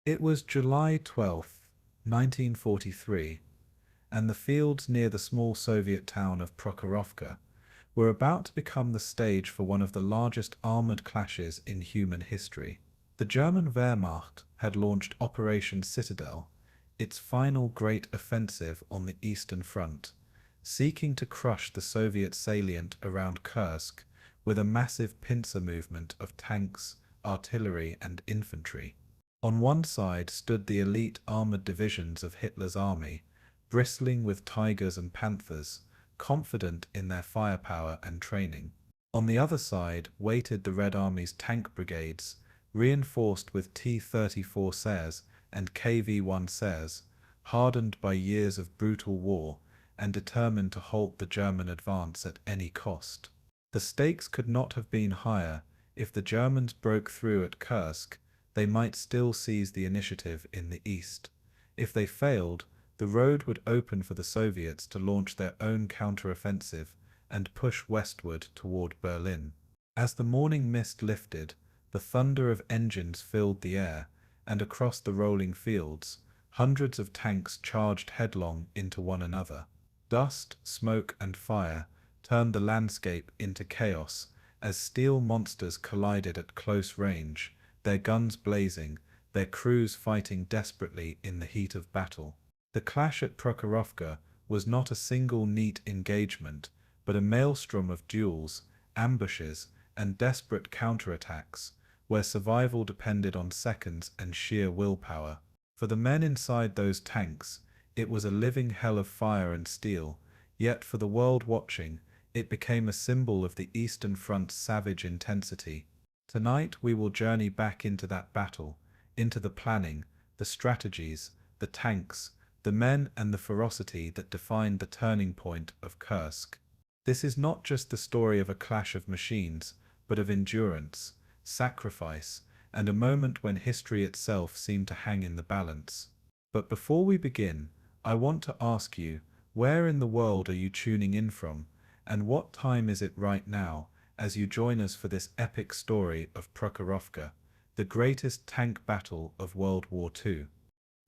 It was July 12th, 1943, and the fields near the small Soviet town of Prokhorovka were about to become the stage for one of the largest armored clashes in human history. The German Wehrmacht had launched Operation Citadel, its final great offensive on the Eastern Front, seeking to crush the Soviet salient around Kursk with a massive pincer movement of tanks, artillery, and infantry. On one side stood the elite armored divisions of Hitler's army, bristling with Tigers and Panthers, confident in their firepower and training. On the other side waited the Red Army's tank brigades, reinforced with T-34s and KV-1s, hardened by years of brutal war and determined to halt the German advance at any cost. The stakes could not have been higher. If the Germans broke through at Kursk, they might still seize the initiative in the east. If they failed, the road would open for the Soviets to launch their own counteroffensive and push westward toward Berlin. As the morning mist lifted, the thunder of engines filled the air, and across the rolling fields, hundreds of tanks charged headlong into one another. Dust, smoke, and fire turned the landscape into chaos as steel monsters collided at close range, their guns blazing, their crews fighting desperately in the heat of battle. The clash at Prokhorovka was not a single neat engagement, but a maelstrom of duels, ambushes, and desperate counterattacks, where survival depended on seconds and sheer willpower. For the men inside those tanks, it was a living hell of fire and steel, yet for the world watching, it became a symbol of the Eastern Front's savage intensity. Tonight we will journey back into that battle, into the planning, the strategies, the tanks, the men, and the ferocity that defined the turning point of Kursk. This is not just the story of a clash of machines, but of endurance, sacrifice, and a moment when history itself seemed to hang in the balance. But before we begin, I want to ask you, where in the world are you tuning in from, and what time is it right now, as you join us for this epic story of Prokhorovka, the greatest tank battle of World War II?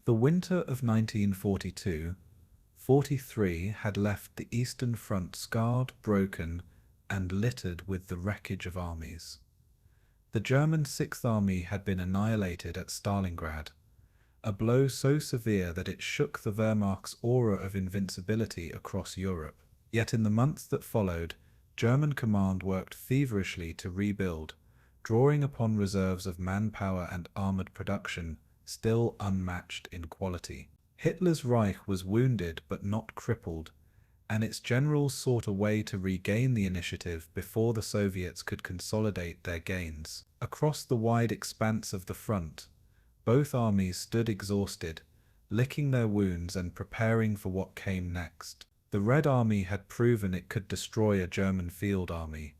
The winter of 1942-43 had left the Eastern Front scarred, broken, and littered with the wreckage of armies. The German Sixth Army had been annihilated at Stalingrad, a blow so severe that it shook the Wehrmacht's aura of invincibility across Europe. Yet in the months that followed, German command worked feverishly to rebuild, drawing upon reserves of manpower and armored production, still unmatched in quality. Hitler's Reich was wounded but not crippled, and its generals sought a way to regain the initiative before the Soviets could consolidate their gains. Across the wide expanse of the front, both armies stood exhausted, licking their wounds and preparing for what came next. The Red Army had proven it could destroy a German field army,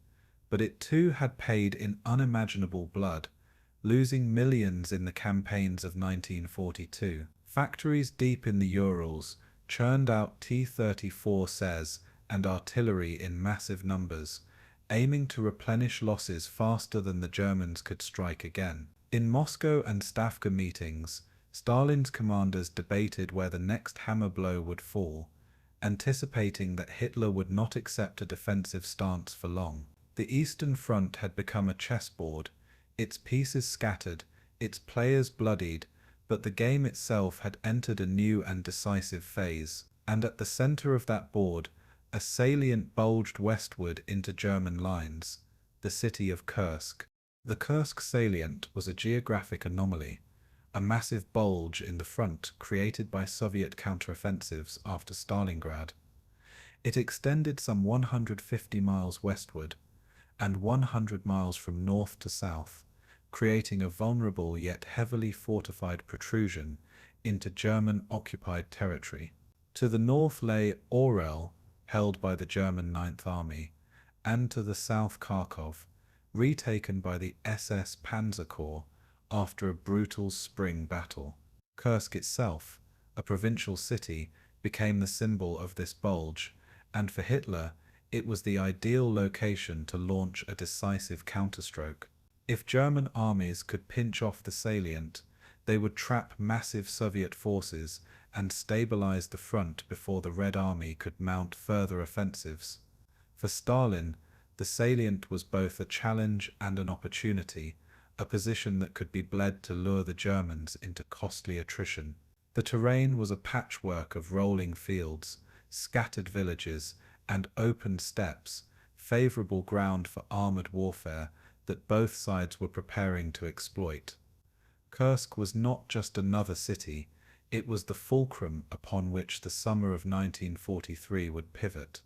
but it too had paid in unimaginable blood, losing millions in the campaigns of 1942. Factories deep in the Urals churned out T-34s and artillery in massive numbers, aiming to replenish losses faster than the Germans could strike again. In Moscow and Stavka meetings, Stalin's commanders debated where the next hammer blow would fall, anticipating that Hitler would not accept a defensive stance for long. The Eastern Front had become a chessboard, its pieces scattered, its players bloodied, but the game itself had entered a new and decisive phase, and at the center of that board, a salient bulged westward into German lines, the city of Kursk. The Kursk salient was a geographic anomaly, a massive bulge in the front created by Soviet counteroffensives after Stalingrad. It extended some 150 miles westward, and 100 miles from north to south, creating a vulnerable yet heavily fortified protrusion into German-occupied territory. To the north lay Orel, held by the German Ninth Army, and to the south Kharkov, retaken by the SS Panzer Corps after a brutal spring battle. Kursk itself, a provincial city, became the symbol of this bulge, and for Hitler, it was the ideal location to launch a decisive counterstroke. If German armies could pinch off the salient, They would trap massive Soviet forces and stabilize the front before the Red Army could mount further offensives. For Stalin, the salient was both a challenge and an opportunity, a position that could be bled to lure the Germans into costly attrition. The terrain was a patchwork of rolling fields, scattered villages, and open steppes, favorable ground for armored warfare that both sides were preparing to exploit. Kursk was not just another city, it was the fulcrum upon which the summer of 1943 would pivot.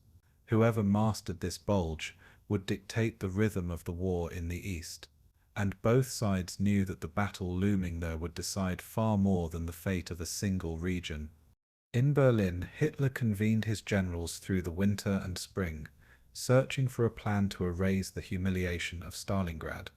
Whoever mastered this bulge would dictate the rhythm of the war in the east, and both sides knew that the battle looming there would decide far more than the fate of a single region. In Berlin, Hitler convened his generals through the winter and spring, searching for a plan to erase the humiliation of Stalingrad.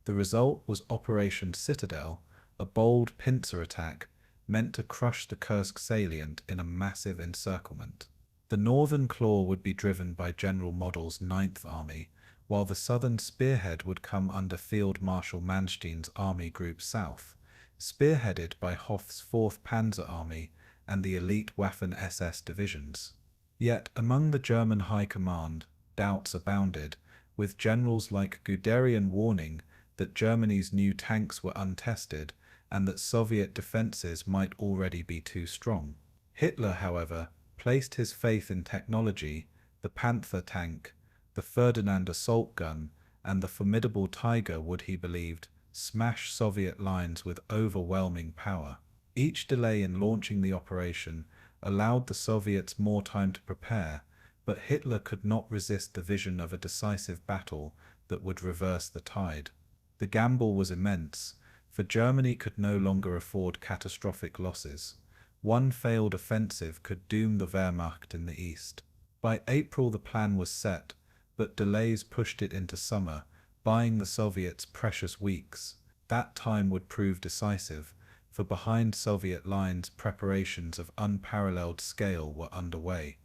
The result was Operation Citadel, a bold pincer attack meant to crush the Kursk salient in a massive encirclement. The northern claw would be driven by General Model's Ninth Army, while the southern spearhead would come under Field Marshal Manstein's Army Group South, spearheaded by Hoff's 4th Panzer Army and the elite Waffen-SS divisions. Yet among the German High Command, doubts abounded, with generals like Guderian warning that Germany's new tanks were untested and that Soviet defenses might already be too strong. Hitler, however, placed his faith in technology, the Panther tank, the Ferdinand assault gun, and the formidable Tiger would, he believed, smash Soviet lines with overwhelming power. Each delay in launching the operation allowed the Soviets more time to prepare, but Hitler could not resist the vision of a decisive battle that would reverse the tide. The gamble was immense, for Germany could no longer afford catastrophic losses. One failed offensive could doom the Wehrmacht in the east. By April the plan was set, but delays pushed it into summer, buying the Soviets precious weeks. That time would prove decisive, for behind Soviet lines preparations of unparalleled scale were underway.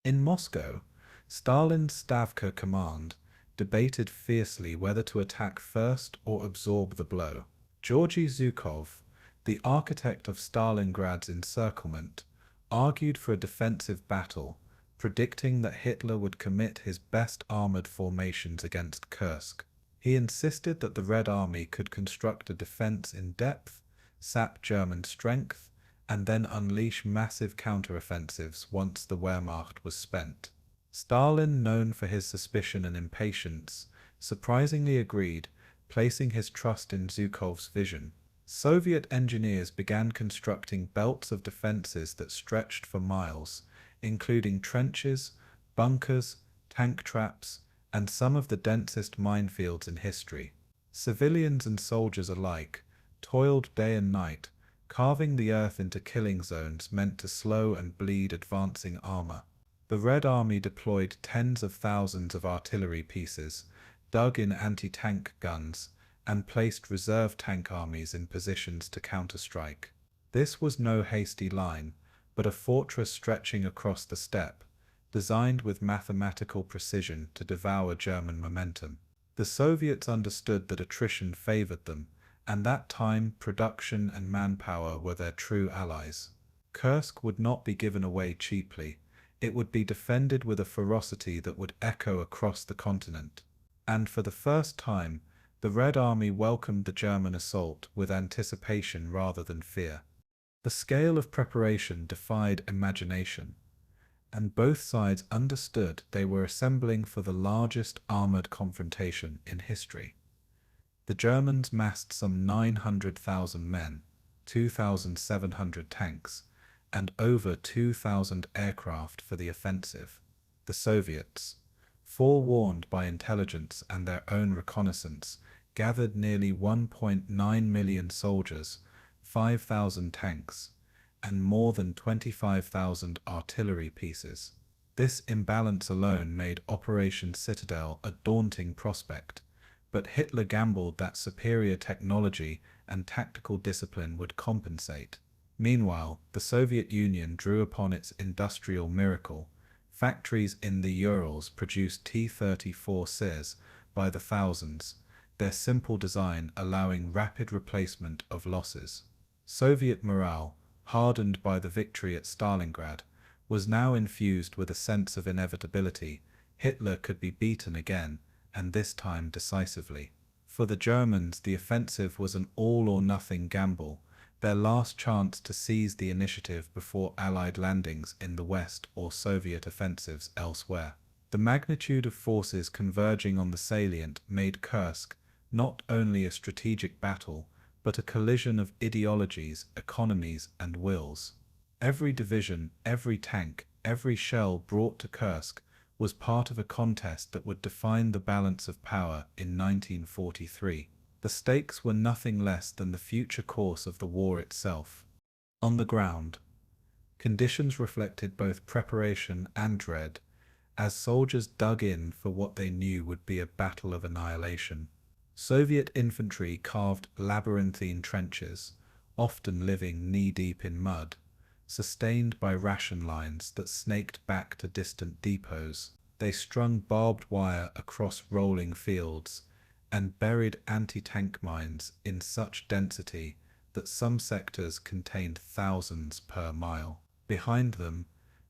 In Moscow, Stalin's Stavka command debated fiercely whether to attack first or absorb the blow. Georgy Zhukov, the architect of Stalingrad's encirclement, argued for a defensive battle, predicting that Hitler would commit his best armored formations against Kursk. He insisted that the Red Army could construct a defense in depth, sap German strength, and then unleash massive counteroffensives once the Wehrmacht was spent. Stalin, known for his suspicion and impatience, surprisingly agreed, placing his trust in Zhukov's vision. Soviet engineers began constructing belts of defenses that stretched for miles, including trenches, bunkers, tank traps, and some of the densest minefields in history. Civilians and soldiers alike toiled day and night, carving the earth into killing zones meant to slow and bleed advancing armor. The Red Army deployed tens of thousands of artillery pieces, dug in anti-tank guns, and placed reserve tank armies in positions to counterstrike. This was no hasty line, but a fortress stretching across the steppe, designed with mathematical precision to devour German momentum. The Soviets understood that attrition favored them, and that time, production, and manpower were their true allies. Kursk would not be given away cheaply. It would be defended with a ferocity that would echo across the continent. And for the first time, the Red Army welcomed the German assault with anticipation rather than fear. The scale of preparation defied imagination, and both sides understood they were assembling for the largest armored confrontation in history. The Germans massed some 900,000 men, 2,700 tanks, and over 2,000 aircraft for the offensive. The Soviets, forewarned by intelligence and their own reconnaissance, gathered nearly 1.9 million soldiers, 5,000 tanks, and more than 25,000 artillery pieces. This imbalance alone made Operation Citadel a daunting prospect, but Hitler gambled that superior technology and tactical discipline would compensate. Meanwhile, the Soviet Union drew upon its industrial miracle. Factories in the Urals produced T-34s by the thousands, their simple design allowing rapid replacement of losses. Soviet morale, hardened by the victory at Stalingrad, was now infused with a sense of inevitability. Hitler could be beaten again, and this time decisively. For the Germans, the offensive was an all-or-nothing gamble, their last chance to seize the initiative before Allied landings in the West or Soviet offensives elsewhere. The magnitude of forces converging on the salient made Kursk not only a strategic battle, but a collision of ideologies, economies, and wills. Every division, every tank, every shell brought to Kursk was part of a contest that would define the balance of power in 1943. The stakes were nothing less than the future course of the war itself. On the ground, conditions reflected both preparation and dread, as soldiers dug in for what they knew would be a battle of annihilation. Soviet infantry carved labyrinthine trenches, often living knee-deep in mud, sustained by ration lines that snaked back to distant depots. They strung barbed wire across rolling fields and buried anti-tank mines in such density that some sectors contained thousands per mile. Behind them,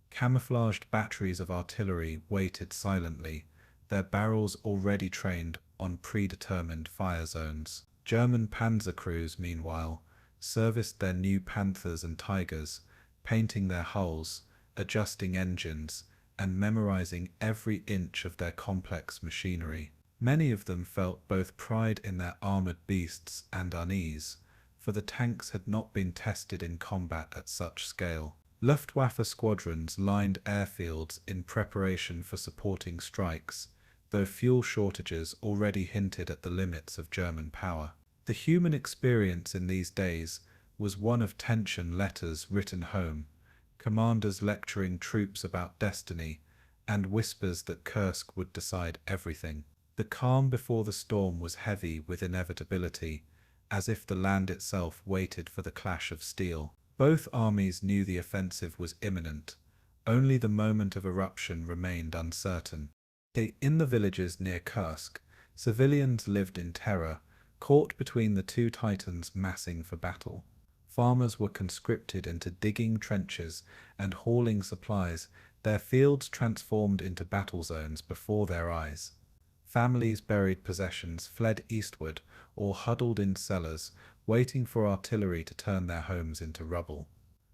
camouflaged batteries of artillery waited silently, their barrels already trained on predetermined fire zones. German panzer crews, meanwhile, serviced their new Panthers and Tigers, painting their hulls, adjusting engines, and memorizing every inch of their complex machinery. Many of them felt both pride in their armored beasts and unease, for the tanks had not been tested in combat at such scale. Luftwaffe squadrons lined airfields in preparation for supporting strikes, though fuel shortages already hinted at the limits of German power. The human experience in these days was one of tension, letters written home, commanders lecturing troops about destiny, and whispers that Kursk would decide everything. The calm before the storm was heavy with inevitability, as if the land itself waited for the clash of steel. Both armies knew the offensive was imminent, only the moment of eruption remained uncertain. In the villages near Kursk, civilians lived in terror, caught between the two titans massing for battle. Farmers were conscripted into digging trenches and hauling supplies, their fields transformed into battle zones before their eyes. Families buried possessions, fled eastward, or huddled in cellars, waiting for artillery to turn their homes into rubble.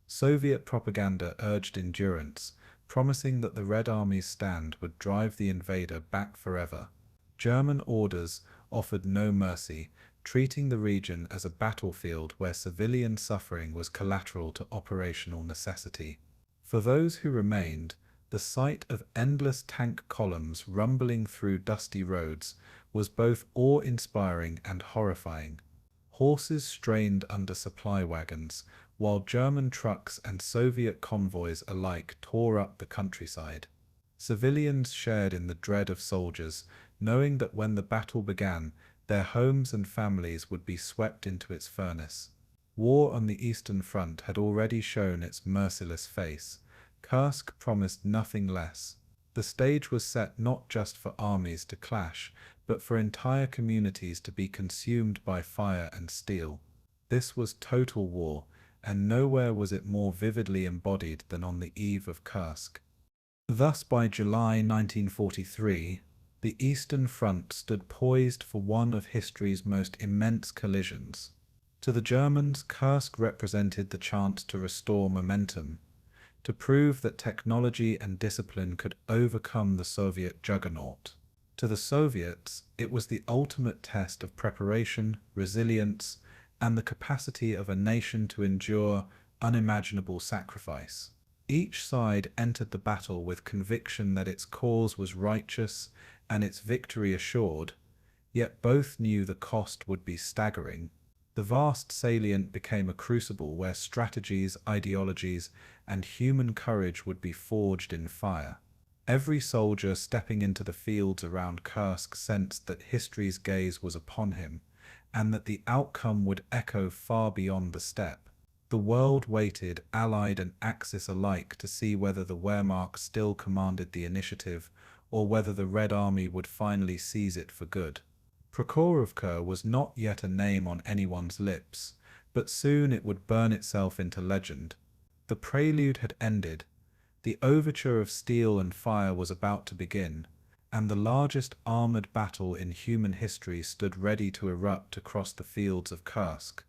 Soviet propaganda urged endurance, promising that the Red Army's stand would drive the invader back forever. German orders offered no mercy, treating the region as a battlefield where civilian suffering was collateral to operational necessity. For those who remained, the sight of endless tank columns rumbling through dusty roads was both awe-inspiring and horrifying. Horses strained under supply wagons, while German trucks and Soviet convoys alike tore up the countryside. Civilians shared in the dread of soldiers, knowing that when the battle began, their homes and families would be swept into its furnace. War on the Eastern Front had already shown its merciless face. Kursk promised nothing less. The stage was set not just for armies to clash, but for entire communities to be consumed by fire and steel. This was total war, and nowhere was it more vividly embodied than on the eve of Kursk. Thus, by July 1943, the Eastern Front stood poised for one of history's most immense collisions. To the Germans, Kursk represented the chance to restore momentum, to prove that technology and discipline could overcome the Soviet juggernaut. To the Soviets, it was the ultimate test of preparation, resilience, and the capacity of a nation to endure unimaginable sacrifice. Each side entered the battle with conviction that its cause was righteous and its victory assured, yet both knew the cost would be staggering. The vast salient became a crucible where strategies, ideologies, and human courage would be forged in fire. Every soldier stepping into the fields around Kursk sensed that history's gaze was upon him, and that the outcome would echo far beyond the steppe. The world waited, Allied and Axis alike, to see whether the Wehrmacht still commanded the initiative, or whether the Red Army would finally seize it for good. Prokhorovka was not yet a name on anyone's lips, but soon it would burn itself into legend. The prelude had ended, the overture of steel and fire was about to begin, and the largest armored battle in human history stood ready to erupt across the fields of Kursk.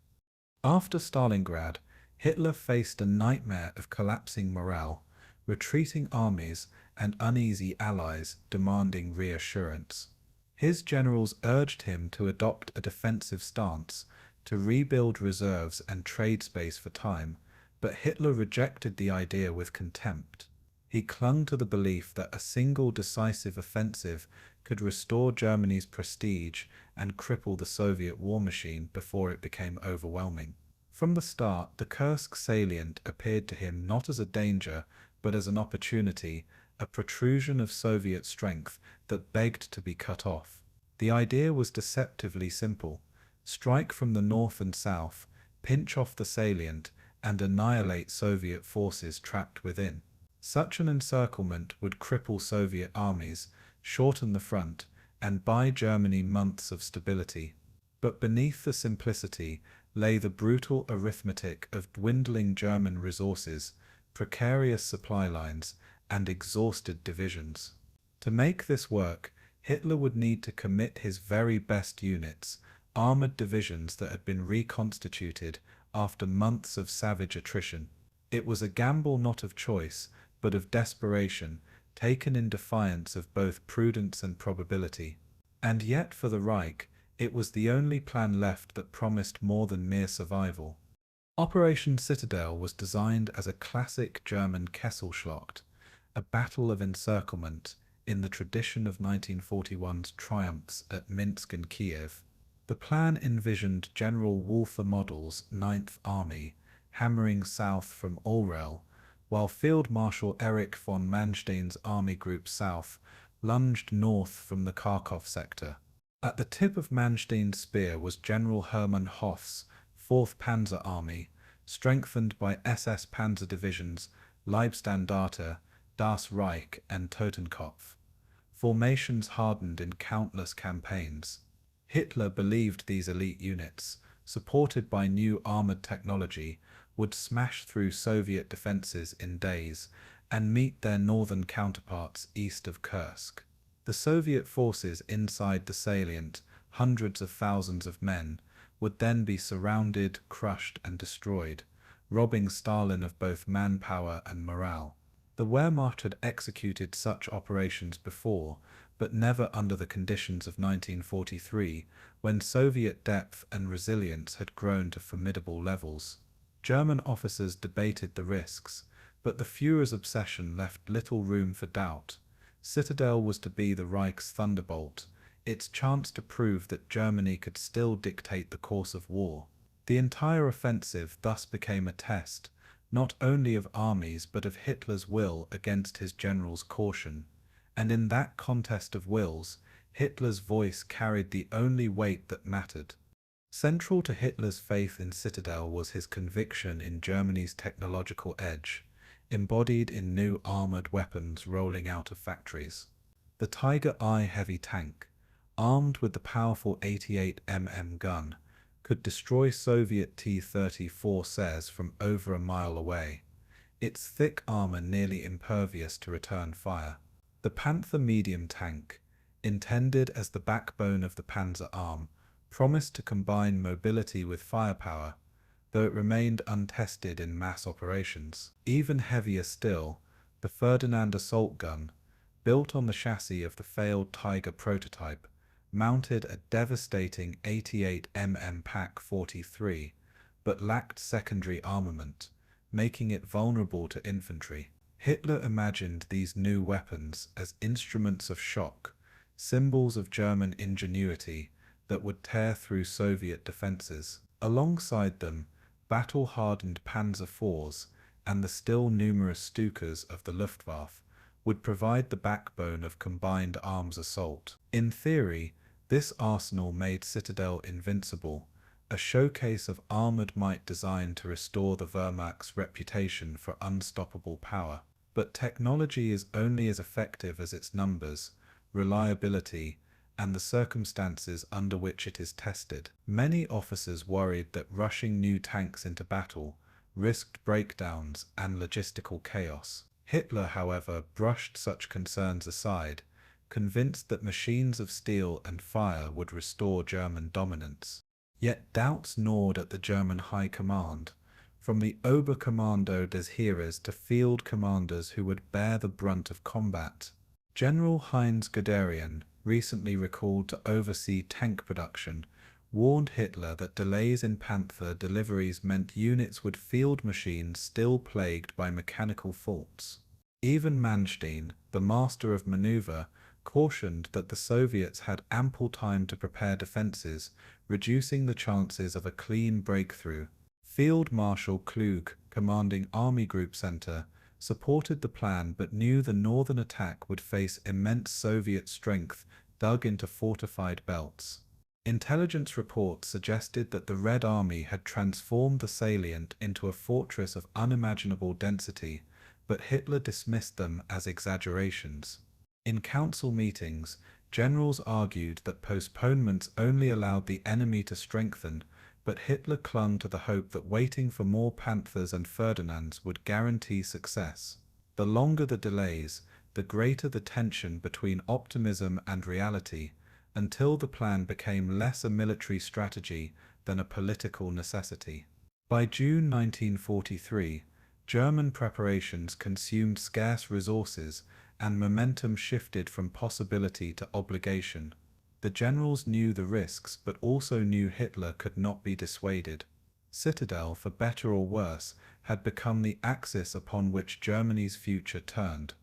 After Stalingrad, Hitler faced a nightmare of collapsing morale, retreating armies, and uneasy allies demanding reassurance. His generals urged him to adopt a defensive stance, to rebuild reserves and trade space for time, but Hitler rejected the idea with contempt. He clung to the belief that a single decisive offensive could restore Germany's prestige and cripple the Soviet war machine before it became overwhelming. From the start, the Kursk salient appeared to him not as a danger, but as an opportunity, a protrusion of Soviet strength that begged to be cut off. The idea was deceptively simple: strike from the north and south, pinch off the salient, and annihilate Soviet forces trapped within. Such an encirclement would cripple Soviet armies, shorten the front, and buy Germany months of stability. But beneath the simplicity lay the brutal arithmetic of dwindling German resources, precarious supply lines, and exhausted divisions. To make this work, Hitler would need to commit his very best units, armored divisions that had been reconstituted after months of savage attrition. It was a gamble not of choice, but of desperation, taken in defiance of both prudence and probability. And yet for the Reich, it was the only plan left that promised more than mere survival. Operation Citadel was designed as a classic German Kesselschlacht, a battle of encirclement in the tradition of 1941's triumphs at Minsk and Kiev. The plan envisioned General Walther Model's Ninth Army hammering south from Orel, while Field Marshal Erich von Manstein's Army Group South lunged north from the Kharkov sector. At the tip of Manstein's spear was General Hermann Hoff's 4th Panzer Army, strengthened by SS Panzer Divisions Leibstandarte, Das Reich, and Totenkopf, formations hardened in countless campaigns. Hitler believed these elite units, supported by new armored technology, would smash through Soviet defenses in days and meet their northern counterparts east of Kursk. The Soviet forces inside the salient, hundreds of thousands of men, would then be surrounded, crushed, and destroyed, robbing Stalin of both manpower and morale. The Wehrmacht had executed such operations before, but never under the conditions of 1943, when Soviet depth and resilience had grown to formidable levels. German officers debated the risks, but the Führer's obsession left little room for doubt. Citadel was to be the Reich's thunderbolt, its chance to prove that Germany could still dictate the course of war. The entire offensive thus became a test, not only of armies but of Hitler's will against his generals' caution. And in that contest of wills, Hitler's voice carried the only weight that mattered. Central to Hitler's faith in Citadel was his conviction in Germany's technological edge, embodied in new armored weapons rolling out of factories. The Tiger I heavy tank, armed with the powerful 88 mm gun, could destroy Soviet T-34s from over a mile away, its thick armor nearly impervious to return fire. The Panther medium tank, intended as the backbone of the Panzer arm, promised to combine mobility with firepower, though it remained untested in mass operations. Even heavier still, the Ferdinand assault gun, built on the chassis of the failed Tiger prototype, mounted a devastating 88 mm Pak-43, but lacked secondary armament, making it vulnerable to infantry. Hitler imagined these new weapons as instruments of shock, symbols of German ingenuity that would tear through Soviet defenses. Alongside them, battle-hardened Panzer IVs and the still numerous Stukas of the Luftwaffe would provide the backbone of combined arms assault. In theory, this arsenal made Citadel invincible, a showcase of armored might designed to restore the Wehrmacht's reputation for unstoppable power. But technology is only as effective as its numbers, reliability, and the circumstances under which it is tested. Many officers worried that rushing new tanks into battle risked breakdowns and logistical chaos. Hitler, however, brushed such concerns aside, convinced that machines of steel and fire would restore German dominance. Yet doubts gnawed at the German High Command, from the Oberkommando des Heeres to field commanders who would bear the brunt of combat. General Heinz Guderian, recently recalled to oversee tank production, warned Hitler that delays in Panther deliveries meant units would field machines still plagued by mechanical faults. Even Manstein, the master of maneuver, cautioned that the Soviets had ample time to prepare defenses, reducing the chances of a clean breakthrough. Field Marshal Klug, commanding Army Group Center, supported the plan but knew the northern attack would face immense Soviet strength dug into fortified belts. Intelligence reports suggested that the Red Army had transformed the salient into a fortress of unimaginable density, but Hitler dismissed them as exaggerations. In council meetings, generals argued that postponements only allowed the enemy to strengthen, but Hitler clung to the hope that waiting for more Panthers and Ferdinands would guarantee success. The longer the delays, the greater the tension between optimism and reality, until the plan became less a military strategy than a political necessity. By June 1943, German preparations consumed scarce resources and momentum shifted from possibility to obligation. The generals knew the risks but also knew Hitler could not be dissuaded. Citadel, for better or worse, had become the axis upon which Germany's future turned.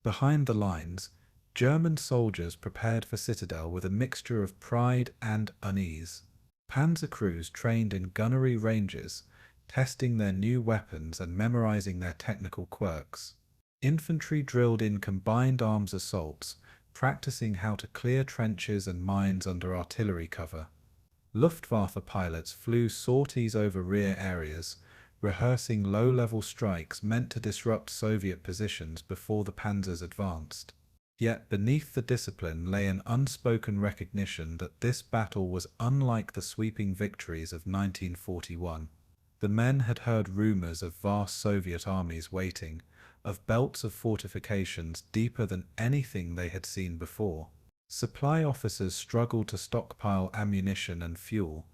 Behind the lines, German soldiers prepared for Citadel with a mixture of pride and unease. Panzer crews trained in gunnery ranges, testing their new weapons and memorizing their technical quirks. Infantry drilled in combined arms assaults, practicing how to clear trenches and mines under artillery cover. Luftwaffe pilots flew sorties over rear areas, rehearsing low-level strikes meant to disrupt Soviet positions before the panzers advanced. Yet beneath the discipline lay an unspoken recognition that this battle was unlike the sweeping victories of 1941. The men had heard rumors of vast Soviet armies waiting, of belts of fortifications deeper than anything they had seen before. Supply officers struggled to stockpile ammunition and fuel,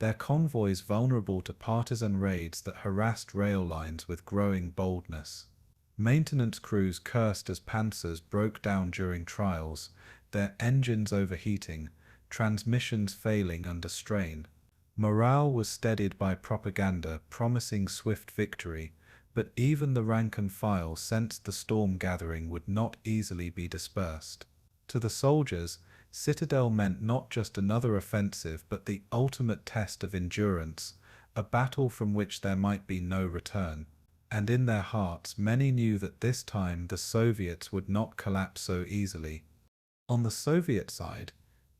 their convoys vulnerable to partisan raids that harassed rail lines with growing boldness. Maintenance crews cursed as panzers broke down during trials, their engines overheating, transmissions failing under strain. Morale was steadied by propaganda promising swift victory, but even the rank and file sensed the storm gathering would not easily be dispersed. To the soldiers, Citadel meant not just another offensive but the ultimate test of endurance, a battle from which there might be no return. And in their hearts many knew that this time the Soviets would not collapse so easily. On the Soviet side,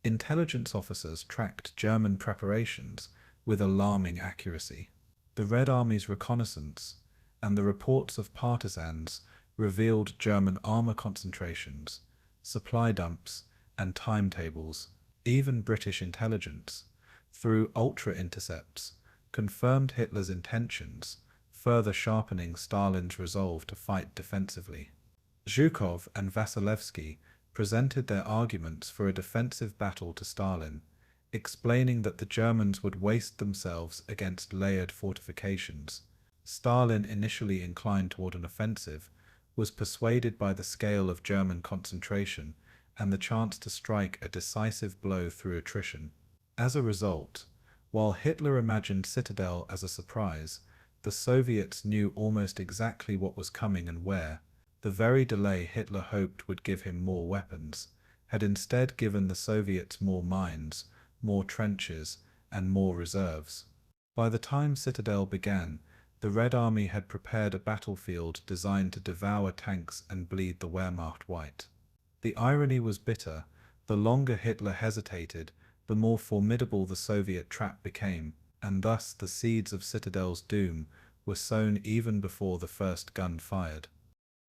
intelligence officers tracked German preparations with alarming accuracy. The Red Army's reconnaissance and the reports of partisans revealed German armor concentrations, supply dumps, and timetables. Even British intelligence, through ultra-intercepts, confirmed Hitler's intentions, further sharpening Stalin's resolve to fight defensively. Zhukov and Vasilevsky presented their arguments for a defensive battle to Stalin, explaining that the Germans would waste themselves against layered fortifications. Stalin, initially inclined toward an offensive, was persuaded by the scale of German concentration and the chance to strike a decisive blow through attrition. As a result, while Hitler imagined Citadel as a surprise, the Soviets knew almost exactly what was coming and where. The very delay Hitler hoped would give him more weapons had instead given the Soviets more mines, more trenches, and more reserves. By the time Citadel began, the Red Army had prepared a battlefield designed to devour tanks and bleed the Wehrmacht white. The irony was bitter. The longer Hitler hesitated, the more formidable the Soviet trap became, and thus the seeds of Citadel's doom were sown even before the first gun fired.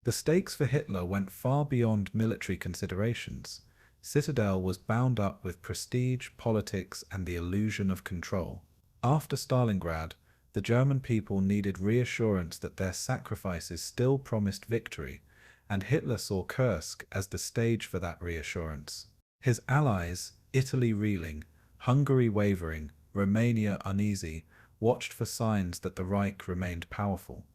The stakes for Hitler went far beyond military considerations. Citadel was bound up with prestige, politics, and the illusion of control. After Stalingrad, the German people needed reassurance that their sacrifices still promised victory, and Hitler saw Kursk as the stage for that reassurance. His allies, Italy reeling, Hungary wavering, Romania uneasy, watched for signs that the Reich remained powerful.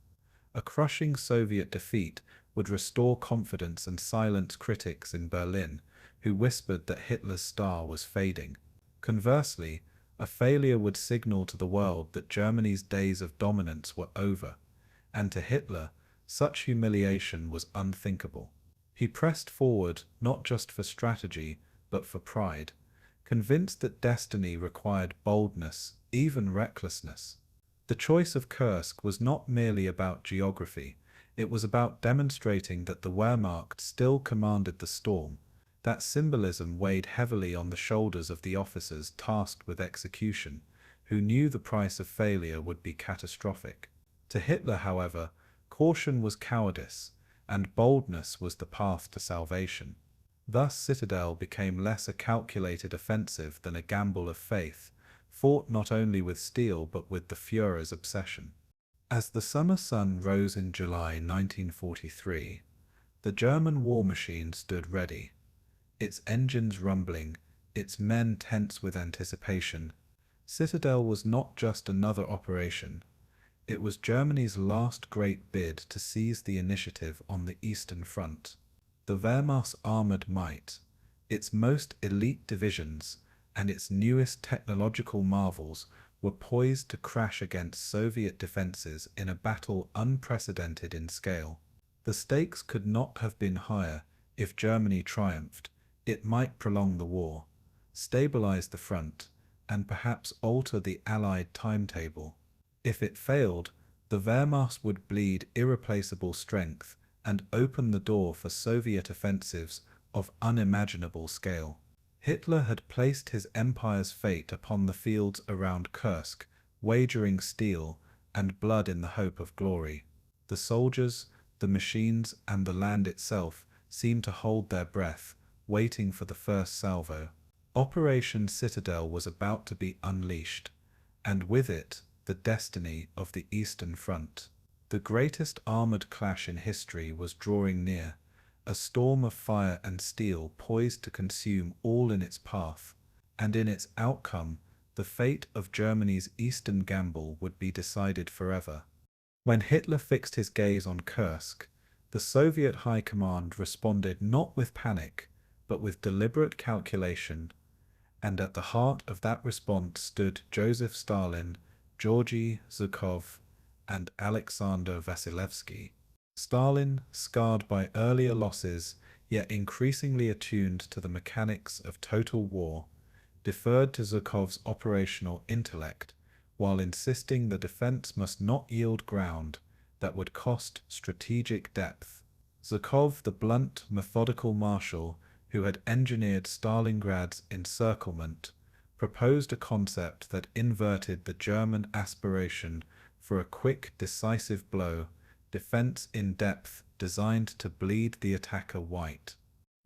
A crushing Soviet defeat would restore confidence and silence critics in Berlin, who whispered that Hitler's star was fading. Conversely, a failure would signal to the world that Germany's days of dominance were over, and to Hitler, such humiliation was unthinkable. He pressed forward not just for strategy, but for pride, convinced that destiny required boldness, even recklessness. The choice of Kursk was not merely about geography, it was about demonstrating that the Wehrmacht still commanded the storm. That symbolism weighed heavily on the shoulders of the officers tasked with execution, who knew the price of failure would be catastrophic. To Hitler, however, caution was cowardice, and boldness was the path to salvation. Thus Citadel became less a calculated offensive than a gamble of faith, fought not only with steel but with the Führer's obsession. As the summer sun rose in July 1943, the German war machine stood ready, its engines rumbling, its men tense with anticipation. Citadel was not just another operation. It was Germany's last great bid to seize the initiative on the Eastern Front. The Wehrmacht's armored might, its most elite divisions, and its newest technological marvels were poised to crash against Soviet defenses in a battle unprecedented in scale. The stakes could not have been higher. If Germany triumphed, it might prolong the war, stabilize the front, and perhaps alter the Allied timetable. If it failed, the Wehrmacht would bleed irreplaceable strength and open the door for Soviet offensives of unimaginable scale. Hitler had placed his empire's fate upon the fields around Kursk, wagering steel and blood in the hope of glory. The soldiers, the machines, and the land itself seemed to hold their breath, waiting for the first salvo. Operation Citadel was about to be unleashed, and with it, the destiny of the Eastern Front. The greatest armored clash in history was drawing near, a storm of fire and steel poised to consume all in its path, and in its outcome, the fate of Germany's Eastern gamble would be decided forever. When Hitler fixed his gaze on Kursk, the Soviet High Command responded not with panic, but with deliberate calculation, and at the heart of that response stood Joseph Stalin, Georgy Zhukov, and Alexander Vasilevsky. Stalin, scarred by earlier losses, yet increasingly attuned to the mechanics of total war, deferred to Zhukov's operational intellect, while insisting the defense must not yield ground that would cost strategic depth. Zhukov, the blunt, methodical marshal who had engineered Stalingrad's encirclement, proposed a concept that inverted the German aspiration for a quick, decisive blow, defense in depth designed to bleed the attacker white.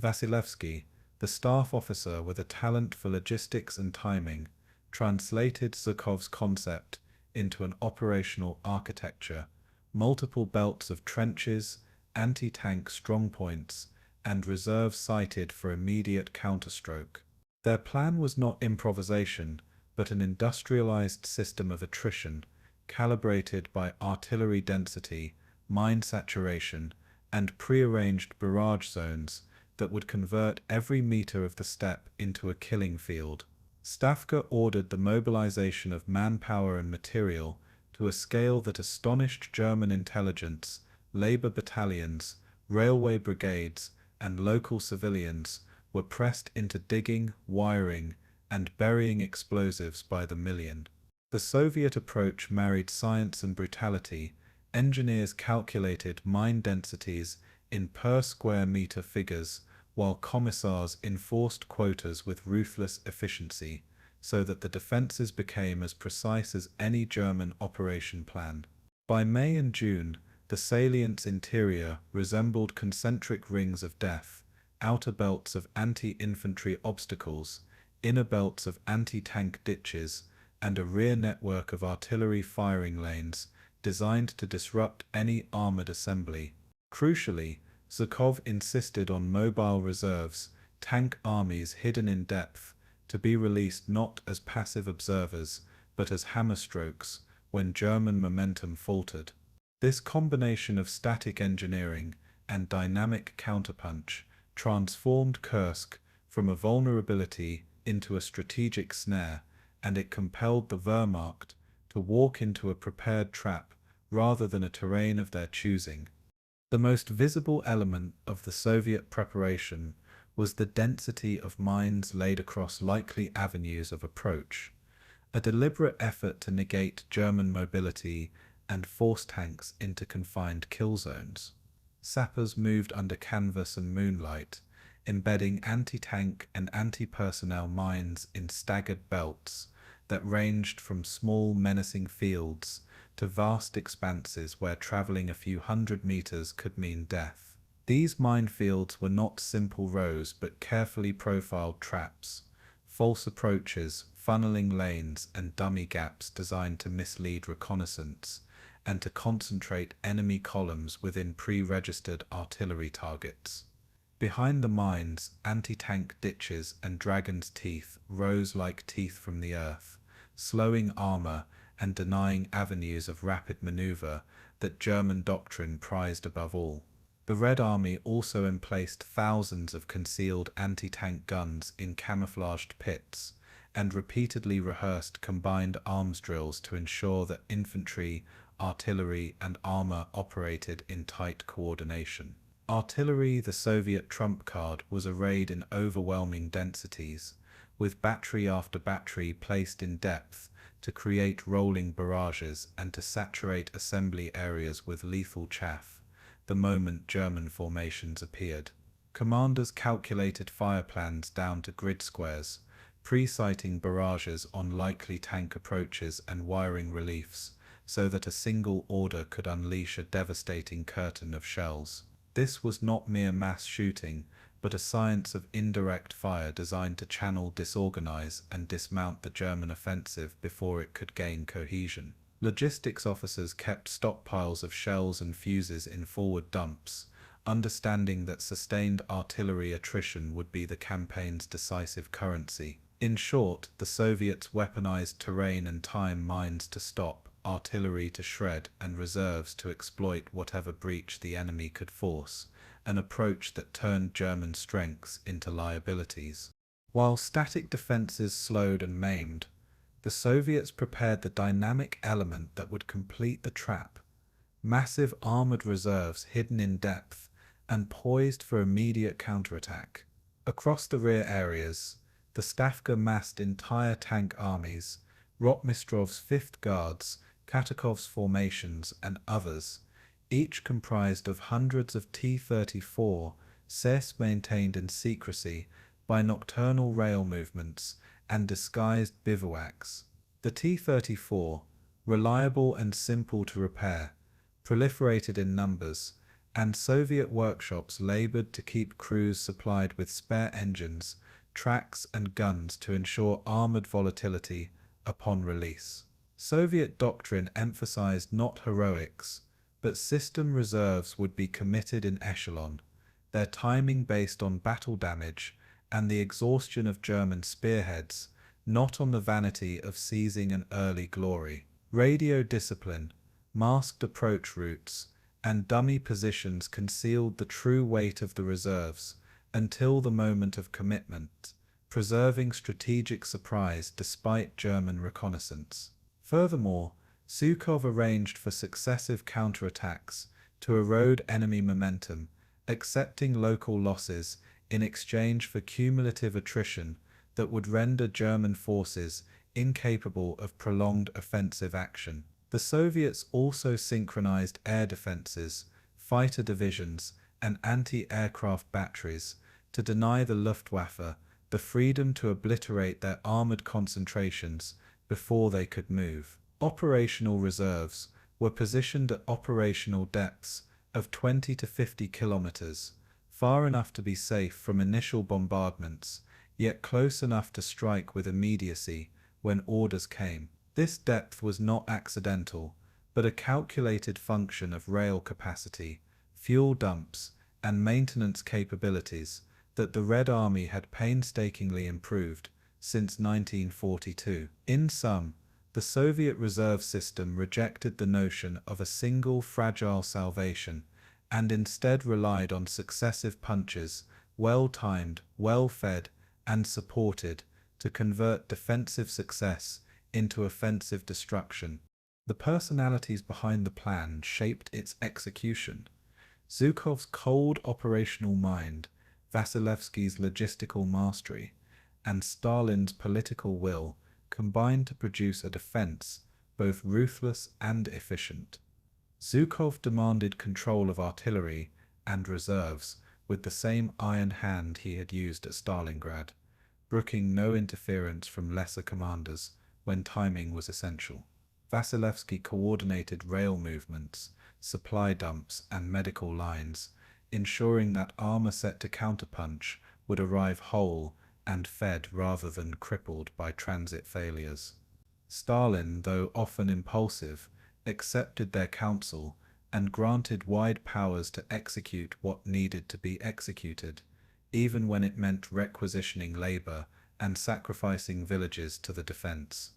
Vasilevsky, the staff officer with a talent for logistics and timing, translated Zhukov's concept into an operational architecture, multiple belts of trenches, anti-tank strongpoints, and reserves sighted for immediate counterstroke. Their plan was not improvisation, but an industrialized system of attrition, calibrated by artillery density, mine saturation, and prearranged barrage zones that would convert every meter of the steppe into a killing field. Stavka ordered the mobilization of manpower and material to a scale that astonished German intelligence. Labor battalions, railway brigades, and local civilians were pressed into digging, wiring, and burying explosives by the million. The Soviet approach married science and brutality. Engineers calculated mine densities in per square meter figures, while commissars enforced quotas with ruthless efficiency, so that the defenses became as precise as any German operation plan. By May and June, the salient's interior resembled concentric rings of death, outer belts of anti-infantry obstacles, inner belts of anti-tank ditches, and a rear network of artillery firing lanes designed to disrupt any armored assembly. Crucially, Zhukov insisted on mobile reserves, tank armies hidden in depth, to be released not as passive observers, but as hammerstrokes when German momentum faltered. This combination of static engineering and dynamic counterpunch transformed Kursk from a vulnerability into a strategic snare, and it compelled the Wehrmacht to walk into a prepared trap rather than a terrain of their choosing. The most visible element of the Soviet preparation was the density of mines laid across likely avenues of approach, a deliberate effort to negate German mobility and force tanks into confined kill zones. Sappers moved under canvas and moonlight, embedding anti-tank and anti-personnel mines in staggered belts that ranged from small menacing fields to vast expanses where traveling a few hundred meters could mean death. These minefields were not simple rows but carefully profiled traps, false approaches, funneling lanes, and dummy gaps designed to mislead reconnaissance and to concentrate enemy columns within pre-registered artillery targets. Behind the mines, anti-tank ditches and dragon's teeth rose like teeth from the earth, slowing armor and denying avenues of rapid maneuver that German doctrine prized above all. The Red Army also emplaced thousands of concealed anti-tank guns in camouflaged pits and repeatedly rehearsed combined arms drills to ensure that infantry, artillery, and armor operated in tight coordination. Artillery, the Soviet trump card, was arrayed in overwhelming densities, with battery after battery placed in depth to create rolling barrages and to saturate assembly areas with lethal chaff the moment German formations appeared. Commanders calculated fire plans down to grid squares, pre-sighting barrages on likely tank approaches and wiring reliefs, so that a single order could unleash a devastating curtain of shells. This was not mere mass shooting, but a science of indirect fire designed to channel, disorganize, and dismount the German offensive before it could gain cohesion. Logistics officers kept stockpiles of shells and fuses in forward dumps, understanding that sustained artillery attrition would be the campaign's decisive currency. In short, the Soviets weaponized terrain and time mines to stop, artillery to shred, and reserves to exploit whatever breach the enemy could force, an approach that turned German strengths into liabilities. While static defenses slowed and maimed, the Soviets prepared the dynamic element that would complete the trap: massive armored reserves hidden in depth and poised for immediate counterattack. Across the rear areas, the Stavka massed entire tank armies, Rotmistrov's 5th Guards, Katakov's formations, and others, each comprised of hundreds of T-34s maintained in secrecy by nocturnal rail movements and disguised bivouacs. The T-34, reliable and simple to repair, proliferated in numbers, and Soviet workshops labored to keep crews supplied with spare engines, tracks, and guns to ensure armored volatility upon release. Soviet doctrine emphasized not heroics, but system reserves would be committed in echelon, their timing based on battle damage and the exhaustion of German spearheads, not on the vanity of seizing an early glory. Radio discipline, masked approach routes, and dummy positions concealed the true weight of the reserves until the moment of commitment, preserving strategic surprise despite German reconnaissance. Furthermore, Zhukov arranged for successive counterattacks to erode enemy momentum, accepting local losses in exchange for cumulative attrition that would render German forces incapable of prolonged offensive action. The Soviets also synchronized air defenses, fighter divisions, and anti-aircraft batteries to deny the Luftwaffe the freedom to obliterate their armored concentrations before they could move. Operational reserves were positioned at operational depths of 20 to 50 kilometers, far enough to be safe from initial bombardments, yet close enough to strike with immediacy when orders came. This depth was not accidental, but a calculated function of rail capacity, fuel dumps, and maintenance capabilities that the Red Army had painstakingly improved since 1942. In sum, the Soviet reserve system rejected the notion of a single fragile salvation and instead relied on successive punches, well-timed, well-fed, and supported, to convert defensive success into offensive destruction. The personalities behind the plan shaped its execution. Zhukov's cold operational mind, Vasilevsky's logistical mastery, and Stalin's political will combined to produce a defense both ruthless and efficient. Zhukov demanded control of artillery and reserves with the same iron hand he had used at Stalingrad, brooking no interference from lesser commanders when timing was essential. Vasilevsky coordinated rail movements, supply dumps, and medical lines, ensuring that armor set to counterpunch would arrive whole and fed rather than crippled by transit failures. Stalin, though often impulsive, accepted their counsel and granted wide powers to execute what needed to be executed, even when it meant requisitioning labor and sacrificing villages to the defense.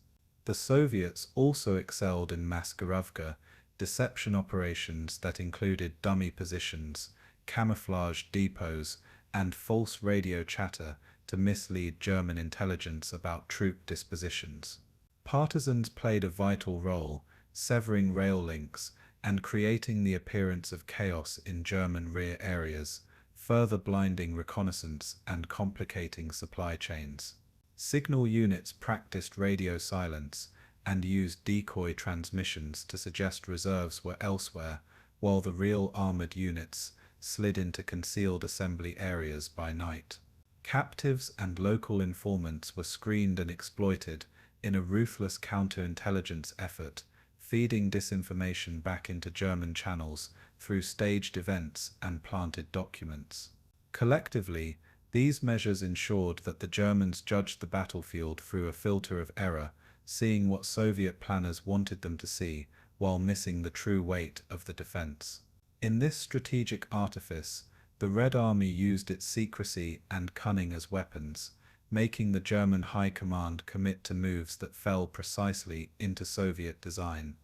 The Soviets also excelled in Maskirovka, deception operations that included dummy positions, camouflage depots, and false radio chatter to mislead German intelligence about troop dispositions. Partisans played a vital role, severing rail links and creating the appearance of chaos in German rear areas, further blinding reconnaissance and complicating supply chains. Signal units practiced radio silence and used decoy transmissions to suggest reserves were elsewhere, while the real armored units slid into concealed assembly areas by night. Captives and local informants were screened and exploited in a ruthless counterintelligence effort, feeding disinformation back into German channels through staged events and planted documents. Collectively, these measures ensured that the Germans judged the battlefield through a filter of error, seeing what Soviet planners wanted them to see while missing the true weight of the defense. In this strategic artifice, the Red Army used its secrecy and cunning as weapons, making the German High Command commit to moves that fell precisely into Soviet design.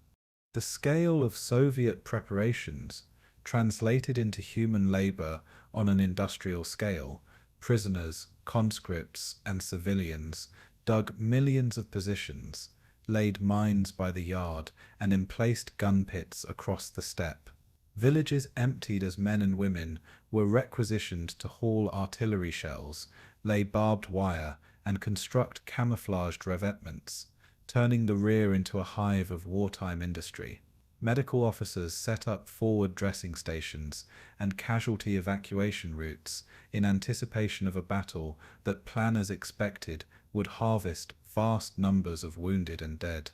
The scale of Soviet preparations, translated into human labor on an industrial scale, prisoners, conscripts, and civilians, dug millions of positions, laid mines by the yard, and emplaced gun pits across the steppe. Villages emptied as men and women were requisitioned to haul artillery shells, lay barbed wire, and construct camouflaged revetments, turning the rear into a hive of wartime industry. Medical officers set up forward dressing stations and casualty evacuation routes in anticipation of a battle that planners expected would harvest vast numbers of wounded and dead.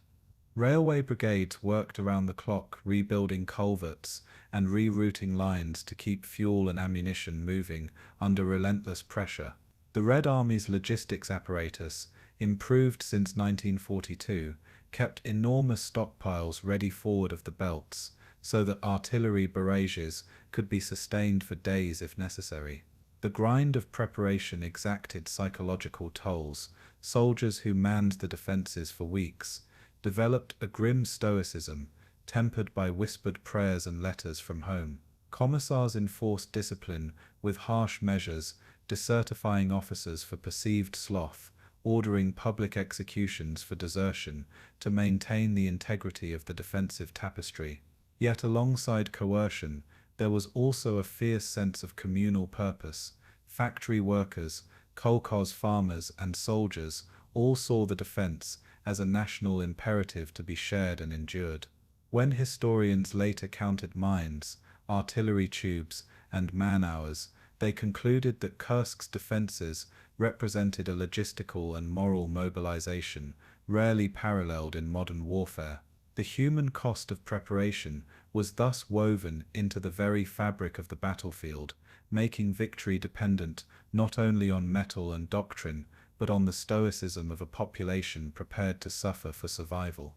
Railway brigades worked around the clock rebuilding culverts and rerouting lines to keep fuel and ammunition moving under relentless pressure. The Red Army's logistics apparatus, improved since 1942, kept enormous stockpiles ready forward of the belts, so that artillery barrages could be sustained for days if necessary. The grind of preparation exacted psychological tolls. Soldiers who manned the defenses for weeks developed a grim stoicism, tempered by whispered prayers and letters from home. Commissars enforced discipline with harsh measures, decertifying officers for perceived sloth, ordering public executions for desertion to maintain the integrity of the defensive tapestry. Yet alongside coercion, there was also a fierce sense of communal purpose. Factory workers, kolkhoz farmers, and soldiers all saw the defense as a national imperative to be shared and endured. When historians later counted mines, artillery tubes, and man-hours, they concluded that Kursk's defenses represented a logistical and moral mobilization rarely paralleled in modern warfare. The human cost of preparation was thus woven into the very fabric of the battlefield, making victory dependent not only on metal and doctrine, but on the stoicism of a population prepared to suffer for survival.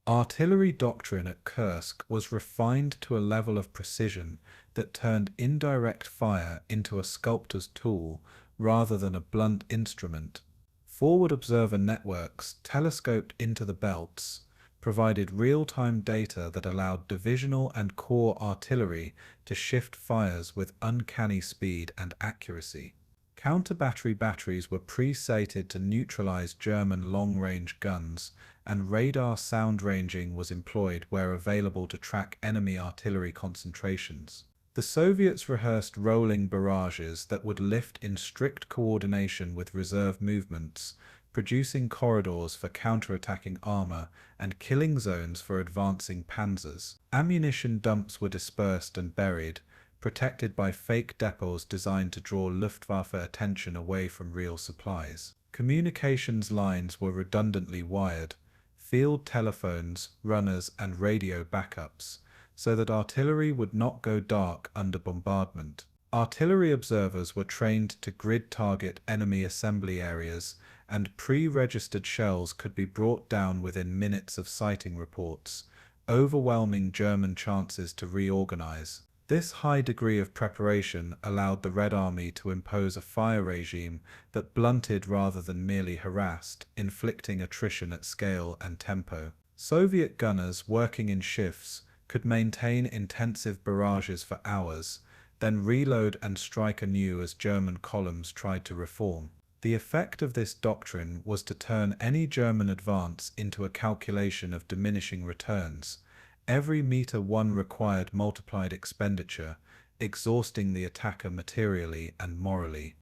Artillery doctrine at Kursk was refined to a level of precision that turned indirect fire into a sculptor's tool rather than a blunt instrument. Forward observer networks, telescoped into the belts, provided real-time data that allowed divisional and corps artillery to shift fires with uncanny speed and accuracy. Counter-battery batteries were pre-sighted to neutralize German long-range guns, and radar sound ranging was employed where available to track enemy artillery concentrations. The Soviets rehearsed rolling barrages that would lift in strict coordination with reserve movements, producing corridors for counterattacking armor and killing zones for advancing panzers. Ammunition dumps were dispersed and buried, protected by fake depots designed to draw Luftwaffe attention away from real supplies. Communications lines were redundantly wired, field telephones, runners, and radio backups, so that artillery would not go dark under bombardment. Artillery observers were trained to grid target enemy assembly areas, and pre-registered shells could be brought down within minutes of sighting reports, overwhelming German chances to reorganize. This high degree of preparation allowed the Red Army to impose a fire regime that blunted rather than merely harassed, inflicting attrition at scale and tempo. Soviet gunners working in shifts could maintain intensive barrages for hours, then reload and strike anew as German columns tried to reform. The effect of this doctrine was to turn any German advance into a calculation of diminishing returns. Every meter won required multiplied expenditure, exhausting the attacker materially and morally.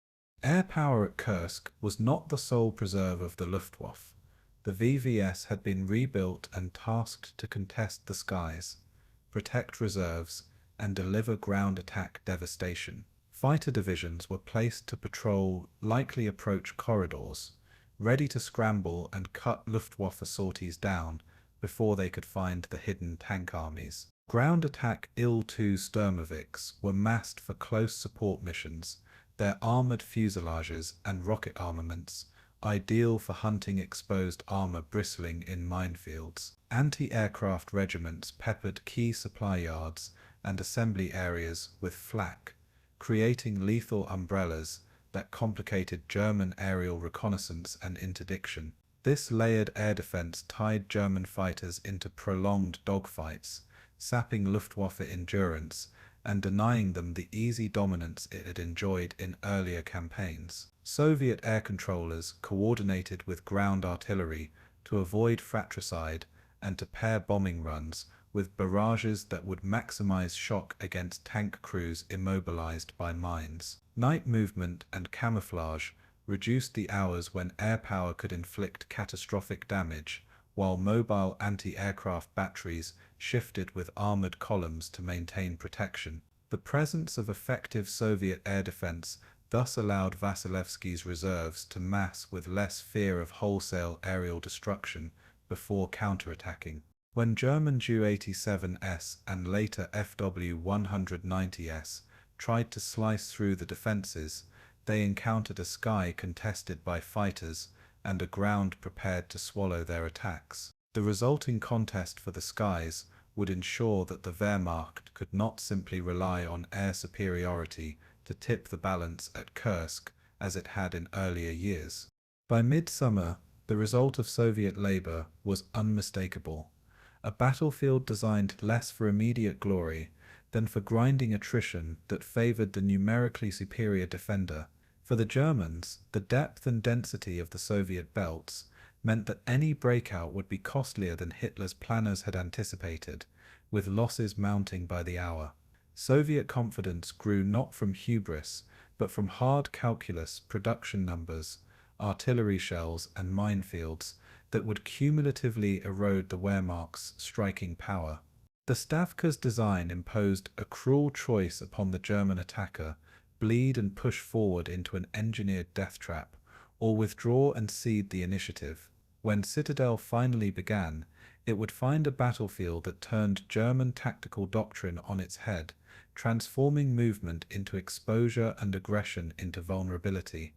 Air power at Kursk was not the sole preserve of the Luftwaffe. The VVS had been rebuilt and tasked to contest the skies, protect reserves, and deliver ground attack devastation. Fighter divisions were placed to patrol likely approach corridors, ready to scramble and cut Luftwaffe sorties down before they could find the hidden tank armies. Ground attack Il-2 Sturmovix were massed for close support missions, their armored fuselages and rocket armaments, ideal for hunting exposed armor bristling in minefields. Anti-aircraft regiments peppered key supply yards and assembly areas with flak, creating lethal umbrellas that complicated German aerial reconnaissance and interdiction. This layered air defense tied German fighters into prolonged dogfights, sapping Luftwaffe endurance and denying them the easy dominance it had enjoyed in earlier campaigns. Soviet air controllers coordinated with ground artillery to avoid fratricide and to pair bombing runs with barrages that would maximize shock against tank crews immobilized by mines. Night movement and camouflage reduced the hours when air power could inflict catastrophic damage, while mobile anti-aircraft batteries shifted with armored columns to maintain protection. The presence of effective Soviet air defense thus allowed Vasilevsky's reserves to mass with less fear of wholesale aerial destruction before counterattacking. When German Ju-87s and later FW-190s tried to slice through the defenses, they encountered a sky contested by fighters and a ground prepared to swallow their attacks. The resulting contest for the skies would ensure that the Wehrmacht could not simply rely on air superiority to tip the balance at Kursk as it had in earlier years. By midsummer, the result of Soviet labor was unmistakable. A battlefield designed less for immediate glory than for grinding attrition that favored the numerically superior defender. For the Germans, the depth and density of the Soviet belts meant that any breakout would be costlier than Hitler's planners had anticipated, with losses mounting by the hour. Soviet confidence grew not from hubris, but from hard calculus, production numbers, artillery shells, and minefields that would cumulatively erode the Wehrmacht's striking power. The Stavka's design imposed a cruel choice upon the German attacker: bleed and push forward into an engineered death trap, or withdraw and cede the initiative. When Citadel finally began, It would find a battlefield that turned German tactical doctrine on its head, transforming movement into exposure and aggression into vulnerability.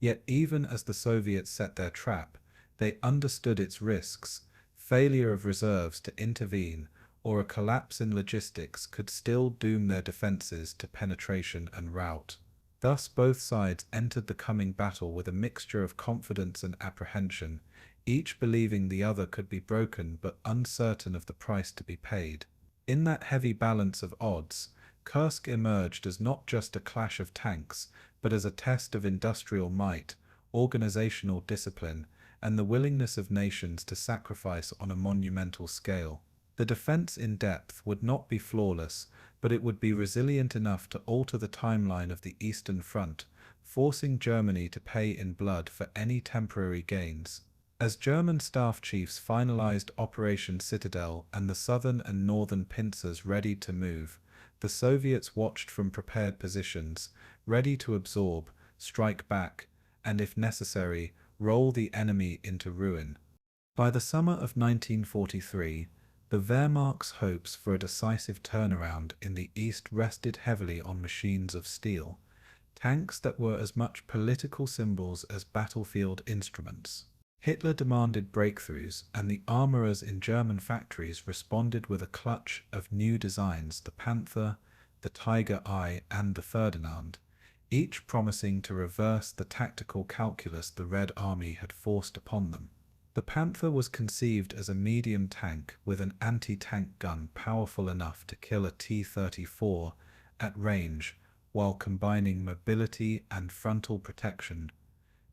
Yet even as the Soviets set their trap, they understood its risks. Failure of reserves to intervene or a collapse in logistics could still doom their defenses to penetration and rout. Thus both sides entered the coming battle with a mixture of confidence and apprehension, each believing the other could be broken but uncertain of the price to be paid. In that heavy balance of odds, Kursk emerged as not just a clash of tanks, but as a test of industrial might, organizational discipline, and the willingness of nations to sacrifice on a monumental scale. The defense in depth would not be flawless, but it would be resilient enough to alter the timeline of the Eastern Front, forcing Germany to pay in blood for any temporary gains. As German staff chiefs finalized Operation Citadel and the southern and northern pincers ready to move, the Soviets watched from prepared positions, ready to absorb, strike back, and if necessary, roll the enemy into ruin. By the summer of 1943, the Wehrmacht's hopes for a decisive turnaround in the East rested heavily on machines of steel, tanks that were as much political symbols as battlefield instruments. Hitler demanded breakthroughs, and the armorers in German factories responded with a clutch of new designs: the Panther, the Tiger I, and the Ferdinand, each promising to reverse the tactical calculus the Red Army had forced upon them. The Panther was conceived as a medium tank with an anti-tank gun powerful enough to kill a T-34 at range, while combining mobility and frontal protection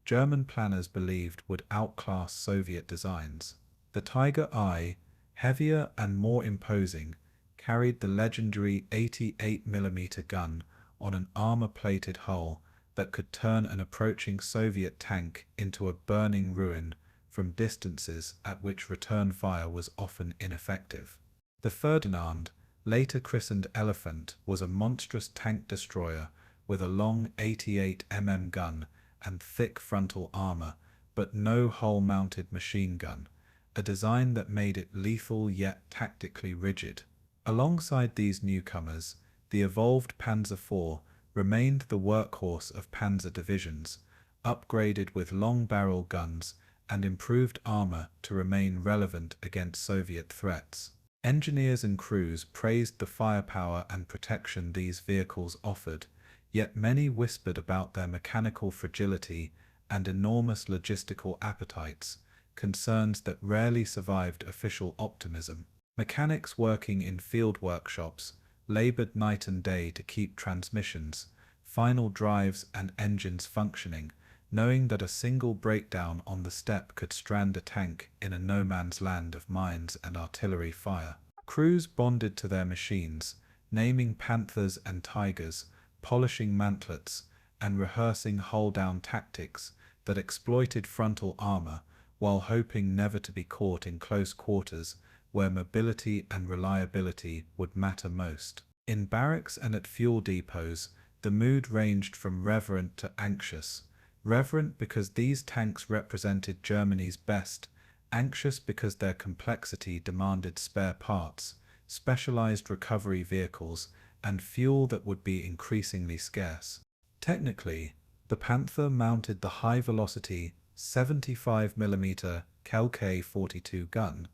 German planners believed would outclass Soviet designs. The Tiger I, heavier and more imposing, carried the legendary 88mm gun on an armor-plated hull that could turn an approaching Soviet tank into a burning ruin from distances at which return fire was often ineffective. The Ferdinand, later christened Elephant, was a monstrous tank destroyer with a long 88mm gun and thick frontal armor, but no hull-mounted machine gun, a design that made it lethal yet tactically rigid. Alongside these newcomers, the evolved Panzer IV remained the workhorse of panzer divisions, upgraded with long-barrel guns and improved armor to remain relevant against Soviet threats. Engineers and crews praised the firepower and protection these vehicles offered, yet many whispered about their mechanical fragility and enormous logistical appetites, concerns that rarely survived official optimism. Mechanics working in field workshops labored night and day to keep transmissions, final drives and engines functioning, knowing that a single breakdown on the steppe could strand a tank in a no-man's land of mines and artillery fire. Crews bonded to their machines, naming Panthers and Tigers, polishing mantlets, and rehearsing hull-down tactics that exploited frontal armor while hoping never to be caught in close quarters where mobility and reliability would matter most. In barracks and at fuel depots, the mood ranged from reverent to anxious. Reverent because these tanks represented Germany's best, anxious because their complexity demanded spare parts, specialized recovery vehicles, and fuel that would be increasingly scarce. Technically, the Panther mounted the high-velocity 75mm K-42 gun,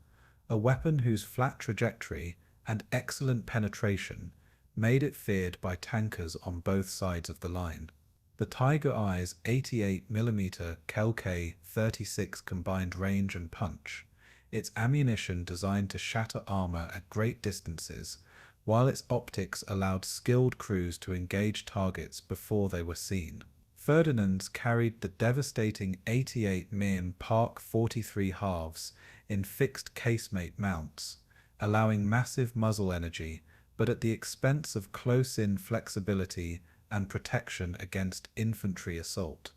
a weapon whose flat trajectory and excellent penetration made it feared by tankers on both sides of the line. The Tiger I's 88mm K-36 combined range and punch, its ammunition designed to shatter armor at great distances, while its optics allowed skilled crews to engage targets before they were seen. Ferdinands carried the devastating 88mm Park 43 halves in fixed casemate mounts, allowing massive muzzle energy, but at the expense of close-in flexibility and protection against infantry assault.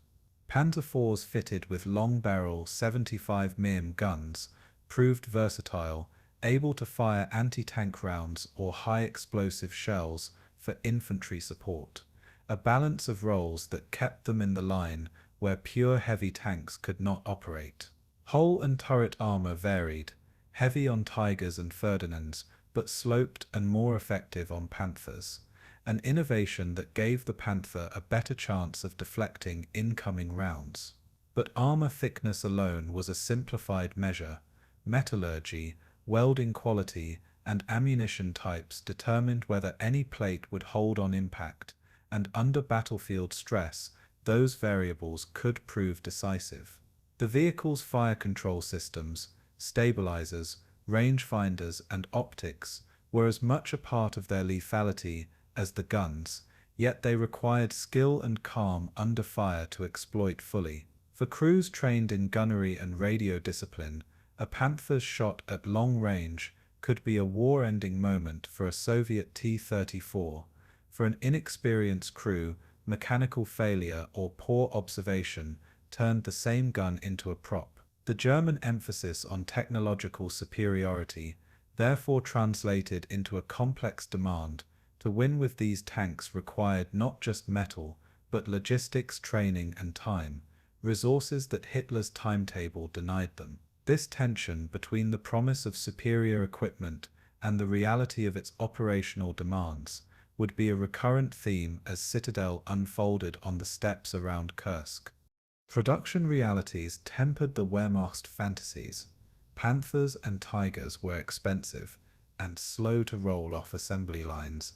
Panzer IVs fitted with long-barrel 75mm guns proved versatile, able to fire anti-tank rounds or high-explosive shells for infantry support, a balance of roles that kept them in the line where pure heavy tanks could not operate. Hull and turret armor varied. heavy on Tigers and Ferdinands, but sloped and more effective on Panthers, an innovation that gave the Panther a better chance of deflecting incoming rounds. But armor thickness alone was a simplified measure. Metallurgy, welding quality, and ammunition types determined whether any plate would hold on impact, and under battlefield stress, those variables could prove decisive. The vehicle's fire control systems, stabilizers, rangefinders, and optics were as much a part of their lethality as the guns, yet they required skill and calm under fire to exploit fully. For crews trained in gunnery and radio discipline, a Panther's shot at long range could be a war-ending moment for a Soviet T-34. For an inexperienced crew, mechanical failure or poor observation turned the same gun into a prop. The German emphasis on technological superiority therefore translated into a complex demand. To win with these tanks required not just metal, but logistics, training, and time, resources that Hitler's timetable denied them. This tension between the promise of superior equipment and the reality of its operational demands would be a recurrent theme as Citadel unfolded on the steppes around Kursk. Production realities tempered the Wehrmacht fantasies. Panthers and Tigers were expensive and slow to roll off assembly lines,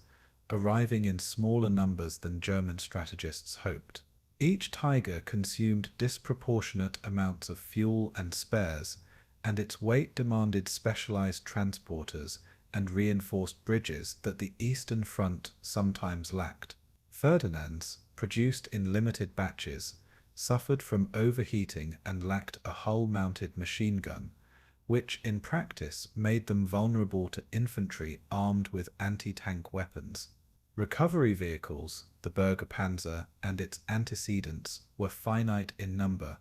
arriving in smaller numbers than German strategists hoped. Each Tiger consumed disproportionate amounts of fuel and spares, and its weight demanded specialized transporters and reinforced bridges that the Eastern Front sometimes lacked. Ferdinands, produced in limited batches, suffered from overheating and lacked a hull-mounted machine gun, which in practice made them vulnerable to infantry armed with anti-tank weapons. Recovery vehicles, the Berger Panzer and its antecedents, were finite in number,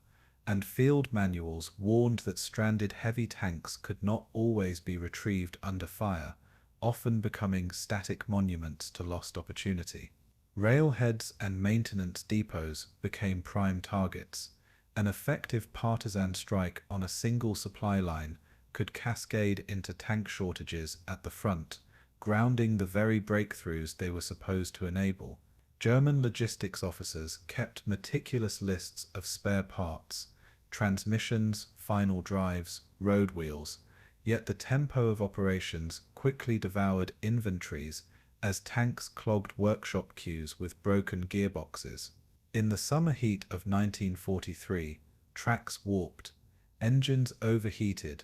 and field manuals warned that stranded heavy tanks could not always be retrieved under fire, often becoming static monuments to lost opportunity. Railheads and maintenance depots became prime targets. An effective partisan strike on a single supply line could cascade into tank shortages at the front, grounding the very breakthroughs they were supposed to enable. German logistics officers kept meticulous lists of spare parts, transmissions, final drives, road wheels, yet the tempo of operations quickly devoured inventories as tanks clogged workshop queues with broken gearboxes. In the summer heat of 1943, tracks warped, engines overheated,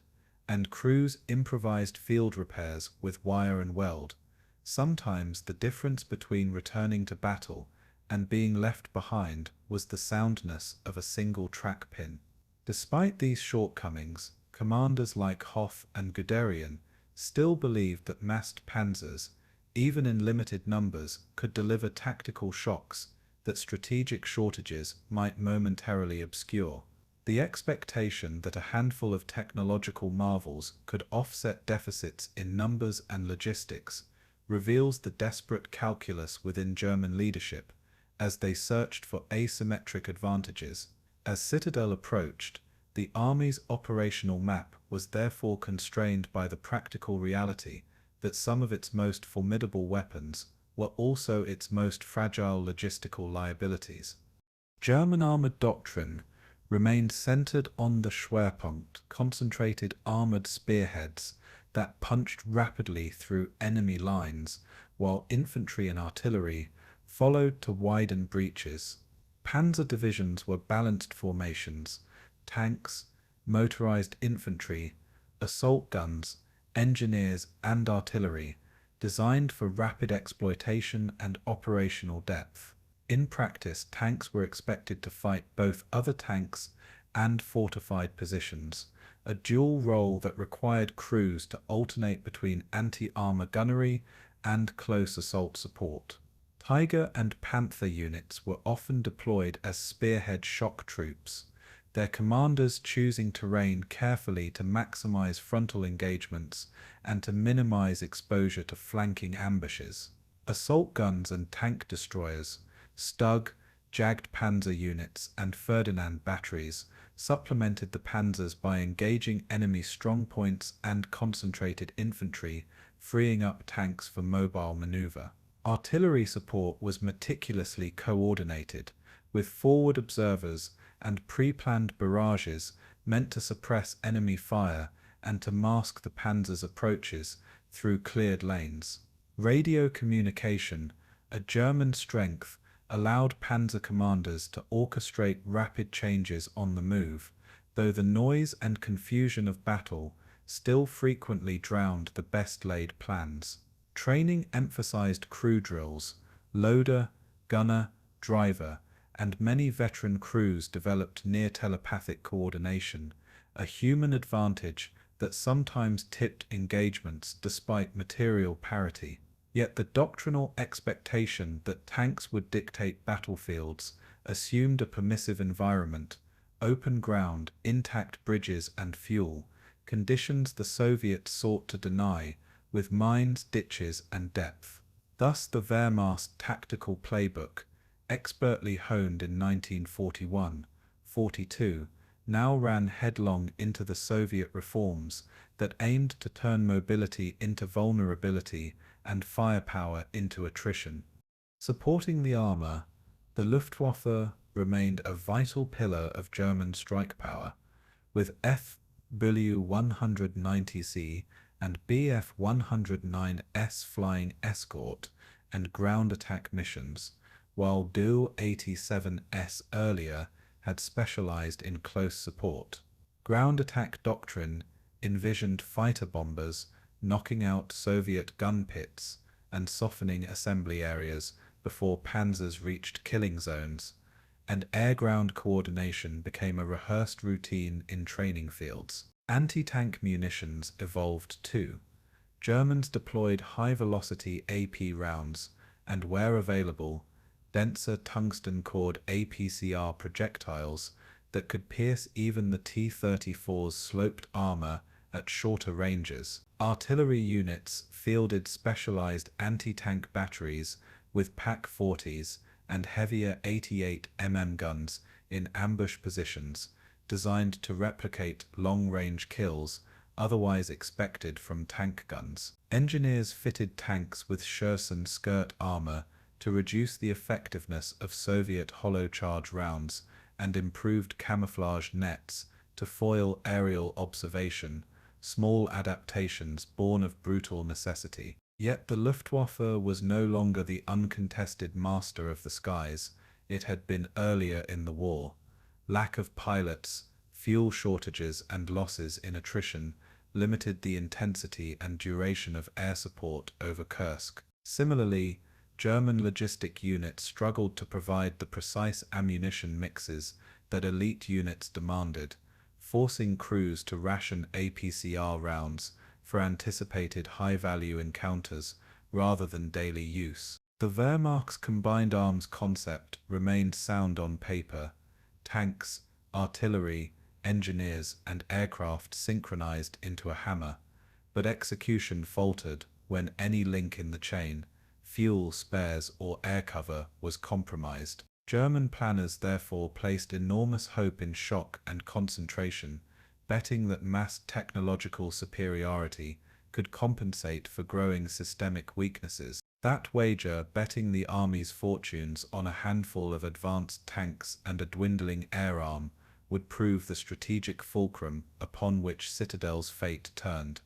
and crews improvised field repairs with wire and weld. Sometimes the difference between returning to battle and being left behind was the soundness of a single track pin. Despite these shortcomings, commanders like Hoth and Guderian still believed that massed panzers, even in limited numbers, could deliver tactical shocks that strategic shortages might momentarily obscure. The expectation that a handful of technological marvels could offset deficits in numbers and logistics reveals the desperate calculus within German leadership as they searched for asymmetric advantages. As Citadel approached, the army's operational map was therefore constrained by the practical reality that some of its most formidable weapons were also its most fragile logistical liabilities. German armored doctrine remained centered on the Schwerpunkt, concentrated armored spearheads that punched rapidly through enemy lines, while infantry and artillery followed to widen breaches. Panzer divisions were balanced formations: tanks, motorized infantry, assault guns, engineers, and artillery, designed for rapid exploitation and operational depth. In practice, tanks were expected to fight both other tanks and fortified positions, a dual role that required crews to alternate between anti-armor gunnery and close assault support. Tiger and Panther units were often deployed as spearhead shock troops, their commanders choosing terrain carefully to maximize frontal engagements and to minimize exposure to flanking ambushes. Assault guns and tank destroyers, Stug, Jagged Panzer units, and Ferdinand batteries supplemented the panzers by engaging enemy strongpoints and concentrated infantry, freeing up tanks for mobile maneuver. Artillery support was meticulously coordinated, with forward observers and pre-planned barrages meant to suppress enemy fire and to mask the panzers' approaches through cleared lanes. Radio communication, a German strength, allowed panzer commanders to orchestrate rapid changes on the move, though the noise and confusion of battle still frequently drowned the best-laid plans. Training emphasized crew drills. Loader, gunner, driver, and many veteran crews developed near-telepathic coordination, a human advantage that sometimes tipped engagements despite material parity. Yet the doctrinal expectation that tanks would dictate battlefields assumed a permissive environment, open ground, intact bridges and fuel, conditions the Soviets sought to deny with mines, ditches and depth. Thus the Wehrmacht tactical playbook, expertly honed in 1941-42, now ran headlong into the Soviet reforms that aimed to turn mobility into vulnerability and firepower into attrition. Supporting the armor, the Luftwaffe remained a vital pillar of German strike power, with WW190C and Bf-109S flying escort and ground attack missions, while DU-87S earlier had specialized in close support. Ground attack doctrine envisioned fighter bombers knocking out Soviet gun pits and softening assembly areas before panzers reached killing zones, and air-ground coordination became a rehearsed routine in training fields. Anti-tank munitions evolved too. Germans deployed high-velocity AP rounds and, where available, denser tungsten-cored APCR projectiles that could pierce even the T-34's sloped armor at shorter ranges. Artillery units fielded specialized anti-tank batteries with PaK-40s and heavier 88mm guns in ambush positions, designed to replicate long-range kills otherwise expected from tank guns. Engineers fitted tanks with Scherson skirt armor to reduce the effectiveness of Soviet hollow charge rounds and improved camouflage nets to foil aerial observation, small adaptations born of brutal necessity. Yet the Luftwaffe was no longer the uncontested master of the skies it had been earlier in the war. Lack of pilots, fuel shortages and losses in attrition limited the intensity and duration of air support over Kursk. Similarly, German logistic units struggled to provide the precise ammunition mixes that elite units demanded, forcing crews to ration APCR rounds for anticipated high-value encounters rather than daily use. The Wehrmacht's combined arms concept remained sound on paper. Tanks, artillery, engineers, and aircraft synchronized into a hammer, but execution faltered when any link in the chain, fuel, spares, or air cover was compromised. German planners therefore placed enormous hope in shock and concentration, betting that mass technological superiority could compensate for growing systemic weaknesses. That wager, betting the army's fortunes on a handful of advanced tanks and a dwindling air arm, would prove the strategic fulcrum upon which Citadel's fate turned.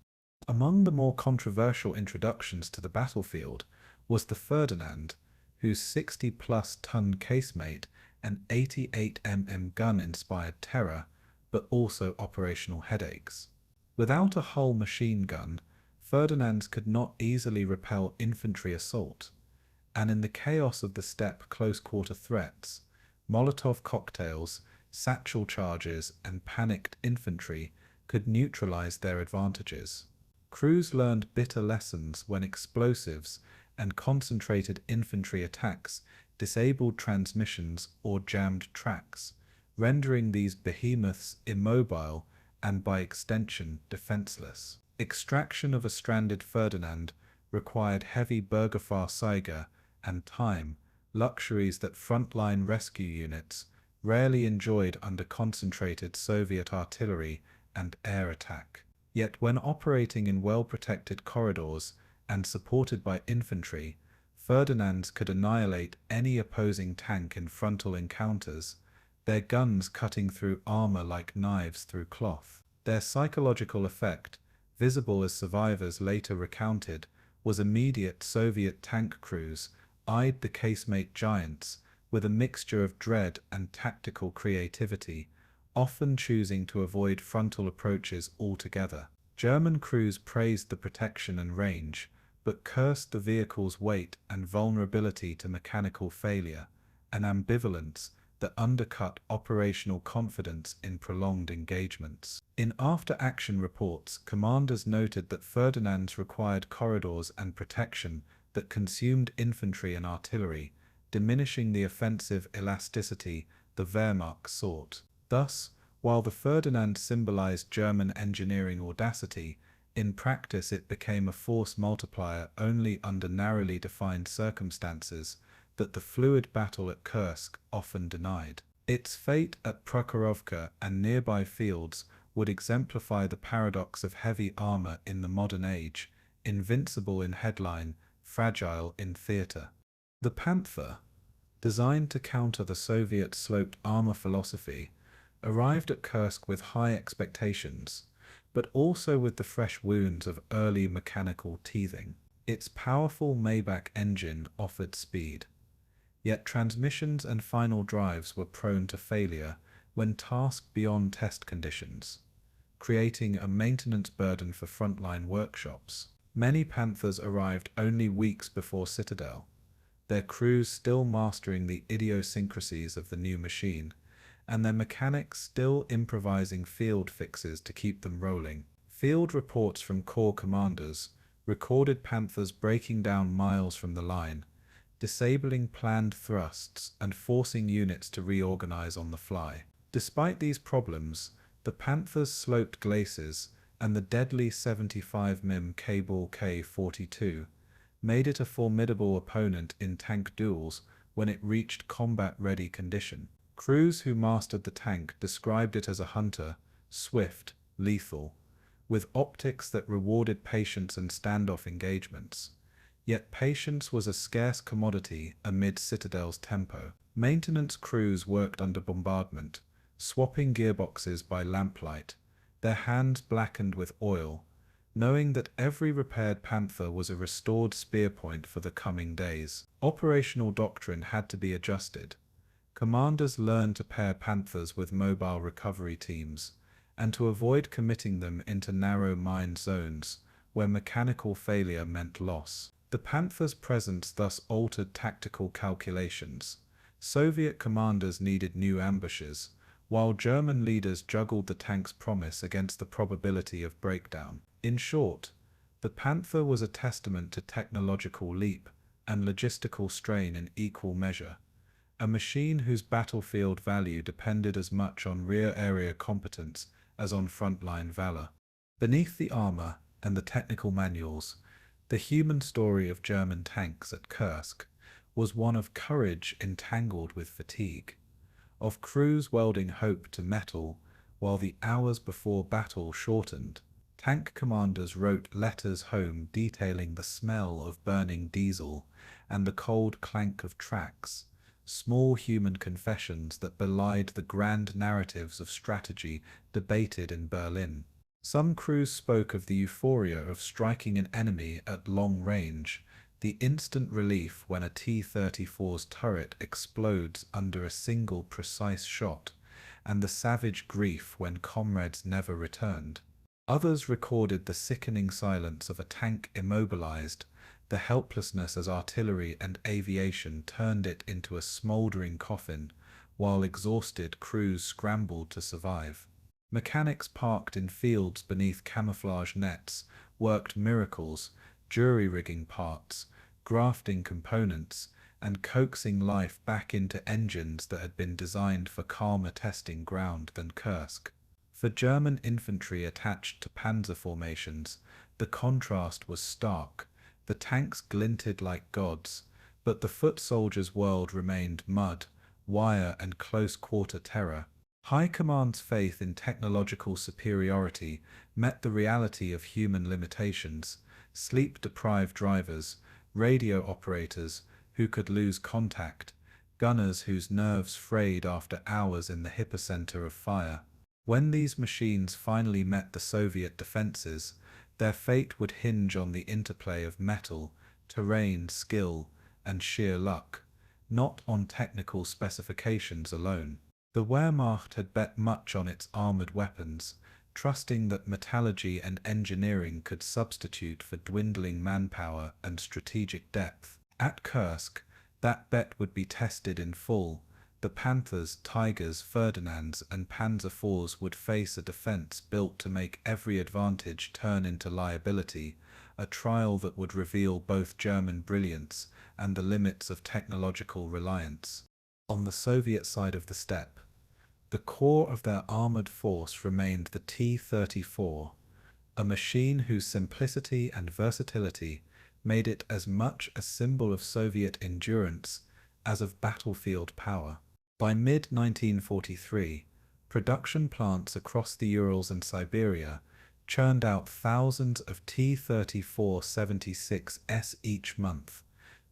Among the more controversial introductions to the battlefield was the Ferdinand, whose 60-plus ton casemate and 88mm gun inspired terror, but also operational headaches. Without a hull machine gun, Ferdinands could not easily repel infantry assault, and in the chaos of the steppe close-quarter threats, Molotov cocktails, satchel charges, and panicked infantry could neutralize their advantages. Crews learned bitter lessons when explosives and concentrated infantry attacks disabled transmissions or jammed tracks, rendering these behemoths immobile and by extension defenseless. Extraction of a stranded Ferdinand required heavy Burgerfahrzeuge and time, luxuries that frontline rescue units, rarely enjoyed under concentrated Soviet artillery and air attack. Yet when operating in well-protected corridors and supported by infantry, Ferdinands could annihilate any opposing tank in frontal encounters, their guns cutting through armor like knives through cloth. Their psychological effect, visible as survivors later recounted, was immediate. Soviet tank crews eyed the casemate giants with a mixture of dread and tactical creativity, often choosing to avoid frontal approaches altogether. German crews praised the protection and range, but cursed the vehicle's weight and vulnerability to mechanical failure, an ambivalence that undercut operational confidence in prolonged engagements. In after-action reports, commanders noted that Ferdinands required corridors and protection that consumed infantry and artillery, diminishing the offensive elasticity the Wehrmacht sought. Thus, while the Ferdinand symbolized German engineering audacity, in practice it became a force multiplier only under narrowly defined circumstances that the fluid battle at Kursk often denied. Its fate at Prokhorovka and nearby fields would exemplify the paradox of heavy armor in the modern age, invincible in headline, fragile in theater. The Panther, designed to counter the Soviet sloped armor philosophy, arrived at Kursk with high expectations, but also with the fresh wounds of early mechanical teething. Its powerful Maybach engine offered speed, yet transmissions and final drives were prone to failure when tasked beyond test conditions, creating a maintenance burden for frontline workshops. Many Panthers arrived only weeks before Citadel, their crews still mastering the idiosyncrasies of the new machine, and their mechanics still improvising field fixes to keep them rolling. Field reports from corps commanders recorded Panthers breaking down miles from the line, disabling planned thrusts and forcing units to reorganize on the fly. Despite these problems, the Panthers sloped glaciers and the deadly 75 mm Cable K-42 made it a formidable opponent in tank duels when it reached combat-ready condition. Crews who mastered the tank described it as a hunter, swift, lethal, with optics that rewarded patience and standoff engagements. Yet patience was a scarce commodity amid Citadel's tempo. Maintenance crews worked under bombardment, swapping gearboxes by lamplight, their hands blackened with oil, knowing that every repaired Panther was a restored spear point for the coming days. Operational doctrine had to be adjusted. Commanders learned to pair Panthers with mobile recovery teams, and to avoid committing them into narrow mine zones where mechanical failure meant loss. The Panther's presence thus altered tactical calculations. Soviet commanders needed new ambushes, while German leaders juggled the tank's promise against the probability of breakdown. In short, the Panther was a testament to technological leap and logistical strain in equal measure, a machine whose battlefield value depended as much on rear area competence as on frontline valor. Beneath the armor and the technical manuals, the human story of German tanks at Kursk was one of courage entangled with fatigue, of crews welding hope to metal while the hours before battle shortened. Tank commanders wrote letters home detailing the smell of burning diesel and the cold clank of tracks, small human confessions that belied the grand narratives of strategy debated in Berlin. Some crews spoke of the euphoria of striking an enemy at long range, the instant relief when a T-34's turret explodes under a single precise shot, and the savage grief when comrades never returned. Others recorded the sickening silence of a tank immobilized, the helplessness as artillery and aviation turned it into a smoldering coffin, while exhausted crews scrambled to survive. Mechanics parked in fields beneath camouflage nets worked miracles, jury-rigging parts, grafting components, and coaxing life back into engines that had been designed for calmer testing ground than Kursk. For German infantry attached to panzer formations, the contrast was stark. The tanks glinted like gods, but the foot soldiers' world remained mud, wire and close-quarter terror. High Command's faith in technological superiority met the reality of human limitations: sleep-deprived drivers, radio operators who could lose contact, gunners whose nerves frayed after hours in the epicenter of fire. When these machines finally met the Soviet defenses, their fate would hinge on the interplay of metal, terrain, skill, and sheer luck, not on technical specifications alone. The Wehrmacht had bet much on its armored weapons, trusting that metallurgy and engineering could substitute for dwindling manpower and strategic depth. At Kursk, that bet would be tested in full. The Panthers, Tigers, Ferdinands, and Panzer IVs would face a defense built to make every advantage turn into liability, a trial that would reveal both German brilliance and the limits of technological reliance. On the Soviet side of the steppe, the core of their armored force remained the T-34, a machine whose simplicity and versatility made it as much a symbol of Soviet endurance as of battlefield power. By mid-1943, production plants across the Urals and Siberia churned out thousands of T-34-76s each month,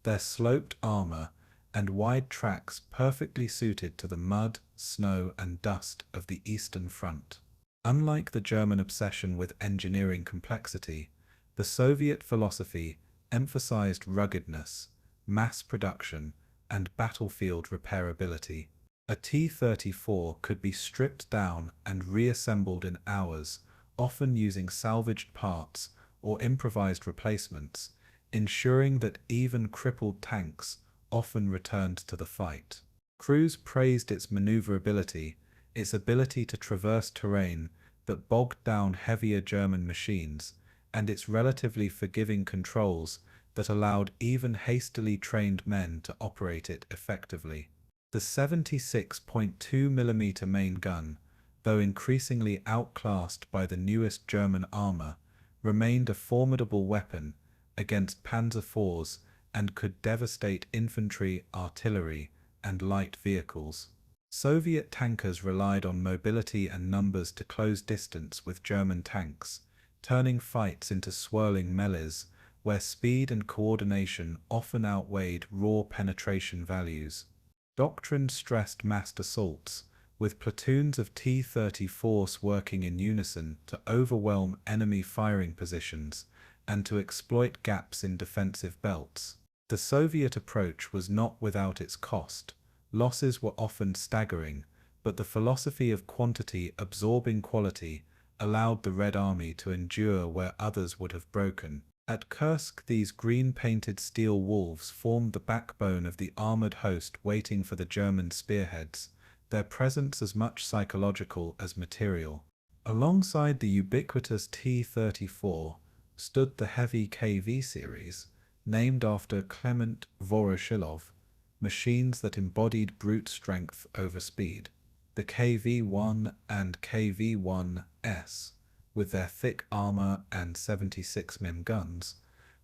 their sloped armor and wide tracks perfectly suited to the mud, snow, and dust of the Eastern Front. Unlike the German obsession with engineering complexity, the Soviet philosophy emphasized ruggedness, mass production, and battlefield repairability. A T-34 could be stripped down and reassembled in hours, often using salvaged parts or improvised replacements, ensuring that even crippled tanks often returned to the fight. Crews praised its maneuverability, its ability to traverse terrain that bogged down heavier German machines, and its relatively forgiving controls that allowed even hastily trained men to operate it effectively. The 76.2mm main gun, though increasingly outclassed by the newest German armor, remained a formidable weapon against Panzer IVs and could devastate infantry, artillery, and light vehicles. Soviet tankers relied on mobility and numbers to close distance with German tanks, turning fights into swirling melees where speed and coordination often outweighed raw penetration values. Doctrine stressed massed assaults, with platoons of T-34s working in unison to overwhelm enemy firing positions and to exploit gaps in defensive belts. The Soviet approach was not without its cost. Losses were often staggering, but the philosophy of quantity absorbing quality allowed the Red Army to endure where others would have broken. At Kursk, these green-painted steel wolves formed the backbone of the armored host waiting for the German spearheads, their presence as much psychological as material. Alongside the ubiquitous T-34 stood the heavy KV series, named after Clement Voroshilov, machines that embodied brute strength over speed. The KV-1 and KV-1S, with their thick armor and 76mm guns,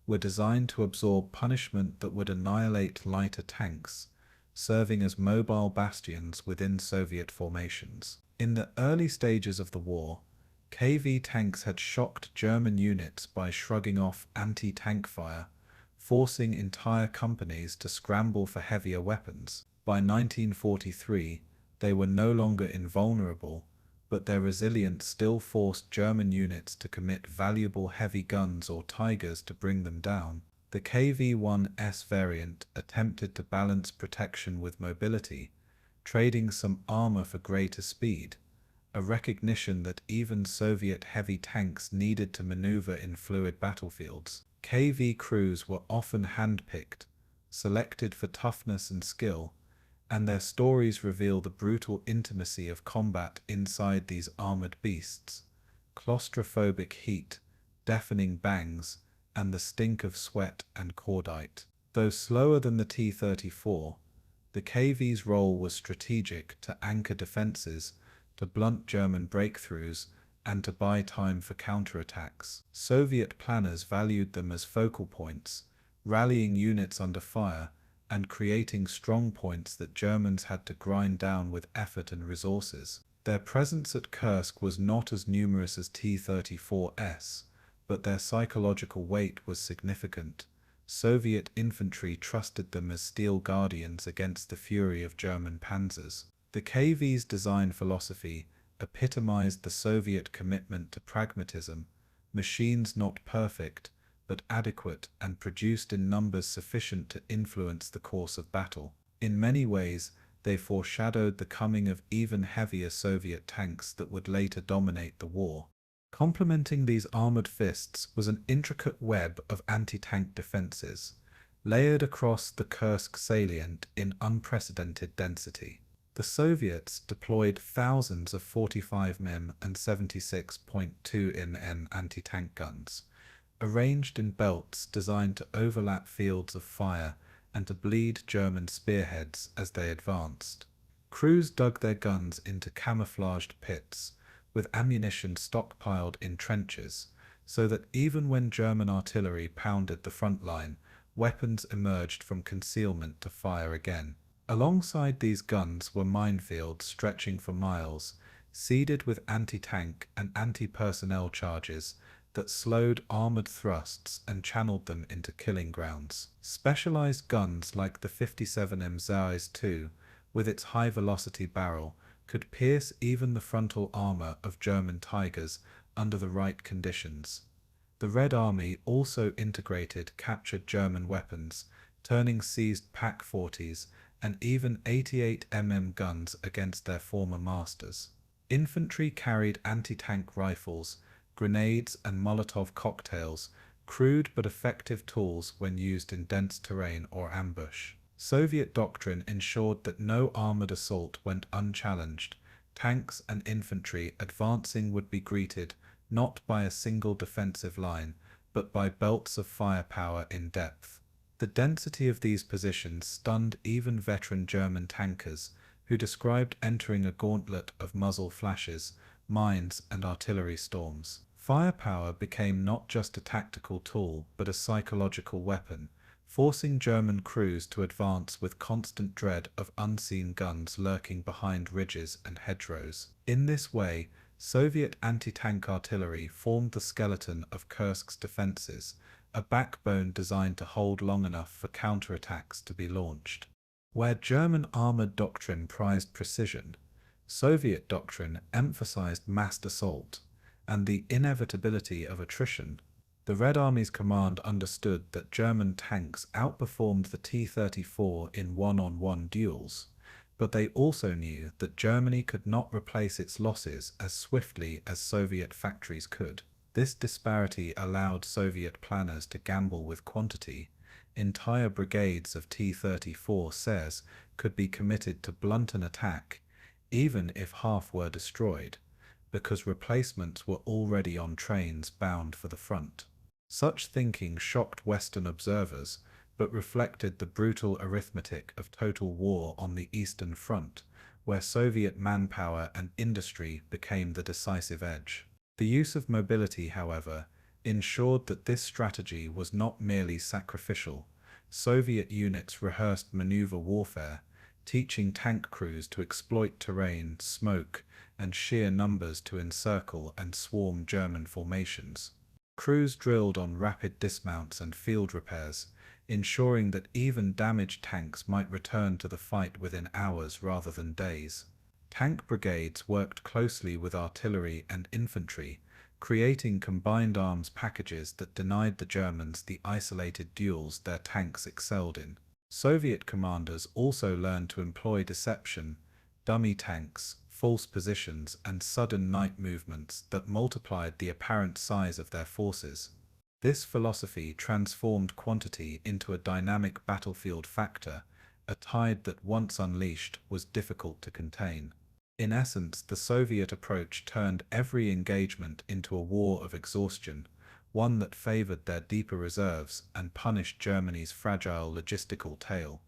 were designed to absorb punishment that would annihilate lighter tanks, serving as mobile bastions within Soviet formations. In the early stages of the war, KV tanks had shocked German units by shrugging off anti-tank fire, forcing entire companies to scramble for heavier weapons. By 1943, they were no longer invulnerable, but their resilience still forced German units to commit valuable heavy guns or Tigers to bring them down. The KV-1S variant attempted to balance protection with mobility, trading some armor for greater speed, a recognition that even Soviet heavy tanks needed to maneuver in fluid battlefields. KV crews were often hand-picked, selected for toughness and skill, and their stories reveal the brutal intimacy of combat inside these armored beasts. Claustrophobic heat, deafening bangs, and the stink of sweat and cordite. Though slower than the T-34, the KV's role was strategic to anchor defenses, to blunt German breakthroughs, and to buy time for counterattacks. Soviet planners valued them as focal points, rallying units under fire and creating strong points that Germans had to grind down with effort and resources. Their presence at Kursk was not as numerous as T-34s, but their psychological weight was significant. Soviet infantry trusted them as steel guardians against the fury of German panzers. The KV's design philosophy epitomized the Soviet commitment to pragmatism, machines not perfect, but adequate and produced in numbers sufficient to influence the course of battle. In many ways, they foreshadowed the coming of even heavier Soviet tanks that would later dominate the war. Complementing these armored fists was an intricate web of anti-tank defenses, layered across the Kursk salient in unprecedented density. The Soviets deployed thousands of 45 mm and 76.2 mm anti-tank guns, arranged in belts designed to overlap fields of fire and to bleed German spearheads as they advanced. Crews dug their guns into camouflaged pits, with ammunition stockpiled in trenches, so that even when German artillery pounded the front line, weapons emerged from concealment to fire again. Alongside these guns were minefields stretching for miles, seeded with anti-tank and anti-personnel charges that slowed armored thrusts and channeled them into killing grounds. Specialized guns like the 57mm Zeiss-2, with its high-velocity barrel, could pierce even the frontal armor of German Tigers under the right conditions. The Red Army also integrated captured German weapons, turning seized Pak-40s and even 88mm guns against their former masters. Infantry carried anti-tank rifles, grenades and Molotov cocktails, crude but effective tools when used in dense terrain or ambush. Soviet doctrine ensured that no armored assault went unchallenged. Tanks and infantry advancing would be greeted not by a single defensive line, but by belts of firepower in depth. The density of these positions stunned even veteran German tankers, who described entering a gauntlet of muzzle flashes, mines and artillery storms. Firepower became not just a tactical tool, but a psychological weapon, forcing German crews to advance with constant dread of unseen guns lurking behind ridges and hedgerows. In this way, Soviet anti-tank artillery formed the skeleton of Kursk's defenses, a backbone designed to hold long enough for counterattacks to be launched. Where German armored doctrine prized precision, Soviet doctrine emphasized massed assault and the inevitability of attrition. The Red Army's command understood that German tanks outperformed the T-34 in one-on-one duels, but they also knew that Germany could not replace its losses as swiftly as Soviet factories could. This disparity allowed Soviet planners to gamble with quantity. Entire brigades of T-34s could be committed to blunt an attack, even if half were destroyed, because replacements were already on trains bound for the front. Such thinking shocked Western observers, but reflected the brutal arithmetic of total war on the Eastern Front, where Soviet manpower and industry became the decisive edge. The use of mobility, however, ensured that this strategy was not merely sacrificial. Soviet units rehearsed maneuver warfare, teaching tank crews to exploit terrain, smoke, and sheer numbers to encircle and swarm German formations. Crews drilled on rapid dismounts and field repairs, ensuring that even damaged tanks might return to the fight within hours rather than days. Tank brigades worked closely with artillery and infantry, creating combined arms packages that denied the Germans the isolated duels their tanks excelled in. Soviet commanders also learned to employ deception, dummy tanks, false positions, and sudden night movements that multiplied the apparent size of their forces. This philosophy transformed quantity into a dynamic battlefield factor, a tide that once unleashed was difficult to contain. In essence, the Soviet approach turned every engagement into a war of exhaustion, one that favored their deeper reserves and punished Germany's fragile logistical tail.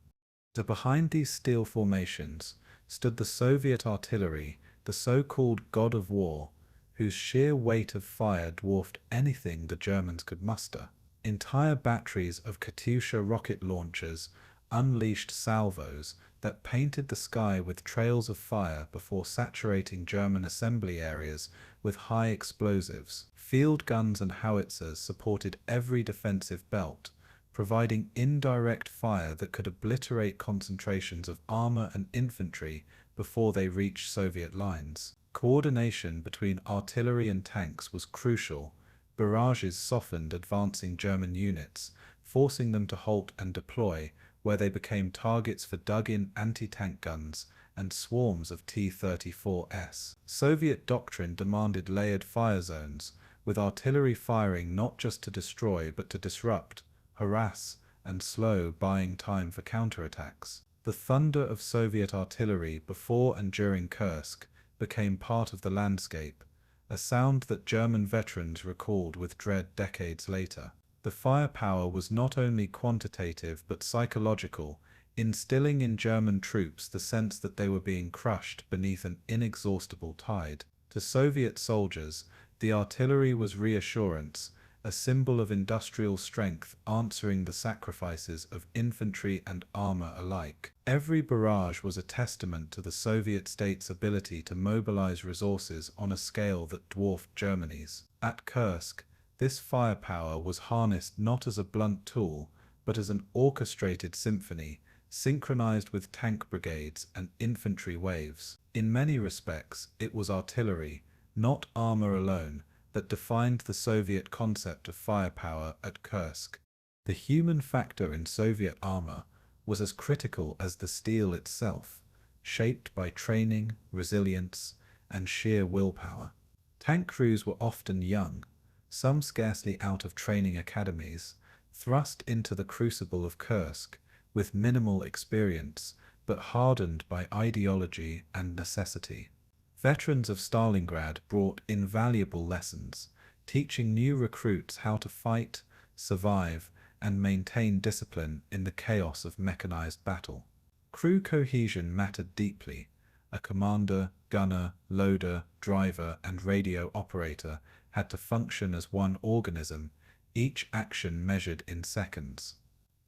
Behind these steel formations stood the Soviet artillery, the so-called God of War, whose sheer weight of fire dwarfed anything the Germans could muster. Entire batteries of Katyusha rocket launchers, unleashed salvos that painted the sky with trails of fire before saturating German assembly areas with high explosives. Field guns and howitzers supported every defensive belt, providing indirect fire that could obliterate concentrations of armor and infantry before they reached Soviet lines. Coordination between artillery and tanks was crucial. Barrages softened advancing German units, forcing them to halt and deploy, where they became targets for dug-in anti-tank guns and swarms of T-34s. Soviet doctrine demanded layered fire zones, with artillery firing not just to destroy but to disrupt, harass, and slow, buying time for counterattacks. The thunder of Soviet artillery before and during Kursk became part of the landscape, a sound that German veterans recalled with dread decades later. The firepower was not only quantitative but psychological, instilling in German troops the sense that they were being crushed beneath an inexhaustible tide. To Soviet soldiers, the artillery was reassurance, a symbol of industrial strength answering the sacrifices of infantry and armor alike. Every barrage was a testament to the Soviet state's ability to mobilize resources on a scale that dwarfed Germany's. At Kursk, this firepower was harnessed not as a blunt tool, but as an orchestrated symphony, synchronized with tank brigades and infantry waves. In many respects, it was artillery, not armor alone, that defined the Soviet concept of firepower at Kursk. The human factor in Soviet armor was as critical as the steel itself, shaped by training, resilience, and sheer willpower. Tank crews were often young, some scarcely out of training academies, thrust into the crucible of Kursk with minimal experience, but hardened by ideology and necessity. Veterans of Stalingrad brought invaluable lessons, teaching new recruits how to fight, survive, and maintain discipline in the chaos of mechanized battle. Crew cohesion mattered deeply. A commander, gunner, loader, driver, and radio operator had to function as one organism, each action measured in seconds.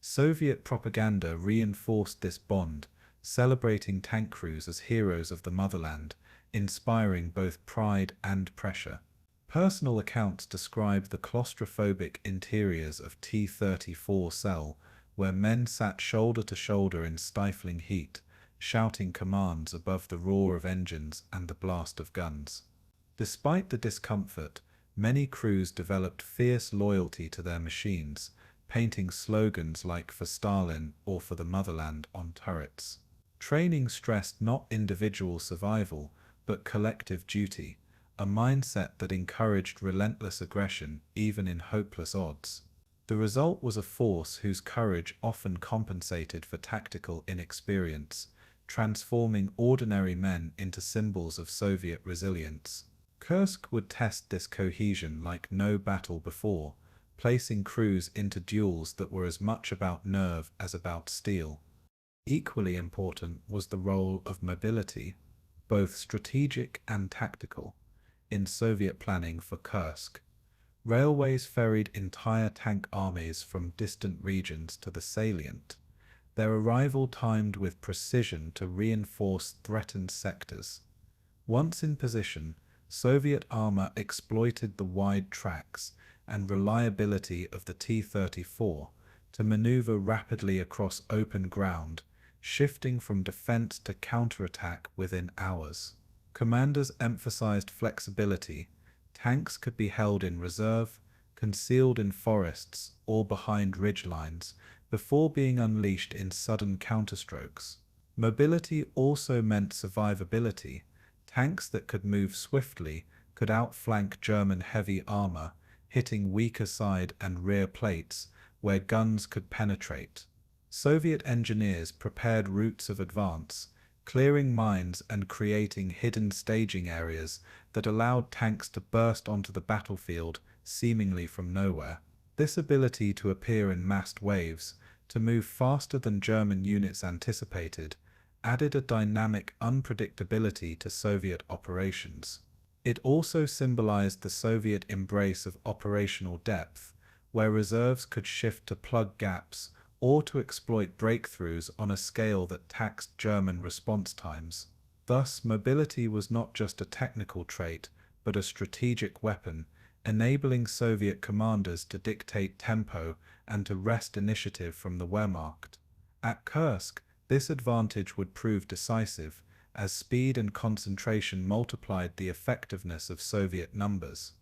Soviet propaganda reinforced this bond, celebrating tank crews as heroes of the motherland, inspiring both pride and pressure. Personal accounts describe the claustrophobic interiors of T-34 cell, where men sat shoulder to shoulder in stifling heat, shouting commands above the roar of engines and the blast of guns. Despite the discomfort, many crews developed fierce loyalty to their machines, painting slogans like "For Stalin" or "For the Motherland" on turrets. Training stressed not individual survival, but collective duty, a mindset that encouraged relentless aggression even in hopeless odds. The result was a force whose courage often compensated for tactical inexperience, transforming ordinary men into symbols of Soviet resilience. Kursk would test this cohesion like no battle before, placing crews into duels that were as much about nerve as about steel. Equally important was the role of mobility, both strategic and tactical, in Soviet planning for Kursk. Railways ferried entire tank armies from distant regions to the salient, their arrival timed with precision to reinforce threatened sectors. Once in position, Soviet armor exploited the wide tracks and reliability of the T-34 to maneuver rapidly across open ground, shifting from defense to counterattack within hours. Commanders emphasized flexibility. Tanks could be held in reserve, concealed in forests or behind ridgelines, before being unleashed in sudden counterstrokes. Mobility also meant survivability. Tanks that could move swiftly could outflank German heavy armor, hitting weaker side and rear plates where guns could penetrate. Soviet engineers prepared routes of advance, clearing mines and creating hidden staging areas that allowed tanks to burst onto the battlefield seemingly from nowhere. This ability to appear in massed waves, to move faster than German units anticipated, added a dynamic unpredictability to Soviet operations. It also symbolized the Soviet embrace of operational depth, where reserves could shift to plug gaps or to exploit breakthroughs on a scale that taxed German response times. Thus, mobility was not just a technical trait, but a strategic weapon, enabling Soviet commanders to dictate tempo and to wrest initiative from the Wehrmacht. At Kursk, this advantage would prove decisive, as speed and concentration multiplied the effectiveness of Soviet numbers.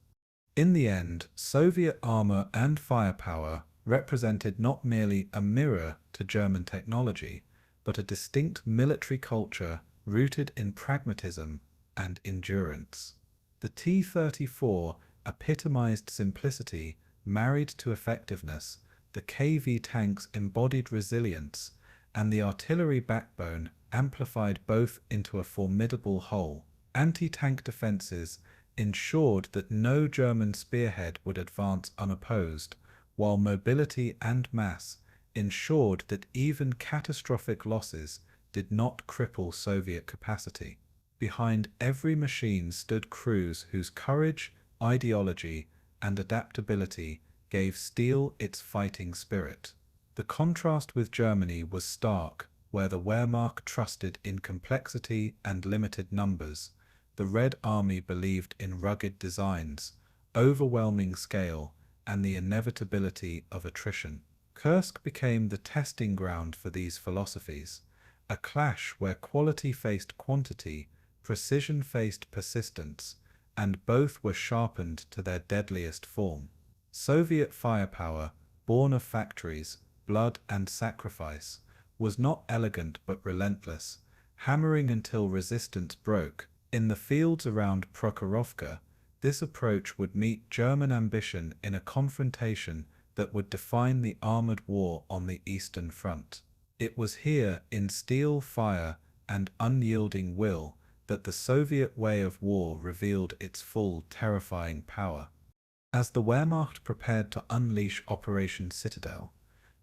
In the end, Soviet armor and firepower represented not merely a mirror to German technology, but a distinct military culture rooted in pragmatism and endurance. The T-34 epitomized simplicity married to effectiveness, the KV tanks embodied resilience, and the artillery backbone amplified both into a formidable whole. Anti-tank defenses ensured that no German spearhead would advance unopposed, while mobility and mass ensured that even catastrophic losses did not cripple Soviet capacity. Behind every machine stood crews whose courage, ideology, and adaptability gave steel its fighting spirit. The contrast with Germany was stark, where the Wehrmacht trusted in complexity and limited numbers. The Red Army believed in rugged designs, overwhelming scale, and the inevitability of attrition. Kursk became the testing ground for these philosophies, a clash where quality faced quantity, precision faced persistence, and both were sharpened to their deadliest form. Soviet firepower, born of factories, blood, and sacrifice, was not elegant but relentless, hammering until resistance broke. In the fields around Prokhorovka, this approach would meet German ambition in a confrontation that would define the armored war on the Eastern Front. It was here, in steel, fire, and unyielding will, that the Soviet way of war revealed its full, terrifying power. As the Wehrmacht prepared to unleash Operation Citadel,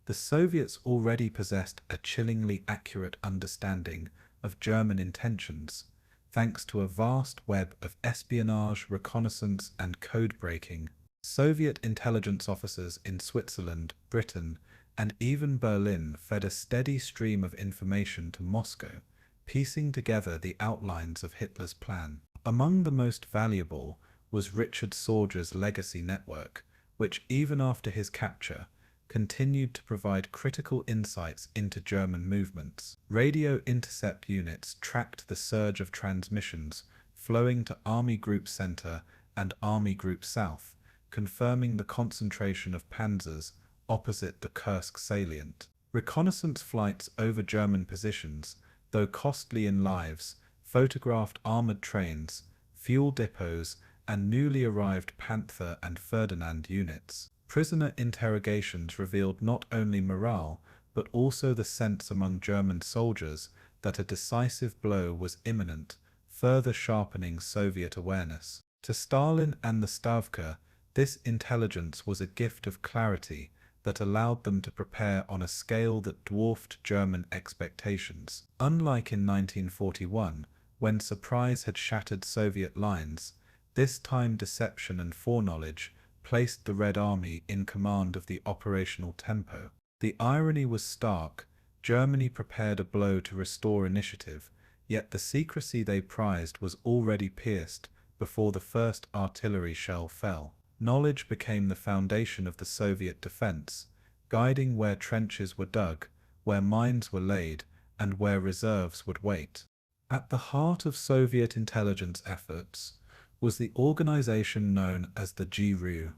the Soviets already possessed a chillingly accurate understanding of German intentions, thanks to a vast web of espionage, reconnaissance, and code-breaking. Soviet intelligence officers in Switzerland, Britain, and even Berlin fed a steady stream of information to Moscow, piecing together the outlines of Hitler's plan. Among the most valuable was Richard Sorge's legacy network, which, even after his capture, continued to provide critical insights into German movements. Radio intercept units tracked the surge of transmissions flowing to Army Group Center and Army Group South, confirming the concentration of panzers opposite the Kursk salient. Reconnaissance flights over German positions, though costly in lives, photographed armored trains, fuel depots, and newly arrived Panther and Ferdinand units. Prisoner interrogations revealed not only morale, but also the sense among German soldiers that a decisive blow was imminent, further sharpening Soviet awareness. To Stalin and the Stavka, this intelligence was a gift of clarity that allowed them to prepare on a scale that dwarfed German expectations. Unlike in 1941, when surprise had shattered Soviet lines, this time deception and foreknowledge placed the Red Army in command of the operational tempo. The irony was stark. Germany prepared a blow to restore initiative, yet the secrecy they prized was already pierced before the first artillery shell fell. Knowledge became the foundation of the Soviet defense, guiding where trenches were dug, where mines were laid, and where reserves would wait. At the heart of Soviet intelligence efforts was the organization known as the GRU,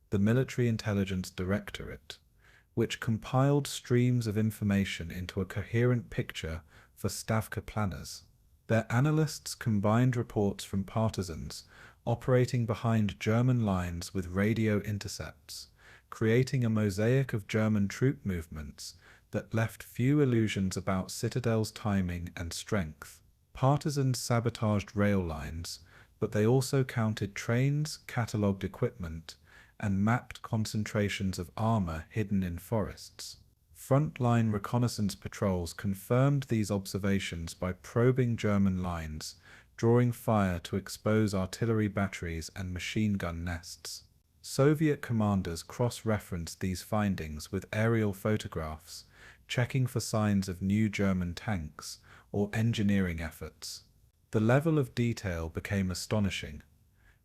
the Military Intelligence Directorate, which compiled streams of information into a coherent picture for Stavka planners. Their analysts combined reports from partisans operating behind German lines with radio intercepts, creating a mosaic of German troop movements that left few illusions about Citadel's timing and strength. Partisans sabotaged rail lines, but they also counted trains, catalogued equipment, and mapped concentrations of armor hidden in forests. Frontline reconnaissance patrols confirmed these observations by probing German lines, drawing fire to expose artillery batteries and machine gun nests. Soviet commanders cross-referenced these findings with aerial photographs, checking for signs of new German tanks or engineering efforts. The level of detail became astonishing.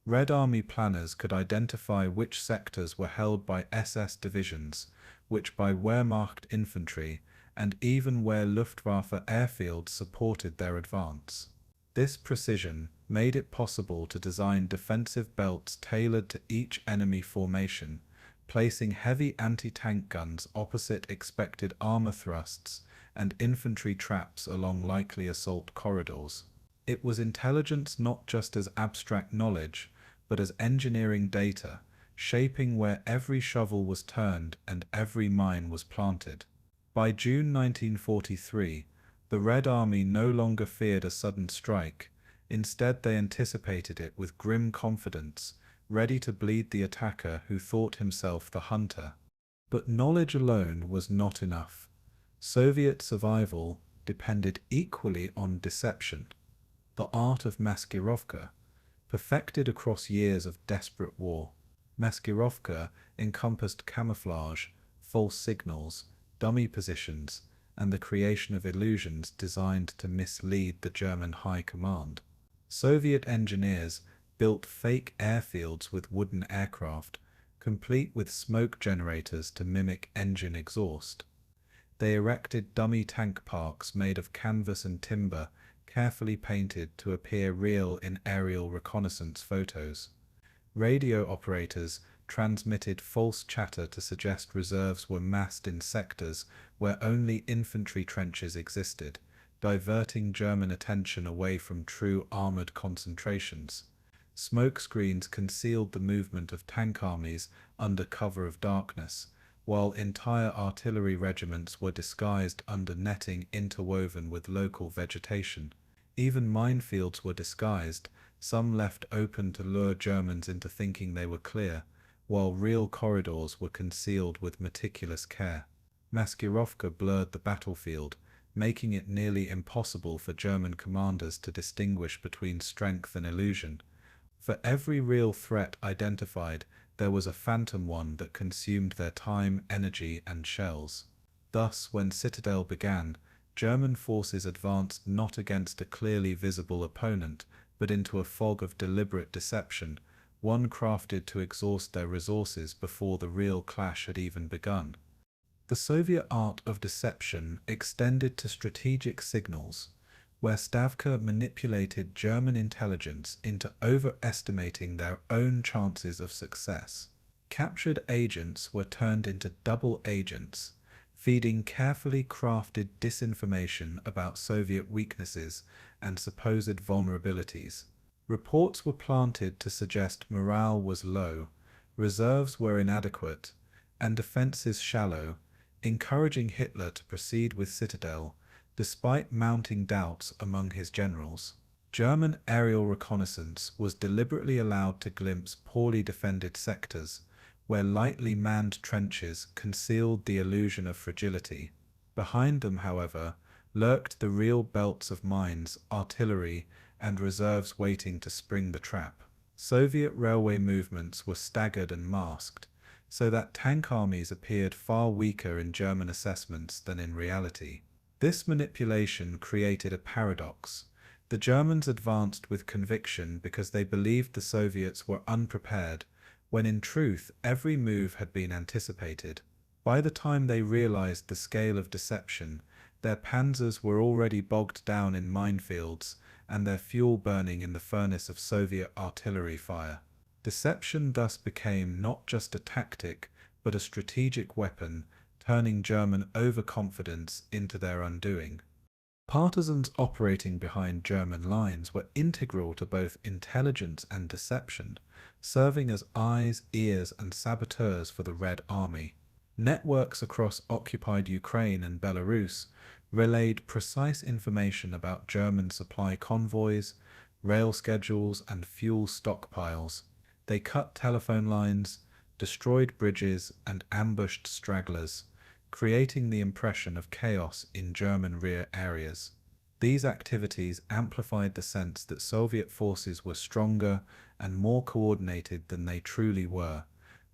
Red Army planners could identify which sectors were held by SS divisions, which by Wehrmacht infantry, and even where Luftwaffe airfields supported their advance. This precision made it possible to design defensive belts tailored to each enemy formation, placing heavy anti-tank guns opposite expected armor thrusts and infantry traps along likely assault corridors. It was intelligence not just as abstract knowledge, but as engineering data, shaping where every shovel was turned and every mine was planted. By June 1943, the Red Army no longer feared a sudden strike. Instead, they anticipated it with grim confidence, ready to bleed the attacker who thought himself the hunter. But knowledge alone was not enough. Soviet survival depended equally on deception. The art of maskirovka, perfected across years of desperate war. Maskirovka encompassed camouflage, false signals, dummy positions, and the creation of illusions designed to mislead the German high command. Soviet engineers built fake airfields with wooden aircraft, complete with smoke generators to mimic engine exhaust. They erected dummy tank parks made of canvas and timber, carefully painted to appear real in aerial reconnaissance photos. Radio operators transmitted false chatter to suggest reserves were massed in sectors where only infantry trenches existed, diverting German attention away from true armored concentrations. Smoke screens concealed the movement of tank armies under cover of darkness, while entire artillery regiments were disguised under netting interwoven with local vegetation. Even minefields were disguised, some left open to lure Germans into thinking they were clear, while real corridors were concealed with meticulous care. Maskirovka blurred the battlefield, making it nearly impossible for German commanders to distinguish between strength and illusion. For every real threat identified, there was a phantom one that consumed their time, energy, and shells. Thus, when Citadel began, German forces advanced not against a clearly visible opponent, but into a fog of deliberate deception, one crafted to exhaust their resources before the real clash had even begun. The Soviet art of deception extended to strategic signals, where Stavka manipulated German intelligence into overestimating their own chances of success. Captured agents were turned into double agents, feeding carefully crafted disinformation about Soviet weaknesses and supposed vulnerabilities. Reports were planted to suggest morale was low, reserves were inadequate, and defenses shallow, encouraging Hitler to proceed with Citadel, despite mounting doubts among his generals. German aerial reconnaissance was deliberately allowed to glimpse poorly defended sectors, where lightly manned trenches concealed the illusion of fragility. Behind them, however, lurked the real belts of mines, artillery, and reserves waiting to spring the trap. Soviet railway movements were staggered and masked, so that tank armies appeared far weaker in German assessments than in reality. This manipulation created a paradox. The Germans advanced with conviction because they believed the Soviets were unprepared, when in truth every move had been anticipated. By the time they realized the scale of deception, their panzers were already bogged down in minefields and their fuel burning in the furnace of Soviet artillery fire. Deception thus became not just a tactic, but a strategic weapon, turning German overconfidence into their undoing. Partisans operating behind German lines were integral to both intelligence and deception, serving as eyes, ears, and saboteurs for the Red Army. Networks across occupied Ukraine and Belarus relayed precise information about German supply convoys, rail schedules, and fuel stockpiles. They cut telephone lines, destroyed bridges, and ambushed stragglers, creating the impression of chaos in German rear areas. These activities amplified the sense that Soviet forces were stronger and more coordinated than they truly were,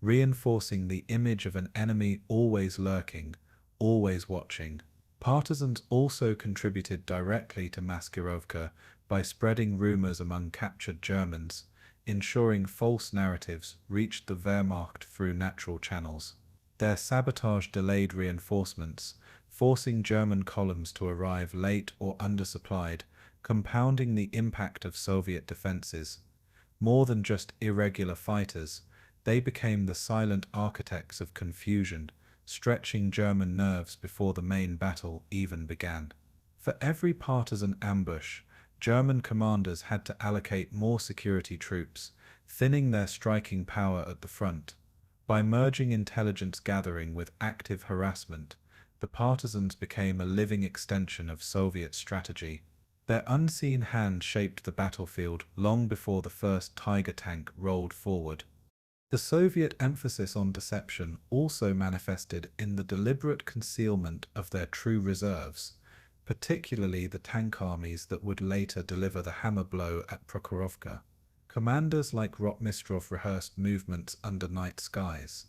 reinforcing the image of an enemy always lurking, always watching. Partisans also contributed directly to Maskirovka by spreading rumors among captured Germans, ensuring false narratives reached the Wehrmacht through natural channels. Their sabotage delayed reinforcements, forcing German columns to arrive late or undersupplied, compounding the impact of Soviet defenses. More than just irregular fighters, they became the silent architects of confusion, stretching German nerves before the main battle even began. For every partisan ambush, German commanders had to allocate more security troops, thinning their striking power at the front. By merging intelligence gathering with active harassment, the partisans became a living extension of Soviet strategy. Their unseen hand shaped the battlefield long before the first Tiger tank rolled forward. The Soviet emphasis on deception also manifested in the deliberate concealment of their true reserves, particularly the tank armies that would later deliver the hammer blow at Prokhorovka. Commanders like Rotmistrov rehearsed movements under night skies,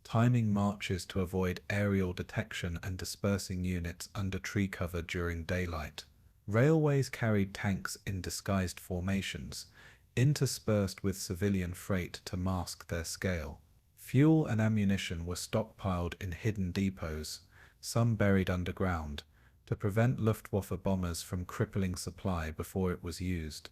timing marches to avoid aerial detection and dispersing units under tree cover during daylight. Railways carried tanks in disguised formations, interspersed with civilian freight to mask their scale. Fuel and ammunition were stockpiled in hidden depots, some buried underground, to prevent Luftwaffe bombers from crippling supply before it was used.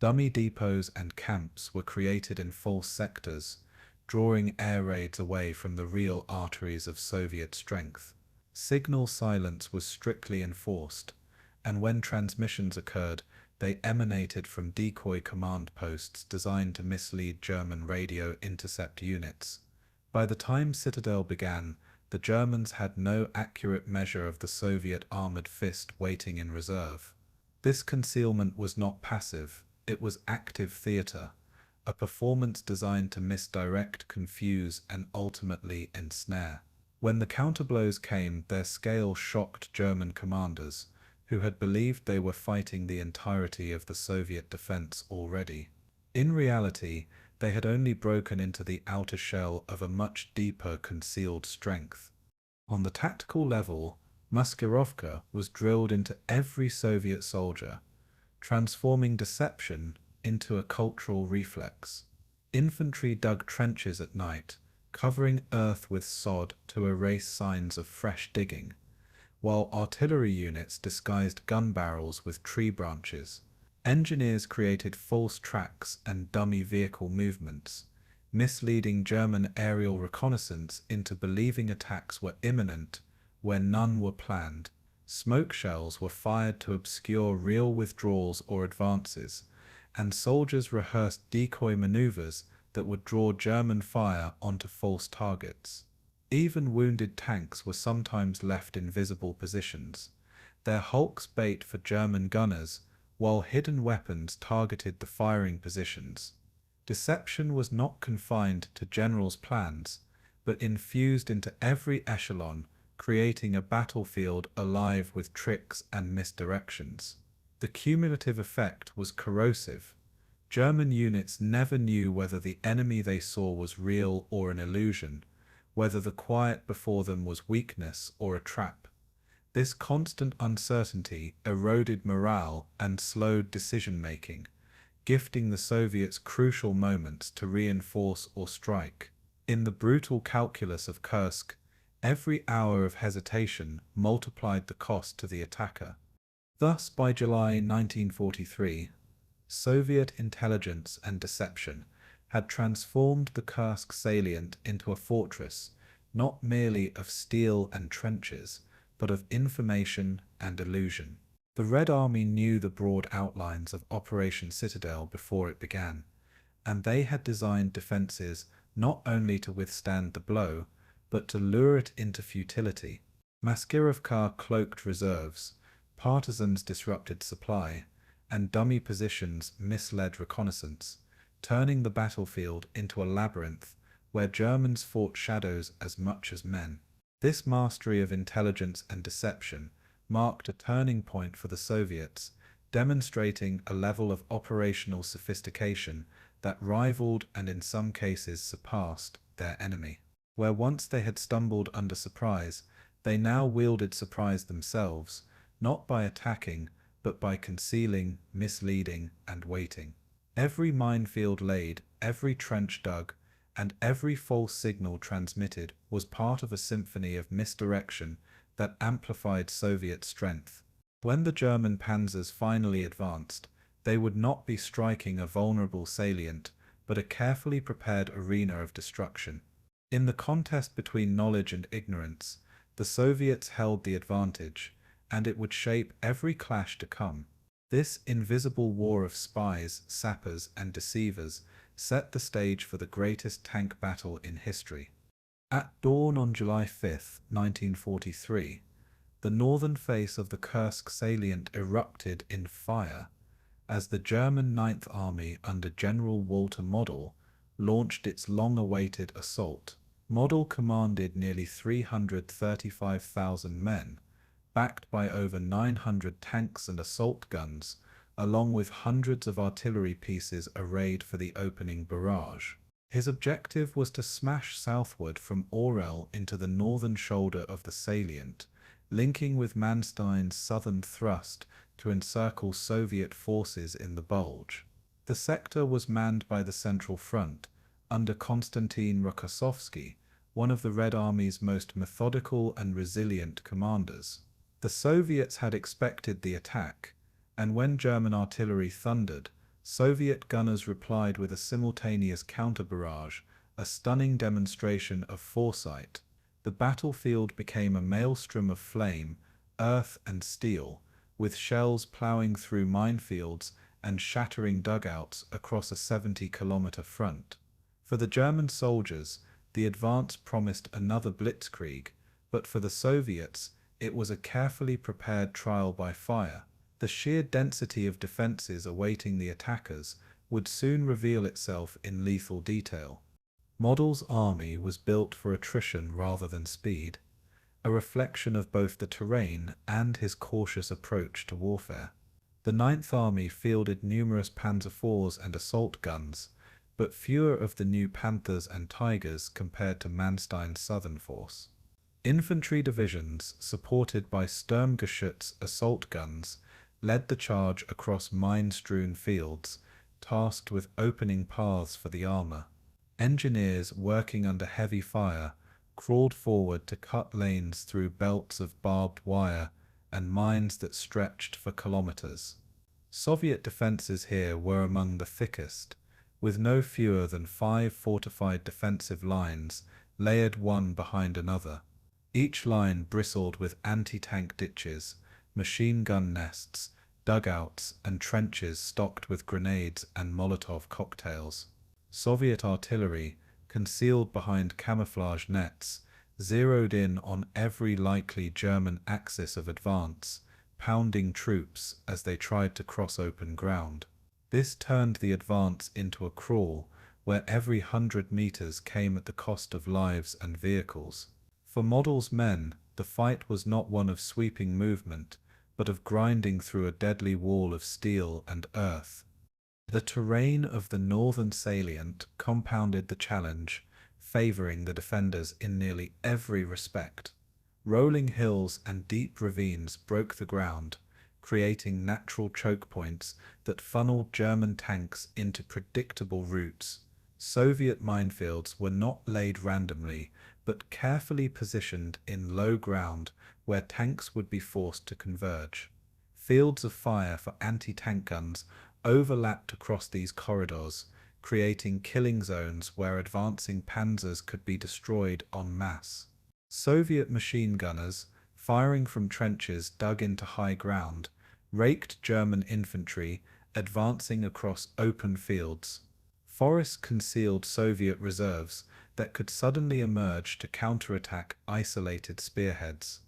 Dummy depots and camps were created in false sectors, drawing air raids away from the real arteries of Soviet strength. Signal silence was strictly enforced, and when transmissions occurred, they emanated from decoy command posts designed to mislead German radio intercept units. By the time Citadel began, the Germans had no accurate measure of the Soviet armored fist waiting in reserve. This concealment was not passive, it was active theater, a performance designed to misdirect, confuse, and ultimately ensnare. When the counterblows came, their scale shocked German commanders, who had believed they were fighting the entirety of the Soviet defense already. In reality, they had only broken into the outer shell of a much deeper concealed strength. On the tactical level, Maskirovka was drilled into every Soviet soldier, transforming deception into a cultural reflex. Infantry dug trenches at night, covering earth with sod to erase signs of fresh digging, while artillery units disguised gun barrels with tree branches. Engineers created false tracks and dummy vehicle movements, misleading German aerial reconnaissance into believing attacks were imminent where none were planned. Smoke shells were fired to obscure real withdrawals or advances, and soldiers rehearsed decoy maneuvers that would draw German fire onto false targets. Even wounded tanks were sometimes left in visible positions, their hulks bait for German gunners, while hidden weapons targeted the firing positions. Deception was not confined to generals' plans, but infused into every echelon, creating a battlefield alive with tricks and misdirections. The cumulative effect was corrosive. German units never knew whether the enemy they saw was real or an illusion, whether the quiet before them was weakness or a trap. This constant uncertainty eroded morale and slowed decision-making, gifting the Soviets crucial moments to reinforce or strike. In the brutal calculus of Kursk, every hour of hesitation multiplied the cost to the attacker. Thus, by July 1943, Soviet intelligence and deception had transformed the Kursk salient into a fortress, not merely of steel and trenches, but of information and illusion. The Red Army knew the broad outlines of Operation Citadel before it began, and they had designed defenses not only to withstand the blow, but to lure it into futility. Maskirovka cloaked reserves, partisans disrupted supply, and dummy positions misled reconnaissance, turning the battlefield into a labyrinth where Germans fought shadows as much as men. This mastery of intelligence and deception marked a turning point for the Soviets, demonstrating a level of operational sophistication that rivaled and in some cases surpassed their enemy. Where once they had stumbled under surprise, they now wielded surprise themselves, not by attacking, but by concealing, misleading, and waiting. Every minefield laid, every trench dug, and every false signal transmitted was part of a symphony of misdirection that amplified Soviet strength. When the German panzers finally advanced, they would not be striking a vulnerable salient, but a carefully prepared arena of destruction. In the contest between knowledge and ignorance, the Soviets held the advantage, and it would shape every clash to come. This invisible war of spies, sappers, and deceivers set the stage for the greatest tank battle in history. At dawn on July 5, 1943, the northern face of the Kursk salient erupted in fire as the German Ninth Army under General Walter Model launched its long-awaited assault. Model commanded nearly 335,000 men, backed by over 900 tanks and assault guns, along with hundreds of artillery pieces arrayed for the opening barrage. His objective was to smash southward from Orel into the northern shoulder of the salient, linking with Manstein's southern thrust to encircle Soviet forces in the Bulge. The sector was manned by the Central Front, under Konstantin Rokossovsky, one of the Red Army's most methodical and resilient commanders. The Soviets had expected the attack, and when German artillery thundered, Soviet gunners replied with a simultaneous counter-barrage, a stunning demonstration of foresight. The battlefield became a maelstrom of flame, earth, and steel, with shells plowing through minefields and shattering dugouts across a 70-kilometer front. For the German soldiers, the advance promised another blitzkrieg, but for the Soviets, it was a carefully prepared trial by fire. The sheer density of defenses awaiting the attackers would soon reveal itself in lethal detail. Model's army was built for attrition rather than speed, a reflection of both the terrain and his cautious approach to warfare. The Ninth Army fielded numerous Panzer IVs and assault guns, but fewer of the new Panthers and Tigers compared to Manstein's southern force. Infantry divisions, supported by Sturmgeschütz assault guns, led the charge across mine-strewn fields, tasked with opening paths for the armor. Engineers working under heavy fire crawled forward to cut lanes through belts of barbed wire and mines that stretched for kilometers. Soviet defenses here were among the thickest, with no fewer than 5 fortified defensive lines layered one behind another. Each line bristled with anti-tank ditches, machine gun nests, dugouts, and trenches stocked with grenades and Molotov cocktails. Soviet artillery, concealed behind camouflage nets, zeroed in on every likely German axis of advance, pounding troops as they tried to cross open ground. This turned the advance into a crawl, where every 100 meters came at the cost of lives and vehicles. For Model's men, the fight was not one of sweeping movement, but of grinding through a deadly wall of steel and earth. The terrain of the northern salient compounded the challenge, favoring the defenders in nearly every respect. Rolling hills and deep ravines broke the ground, creating natural choke points that funneled German tanks into predictable routes. Soviet minefields were not laid randomly, but carefully positioned in low ground where tanks would be forced to converge. Fields of fire for anti-tank guns overlapped across these corridors, creating killing zones where advancing panzers could be destroyed en masse. Soviet machine gunners, firing from trenches dug into high ground, raked German infantry advancing across open fields. Forests concealed Soviet reserves that could suddenly emerge to counterattack isolated spearheads.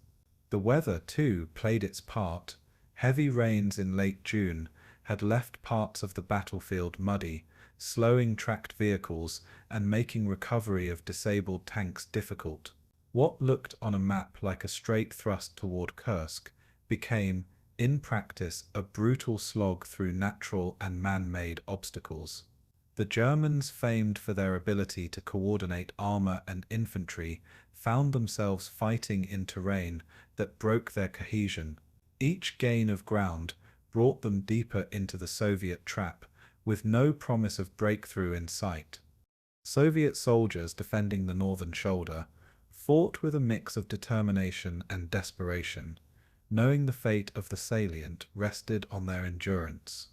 The weather, too, played its part. Heavy rains in late June had left parts of the battlefield muddy, slowing tracked vehicles and making recovery of disabled tanks difficult. What looked on a map like a straight thrust toward Kursk became, in practice, a brutal slog through natural and man-made obstacles. The Germans, famed for their ability to coordinate armor and infantry, found themselves fighting in terrain that broke their cohesion. Each gain of ground brought them deeper into the Soviet trap, with no promise of breakthrough in sight. Soviet soldiers defending the northern shoulder fought with a mix of determination and desperation, knowing the fate of the salient rested on their endurance.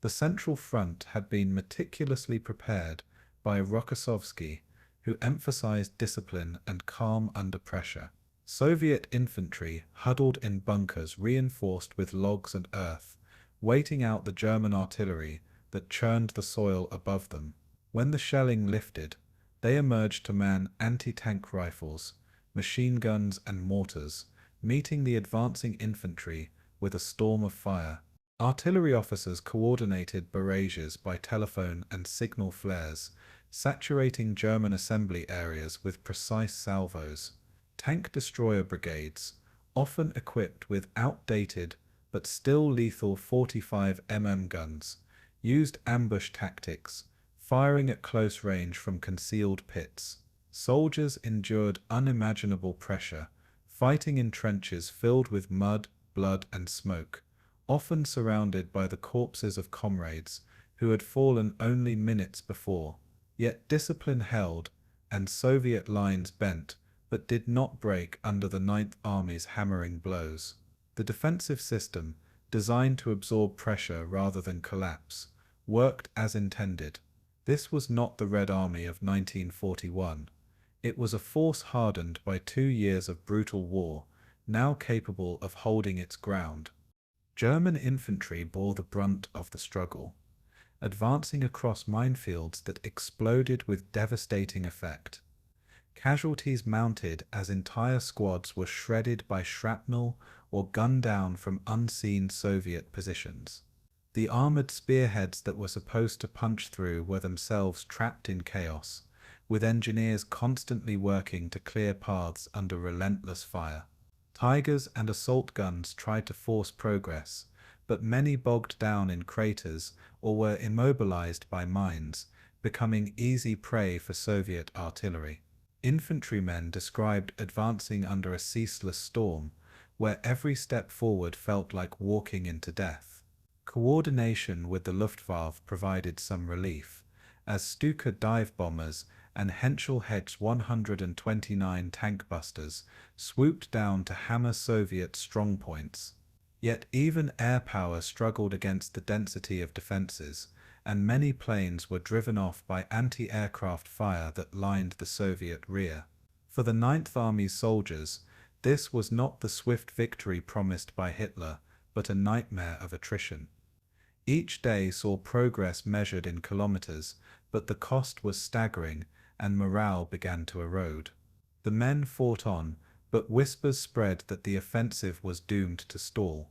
The Central Front had been meticulously prepared by Rokossovsky, who emphasized discipline and calm under pressure. Soviet infantry huddled in bunkers reinforced with logs and earth, waiting out the German artillery that churned the soil above them. When the shelling lifted, they emerged to man anti-tank rifles, machine guns and mortars, meeting the advancing infantry with a storm of fire. Artillery officers coordinated barrages by telephone and signal flares, saturating German assembly areas with precise salvos. Tank destroyer brigades, often equipped with outdated but still lethal 45 guns, used ambush tactics, firing at close range from concealed pits. Soldiers endured unimaginable pressure, fighting in trenches filled with mud, blood, and smoke, often surrounded by the corpses of comrades who had fallen only minutes before. Yet discipline held, and Soviet lines bent, but did not break under the Ninth Army's hammering blows. The defensive system, designed to absorb pressure rather than collapse, worked as intended. This was not the Red Army of 1941. It was a force hardened by 2 years of brutal war, now capable of holding its ground. German infantry bore the brunt of the struggle, advancing across minefields that exploded with devastating effect. Casualties mounted as entire squads were shredded by shrapnel or gunned down from unseen Soviet positions. The armored spearheads that were supposed to punch through were themselves trapped in chaos, with engineers constantly working to clear paths under relentless fire. Tigers and assault guns tried to force progress, but many bogged down in craters or were immobilized by mines, becoming easy prey for Soviet artillery. Infantrymen described advancing under a ceaseless storm, where every step forward felt like walking into death. Coordination with the Luftwaffe provided some relief, as Stuka dive bombers and Henschel Hedge 129 tank busters swooped down to hammer Soviet strongpoints. Yet even air power struggled against the density of defenses, and many planes were driven off by anti-aircraft fire that lined the Soviet rear. For the Ninth Army's soldiers, this was not the swift victory promised by Hitler, but a nightmare of attrition. Each day saw progress measured in kilometers, but the cost was staggering, and morale began to erode. The men fought on, but whispers spread that the offensive was doomed to stall.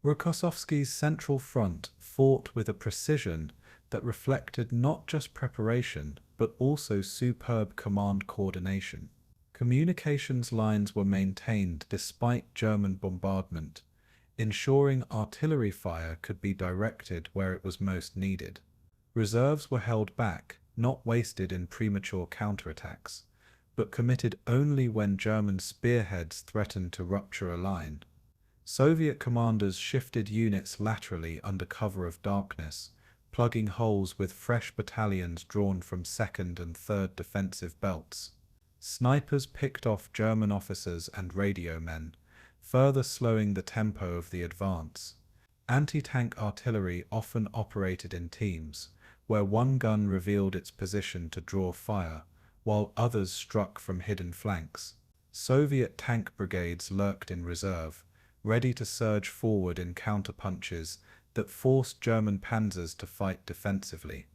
Rokossovsky's Central Front fought with a precision that reflected not just preparation, but also superb command coordination. Communications lines were maintained despite German bombardment, ensuring artillery fire could be directed where it was most needed. Reserves were held back, not wasted in premature counterattacks, but committed only when German spearheads threatened to rupture a line. Soviet commanders shifted units laterally under cover of darkness, plugging holes with fresh battalions drawn from 2nd and 3rd defensive belts. Snipers picked off German officers and radio men, further slowing the tempo of the advance. Anti-tank artillery often operated in teams, where one gun revealed its position to draw fire, while others struck from hidden flanks. Soviet tank brigades lurked in reserve, ready to surge forward in counterpunches that forced German panzers to fight defensively.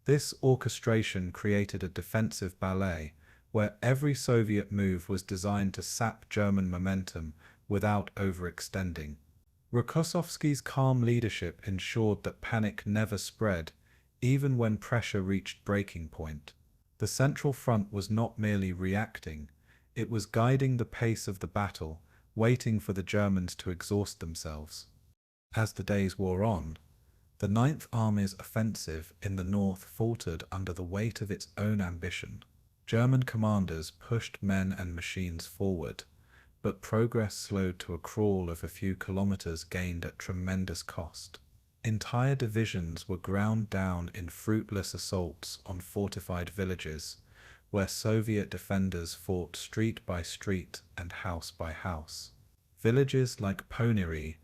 This orchestration created a defensive ballet, where every Soviet move was designed to sap German momentum without overextending. Rokossovsky's calm leadership ensured that panic never spread, even when pressure reached breaking point. The Central Front was not merely reacting, it was guiding the pace of the battle, waiting for the Germans to exhaust themselves. As the days wore on, The Ninth Army's offensive in the north faltered under the weight of its own ambition. German commanders pushed men and machines forward, but progress slowed to a crawl of a few kilometers gained at tremendous cost. Entire divisions were ground down in fruitless assaults on fortified villages, where Soviet defenders fought street by street and house by house. Villages like Ponyry,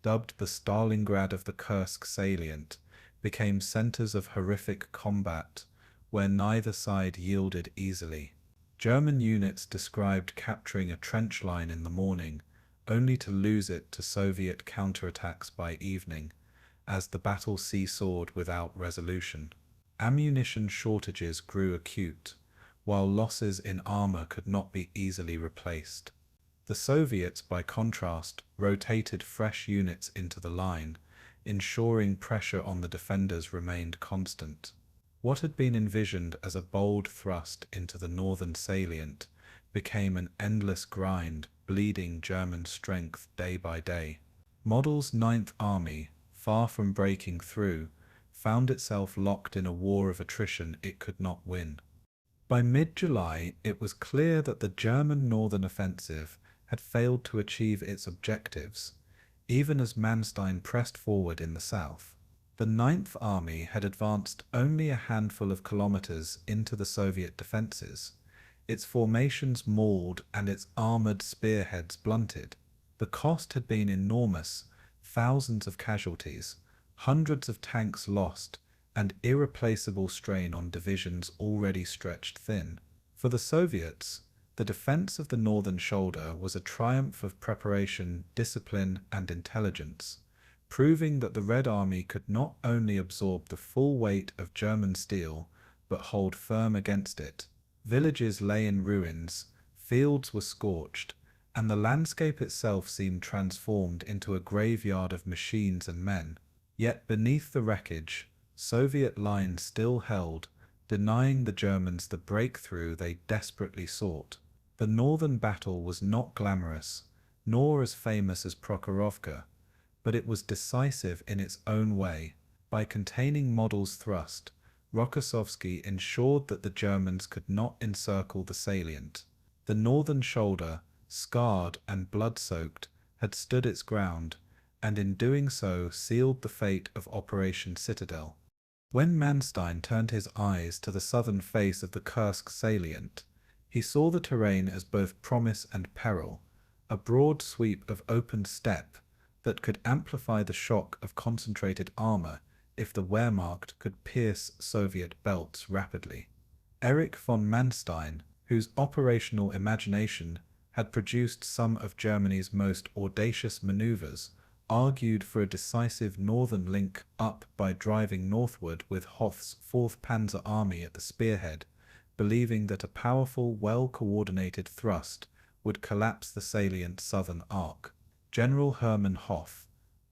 dubbed the Stalingrad of the Kursk salient, became centers of horrific combat, where neither side yielded easily. German units described capturing a trench line in the morning, only to lose it to Soviet counterattacks by evening, as the battle seesawed without resolution. Ammunition shortages grew acute, while losses in armor could not be easily replaced. The Soviets, by contrast, rotated fresh units into the line, ensuring pressure on the defenders remained constant. What had been envisioned as a bold thrust into the northern salient became an endless grind, bleeding German strength day by day. Model's Ninth Army, far from breaking through, found itself locked in a war of attrition it could not win. By mid-July, it was clear that the German northern offensive had failed to achieve its objectives, even as Manstein pressed forward in the south. The Ninth Army had advanced only a handful of kilometers into the Soviet defenses, its formations mauled and its armored spearheads blunted. The cost had been enormous: thousands of casualties, hundreds of tanks lost, and irreplaceable strain on divisions already stretched thin. For the Soviets, the defense of the northern shoulder was a triumph of preparation, discipline, and intelligence, proving that the Red Army could not only absorb the full weight of German steel, but hold firm against it. Villages lay in ruins, fields were scorched, and the landscape itself seemed transformed into a graveyard of machines and men. Yet beneath the wreckage, Soviet lines still held, denying the Germans the breakthrough they desperately sought. The northern battle was not glamorous, nor as famous as Prokhorovka, but it was decisive in its own way. By containing Model's thrust, Rokossovsky ensured that the Germans could not encircle the salient. The northern shoulder, scarred and blood-soaked, had stood its ground, and in doing so sealed the fate of Operation Citadel. When Manstein turned his eyes to the southern face of the Kursk salient, he saw the terrain as both promise and peril, a broad sweep of open steppe that could amplify the shock of concentrated armor if the Wehrmacht could pierce Soviet belts rapidly. Erich von Manstein, whose operational imagination had produced some of Germany's most audacious maneuvers, argued for a decisive northern link up by driving northward with Hoth's 4th Panzer Army at the spearhead, believing that a powerful, well-coordinated thrust would collapse the salient's southern arc. General Hermann Hoth,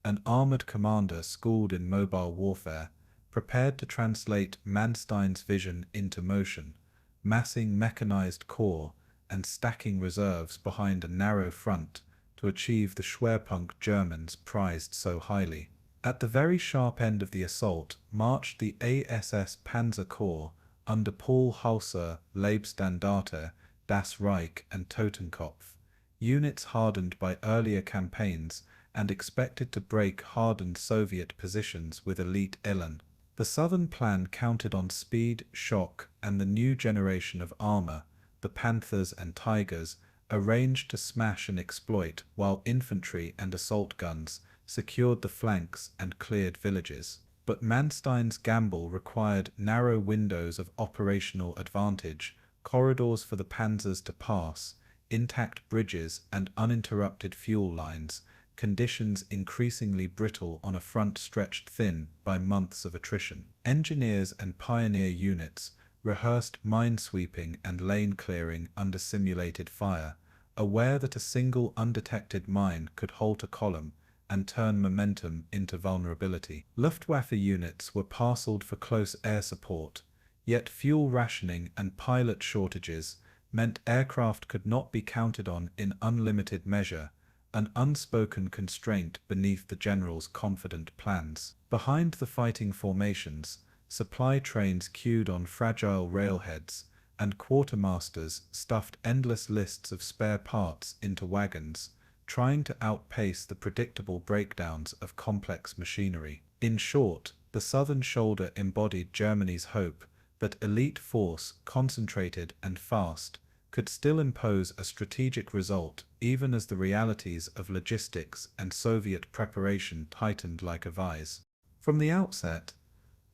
an armored commander schooled in mobile warfare, prepared to translate Manstein's vision into motion, massing mechanized corps and stacking reserves behind a narrow front to achieve the Schwerpunkt Germans prized so highly. At the very sharp end of the assault marched the ASS Panzer Corps under Paul Hauser, Leibstandarte, Das Reich and Totenkopf, units hardened by earlier campaigns and expected to break hardened Soviet positions with elite elan. The southern plan counted on speed, shock, and the new generation of armor, the Panthers and Tigers, arranged to smash and exploit, while infantry and assault guns secured the flanks and cleared villages. But Manstein's gamble required narrow windows of operational advantage, corridors for the panzers to pass, intact bridges and uninterrupted fuel lines, conditions increasingly brittle on a front stretched thin by months of attrition. Engineers and pioneer units rehearsed minesweeping and lane clearing under simulated fire, aware that a single undetected mine could halt a column and turn momentum into vulnerability. Luftwaffe units were parceled for close air support, yet fuel rationing and pilot shortages meant aircraft could not be counted on in unlimited measure, an unspoken constraint beneath the general's confident plans. Behind the fighting formations, supply trains queued on fragile railheads, and quartermasters stuffed endless lists of spare parts into wagons, trying to outpace the predictable breakdowns of complex machinery. In short, the southern shoulder embodied Germany's hope that elite force, concentrated and fast, could still impose a strategic result even as the realities of logistics and Soviet preparation tightened like a vise. From the outset,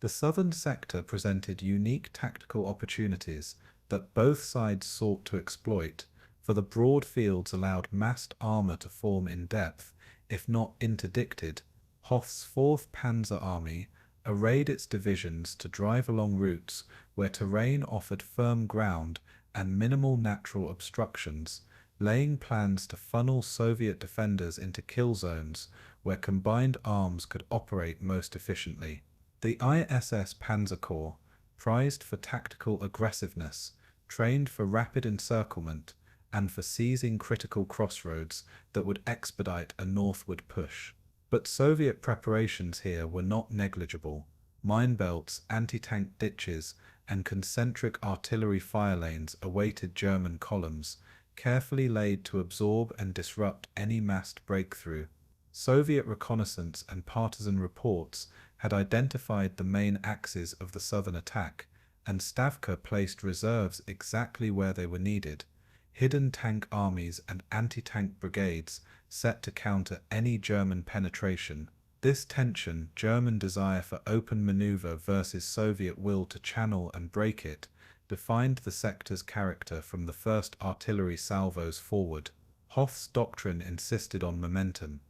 the southern sector presented unique tactical opportunities that both sides sought to exploit, for the broad fields allowed massed armor to form in depth, if not interdicted. Hoth's 4th Panzer Army arrayed its divisions to drive along routes where terrain offered firm ground and minimal natural obstructions, laying plans to funnel Soviet defenders into kill zones where combined arms could operate most efficiently. The ISS Panzer Corps, prized for tactical aggressiveness, trained for rapid encirclement, and for seizing critical crossroads that would expedite a northward push. But Soviet preparations here were not negligible. Mine belts, anti-tank ditches, and concentric artillery fire lanes awaited German columns, carefully laid to absorb and disrupt any massed breakthrough. Soviet reconnaissance and partisan reports had identified the main axes of the southern attack, and Stavka placed reserves exactly where they were needed, hidden tank armies and anti-tank brigades set to counter any German penetration. This tension, German desire for open maneuver versus Soviet will to channel and break it, defined the sector's character from the first artillery salvos forward. Hoth's doctrine insisted on momentum.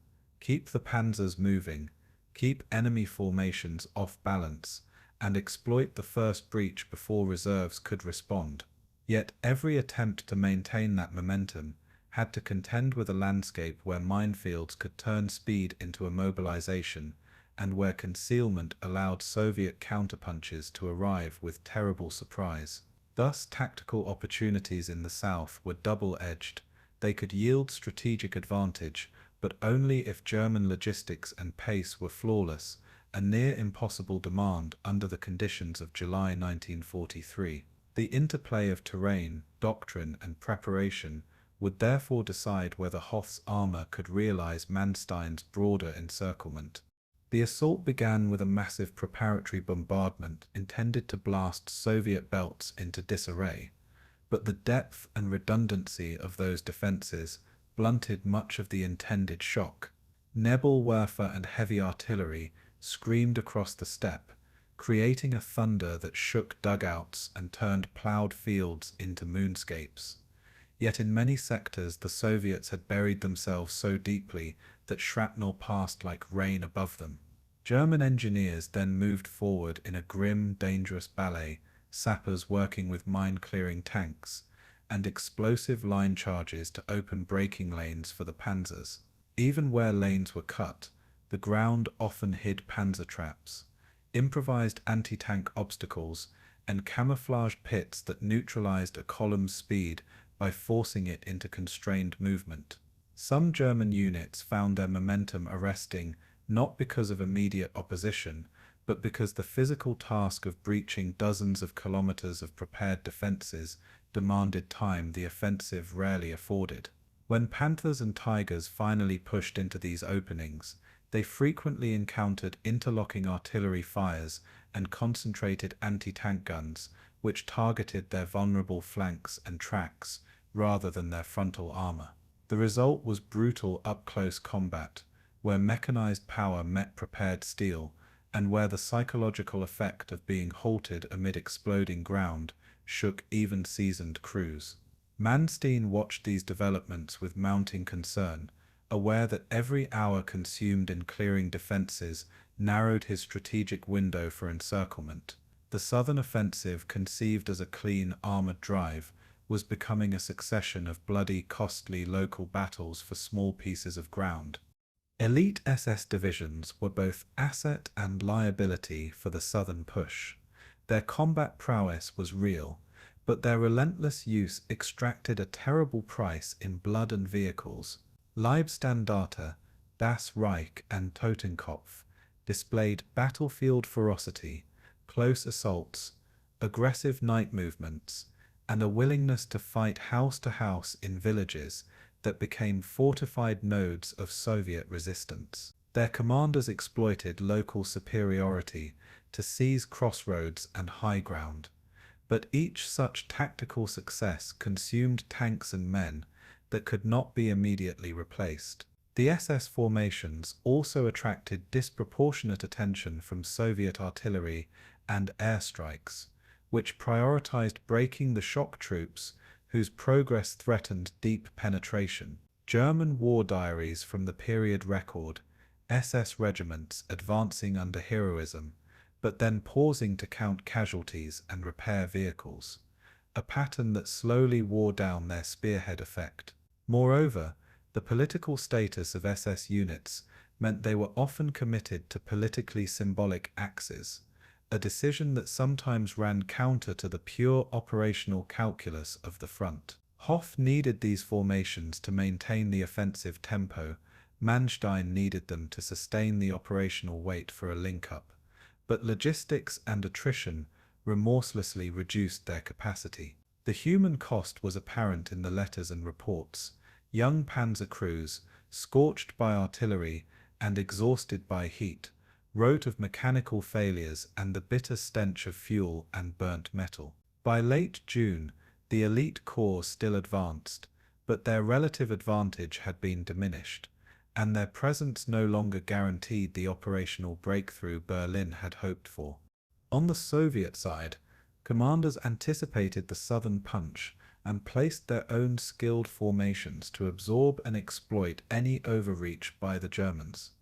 Keep the panzers moving, keep enemy formations off balance, and exploit the first breach before reserves could respond. Yet every attempt to maintain that momentum had to contend with a landscape where minefields could turn speed into immobilization, and where concealment allowed Soviet counterpunches to arrive with terrible surprise. Thus, tactical opportunities in the south were double-edged. They could yield strategic advantage, but only if German logistics and pace were flawless, a near impossible demand under the conditions of July 1943. The interplay of terrain, doctrine, and preparation would therefore decide whether Hoth's armor could realize Manstein's broader encirclement. The assault began with a massive preparatory bombardment intended to blast Soviet belts into disarray, but the depth and redundancy of those defenses blunted much of the intended shock. Nebelwerfer and heavy artillery screamed across the steppe, creating a thunder that shook dugouts and turned plowed fields into moonscapes. Yet in many sectors the Soviets had buried themselves so deeply that shrapnel passed like rain above them. German engineers then moved forward in a grim, dangerous ballet, sappers working with mine-clearing tanks, and explosive line charges to open braking lanes for the panzers. Even where lanes were cut, the ground often hid panzer traps, improvised anti-tank obstacles, and camouflaged pits that neutralized a column's speed by forcing it into constrained movement. Some German units found their momentum arresting not because of immediate opposition, but because the physical task of breaching dozens of kilometers of prepared defenses demanded time the offensive rarely afforded. When Panthers and Tigers finally pushed into these openings, they frequently encountered interlocking artillery fires and concentrated anti-tank guns, which targeted their vulnerable flanks and tracks rather than their frontal armor. The result was brutal up-close combat, where mechanized power met prepared steel, and where the psychological effect of being halted amid exploding ground shook even seasoned crews. Manstein watched these developments with mounting concern, aware that every hour consumed in clearing defenses narrowed his strategic window for encirclement. The southern offensive, conceived as a clean, armored drive, was becoming a succession of bloody, costly local battles for small pieces of ground. Elite SS divisions were both asset and liability for the southern push. Their combat prowess was real, but their relentless use extracted a terrible price in blood and vehicles. Leibstandarte, Das Reich and Totenkopf displayed battlefield ferocity, close assaults, aggressive night movements, and a willingness to fight house to house in villages that became fortified nodes of Soviet resistance. Their commanders exploited local superiority to seize crossroads and high ground, but each such tactical success consumed tanks and men that could not be immediately replaced. The SS formations also attracted disproportionate attention from Soviet artillery and airstrikes, which prioritized breaking the shock troops whose progress threatened deep penetration. German war diaries from the period record SS regiments advancing under heroism, but then pausing to count casualties and repair vehicles, a pattern that slowly wore down their spearhead effect. Moreover, the political status of SS units meant they were often committed to politically symbolic axes, a decision that sometimes ran counter to the pure operational calculus of the front. Hoff needed these formations to maintain the offensive tempo, Manstein needed them to sustain the operational weight for a link-up, but logistics and attrition remorselessly reduced their capacity. The human cost was apparent in the letters and reports. Young panzer crews, scorched by artillery and exhausted by heat, wrote of mechanical failures and the bitter stench of fuel and burnt metal. By late June, the elite corps still advanced, but their relative advantage had been diminished, and their presence no longer guaranteed the operational breakthrough Berlin had hoped for. On the Soviet side, commanders anticipated the southern punch and placed their own skilled formations to absorb and exploit any overreach by the Germans.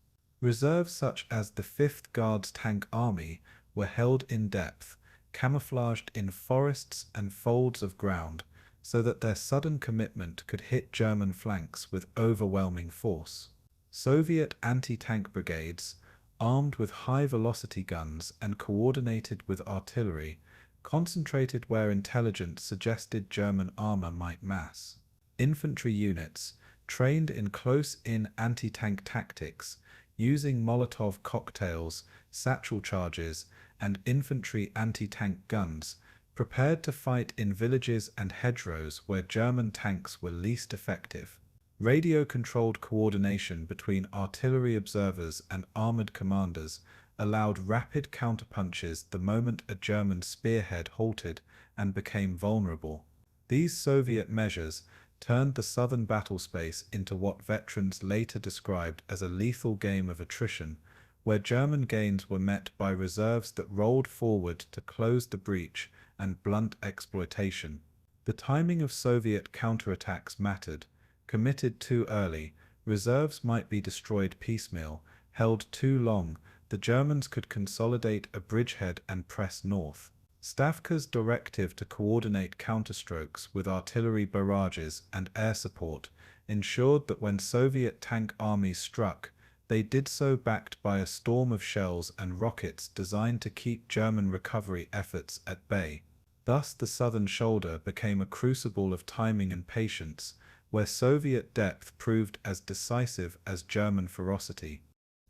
Reserves such as the 5th Guards Tank Army were held in depth, camouflaged in forests and folds of ground, so that their sudden commitment could hit German flanks with overwhelming force. Soviet anti-tank brigades, armed with high-velocity guns and coordinated with artillery, concentrated where intelligence suggested German armor might mass. Infantry units, trained in close-in anti-tank tactics, using Molotov cocktails, satchel charges, and infantry anti-tank guns, prepared to fight in villages and hedgerows where German tanks were least effective. Radio-controlled coordination between artillery observers and armored commanders allowed rapid counterpunches the moment a German spearhead halted and became vulnerable. These Soviet measures turned the southern battle space into what veterans later described as a lethal game of attrition, where German gains were met by reserves that rolled forward to close the breach and blunt exploitation. The timing of Soviet counterattacks mattered. Committed too early, reserves might be destroyed piecemeal. Held too long, the Germans could consolidate a bridgehead and press north. Stavka's directive to coordinate counterstrokes with artillery barrages and air support ensured that when Soviet tank armies struck, they did so backed by a storm of shells and rockets designed to keep German recovery efforts at bay. Thus the southern shoulder became a crucible of timing and patience, where Soviet depth proved as decisive as German ferocity.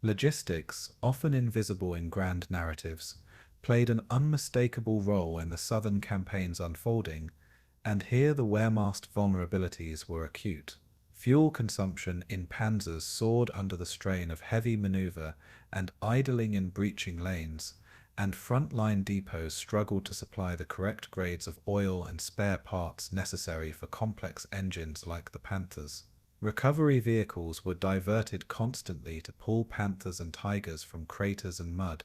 Logistics, often invisible in grand narratives, played an unmistakable role in the southern campaign's unfolding, and here the Wehrmacht vulnerabilities were acute. Fuel consumption in panzers soared under the strain of heavy maneuver and idling in breaching lanes, and frontline depots struggled to supply the correct grades of oil and spare parts necessary for complex engines like the Panthers. Recovery vehicles were diverted constantly to pull Panthers and Tigers from craters and mud,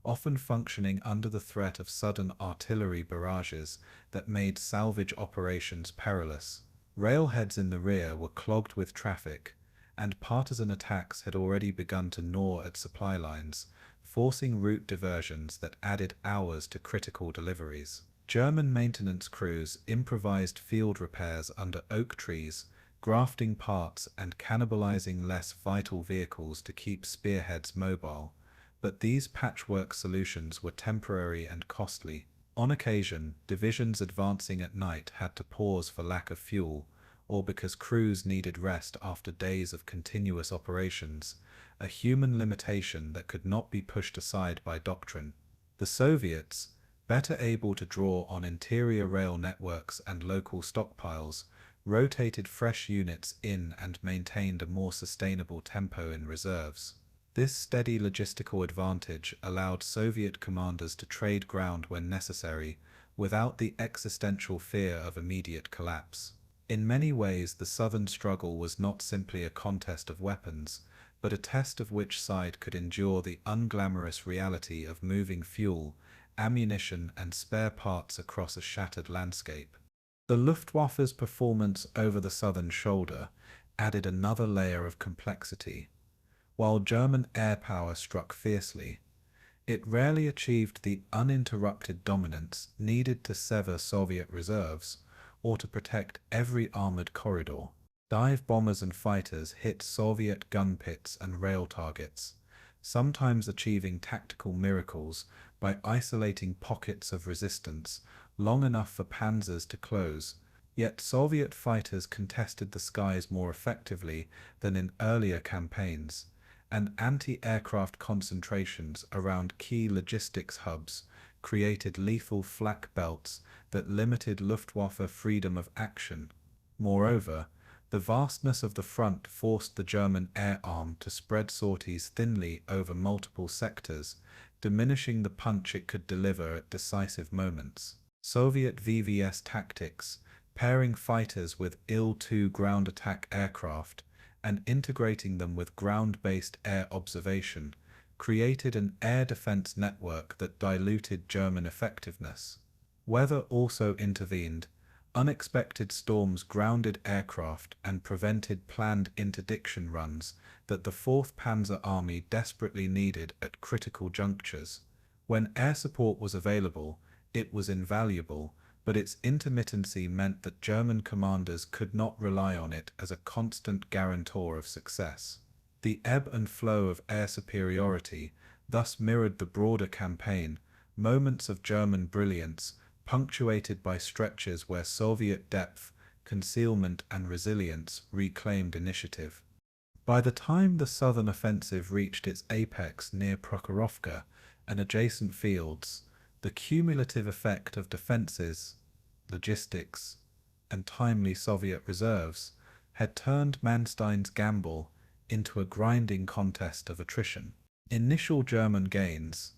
often functioning under the threat of sudden artillery barrages that made salvage operations perilous. Railheads in the rear were clogged with traffic, and partisan attacks had already begun to gnaw at supply lines, forcing route diversions that added hours to critical deliveries. German maintenance crews improvised field repairs under oak trees, grafting parts and cannibalizing less vital vehicles to keep spearheads mobile, but these patchwork solutions were temporary and costly. On occasion, divisions advancing at night had to pause for lack of fuel, or because crews needed rest after days of continuous operations, a human limitation that could not be pushed aside by doctrine. The Soviets, better able to draw on interior rail networks and local stockpiles, rotated fresh units in and maintained a more sustainable tempo in reserves. This steady logistical advantage allowed Soviet commanders to trade ground when necessary, without the existential fear of immediate collapse. In many ways, the southern struggle was not simply a contest of weapons, but a test of which side could endure the unglamorous reality of moving fuel, ammunition, and spare parts across a shattered landscape. The Luftwaffe's performance over the southern shoulder added another layer of complexity. While German air power struck fiercely, it rarely achieved the uninterrupted dominance needed to sever Soviet reserves or to protect every armored corridor. Dive bombers and fighters hit Soviet gun pits and rail targets, sometimes achieving tactical miracles by isolating pockets of resistance long enough for panzers to close. Yet Soviet fighters contested the skies more effectively than in earlier campaigns, and anti-aircraft concentrations around key logistics hubs created lethal flak belts that limited Luftwaffe freedom of action. Moreover, the vastness of the front forced the German air arm to spread sorties thinly over multiple sectors, diminishing the punch it could deliver at decisive moments. Soviet VVS tactics, pairing fighters with Il-2 ground attack aircraft and integrating them with ground-based air observation, created an air defense network that diluted German effectiveness. Weather also intervened. Unexpected storms grounded aircraft and prevented planned interdiction runs that the 4th Panzer Army desperately needed at critical junctures. When air support was available, it was invaluable, but its intermittency meant that German commanders could not rely on it as a constant guarantor of success. The ebb and flow of air superiority thus mirrored the broader campaign, moments of German brilliance, punctuated by stretches where Soviet depth, concealment, and resilience reclaimed initiative. By the time the southern offensive reached its apex near Prokhorovka and adjacent fields, the cumulative effect of defenses, logistics, and timely Soviet reserves had turned Manstein's gamble into a grinding contest of attrition. Initial German gains,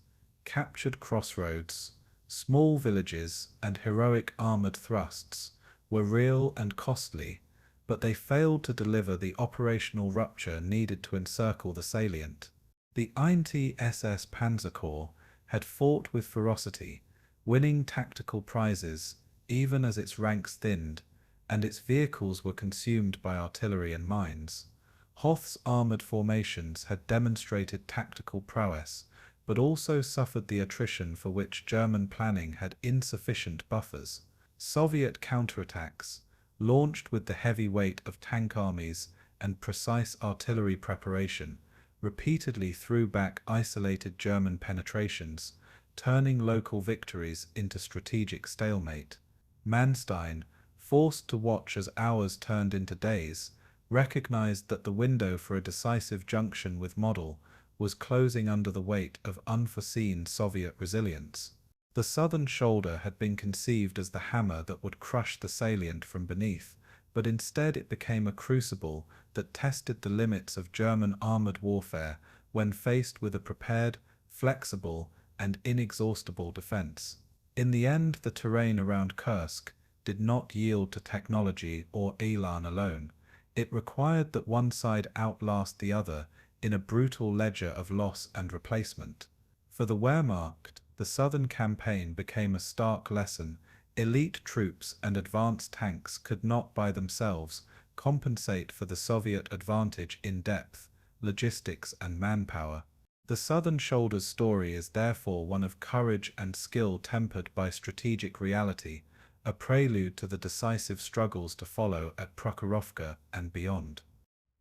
captured crossroads, small villages, and heroic armored thrusts were real and costly, but they failed to deliver the operational rupture needed to encircle the salient. The 9th SS Panzer Corps had fought with ferocity, winning tactical prizes even as its ranks thinned, and its vehicles were consumed by artillery and mines. Hoth's armored formations had demonstrated tactical prowess, but also suffered the attrition for which German planning had insufficient buffers. Soviet counterattacks, launched with the heavy weight of tank armies and precise artillery preparation, repeatedly threw back isolated German penetrations, turning local victories into strategic stalemate. Manstein, forced to watch as hours turned into days, recognized that the window for a decisive junction with Model was closing under the weight of unforeseen Soviet resilience. The southern shoulder had been conceived as the hammer that would crush the salient from beneath, but instead it became a crucible that tested the limits of German armored warfare when faced with a prepared, flexible, and inexhaustible defense. In the end, the terrain around Kursk did not yield to technology or elan alone. It required that one side outlast the other in a brutal ledger of loss and replacement. For the Wehrmacht, the southern campaign became a stark lesson. Elite troops and advanced tanks could not by themselves compensate for the Soviet advantage in depth, logistics, and manpower. The southern shoulder's story is therefore one of courage and skill tempered by strategic reality, a prelude to the decisive struggles to follow at Prokhorovka and beyond.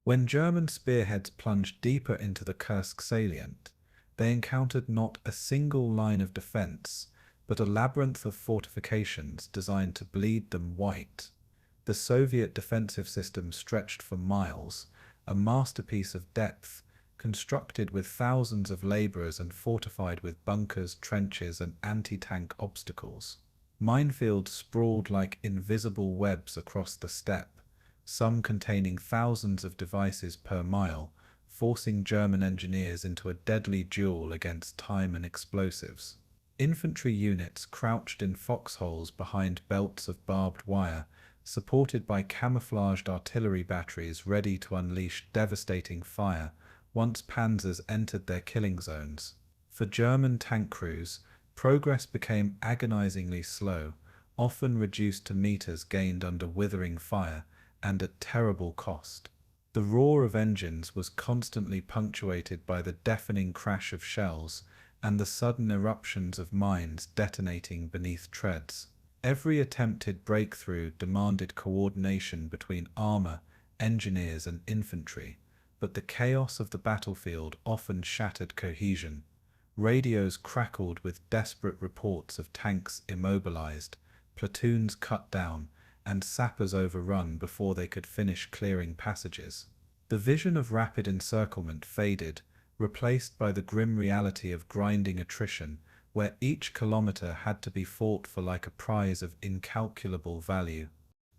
When German spearheads plunged deeper into the Kursk salient, they encountered not a single line of defense, but a labyrinth of fortifications designed to bleed them white. The Soviet defensive system stretched for miles, a masterpiece of depth, constructed with thousands of laborers and fortified with bunkers, trenches, and anti-tank obstacles. Minefields sprawled like invisible webs across the steppe, some containing thousands of devices per mile, forcing German engineers into a deadly duel against time and explosives. Infantry units crouched in foxholes behind belts of barbed wire, supported by camouflaged artillery batteries ready to unleash devastating fire once panzers entered their killing zones. For German tank crews, progress became agonizingly slow, often reduced to meters gained under withering fire and at terrible cost. The roar of engines was constantly punctuated by the deafening crash of shells and the sudden eruptions of mines detonating beneath treads. Every attempted breakthrough demanded coordination between armor, engineers, and infantry, but the chaos of the battlefield often shattered cohesion. Radios crackled with desperate reports of tanks immobilized, platoons cut down, and sappers overrun before they could finish clearing passages. The vision of rapid encirclement faded, replaced by the grim reality of grinding attrition, where each kilometer had to be fought for like a prize of incalculable value.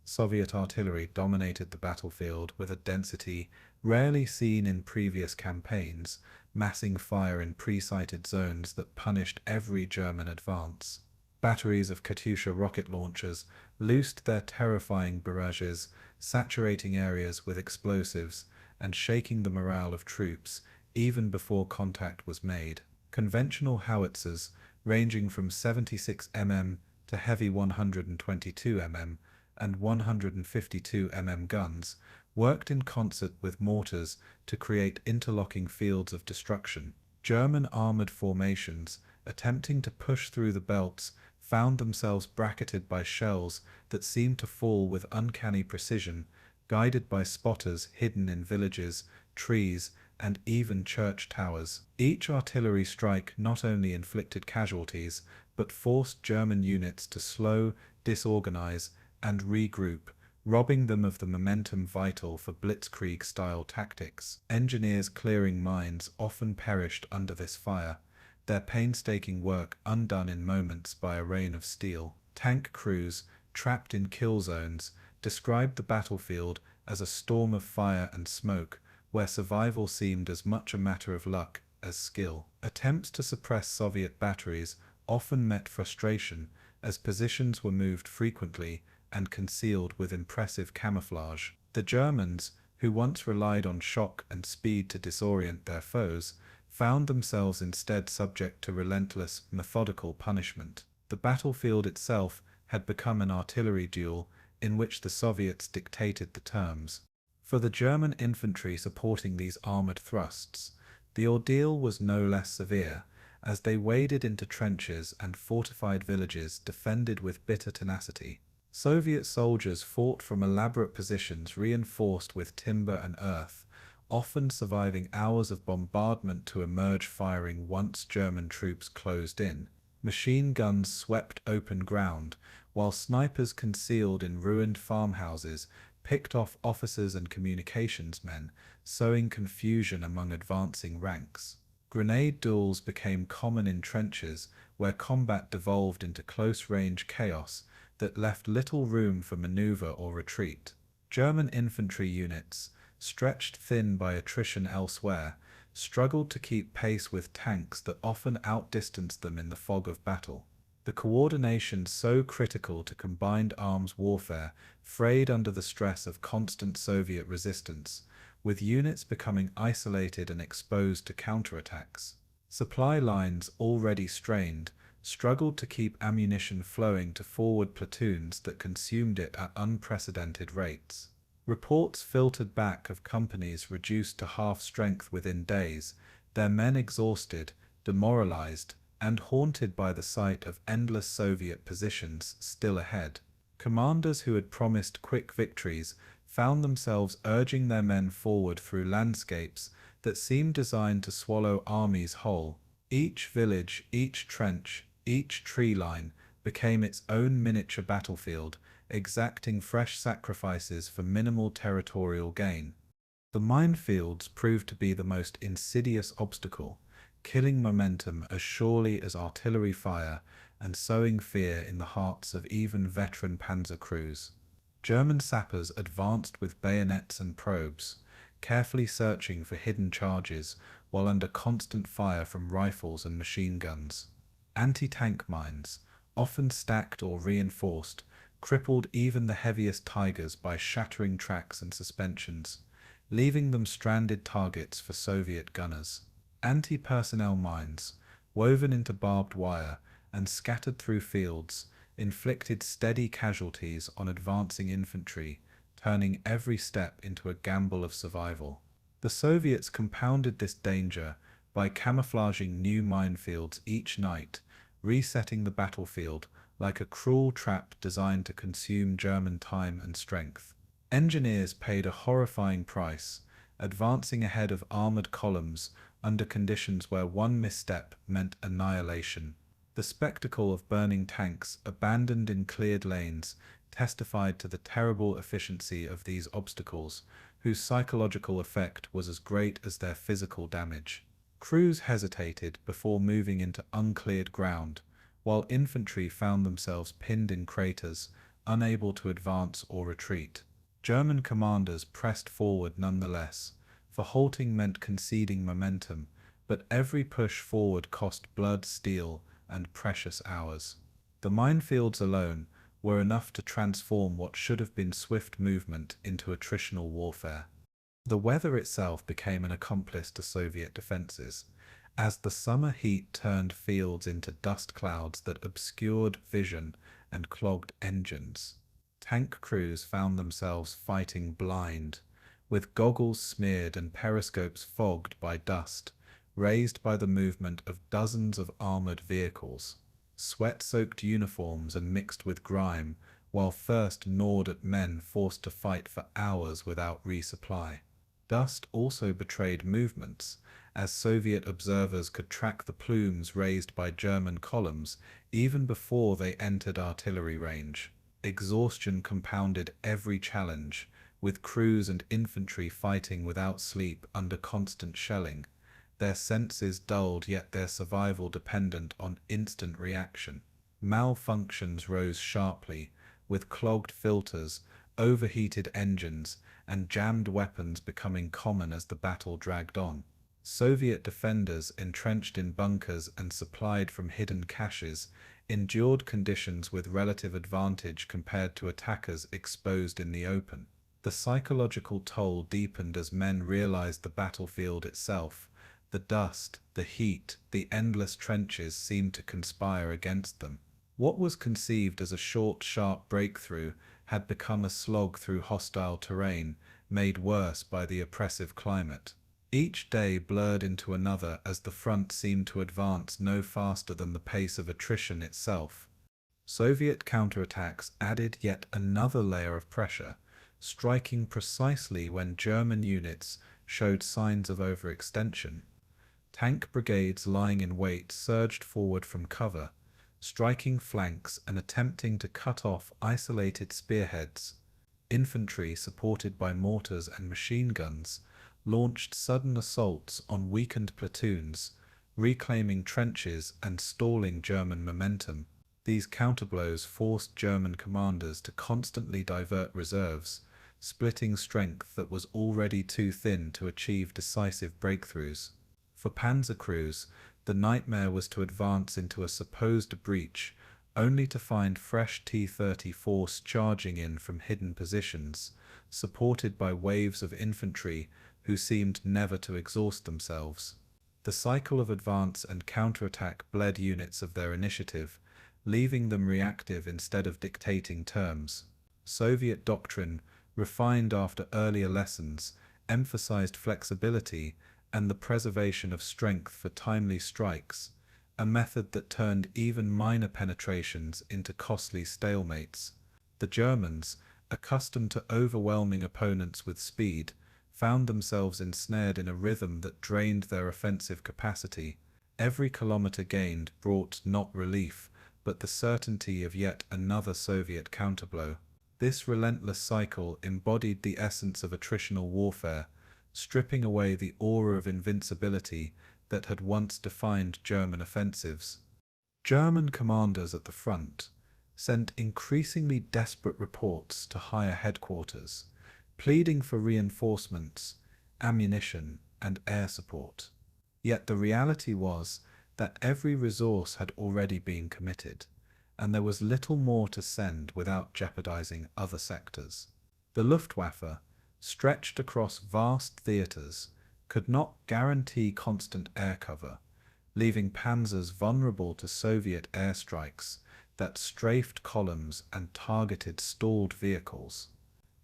Soviet artillery dominated the battlefield with a density rarely seen in previous campaigns, massing fire in pre-sighted zones that punished every German advance. Batteries of Katyusha rocket launchers loosed their terrifying barrages, saturating areas with explosives and shaking the morale of troops even before contact was made. Conventional howitzers, ranging from 76 mm to heavy 122 mm and 152 mm guns, worked in concert with mortars to create interlocking fields of destruction. German armored formations, attempting to push through the belts, found themselves bracketed by shells that seemed to fall with uncanny precision, guided by spotters hidden in villages, trees, and even church towers. Each artillery strike not only inflicted casualties, but forced German units to slow, disorganize, and regroup, robbing them of the momentum vital for blitzkrieg-style tactics. Engineers clearing mines often perished under this fire, their painstaking work undone in moments by a rain of steel. Tank crews, trapped in kill zones, described the battlefield as a storm of fire and smoke, where survival seemed as much a matter of luck as skill. Attempts to suppress Soviet batteries often met frustration, as positions were moved frequently and concealed with impressive camouflage. The Germans, who once relied on shock and speed to disorient their foes, found themselves instead subject to relentless, methodical punishment. The battlefield itself had become an artillery duel in which the Soviets dictated the terms. For the German infantry supporting these armored thrusts, the ordeal was no less severe, as they waded into trenches and fortified villages defended with bitter tenacity. Soviet soldiers fought from elaborate positions reinforced with timber and earth, often surviving hours of bombardment to emerge firing once German troops closed in. Machine guns swept open ground, while snipers concealed in ruined farmhouses picked off officers and communications men, sowing confusion among advancing ranks. Grenade duels became common in trenches, where combat devolved into close-range chaos that left little room for maneuver or retreat. German infantry units, stretched thin by attrition elsewhere, struggled to keep pace with tanks that often outdistanced them in the fog of battle. The coordination so critical to combined arms warfare frayed under the stress of constant Soviet resistance, with units becoming isolated and exposed to counterattacks. Supply lines, already strained, struggled to keep ammunition flowing to forward platoons that consumed it at unprecedented rates. Reports filtered back of companies reduced to half strength within days, their men exhausted, demoralized, and haunted by the sight of endless Soviet positions still ahead. Commanders who had promised quick victories found themselves urging their men forward through landscapes that seemed designed to swallow armies whole. Each village, each trench, each tree line became its own miniature battlefield, exacting fresh sacrifices for minimal territorial gain. The minefields proved to be the most insidious obstacle, killing momentum as surely as artillery fire and sowing fear in the hearts of even veteran panzer crews. German sappers advanced with bayonets and probes, carefully searching for hidden charges while under constant fire from rifles and machine guns. Anti-tank mines, often stacked or reinforced, crippled even the heaviest Tigers by shattering tracks and suspensions, leaving them stranded targets for Soviet gunners. Anti-personnel mines, woven into barbed wire and scattered through fields, inflicted steady casualties on advancing infantry, turning every step into a gamble of survival. The Soviets compounded this danger by camouflaging new minefields each night, resetting the battlefield like a cruel trap designed to consume German time and strength. Engineers paid a horrifying price, advancing ahead of armored columns under conditions where one misstep meant annihilation. The spectacle of burning tanks abandoned in cleared lanes testified to the terrible efficiency of these obstacles, whose psychological effect was as great as their physical damage. Crews hesitated before moving into uncleared ground, while infantry found themselves pinned in craters, unable to advance or retreat. German commanders pressed forward nonetheless, for halting meant conceding momentum, but every push forward cost blood, steel, and precious hours. The minefields alone were enough to transform what should have been swift movement into attritional warfare. The weather itself became an accomplice to Soviet defenses, as the summer heat turned fields into dust clouds that obscured vision and clogged engines. Tank crews found themselves fighting blind, with goggles smeared and periscopes fogged by dust, raised by the movement of dozens of armored vehicles. Sweat-soaked uniforms and mixed with grime, while thirst gnawed at men forced to fight for hours without resupply. Dust also betrayed movements, as Soviet observers could track the plumes raised by German columns even before they entered artillery range. Exhaustion compounded every challenge, with crews and infantry fighting without sleep under constant shelling, their senses dulled yet their survival dependent on instant reaction. Malfunctions rose sharply, with clogged filters, overheated engines, and jammed weapons becoming common as the battle dragged on. Soviet defenders entrenched in bunkers and supplied from hidden caches endured conditions with relative advantage compared to attackers exposed in the open. The psychological toll deepened as men realized the battlefield itself. The dust, the heat, the endless trenches seemed to conspire against them. What was conceived as a short, sharp breakthrough had become a slog through hostile terrain, made worse by the oppressive climate. Each day blurred into another as the front seemed to advance no faster than the pace of attrition itself. Soviet counterattacks added yet another layer of pressure, striking precisely when German units showed signs of overextension. Tank brigades lying in wait surged forward from cover, striking flanks and attempting to cut off isolated spearheads. Infantry, supported by mortars and machine guns, launched sudden assaults on weakened platoons, reclaiming trenches and stalling German momentum. These counterblows forced German commanders to constantly divert reserves, splitting strength that was already too thin to achieve decisive breakthroughs. For panzer crews, the nightmare was to advance into a supposed breach, only to find fresh T-34s charging in from hidden positions, supported by waves of infantry who seemed never to exhaust themselves. The cycle of advance and counterattack bled units of their initiative, leaving them reactive instead of dictating terms. Soviet doctrine, refined after earlier lessons, emphasized flexibility and the preservation of strength for timely strikes, a method that turned even minor penetrations into costly stalemates. The Germans, accustomed to overwhelming opponents with speed, found themselves ensnared in a rhythm that drained their offensive capacity. Every kilometer gained brought not relief, but the certainty of yet another Soviet counterblow. This relentless cycle embodied the essence of attritional warfare, stripping away the aura of invincibility that had once defined German offensives. German commanders at the front sent increasingly desperate reports to higher headquarters, pleading for reinforcements, ammunition, and air support. Yet the reality was that every resource had already been committed, and there was little more to send without jeopardizing other sectors. The Luftwaffe, stretched across vast theaters, could not guarantee constant air cover, leaving panzers vulnerable to Soviet airstrikes that strafed columns and targeted stalled vehicles.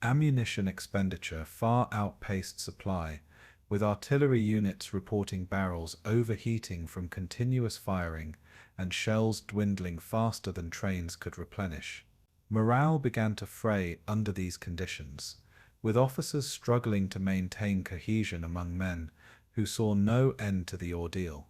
Ammunition expenditure far outpaced supply, with artillery units reporting barrels overheating from continuous firing and shells dwindling faster than trains could replenish. Morale began to fray under these conditions, with officers struggling to maintain cohesion among men who saw no end to the ordeal.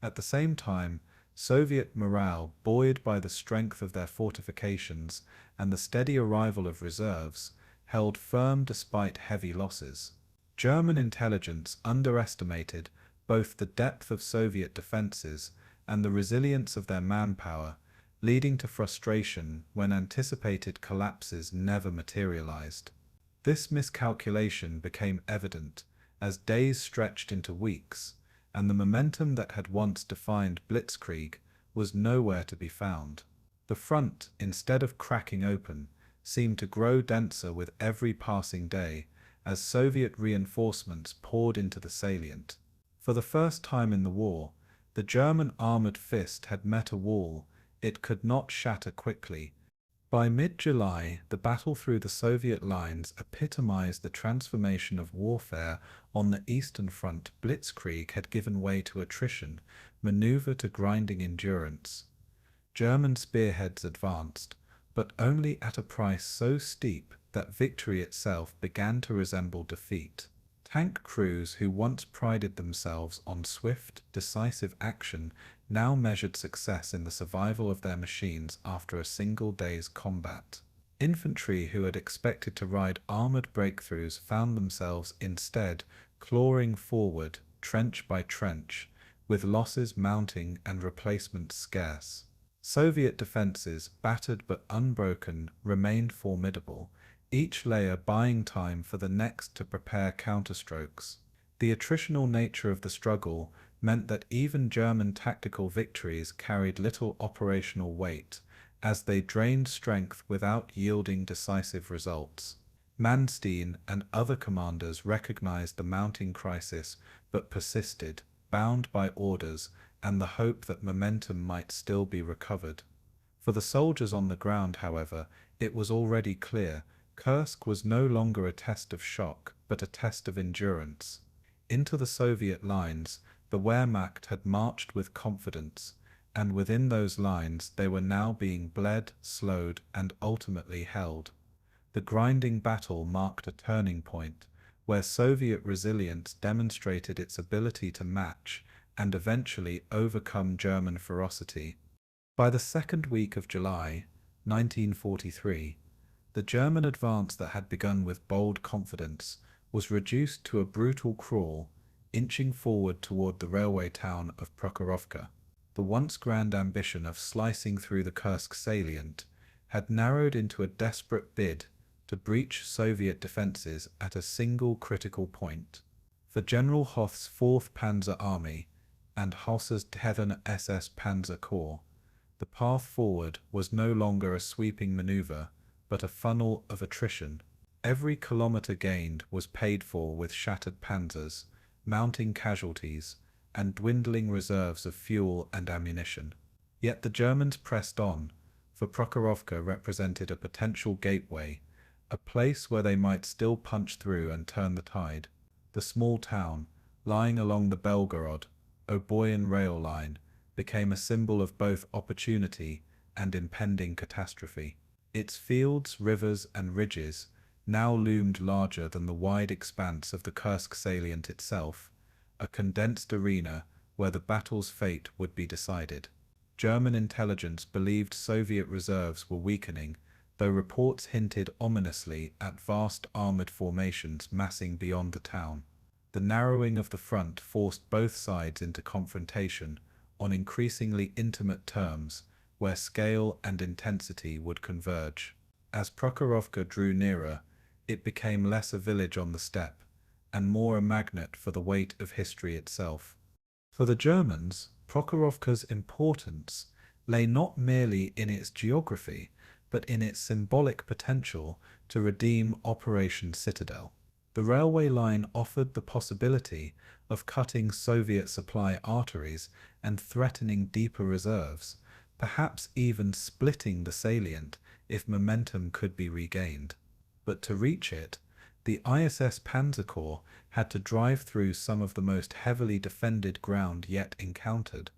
At the same time, Soviet morale, buoyed by the strength of their fortifications and the steady arrival of reserves, held firm despite heavy losses. German intelligence underestimated both the depth of Soviet defenses and the resilience of their manpower, leading to frustration when anticipated collapses never materialized. This miscalculation became evident as days stretched into weeks, and the momentum that had once defined blitzkrieg was nowhere to be found. The front, instead of cracking open, seemed to grow denser with every passing day as Soviet reinforcements poured into the salient. For the first time in the war, the German armored fist had met a wall it could not shatter quickly. By mid-July, the battle through the Soviet lines epitomized the transformation of warfare on the Eastern Front. Blitzkrieg had given way to attrition, maneuver to grinding endurance. German spearheads advanced, but only at a price so steep that victory itself began to resemble defeat. Tank crews who once prided themselves on swift, decisive action now measured success in the survival of their machines after a single day's combat. Infantry who had expected to ride armored breakthroughs found themselves instead clawing forward, trench by trench, with losses mounting and replacements scarce. Soviet defenses, battered but unbroken, remained formidable, each layer buying time for the next to prepare counterstrokes. The attritional nature of the struggle meant that even German tactical victories carried little operational weight, as they drained strength without yielding decisive results. Manstein and other commanders recognized the mounting crisis but persisted, bound by orders and the hope that momentum might still be recovered. For the soldiers on the ground, however, it was already clear Kursk was no longer a test of shock, but a test of endurance. Into the Soviet lines, the Wehrmacht had marched with confidence, and within those lines they were now being bled, slowed, and ultimately held. The grinding battle marked a turning point, where Soviet resilience demonstrated its ability to match and eventually overcome German ferocity. By the second week of July, 1943, the German advance that had begun with bold confidence was reduced to a brutal crawl, inching forward toward the railway town of Prokhorovka. The once grand ambition of slicing through the Kursk salient had narrowed into a desperate bid to breach Soviet defenses at a single critical point. For General Hoth's 4th Panzer Army and Hauser's 10th SS Panzer Corps, the path forward was no longer a sweeping maneuver, but a funnel of attrition. Every kilometer gained was paid for with shattered panzers, mounting casualties, and dwindling reserves of fuel and ammunition. Yet the Germans pressed on, for Prokhorovka represented a potential gateway, a place where they might still punch through and turn the tide. The small town, lying along the Belgorod-Oboyan rail line, became a symbol of both opportunity and impending catastrophe. Its fields, rivers, and ridges now loomed larger than the wide expanse of the Kursk salient itself, a condensed arena where the battle's fate would be decided. German intelligence believed Soviet reserves were weakening, though reports hinted ominously at vast armored formations massing beyond the town. The narrowing of the front forced both sides into confrontation on increasingly intimate terms where scale and intensity would converge. As Prokhorovka drew nearer, it became less a village on the steppe and more a magnet for the weight of history itself. For the Germans, Prokhorovka's importance lay not merely in its geography, but in its symbolic potential to redeem Operation Citadel. The railway line offered the possibility of cutting Soviet supply arteries and threatening deeper reserves, perhaps even splitting the salient if momentum could be regained. But to reach it, the ISS Panzer Corps had to drive through some of the most heavily defended ground yet encountered,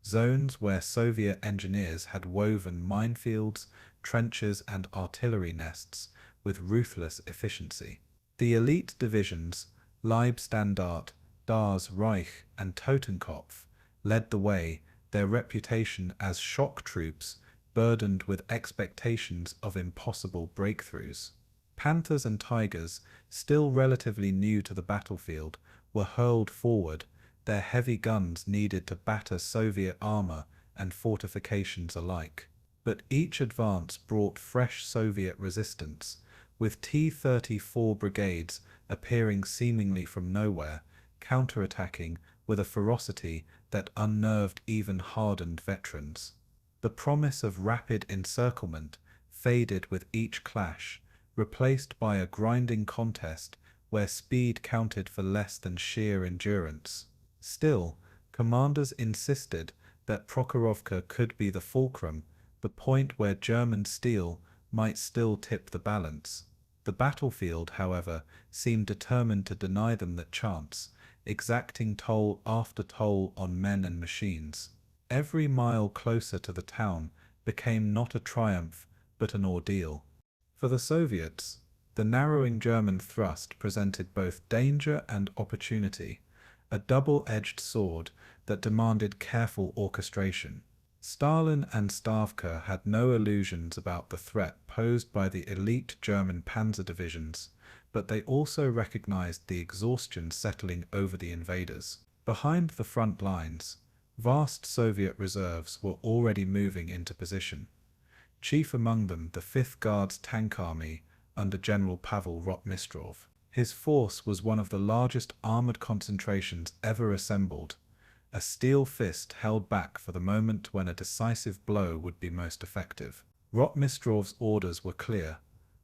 zones where Soviet engineers had woven minefields, trenches, and artillery nests with ruthless efficiency. The elite divisions, Leibstandart, Das Reich, and Totenkopf, led the way, their reputation as shock troops burdened with expectations of impossible breakthroughs. Panthers and Tigers, still relatively new to the battlefield, were hurled forward, their heavy guns needed to batter Soviet armor and fortifications alike. But each advance brought fresh Soviet resistance, with T-34 brigades appearing seemingly from nowhere, counterattacking with a ferocity that unnerved even hardened veterans. The promise of rapid encirclement faded with each clash, replaced by a grinding contest where speed counted for less than sheer endurance. Still, commanders insisted that Prokhorovka could be the fulcrum, the point where German steel might still tip the balance. The battlefield, however, seemed determined to deny them that chance, exacting toll after toll on men and machines. Every mile closer to the town became not a triumph, but an ordeal. For the Soviets, the narrowing German thrust presented both danger and opportunity, a double-edged sword that demanded careful orchestration. Stalin and Stavka had no illusions about the threat posed by the elite German panzer divisions, but they also recognized the exhaustion settling over the invaders. Behind the front lines, vast Soviet reserves were already moving into position. Chief among them the 5th Guards Tank Army under General Pavel Rotmistrov. His force was one of the largest armored concentrations ever assembled, a steel fist held back for the moment when a decisive blow would be most effective. Rotmistrov's orders were clear: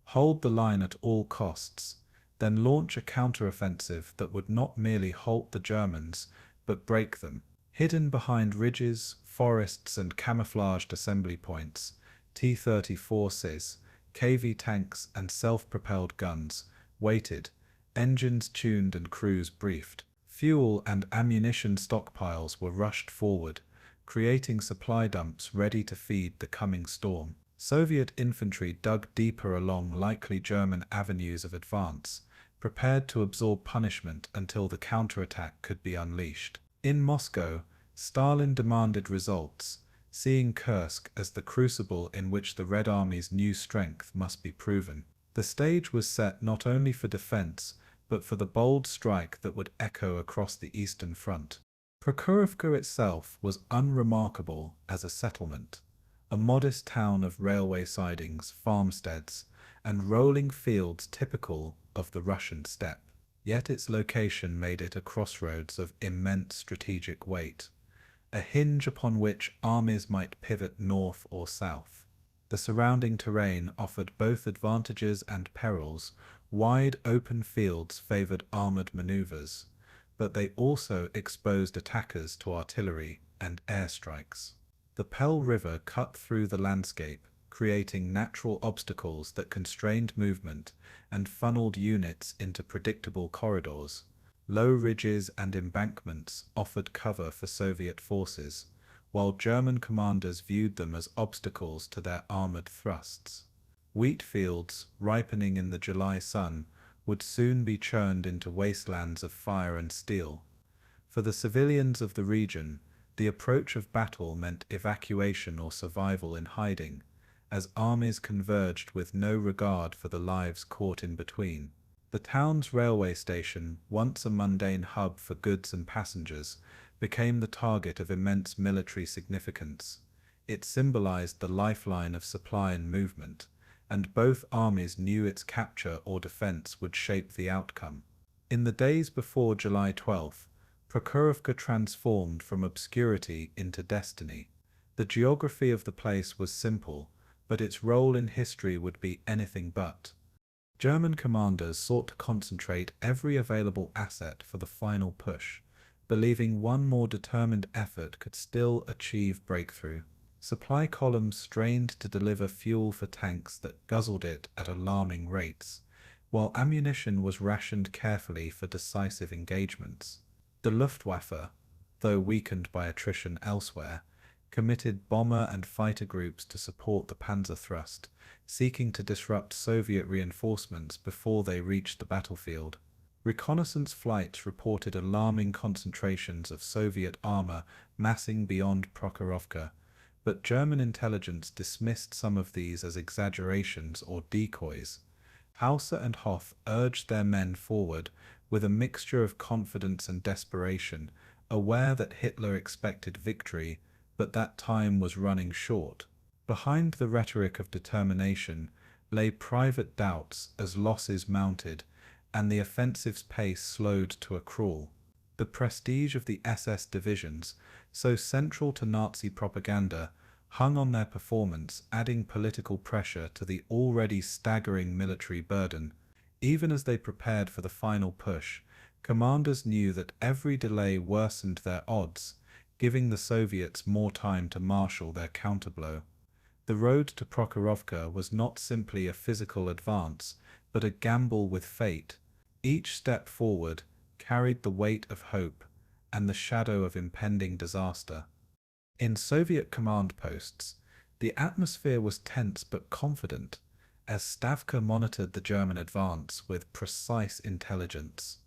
hold the line at all costs, then launch a counteroffensive that would not merely halt the Germans, but break them. Hidden behind ridges, forests, and camouflaged assembly points, T-34s, KV tanks, and self-propelled guns waited, engines tuned and crews briefed. Fuel and ammunition stockpiles were rushed forward, creating supply dumps ready to feed the coming storm. Soviet infantry dug deeper along likely German avenues of advance, prepared to absorb punishment until the counterattack could be unleashed. In Moscow, Stalin demanded results, seeing Kursk as the crucible in which the Red Army's new strength must be proven. The stage was set not only for defense, but for the bold strike that would echo across the Eastern Front. Prokhorovka itself was unremarkable as a settlement, a modest town of railway sidings, farmsteads, and rolling fields typical of the Russian steppe. Yet its location made it a crossroads of immense strategic weight, a hinge upon which armies might pivot north or south. The surrounding terrain offered both advantages and perils. Wide open fields favored armored maneuvers, but they also exposed attackers to artillery and airstrikes. The Pell River cut through the landscape, creating natural obstacles that constrained movement and funneled units into predictable corridors. Low ridges and embankments offered cover for Soviet forces, while German commanders viewed them as obstacles to their armored thrusts. Wheat fields, ripening in the July sun, would soon be churned into wastelands of fire and steel. For the civilians of the region, the approach of battle meant evacuation or survival in hiding, as armies converged with no regard for the lives caught in between. The town's railway station, once a mundane hub for goods and passengers, became the target of immense military significance. It symbolized the lifeline of supply and movement, and both armies knew its capture or defense would shape the outcome. In the days before July 12th, Prokhorovka transformed from obscurity into destiny. The geography of the place was simple, but its role in history would be anything but. German commanders sought to concentrate every available asset for the final push, believing one more determined effort could still achieve breakthrough. Supply columns strained to deliver fuel for tanks that guzzled it at alarming rates, while ammunition was rationed carefully for decisive engagements. The Luftwaffe, though weakened by attrition elsewhere, committed bomber and fighter groups to support the panzer thrust, seeking to disrupt Soviet reinforcements before they reached the battlefield. Reconnaissance flights reported alarming concentrations of Soviet armor massing beyond Prokhorovka, but German intelligence dismissed some of these as exaggerations or decoys. Hauser and Hoth urged their men forward with a mixture of confidence and desperation, aware that Hitler expected victory, but that time was running short. Behind the rhetoric of determination lay private doubts as losses mounted, and the offensive's pace slowed to a crawl. The prestige of the SS divisions, so central to Nazi propaganda, hung on their performance, adding political pressure to the already staggering military burden. Even as they prepared for the final push, commanders knew that every delay worsened their odds, giving the Soviets more time to marshal their counterblow. The road to Prokhorovka was not simply a physical advance, but a gamble with fate. Each step forward carried the weight of hope and the shadow of impending disaster. In Soviet command posts, the atmosphere was tense but confident, as Stavka monitored the German advance with precise intelligence.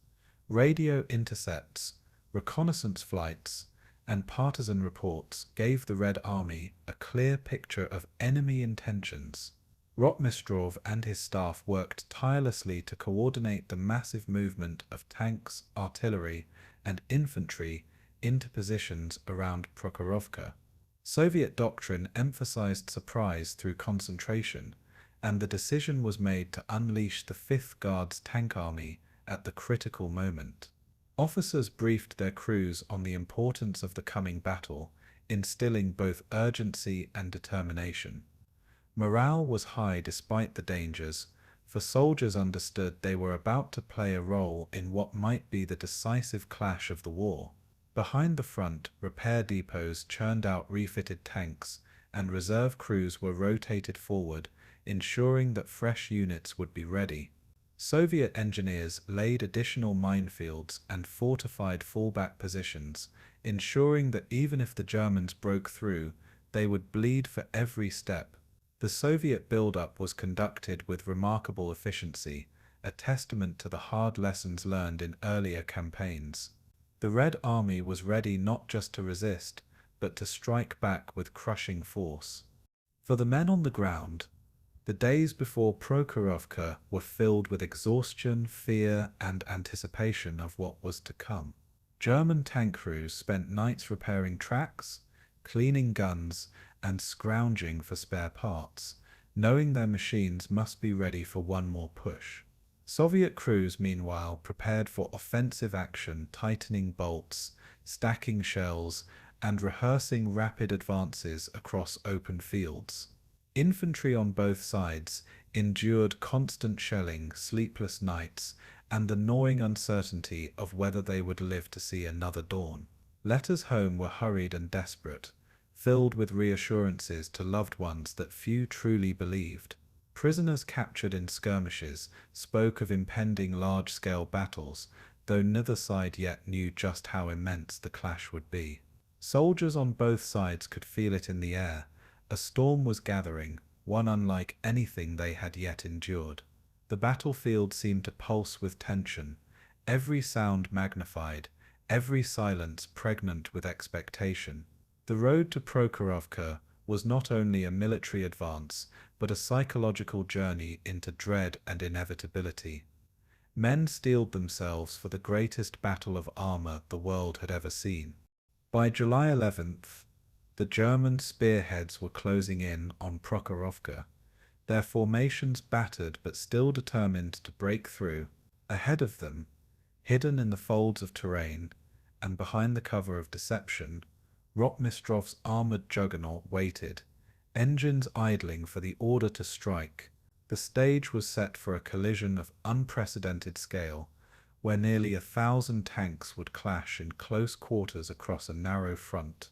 Radio intercepts, reconnaissance flights, and partisan reports gave the Red Army a clear picture of enemy intentions. Rotmistrov and his staff worked tirelessly to coordinate the massive movement of tanks, artillery, and infantry into positions around Prokhorovka. Soviet doctrine emphasized surprise through concentration, and the decision was made to unleash the 5th Guards Tank Army at the critical moment. Officers briefed their crews on the importance of the coming battle, instilling both urgency and determination. Morale was high despite the dangers, for soldiers understood they were about to play a role in what might be the decisive clash of the war. Behind the front, repair depots churned out refitted tanks, and reserve crews were rotated forward, ensuring that fresh units would be ready. Soviet engineers laid additional minefields and fortified fallback positions, ensuring that even if the Germans broke through, they would bleed for every step. The Soviet buildup was conducted with remarkable efficiency, a testament to the hard lessons learned in earlier campaigns. The Red Army was ready not just to resist, but to strike back with crushing force. For the men on the ground, the days before Prokhorovka were filled with exhaustion, fear, and anticipation of what was to come. German tank crews spent nights repairing tracks, cleaning guns, and scrounging for spare parts, knowing their machines must be ready for one more push. Soviet crews, meanwhile, prepared for offensive action, tightening bolts, stacking shells, and rehearsing rapid advances across open fields. Infantry on both sides endured constant shelling, sleepless nights, and the gnawing uncertainty of whether they would live to see another dawn. Letters home were hurried and desperate, filled with reassurances to loved ones that few truly believed. Prisoners captured in skirmishes spoke of impending large-scale battles, though neither side yet knew just how immense the clash would be. Soldiers on both sides could feel it in the air. A storm was gathering, one unlike anything they had yet endured. The battlefield seemed to pulse with tension, every sound magnified, every silence pregnant with expectation. The road to Prokhorovka was not only a military advance, but a psychological journey into dread and inevitability. Men steeled themselves for the greatest battle of armor the world had ever seen. By July 11th, the German spearheads were closing in on Prokhorovka, their formations battered but still determined to break through. Ahead of them, hidden in the folds of terrain and behind the cover of deception, Rotmistrov's armored juggernaut waited, engines idling for the order to strike. The stage was set for a collision of unprecedented scale, where nearly 1,000 tanks would clash in close quarters across a narrow front.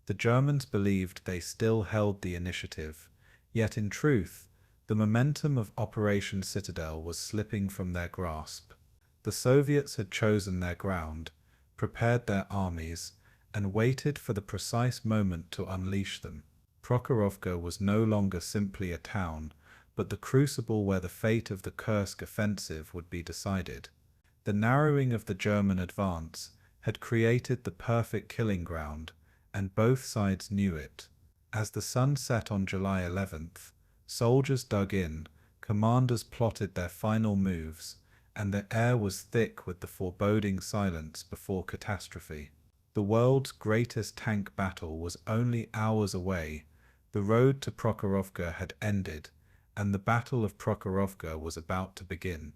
The Germans believed they still held the initiative, yet in truth, the momentum of Operation Citadel was slipping from their grasp. The Soviets had chosen their ground, prepared their armies, and waited for the precise moment to unleash them. Prokhorovka was no longer simply a town, but the crucible where the fate of the Kursk offensive would be decided. The narrowing of the German advance had created the perfect killing ground, and both sides knew it. As the sun set on July 11th, soldiers dug in, commanders plotted their final moves, and the air was thick with the foreboding silence before catastrophe. The world's greatest tank battle was only hours away. The road to Prokhorovka had ended, and the Battle of Prokhorovka was about to begin.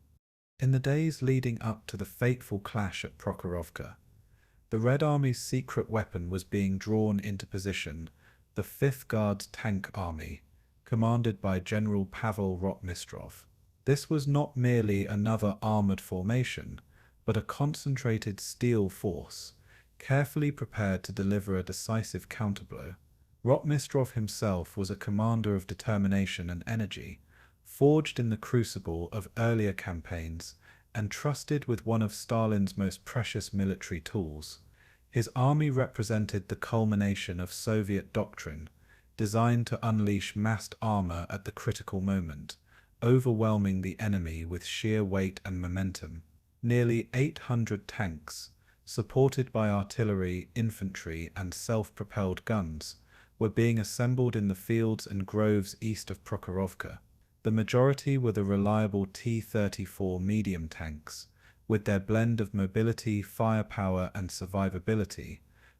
In the days leading up to the fateful clash at Prokhorovka, the Red Army's secret weapon was being drawn into position, the 5th Guards Tank Army, commanded by General Pavel Rotmistrov. This was not merely another armored formation, but a concentrated steel force, carefully prepared to deliver a decisive counterblow. Rotmistrov himself was a commander of determination and energy, forged in the crucible of earlier campaigns and trusted with one of Stalin's most precious military tools. His army represented the culmination of Soviet doctrine, designed to unleash massed armor at the critical moment, overwhelming the enemy with sheer weight and momentum. Nearly 800 tanks, supported by artillery, infantry, and self-propelled guns, were being assembled in the fields and groves east of Prokhorovka. The majority were the reliable T-34 medium tanks, with their blend of mobility, firepower, and survivability,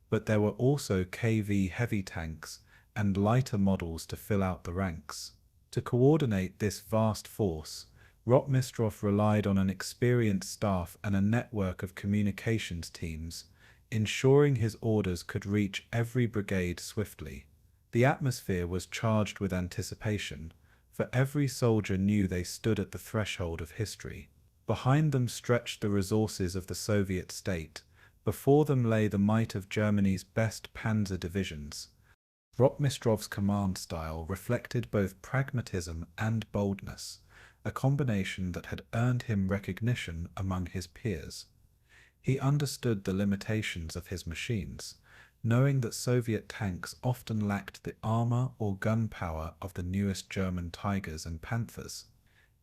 but there were also KV heavy tanks and lighter models to fill out the ranks. To coordinate this vast force, Rotmistrov relied on an experienced staff and a network of communications teams, ensuring his orders could reach every brigade swiftly. The atmosphere was charged with anticipation, for every soldier knew they stood at the threshold of history. Behind them stretched the resources of the Soviet state, before them lay the might of Germany's best panzer divisions. Rotmistrov's command style reflected both pragmatism and boldness, a combination that had earned him recognition among his peers. He understood the limitations of his machines, knowing that Soviet tanks often lacked the armor or gunpowder of the newest German Tigers and Panthers.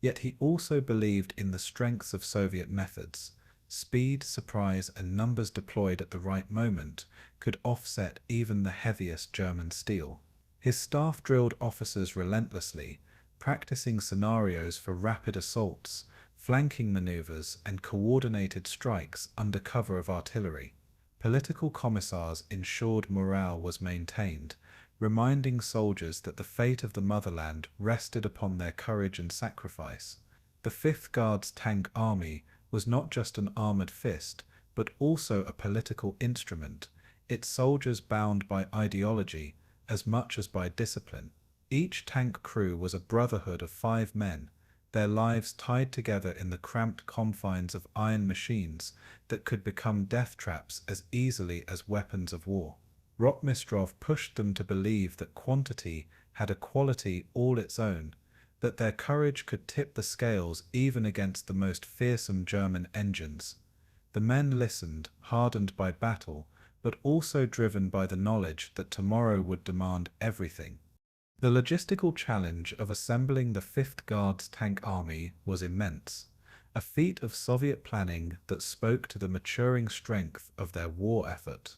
Yet he also believed in the strengths of Soviet methods. Speed, surprise, and numbers deployed at the right moment could offset even the heaviest German steel. His staff drilled officers relentlessly, practicing scenarios for rapid assaults, flanking maneuvers, and coordinated strikes under cover of artillery. Political commissars ensured morale was maintained, reminding soldiers that the fate of the motherland rested upon their courage and sacrifice. The 5th Guards Tank Army was not just an armored fist, but also a political instrument, its soldiers bound by ideology as much as by discipline. Each tank crew was a brotherhood of 5 men, their lives tied together in the cramped confines of iron machines that could become death traps as easily as weapons of war. Rotmistrov pushed them to believe that quantity had a quality all its own, that their courage could tip the scales even against the most fearsome German engines. The men listened, hardened by battle, but also driven by the knowledge that tomorrow would demand everything. The logistical challenge of assembling the 5th Guards Tank Army was immense, a feat of Soviet planning that spoke to the maturing strength of their war effort.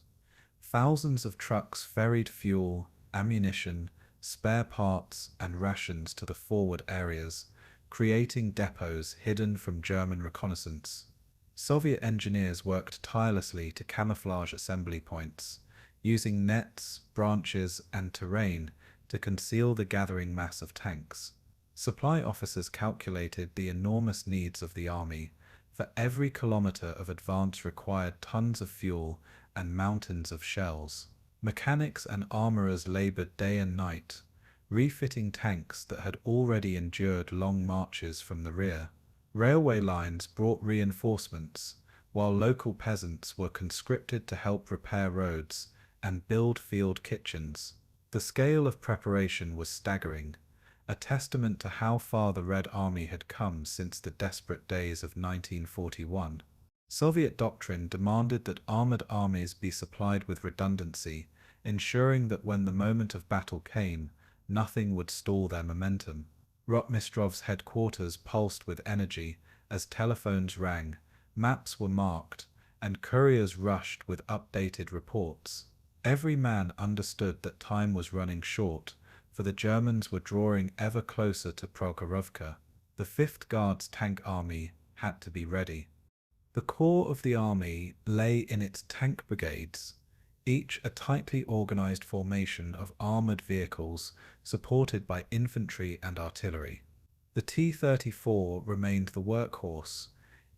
Thousands of trucks ferried fuel, ammunition, spare parts, and rations to the forward areas, creating depots hidden from German reconnaissance. Soviet engineers worked tirelessly to camouflage assembly points, using nets, branches, and terrain to conceal the gathering mass of tanks. Supply officers calculated the enormous needs of the army. For every kilometer of advance required tons of fuel and mountains of shells. Mechanics and armorers labored day and night, refitting tanks that had already endured long marches from the rear. Railway lines brought reinforcements, while local peasants were conscripted to help repair roads and build field kitchens. The scale of preparation was staggering, a testament to how far the Red Army had come since the desperate days of 1941. Soviet doctrine demanded that armored armies be supplied with redundancy, ensuring that when the moment of battle came, nothing would stall their momentum. Rotmistrov's headquarters pulsed with energy as telephones rang, maps were marked, and couriers rushed with updated reports. Every man understood that time was running short, for the Germans were drawing ever closer to Prokhorovka. The 5th Guards Tank Army had to be ready. The core of the army lay in its tank brigades, each a tightly organized formation of armored vehicles supported by infantry and artillery. The T-34 remained the workhorse,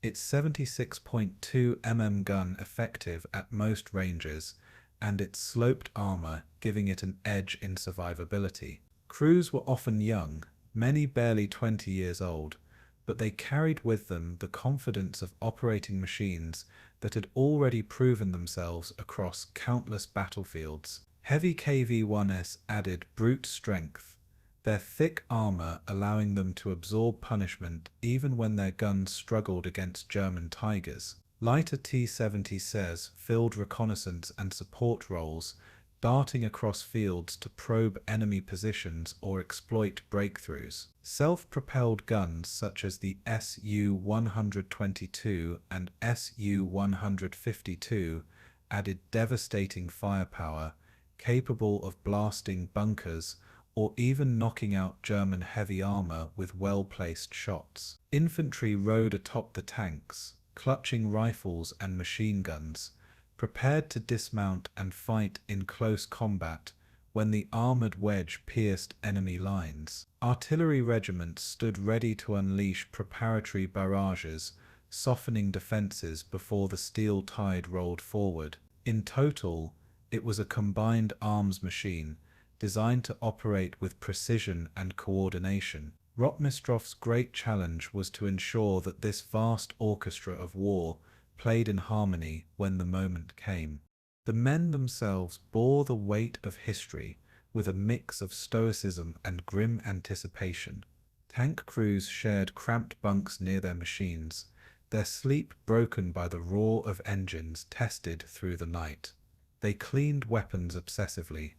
its 76.2 mm gun effective at most ranges, and its sloped armor giving it an edge in survivability. Crews were often young, many barely 20 years old, but they carried with them the confidence of operating machines that had already proven themselves across countless battlefields. Heavy KV-1s added brute strength, their thick armor allowing them to absorb punishment even when their guns struggled against German Tigers. Lighter T-70s filled reconnaissance and support roles, darting across fields to probe enemy positions or exploit breakthroughs. Self-propelled guns such as the Su-122 and Su-152 added devastating firepower, capable of blasting bunkers or even knocking out German heavy armor with well-placed shots. Infantry rode atop the tanks, clutching rifles and machine guns, prepared to dismount and fight in close combat when the armored wedge pierced enemy lines. Artillery regiments stood ready to unleash preparatory barrages, softening defenses before the steel tide rolled forward. In total, it was a combined arms machine designed to operate with precision and coordination. Rotmistrov's great challenge was to ensure that this vast orchestra of war played in harmony when the moment came. The men themselves bore the weight of history with a mix of stoicism and grim anticipation. Tank crews shared cramped bunks near their machines, their sleep broken by the roar of engines tested through the night. They cleaned weapons obsessively,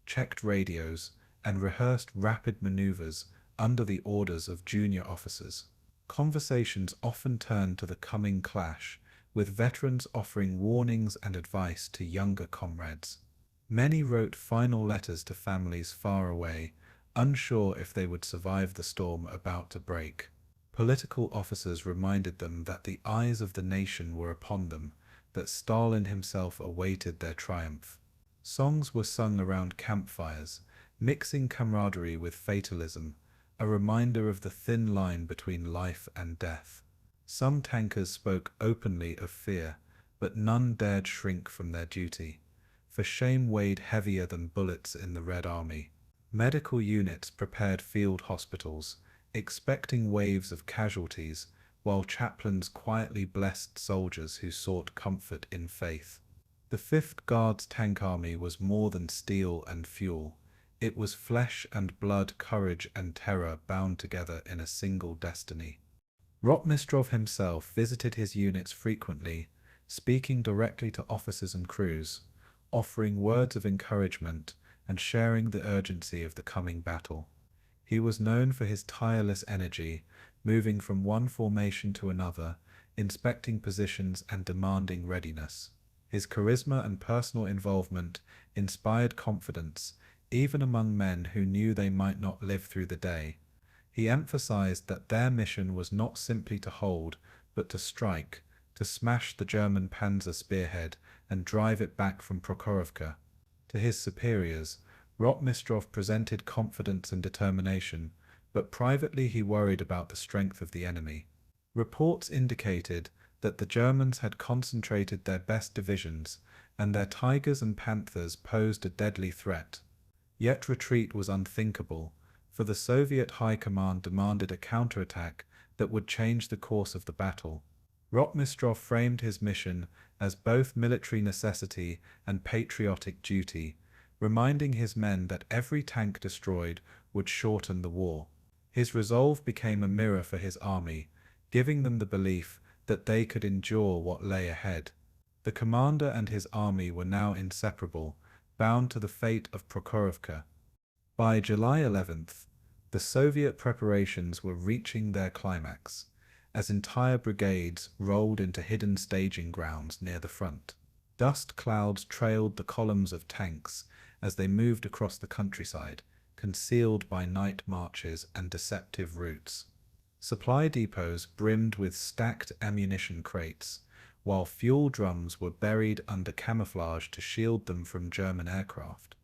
checked radios, and rehearsed rapid maneuvers under the orders of junior officers. Conversations often turned to the coming clash, with veterans offering warnings and advice to younger comrades. Many wrote final letters to families far away, unsure if they would survive the storm about to break. Political officers reminded them that the eyes of the nation were upon them, that Stalin himself awaited their triumph. Songs were sung around campfires, mixing camaraderie with fatalism, a reminder of the thin line between life and death. Some tankers spoke openly of fear, but none dared shrink from their duty, for shame weighed heavier than bullets in the Red Army. Medical units prepared field hospitals, expecting waves of casualties, while chaplains quietly blessed soldiers who sought comfort in faith. The 5th Guards Tank Army was more than steel and fuel. It was flesh and blood, courage and terror bound together in a single destiny. Rotmistrov himself visited his units frequently, speaking directly to officers and crews, offering words of encouragement and sharing the urgency of the coming battle. He was known for his tireless energy, moving from one formation to another, inspecting positions and demanding readiness. His charisma and personal involvement inspired confidence, even among men who knew they might not live through the day. He emphasized that their mission was not simply to hold, but to strike, to smash the German panzer spearhead and drive it back from Prokhorovka. To his superiors, Rotmistrov presented confidence and determination, but privately he worried about the strength of the enemy. Reports indicated that the Germans had concentrated their best divisions, and their Tigers and Panthers posed a deadly threat. Yet retreat was unthinkable, for the Soviet High Command demanded a counterattack that would change the course of the battle. Rotmistrov framed his mission as both military necessity and patriotic duty, reminding his men that every tank destroyed would shorten the war. His resolve became a mirror for his army, giving them the belief that they could endure what lay ahead. The commander and his army were now inseparable, bound to the fate of Prokhorovka. By July 11th, the Soviet preparations were reaching their climax, as entire brigades rolled into hidden staging grounds near the front. Dust clouds trailed the columns of tanks as they moved across the countryside, concealed by night marches and deceptive routes. Supply depots brimmed with stacked ammunition crates, while fuel drums were buried under camouflage to shield them from German aircraft.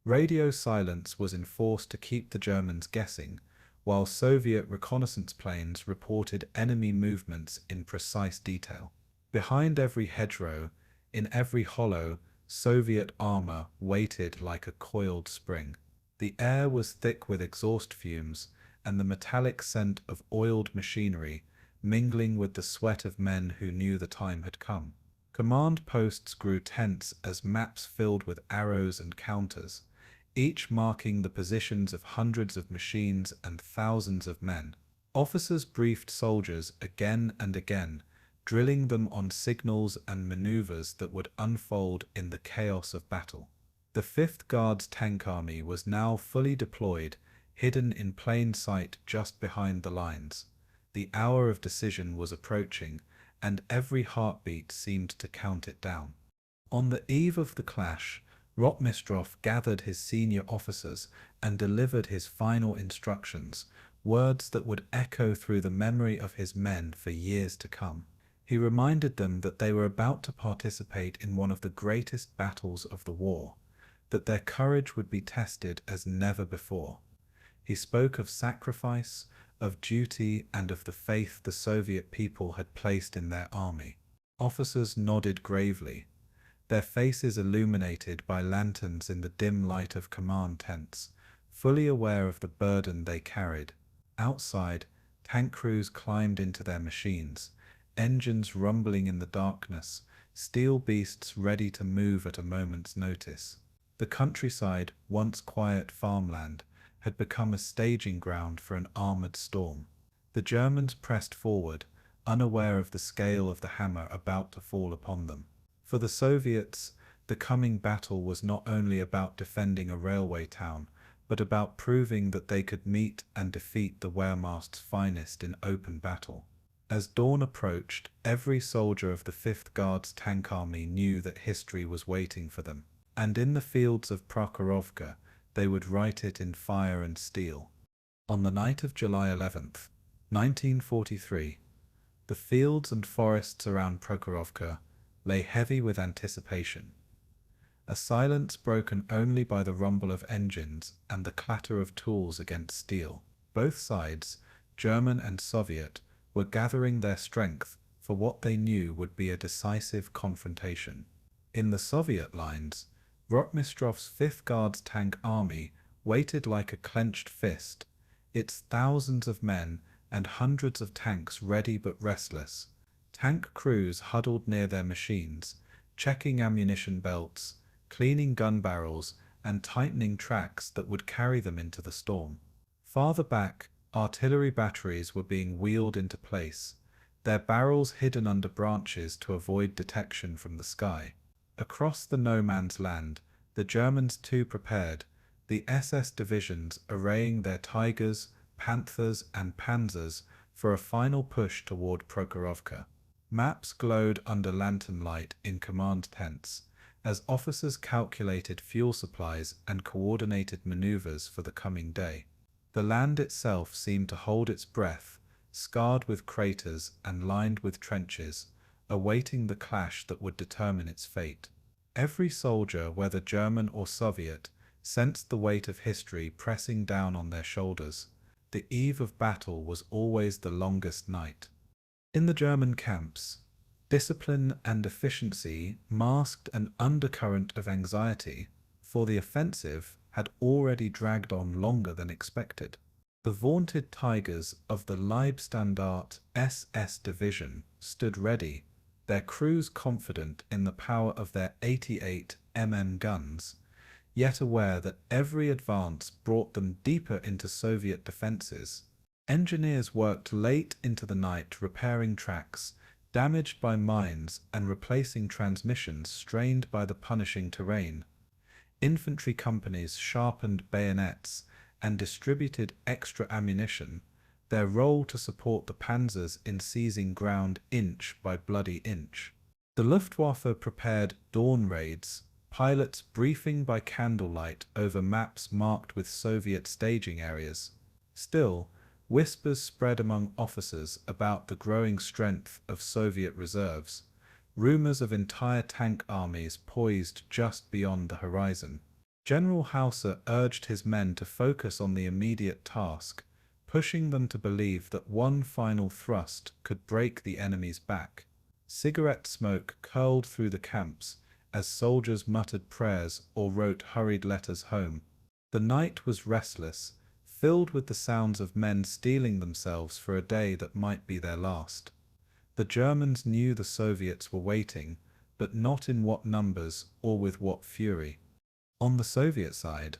Radio silence was enforced to keep the Germans guessing, while Soviet reconnaissance planes reported enemy movements in precise detail. Behind every hedgerow, in every hollow, Soviet armor waited like a coiled spring. The air was thick with exhaust fumes, and the metallic scent of oiled machinery mingling with the sweat of men who knew the time had come. Command posts grew tense as maps filled with arrows and counters, each marking the positions of hundreds of machines and thousands of men. Officers briefed soldiers again and again, drilling them on signals and maneuvers that would unfold in the chaos of battle. The 5th Guards Tank Army was now fully deployed, hidden in plain sight just behind the lines. The hour of decision was approaching, and every heartbeat seemed to count it down. On the eve of the clash, Rotmistrov gathered his senior officers and delivered his final instructions, words that would echo through the memory of his men for years to come. He reminded them that they were about to participate in one of the greatest battles of the war, that their courage would be tested as never before. He spoke of sacrifice, of duty, and of the faith the Soviet people had placed in their army. Officers nodded gravely, their faces illuminated by lanterns in the dim light of command tents, fully aware of the burden they carried. Outside, tank crews climbed into their machines, engines rumbling in the darkness, steel beasts ready to move at a moment's notice. The countryside, once quiet farmland, had become a staging ground for an armored storm. The Germans pressed forward, unaware of the scale of the hammer about to fall upon them. For the Soviets, the coming battle was not only about defending a railway town, but about proving that they could meet and defeat the Wehrmacht's finest in open battle. As dawn approached, every soldier of the 5th Guards Tank Army knew that history was waiting for them, and in the fields of Prokhorovka, they would write it in fire and steel. On the night of July 11th, 1943, the fields and forests around Prokhorovka lay heavy with anticipation. A silence broken only by the rumble of engines and the clatter of tools against steel. Both sides, German and Soviet, were gathering their strength for what they knew would be a decisive confrontation. In the Soviet lines, Rotmistrov's 5th Guards Tank Army waited like a clenched fist, its thousands of men and hundreds of tanks ready but restless. Tank crews huddled near their machines, checking ammunition belts, cleaning gun barrels, and tightening tracks that would carry them into the storm. Farther back, artillery batteries were being wheeled into place, their barrels hidden under branches to avoid detection from the sky. Across the no-man's land, the Germans too prepared, the SS divisions arraying their Tigers, Panthers, and Panzers for a final push toward Prokhorovka. Maps glowed under lantern light in command tents, as officers calculated fuel supplies and coordinated maneuvers for the coming day. The land itself seemed to hold its breath, scarred with craters and lined with trenches, awaiting the clash that would determine its fate. Every soldier, whether German or Soviet, sensed the weight of history pressing down on their shoulders. The eve of battle was always the longest night. In the German camps, discipline and efficiency masked an undercurrent of anxiety, for the offensive had already dragged on longer than expected. The vaunted Tigers of the Leibstandart SS Division stood ready, their crews confident in the power of their 88 guns, yet aware that every advance brought them deeper into Soviet defenses. Engineers worked late into the night repairing tracks damaged by mines and replacing transmissions strained by the punishing terrain. Infantry companies sharpened bayonets and distributed extra ammunition, their role to support the panzers in seizing ground inch by bloody inch. The Luftwaffe prepared dawn raids, pilots briefing by candlelight over maps marked with Soviet staging areas. Still, whispers spread among officers about the growing strength of Soviet reserves, rumors of entire tank armies poised just beyond the horizon. General Hauser urged his men to focus on the immediate task, pushing them to believe that one final thrust could break the enemy's back. Cigarette smoke curled through the camps as soldiers muttered prayers or wrote hurried letters home. The night was restless, filled with the sounds of men steeling themselves for a day that might be their last. The Germans knew the Soviets were waiting, but not in what numbers or with what fury. On the Soviet side,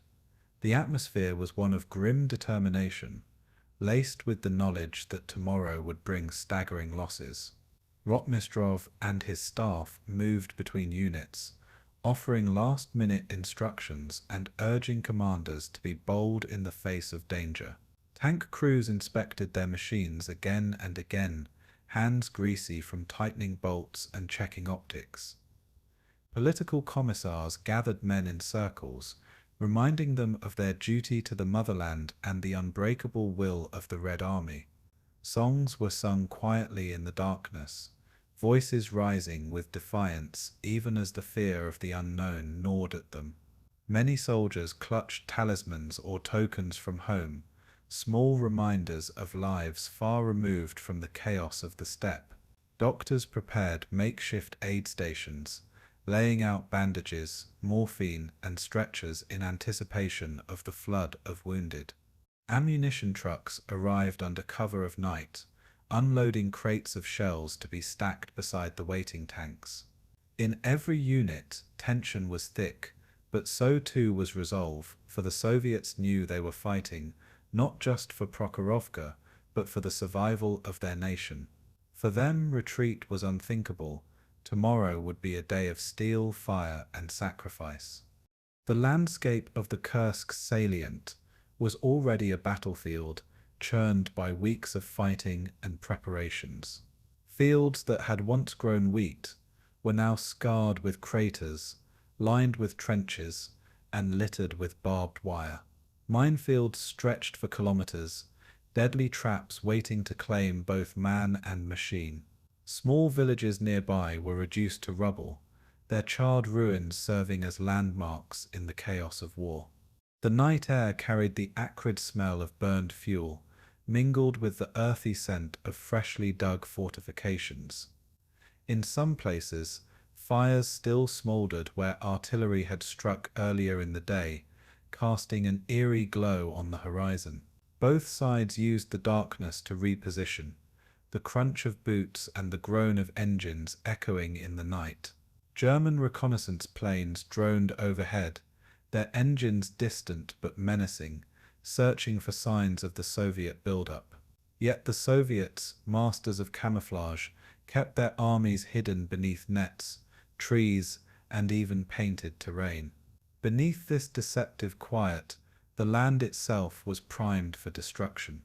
the atmosphere was one of grim determination, laced with the knowledge that tomorrow would bring staggering losses. Rotmistrov and his staff moved between units, offering last-minute instructions and urging commanders to be bold in the face of danger. Tank crews inspected their machines again and again, hands greasy from tightening bolts and checking optics. Political commissars gathered men in circles, reminding them of their duty to the motherland and the unbreakable will of the Red Army. Songs were sung quietly in the darkness, voices rising with defiance even as the fear of the unknown gnawed at them. Many soldiers clutched talismans or tokens from home, small reminders of lives far removed from the chaos of the steppe. Doctors prepared makeshift aid stations, laying out bandages, morphine, and stretchers in anticipation of the flood of wounded. Ammunition trucks arrived under cover of night, unloading crates of shells to be stacked beside the waiting tanks. In every unit, tension was thick, but so too was resolve, for the Soviets knew they were fighting, not just for Prokhorovka, but for the survival of their nation. For them, retreat was unthinkable. Tomorrow would be a day of steel, fire, and sacrifice. The landscape of the Kursk salient was already a battlefield, churned by weeks of fighting and preparations. Fields that had once grown wheat were now scarred with craters, lined with trenches, and littered with barbed wire. Minefields stretched for kilometers, deadly traps waiting to claim both man and machine. Small villages nearby were reduced to rubble, their charred ruins serving as landmarks in the chaos of war. The night air carried the acrid smell of burned fuel, mingled with the earthy scent of freshly dug fortifications. In some places, fires still smouldered where artillery had struck earlier in the day, casting an eerie glow on the horizon. Both sides used the darkness to reposition, the crunch of boots and the groan of engines echoing in the night. German reconnaissance planes droned overhead, their engines distant but menacing, searching for signs of the Soviet buildup. Yet the Soviets, masters of camouflage, kept their armies hidden beneath nets, trees, and even painted terrain. Beneath this deceptive quiet, the land itself was primed for destruction.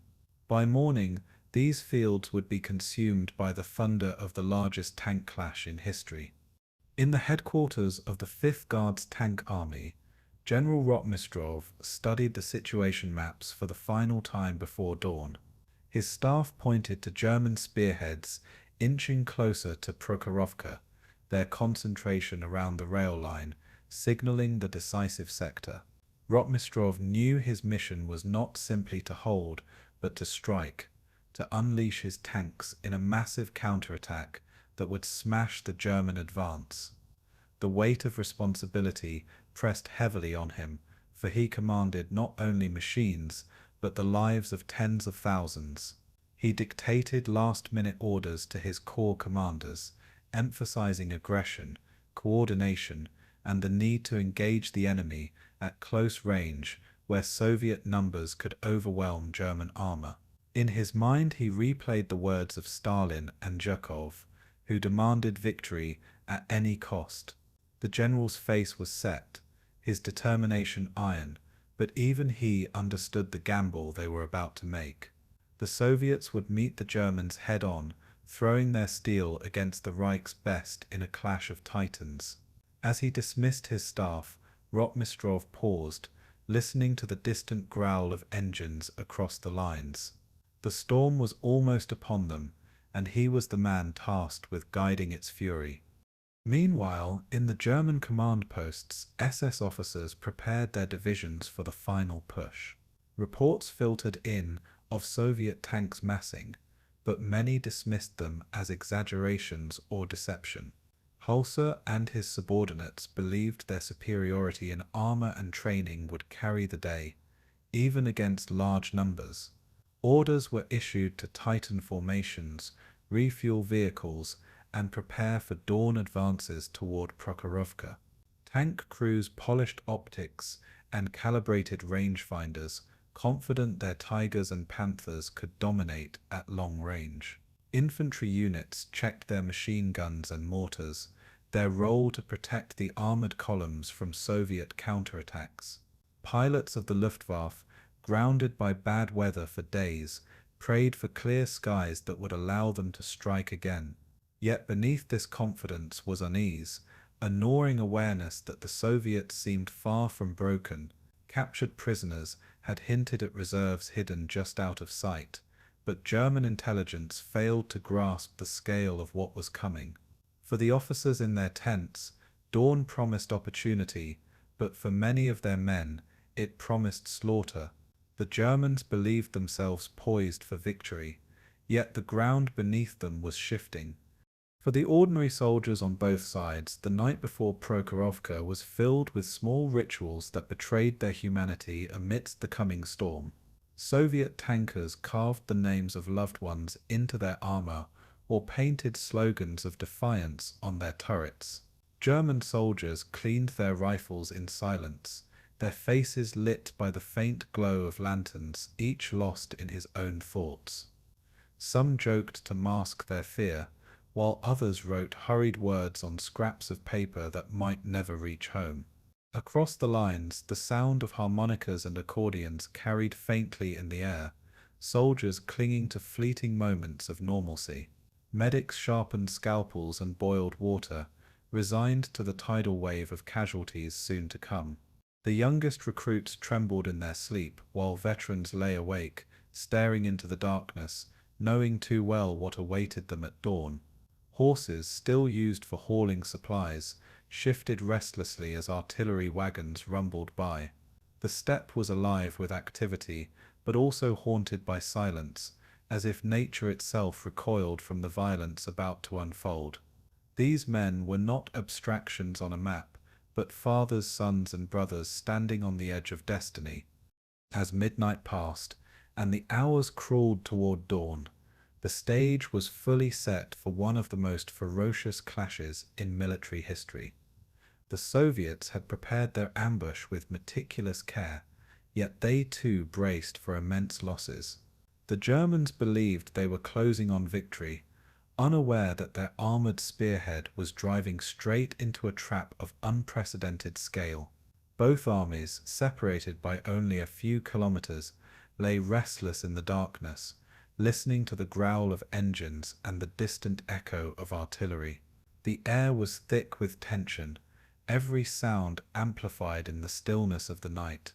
By morning, these fields would be consumed by the thunder of the largest tank clash in history. In the headquarters of the 5th Guards Tank Army, General Rotmistrov studied the situation maps for the final time before dawn. His staff pointed to German spearheads inching closer to Prokhorovka, their concentration around the rail line, signaling the decisive sector. Rotmistrov knew his mission was not simply to hold, but to strike, to unleash his tanks in a massive counterattack that would smash the German advance. The weight of responsibility pressed heavily on him, for he commanded not only machines, but the lives of tens of thousands. He dictated last-minute orders to his corps commanders, emphasizing aggression, coordination, and the need to engage the enemy at close range where Soviet numbers could overwhelm German armor. In his mind he replayed the words of Stalin and Zhukov, who demanded victory at any cost. The general's face was set, his determination iron, but even he understood the gamble they were about to make. The Soviets would meet the Germans head-on, throwing their steel against the Reich's best in a clash of titans. As he dismissed his staff, Rotmistrov paused, listening to the distant growl of engines across the lines. The storm was almost upon them, and he was the man tasked with guiding its fury. Meanwhile, in the German command posts, SS officers prepared their divisions for the final push. Reports filtered in of Soviet tanks massing, but many dismissed them as exaggerations or deception. Hulser and his subordinates believed their superiority in armor and training would carry the day, even against large numbers. Orders were issued to tighten formations, refuel vehicles, and prepare for dawn advances toward Prokhorovka. Tank crews polished optics and calibrated rangefinders, confident their Tigers and Panthers could dominate at long range. Infantry units checked their machine guns and mortars, their role to protect the armored columns from Soviet counterattacks. Pilots of the Luftwaffe, grounded by bad weather for days, prayed for clear skies that would allow them to strike again. Yet beneath this confidence was unease, a gnawing awareness that the Soviets seemed far from broken. Captured prisoners had hinted at reserves hidden just out of sight, but German intelligence failed to grasp the scale of what was coming. For the officers in their tents, dawn promised opportunity, but for many of their men, it promised slaughter. The Germans believed themselves poised for victory, yet the ground beneath them was shifting. For the ordinary soldiers on both sides, the night before Prokhorovka was filled with small rituals that betrayed their humanity amidst the coming storm. Soviet tankers carved the names of loved ones into their armor or painted slogans of defiance on their turrets. German soldiers cleaned their rifles in silence, their faces lit by the faint glow of lanterns, each lost in his own thoughts. Some joked to mask their fear, while others wrote hurried words on scraps of paper that might never reach home. Across the lines, the sound of harmonicas and accordions carried faintly in the air, soldiers clinging to fleeting moments of normalcy. Medics sharpened scalpels and boiled water, resigned to the tidal wave of casualties soon to come. The youngest recruits trembled in their sleep, while veterans lay awake, staring into the darkness, knowing too well what awaited them at dawn. Horses, still used for hauling supplies, shifted restlessly as artillery wagons rumbled by. The steppe was alive with activity, but also haunted by silence, as if nature itself recoiled from the violence about to unfold. These men were not abstractions on a map, but fathers, sons, and brothers standing on the edge of destiny. As midnight passed, and the hours crawled toward dawn, the stage was fully set for one of the most ferocious clashes in military history. The Soviets had prepared their ambush with meticulous care, yet they too braced for immense losses. The Germans believed they were closing on victory, unaware that their armored spearhead was driving straight into a trap of unprecedented scale. Both armies, separated by only a few kilometers, lay restless in the darkness, listening to the growl of engines and the distant echo of artillery. The air was thick with tension, every sound amplified in the stillness of the night.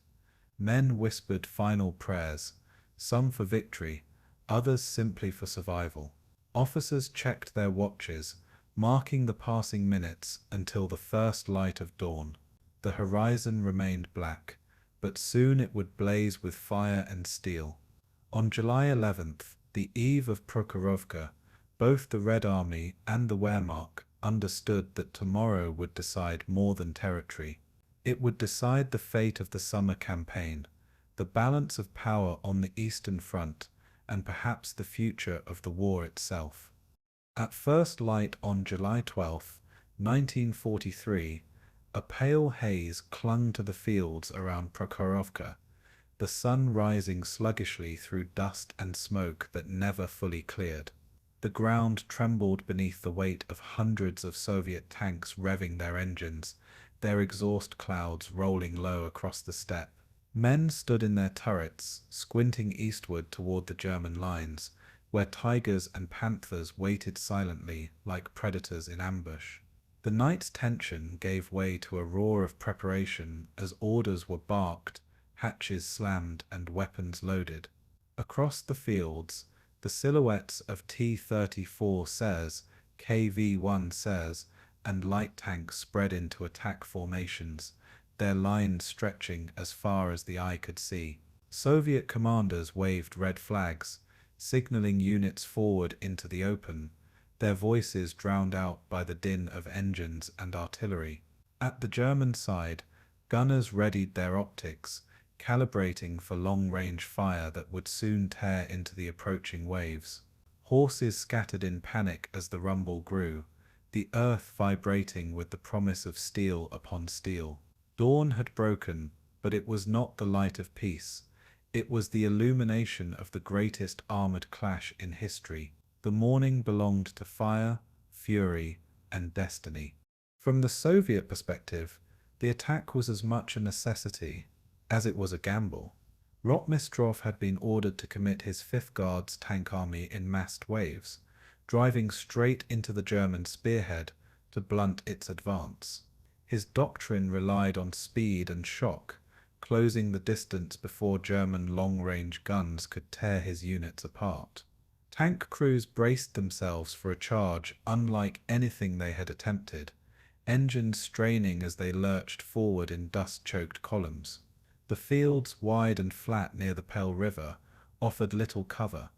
Men whispered final prayers, some for victory, others simply for survival. Officers checked their watches, marking the passing minutes until the first light of dawn. The horizon remained black, but soon it would blaze with fire and steel. On July 11th, the eve of Prokhorovka, both the Red Army and the Wehrmacht understood that tomorrow would decide more than territory. It would decide the fate of the summer campaign, the balance of power on the Eastern Front, and perhaps the future of the war itself. At first light on July 12, 1943, a pale haze clung to the fields around Prokhorovka, the sun rising sluggishly through dust and smoke that never fully cleared. The ground trembled beneath the weight of hundreds of Soviet tanks revving their engines, their exhaust clouds rolling low across the steppe. Men stood in their turrets, squinting eastward toward the German lines, where Tigers and Panthers waited silently like predators in ambush. The night's tension gave way to a roar of preparation as orders were barked, hatches slammed, and weapons loaded. Across the fields, the silhouettes of T-34s, KV-1s, and light tanks spread into attack formations, their lines stretching as far as the eye could see. Soviet commanders waved red flags, signaling units forward into the open, their voices drowned out by the din of engines and artillery. At the German side, gunners readied their optics, calibrating for long-range fire that would soon tear into the approaching waves. Horses scattered in panic as the rumble grew, the earth vibrating with the promise of steel upon steel. Dawn had broken, but it was not the light of peace. It was the illumination of the greatest armored clash in history. The morning belonged to fire, fury, and destiny. From the Soviet perspective, the attack was as much a necessity as it was a gamble. Rotmistrov had been ordered to commit his 5th Guards tank army in massed waves, driving straight into the German spearhead to blunt its advance. His doctrine relied on speed and shock, closing the distance before German long-range guns could tear his units apart. Tank crews braced themselves for a charge unlike anything they had attempted, engines straining as they lurched forward in dust-choked columns. The fields, wide and flat near the Pale River, offered little cover,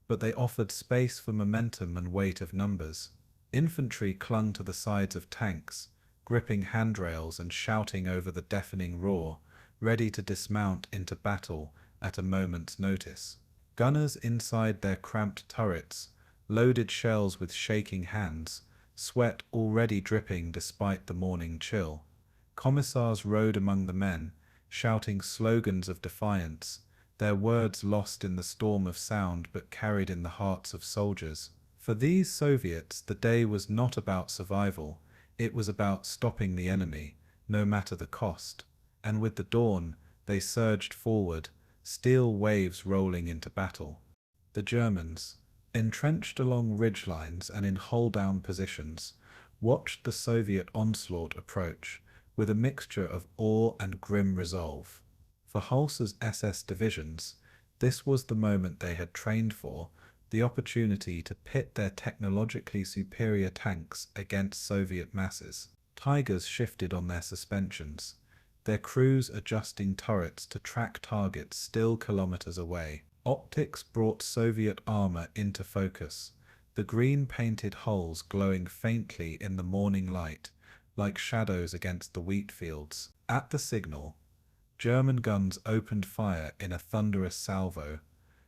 but they offered space for momentum and weight of numbers. Infantry clung to the sides of tanks, gripping handrails and shouting over the deafening roar, ready to dismount into battle at a moment's notice. Gunners inside their cramped turrets loaded shells with shaking hands, sweat already dripping despite the morning chill. Commissars rode among the men, shouting slogans of defiance, their words lost in the storm of sound but carried in the hearts of soldiers. For these Soviets, the day was not about survival. It was about stopping the enemy, no matter the cost. And with the dawn, they surged forward, steel waves rolling into battle. The Germans, entrenched along ridgelines and in hull-down positions, watched the Soviet onslaught approach with a mixture of awe and grim resolve. For Hulser's SS divisions, this was the moment they had trained for, the opportunity to pit their technologically superior tanks against Soviet masses. Tigers shifted on their suspensions, their crews adjusting turrets to track targets still kilometers away. Optics brought Soviet armor into focus, the green-painted hulls glowing faintly in the morning light, like shadows against the wheat fields. At the signal, German guns opened fire in a thunderous salvo,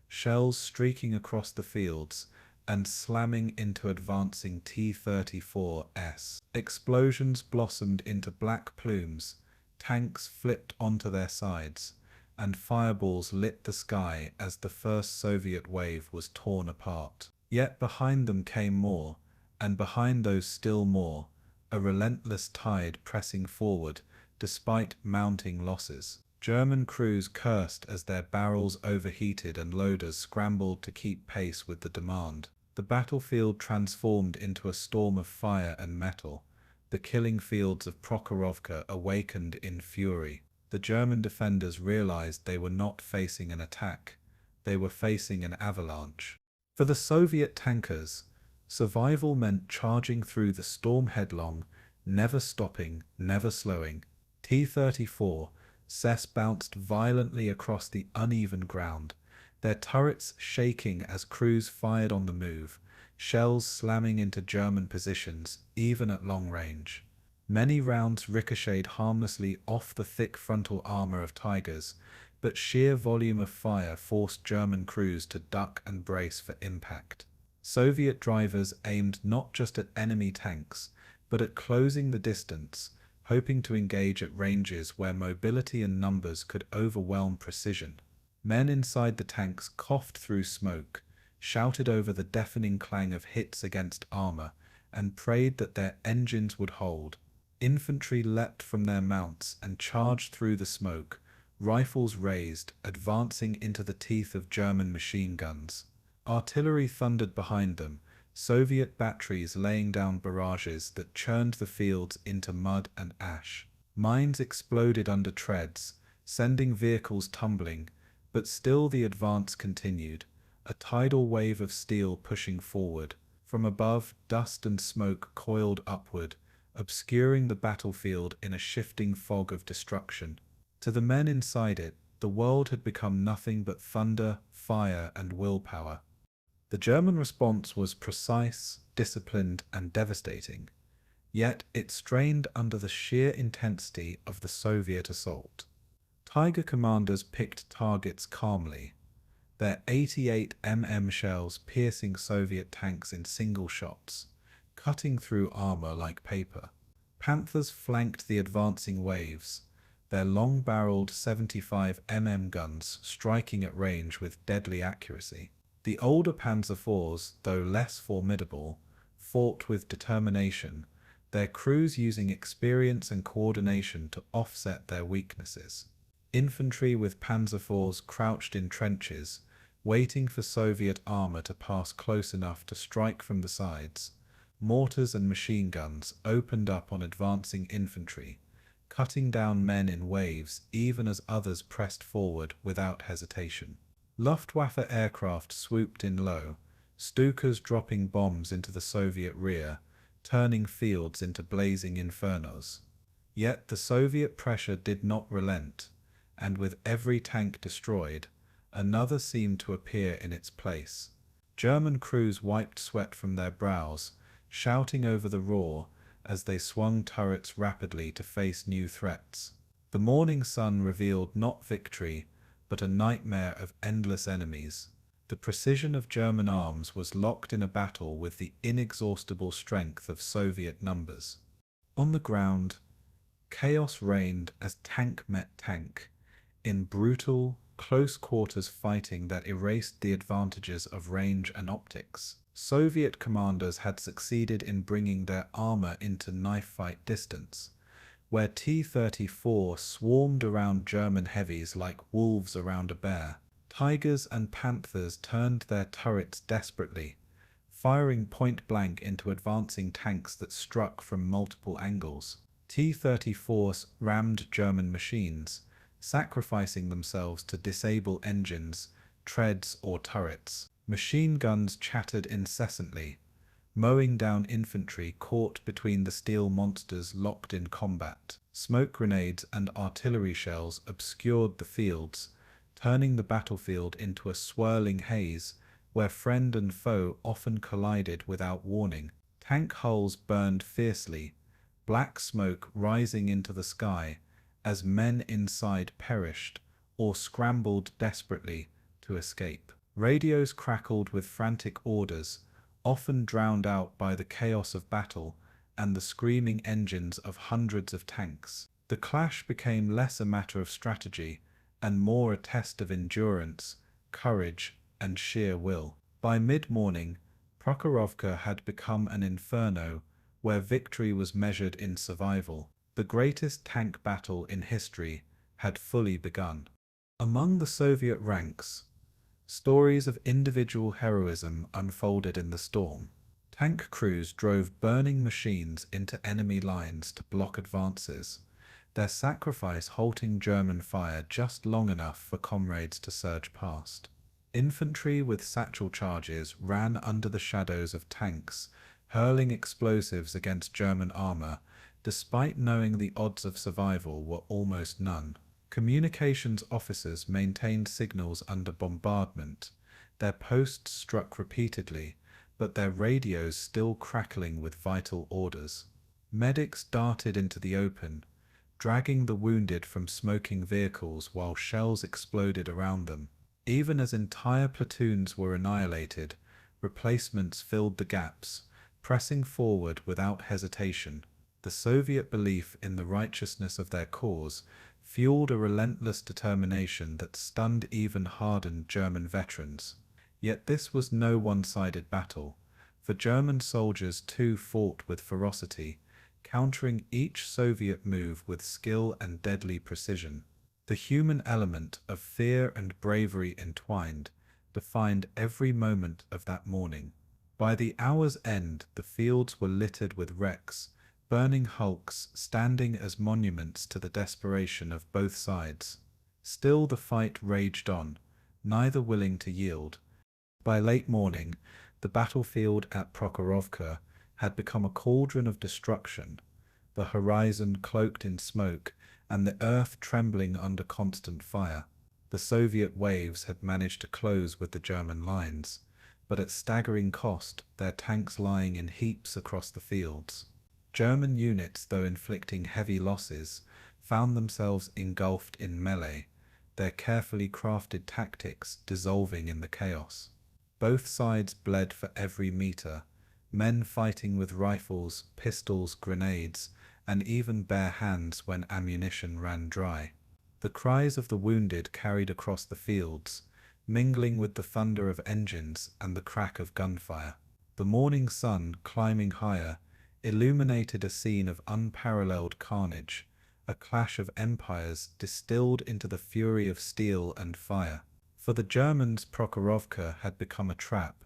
shells streaking across the fields and slamming into advancing T-34s. Explosions blossomed into black plumes, tanks flipped onto their sides, and fireballs lit the sky as the first Soviet wave was torn apart. Yet behind them came more, and behind those still more, a relentless tide pressing forward despite mounting losses. German crews cursed as their barrels overheated and loaders scrambled to keep pace with the demand. The battlefield transformed into a storm of fire and metal. The killing fields of Prokhorovka awakened in fury. The German defenders realized they were not facing an attack, they were facing an avalanche. For the Soviet tankers, survival meant charging through the storm headlong, never stopping, never slowing. T-34s bounced violently across the uneven ground, their turrets shaking as crews fired on the move, shells slamming into German positions, even at long range. Many rounds ricocheted harmlessly off the thick frontal armor of Tigers, but sheer volume of fire forced German crews to duck and brace for impact. Soviet drivers aimed not just at enemy tanks, but at closing the distance, hoping to engage at ranges where mobility and numbers could overwhelm precision. Men inside the tanks coughed through smoke, shouted over the deafening clang of hits against armor, and prayed that their engines would hold. Infantry leapt from their mounts and charged through the smoke, rifles raised, advancing into the teeth of German machine guns. Artillery thundered behind them, Soviet batteries laying down barrages that churned the fields into mud and ash. Mines exploded under treads, sending vehicles tumbling, but still the advance continued, a tidal wave of steel pushing forward. From above, dust and smoke coiled upward, obscuring the battlefield in a shifting fog of destruction. To the men inside it, the world had become nothing but thunder, fire, and willpower. The German response was precise, disciplined, and devastating, yet it strained under the sheer intensity of the Soviet assault. Tiger commanders picked targets calmly, their 88mm shells piercing Soviet tanks in single shots, cutting through armor like paper. Panthers flanked the advancing waves, their long-barreled 75mm guns striking at range with deadly accuracy. The older Panzer IVs, though less formidable, fought with determination, their crews using experience and coordination to offset their weaknesses. Infantry with Panzer IVs crouched in trenches, waiting for Soviet armor to pass close enough to strike from the sides. Mortars and machine guns opened up on advancing infantry, cutting down men in waves even as others pressed forward without hesitation. Luftwaffe aircraft swooped in low, Stukas dropping bombs into the Soviet rear, turning fields into blazing infernos. Yet the Soviet pressure did not relent, and with every tank destroyed, another seemed to appear in its place. German crews wiped sweat from their brows, shouting over the roar as they swung turrets rapidly to face new threats. The morning sun revealed not victory, but a nightmare of endless enemies. The precision of German arms was locked in a battle with the inexhaustible strength of Soviet numbers. On the ground, chaos reigned as tank met tank, in brutal, close-quarters fighting that erased the advantages of range and optics. Soviet commanders had succeeded in bringing their armor into knife-fight distance, where T-34 swarmed around German heavies like wolves around a bear. Tigers and Panthers turned their turrets desperately, firing point-blank into advancing tanks that struck from multiple angles. T-34s rammed German machines, sacrificing themselves to disable engines, treads, or turrets. Machine guns chattered incessantly, mowing down infantry caught between the steel monsters locked in combat. Smoke grenades and artillery shells obscured the fields, turning the battlefield into a swirling haze where friend and foe often collided without warning. Tank hulls burned fiercely, black smoke rising into the sky as men inside perished or scrambled desperately to escape. Radios crackled with frantic orders, often drowned out by the chaos of battle and the screaming engines of hundreds of tanks. The clash became less a matter of strategy and more a test of endurance, courage, and sheer will. By mid-morning, Prokhorovka had become an inferno where victory was measured in survival. The greatest tank battle in history had fully begun. Among the Soviet ranks, Stories of individual heroism unfolded in the storm. Tank crews drove burning machines into enemy lines to block advances, their sacrifice halting German fire just long enough for comrades to surge past. Infantry with satchel charges ran under the shadows of tanks, hurling explosives against German armor, despite knowing the odds of survival were almost none. Communications officers maintained signals under bombardment, their posts struck repeatedly, but their radios still crackling with vital orders. Medics darted into the open, dragging the wounded from smoking vehicles while shells exploded around them. Even as entire platoons were annihilated, replacements filled the gaps, pressing forward without hesitation. The Soviet belief in the righteousness of their cause fueled a relentless determination that stunned even hardened German veterans. Yet this was no one-sided battle, for German soldiers too fought with ferocity, countering each Soviet move with skill and deadly precision. The human element of fear and bravery entwined defined every moment of that morning. By the hour's end, the fields were littered with wrecks, burning hulks standing as monuments to the desperation of both sides. Still the fight raged on, neither willing to yield. By late morning, the battlefield at Prokhorovka had become a cauldron of destruction, the horizon cloaked in smoke and the earth trembling under constant fire. The Soviet waves had managed to close with the German lines, but at staggering cost, their tanks lying in heaps across the fields. German units, though inflicting heavy losses, found themselves engulfed in melee, their carefully crafted tactics dissolving in the chaos. Both sides bled for every meter, men fighting with rifles, pistols, grenades, and even bare hands when ammunition ran dry. The cries of the wounded carried across the fields, mingling with the thunder of engines and the crack of gunfire. The morning sun, climbing higher, illuminated a scene of unparalleled carnage, a clash of empires distilled into the fury of steel and fire. For the Germans, Prokhorovka had become a trap,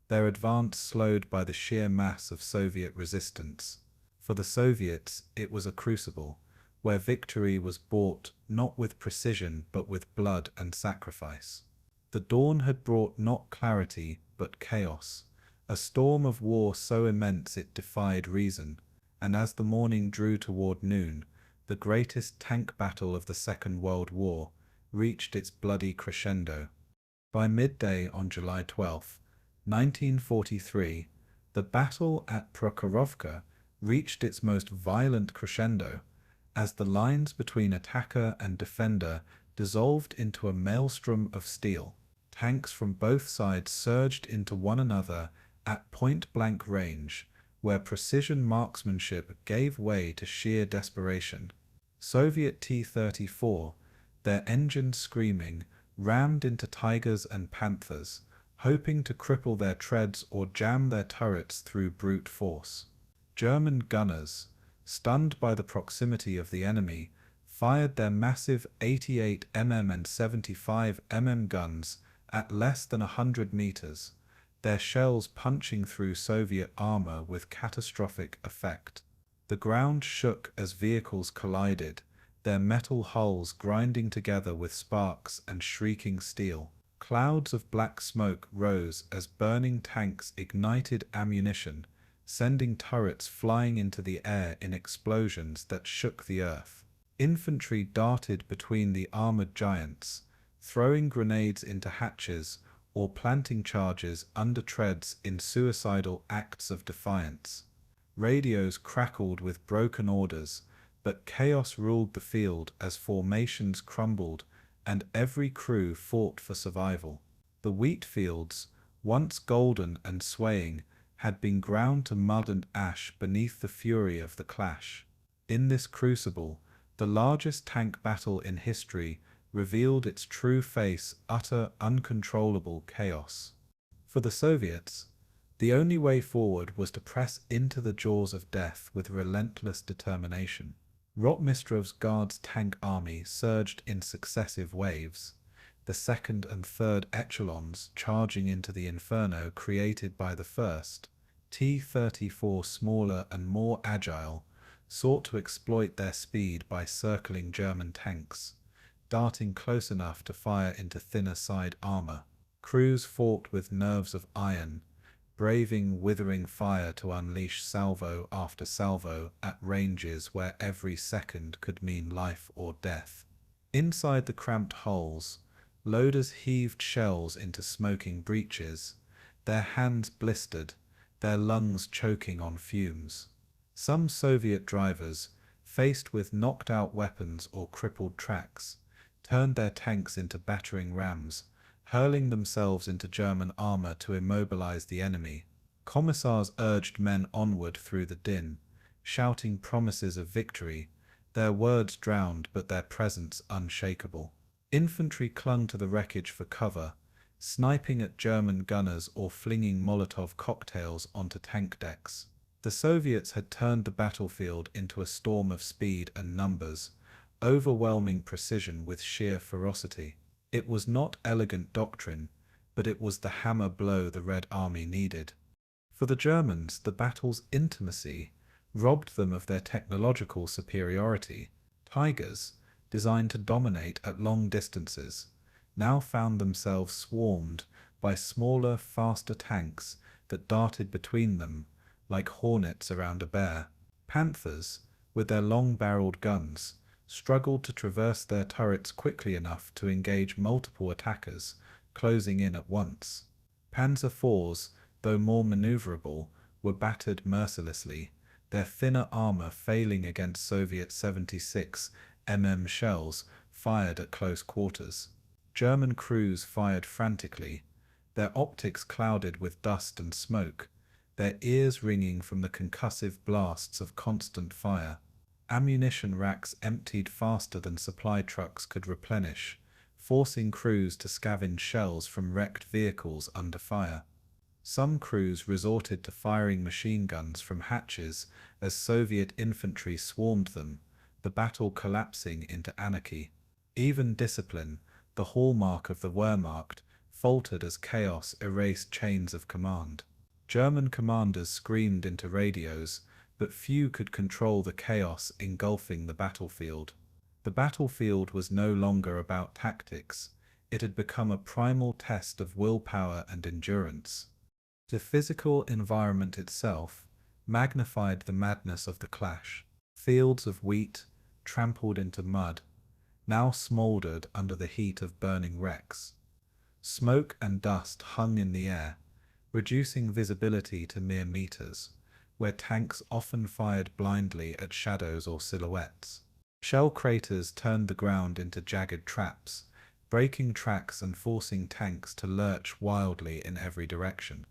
their advance slowed by the sheer mass of Soviet resistance. For the Soviets, it was a crucible, where victory was bought not with precision but with blood and sacrifice. The dawn had brought not clarity but chaos, a storm of war so immense it defied reason, and as the morning drew toward noon, the greatest tank battle of the Second World War reached its bloody crescendo. By midday on July 12, 1943, the battle at Prokhorovka reached its most violent crescendo, as the lines between attacker and defender dissolved into a maelstrom of steel. Tanks from both sides surged into one another at point-blank range, where precision marksmanship gave way to sheer desperation. Soviet T-34, their engines screaming, rammed into Tigers and Panthers, hoping to cripple their treads or jam their turrets through brute force. German gunners, stunned by the proximity of the enemy, fired their massive 88mm and 75mm guns at less than 100 meters, their shells punching through Soviet armor with catastrophic effect. The ground shook as vehicles collided, their metal hulls grinding together with sparks and shrieking steel. Clouds of black smoke rose as burning tanks ignited ammunition, sending turrets flying into the air in explosions that shook the earth. Infantry darted between the armored giants, throwing grenades into hatches or planting charges under treads in suicidal acts of defiance. Radios crackled with broken orders, but chaos ruled the field as formations crumbled and every crew fought for survival. The wheat fields, once golden and swaying, had been ground to mud and ash beneath the fury of the clash. In this crucible, the largest tank battle in history revealed its true face: utter, uncontrollable chaos. For the Soviets, the only way forward was to press into the jaws of death with relentless determination. Rotmistrov's Guards tank army surged in successive waves, the second and third echelons charging into the inferno created by the first. T-34, smaller and more agile, sought to exploit their speed by circling German tanks, darting close enough to fire into thinner side armor. Crews fought with nerves of iron, braving withering fire to unleash salvo after salvo at ranges where every second could mean life or death. Inside the cramped hulls, loaders heaved shells into smoking breaches, their hands blistered, their lungs choking on fumes. Some Soviet drivers, faced with knocked-out weapons or crippled tracks, turned their tanks into battering rams, hurling themselves into German armor to immobilize the enemy. Commissars urged men onward through the din, shouting promises of victory, their words drowned but their presence unshakable. Infantry clung to the wreckage for cover, sniping at German gunners or flinging Molotov cocktails onto tank decks. The Soviets had turned the battlefield into a storm of speed and numbers, overwhelming precision with sheer ferocity. It was not elegant doctrine, but it was the hammer blow the Red Army needed. For the Germans, the battle's intimacy robbed them of their technological superiority. Tigers, designed to dominate at long distances, now found themselves swarmed by smaller, faster tanks that darted between them like hornets around a bear. Panthers, with their long-barreled guns, struggled to traverse their turrets quickly enough to engage multiple attackers, closing in at once. Panzer IVs, though more maneuverable, were battered mercilessly, their thinner armor failing against Soviet 76 mm shells fired at close quarters. German crews fired frantically, their optics clouded with dust and smoke, their ears ringing from the concussive blasts of constant fire. Ammunition racks emptied faster than supply trucks could replenish, forcing crews to scavenge shells from wrecked vehicles under fire. Some crews resorted to firing machine guns from hatches as Soviet infantry swarmed them, the battle collapsing into anarchy. Even discipline, the hallmark of the Wehrmacht, faltered as chaos erased chains of command. German commanders screamed into radios, but few could control the chaos engulfing the battlefield. The battlefield was no longer about tactics, it had become a primal test of willpower and endurance. The physical environment itself magnified the madness of the clash. Fields of wheat, trampled into mud, now smoldered under the heat of burning wrecks. Smoke and dust hung in the air, reducing visibility to mere meters, where tanks often fired blindly at shadows or silhouettes. Shell craters turned the ground into jagged traps, breaking tracks and forcing tanks to lurch wildly in every direction.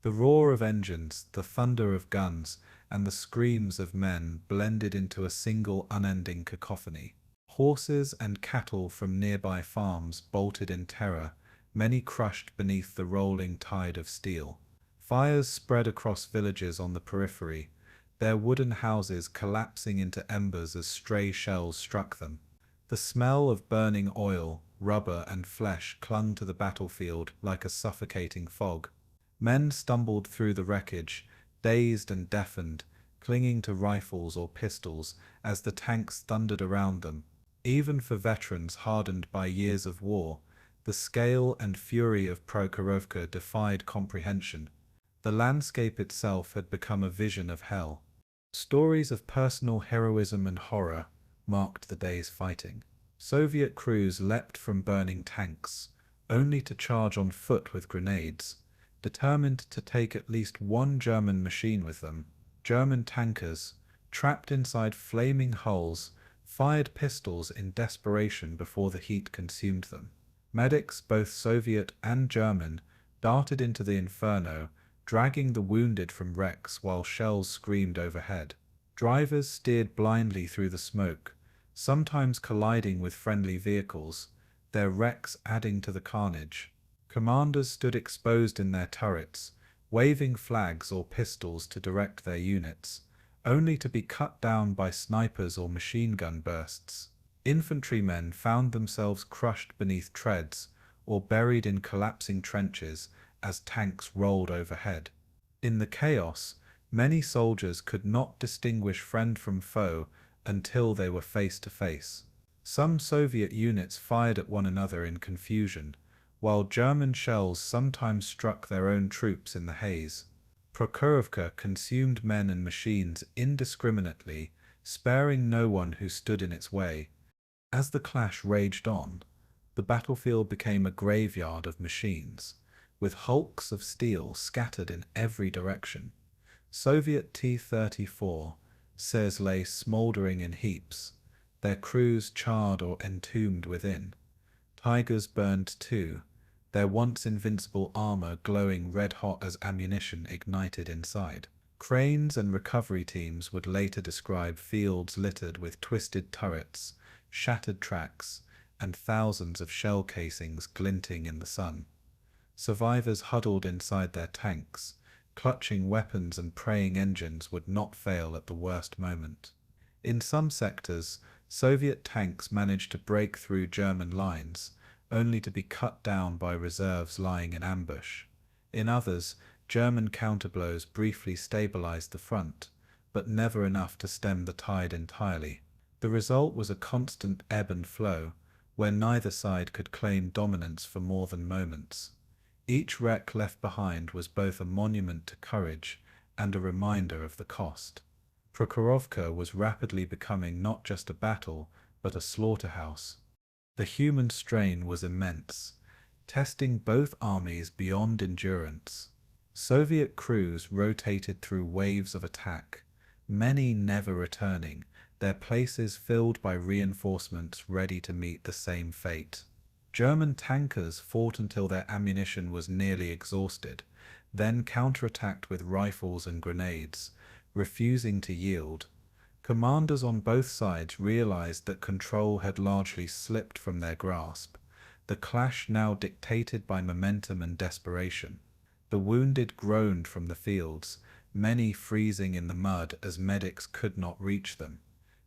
The roar of engines, the thunder of guns, and the screams of men blended into a single unending cacophony. Horses and cattle from nearby farms bolted in terror, many crushed beneath the rolling tide of steel. Fires spread across villages on the periphery, their wooden houses collapsing into embers as stray shells struck them. The smell of burning oil, rubber, and flesh clung to the battlefield like a suffocating fog. Men stumbled through the wreckage, dazed and deafened, clinging to rifles or pistols as the tanks thundered around them. Even for veterans hardened by years of war, the scale and fury of Prokhorovka defied comprehension. The landscape itself had become a vision of hell. Stories of personal heroism and horror marked the day's fighting. Soviet crews leapt from burning tanks, only to charge on foot with grenades, determined to take at least one German machine with them. German tankers, trapped inside flaming hulls, fired pistols in desperation before the heat consumed them. Medics, both Soviet and German, darted into the inferno, dragging the wounded from wrecks while shells screamed overhead. Drivers steered blindly through the smoke, sometimes colliding with friendly vehicles, their wrecks adding to the carnage. Commanders stood exposed in their turrets, waving flags or pistols to direct their units, only to be cut down by snipers or machine gun bursts. Infantrymen found themselves crushed beneath treads or buried in collapsing trenches as tanks rolled overhead. In the chaos, many soldiers could not distinguish friend from foe until they were face to face. Some Soviet units fired at one another in confusion, while German shells sometimes struck their own troops in the haze. Prokhorovka consumed men and machines indiscriminately, sparing no one who stood in its way. As the clash raged on, the battlefield became a graveyard of machines, with hulks of steel scattered in every direction. Soviet T-34s lay smoldering in heaps, their crews charred or entombed within. Tigers burned too, their once invincible armor glowing red-hot as ammunition ignited inside. Cranes and recovery teams would later describe fields littered with twisted turrets, shattered tracks, and thousands of shell casings glinting in the sun. Survivors huddled inside their tanks, clutching weapons and praying engines would not fail at the worst moment. In some sectors, Soviet tanks managed to break through German lines, only to be cut down by reserves lying in ambush. In others, German counterblows briefly stabilized the front, but never enough to stem the tide entirely. The result was a constant ebb and flow, where neither side could claim dominance for more than moments. Each wreck left behind was both a monument to courage and a reminder of the cost. Prokhorovka was rapidly becoming not just a battle, but a slaughterhouse. The human strain was immense, testing both armies beyond endurance. Soviet crews rotated through waves of attack, many never returning, their places filled by reinforcements ready to meet the same fate. German tankers fought until their ammunition was nearly exhausted, then counterattacked with rifles and grenades, refusing to yield. Commanders on both sides realized that control had largely slipped from their grasp, the clash now dictated by momentum and desperation. The wounded groaned from the fields, many freezing in the mud as medics could not reach them.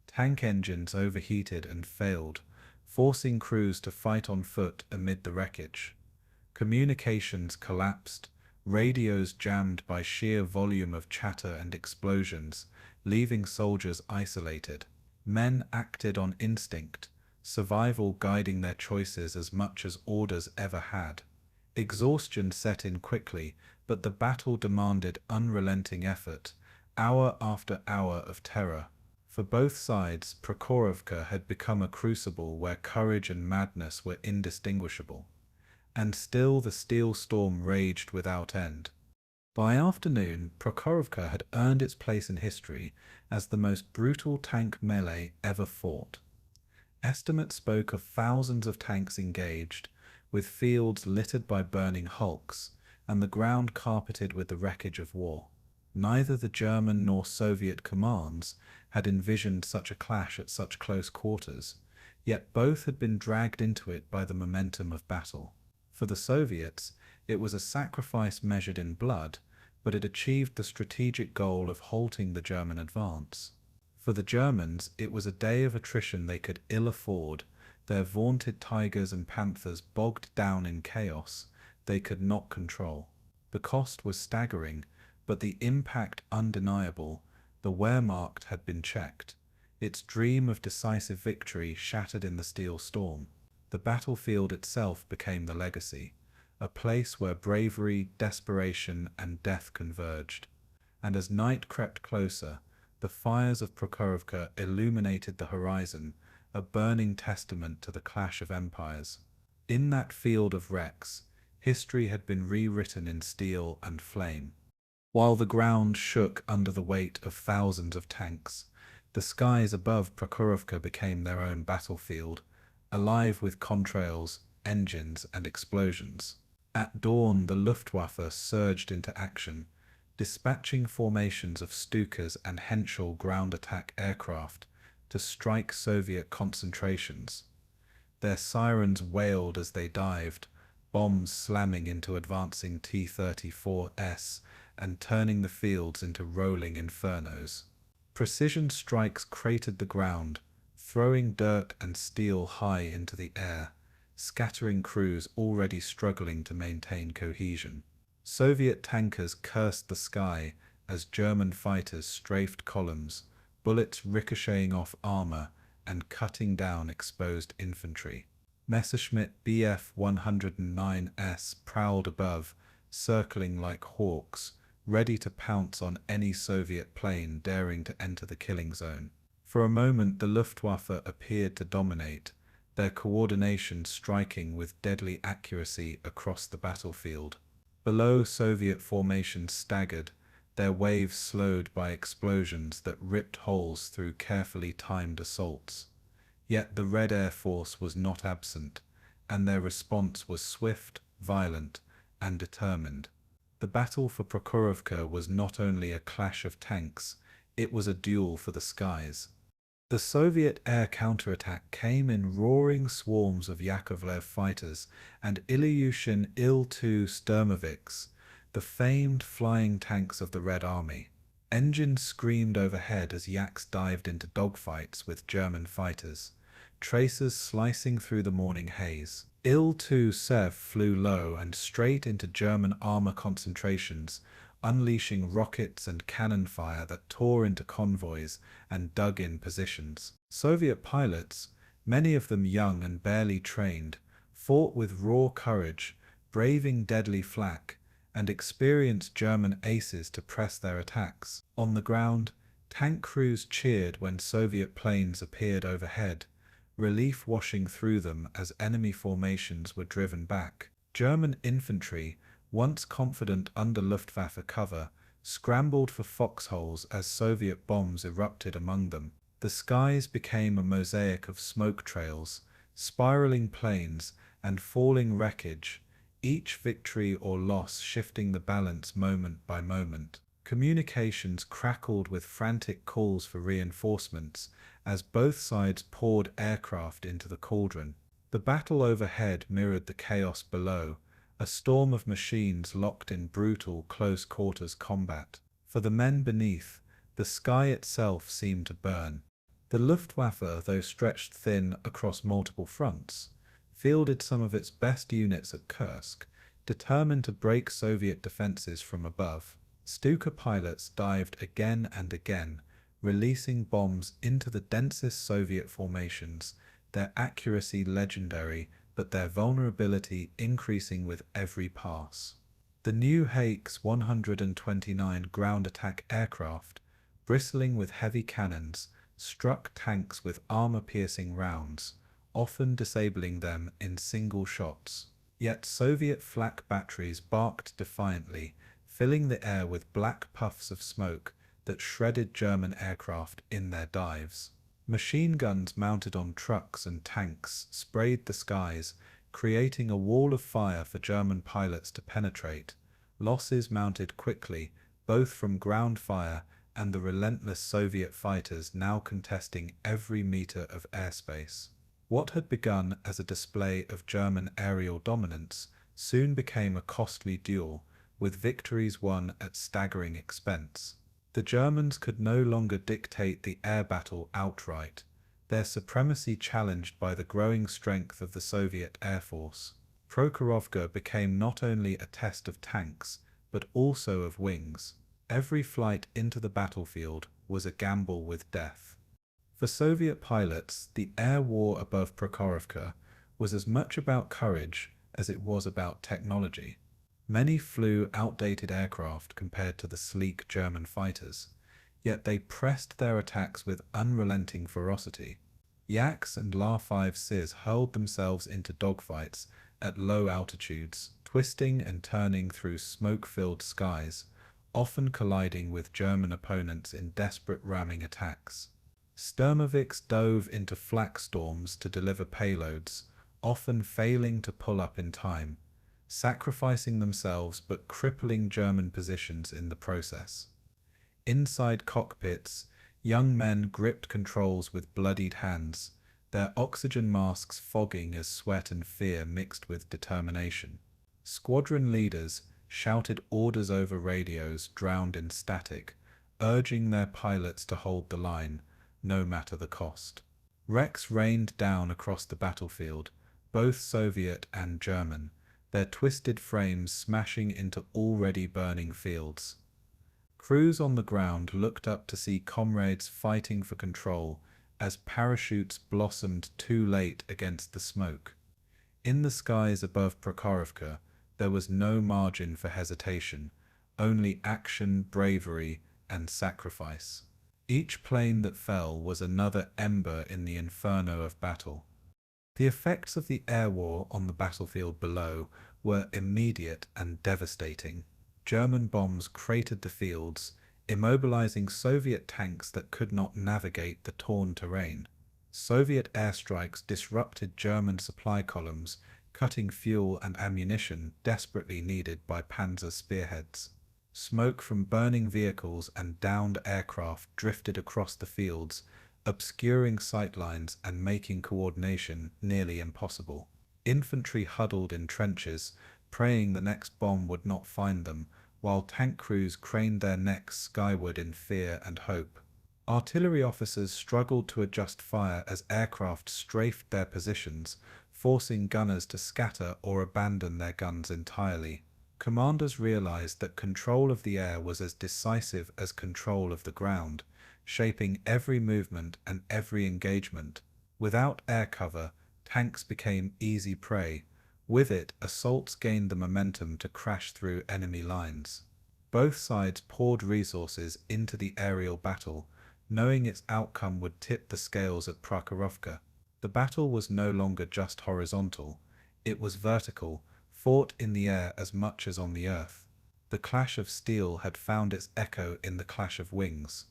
Tank engines overheated and failed, forcing crews to fight on foot amid the wreckage. Communications collapsed, radios jammed by sheer volume of chatter and explosions, leaving soldiers isolated. Men acted on instinct, survival guiding their choices as much as orders ever had. Exhaustion set in quickly, but the battle demanded unrelenting effort, hour after hour of terror. For both sides, Prokhorovka had become a crucible where courage and madness were indistinguishable. And still the steel storm raged without end. By afternoon, Prokhorovka had earned its place in history as the most brutal tank melee ever fought. Estimates spoke of thousands of tanks engaged, with fields littered by burning hulks, and the ground carpeted with the wreckage of war. Neither the German nor Soviet commands had envisioned such a clash at such close quarters, yet both had been dragged into it by the momentum of battle. For the Soviets, it was a sacrifice measured in blood, but it achieved the strategic goal of halting the German advance. For the Germans, it was a day of attrition they could ill afford, their vaunted Tigers and Panthers bogged down in chaos they could not control. The cost was staggering, but the impact undeniable. The Wehrmacht had been checked, its dream of decisive victory shattered in the steel storm. The battlefield itself became the legacy, a place where bravery, desperation, and death converged. And as night crept closer, the fires of Prokhorovka illuminated the horizon, a burning testament to the clash of empires. In that field of wrecks, history had been rewritten in steel and flame. While the ground shook under the weight of thousands of tanks, the skies above Prokhorovka became their own battlefield, alive with contrails, engines, and explosions. At dawn, the Luftwaffe surged into action, dispatching formations of Stukas and Henschel ground attack aircraft to strike Soviet concentrations. Their sirens wailed as they dived, bombs slamming into advancing T-34s and turning the fields into rolling infernos. Precision strikes cratered the ground, throwing dirt and steel high into the air, scattering crews already struggling to maintain cohesion. Soviet tankers cursed the sky as German fighters strafed columns, bullets ricocheting off armor and cutting down exposed infantry. Messerschmitt Bf 109s prowled above, circling like hawks, ready to pounce on any Soviet plane daring to enter the killing zone. For a moment the Luftwaffe appeared to dominate, their coordination striking with deadly accuracy across the battlefield. Below, Soviet formations staggered, their waves slowed by explosions that ripped holes through carefully timed assaults. Yet the Red Air Force was not absent, and their response was swift, violent, and determined. The battle for Prokhorovka was not only a clash of tanks, it was a duel for the skies. The Soviet air counterattack came in roaring swarms of Yakovlev fighters and Ilyushin Il-2 Sturmovix, the famed flying tanks of the Red Army. Engines screamed overhead as Yaks dived into dogfights with German fighters, tracers slicing through the morning haze. Il-2 Sev flew low and straight into German armor concentrations, unleashing rockets and cannon fire that tore into convoys and dug in positions. Soviet pilots, many of them young and barely trained, fought with raw courage, braving deadly flak, and experienced German aces to press their attacks. On the ground, tank crews cheered when Soviet planes appeared overhead, relief washing through them as enemy formations were driven back. German infantry, once confident under Luftwaffe cover, scrambled for foxholes as Soviet bombs erupted among them. The skies became a mosaic of smoke trails, spiraling planes, and falling wreckage, each victory or loss shifting the balance moment by moment. Communications crackled with frantic calls for reinforcements as both sides poured aircraft into the cauldron. The battle overhead mirrored the chaos below, a storm of machines locked in brutal close-quarters combat. For the men beneath, the sky itself seemed to burn. The Luftwaffe, though stretched thin across multiple fronts, fielded some of its best units at Kursk, determined to break Soviet defenses from above. Stuka pilots dived again and again, releasing bombs into the densest Soviet formations, their accuracy legendary, but their vulnerability increasing with every pass. The new Hakes 129 ground attack aircraft, bristling with heavy cannons, struck tanks with armor-piercing rounds, often disabling them in single shots. Yet Soviet flak batteries barked defiantly, filling the air with black puffs of smoke that shredded German aircraft in their dives. Machine guns mounted on trucks and tanks sprayed the skies, creating a wall of fire for German pilots to penetrate. Losses mounted quickly, both from ground fire and the relentless Soviet fighters now contesting every meter of airspace. What had begun as a display of German aerial dominance soon became a costly duel, with victories won at staggering expense. The Germans could no longer dictate the air battle outright, their supremacy challenged by the growing strength of the Soviet Air Force. Prokhorovka became not only a test of tanks, but also of wings. Every flight into the battlefield was a gamble with death. For Soviet pilots, the air war above Prokhorovka was as much about courage as it was about technology. Many flew outdated aircraft compared to the sleek German fighters, yet they pressed their attacks with unrelenting ferocity. Yaks and La-5Cs hurled themselves into dogfights at low altitudes, twisting and turning through smoke-filled skies, often colliding with German opponents in desperate ramming attacks. Sturmovix dove into flak storms to deliver payloads, often failing to pull up in time, sacrificing themselves but crippling German positions in the process. Inside cockpits, young men gripped controls with bloodied hands, their oxygen masks fogging as sweat and fear mixed with determination. Squadron leaders shouted orders over radios drowned in static, urging their pilots to hold the line, no matter the cost. Wrecks rained down across the battlefield, both Soviet and German, their twisted frames smashing into already burning fields. Crews on the ground looked up to see comrades fighting for control as parachutes blossomed too late against the smoke. In the skies above Prokhorovka, there was no margin for hesitation, only action, bravery, and sacrifice. Each plane that fell was another ember in the inferno of battle. The effects of the air war on the battlefield below were immediate and devastating. German bombs cratered the fields, immobilizing Soviet tanks that could not navigate the torn terrain. Soviet airstrikes disrupted German supply columns, cutting fuel and ammunition desperately needed by panzer spearheads. Smoke from burning vehicles and downed aircraft drifted across the fields, obscuring sightlines and making coordination nearly impossible. Infantry huddled in trenches, praying the next bomb would not find them, while tank crews craned their necks skyward in fear and hope. Artillery officers struggled to adjust fire as aircraft strafed their positions, forcing gunners to scatter or abandon their guns entirely. Commanders realized that control of the air was as decisive as control of the ground, shaping every movement and every engagement. Without air cover, tanks became easy prey. With it, assaults gained the momentum to crash through enemy lines. Both sides poured resources into the aerial battle, knowing its outcome would tip the scales at Prokhorovka. The battle was no longer just horizontal, it was vertical, fought in the air as much as on the earth. The clash of steel had found its echo in the clash of wings.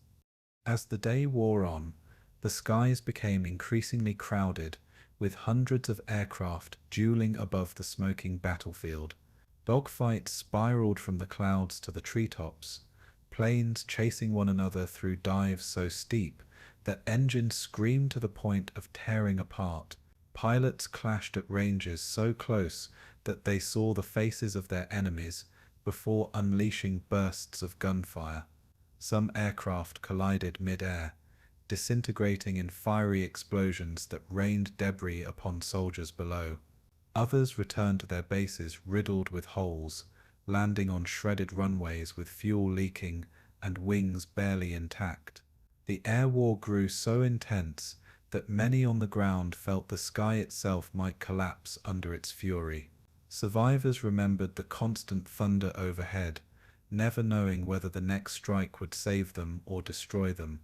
As the day wore on, the skies became increasingly crowded, with hundreds of aircraft dueling above the smoking battlefield. Dogfights spiraled from the clouds to the treetops, planes chasing one another through dives so steep that engines screamed to the point of tearing apart. Pilots clashed at ranges so close that they saw the faces of their enemies before unleashing bursts of gunfire. Some aircraft collided mid-air, disintegrating in fiery explosions that rained debris upon soldiers below. Others returned to their bases riddled with holes, landing on shredded runways with fuel leaking and wings barely intact. The air war grew so intense that many on the ground felt the sky itself might collapse under its fury. Survivors remembered the constant thunder overhead, never knowing whether the next strike would save them or destroy them.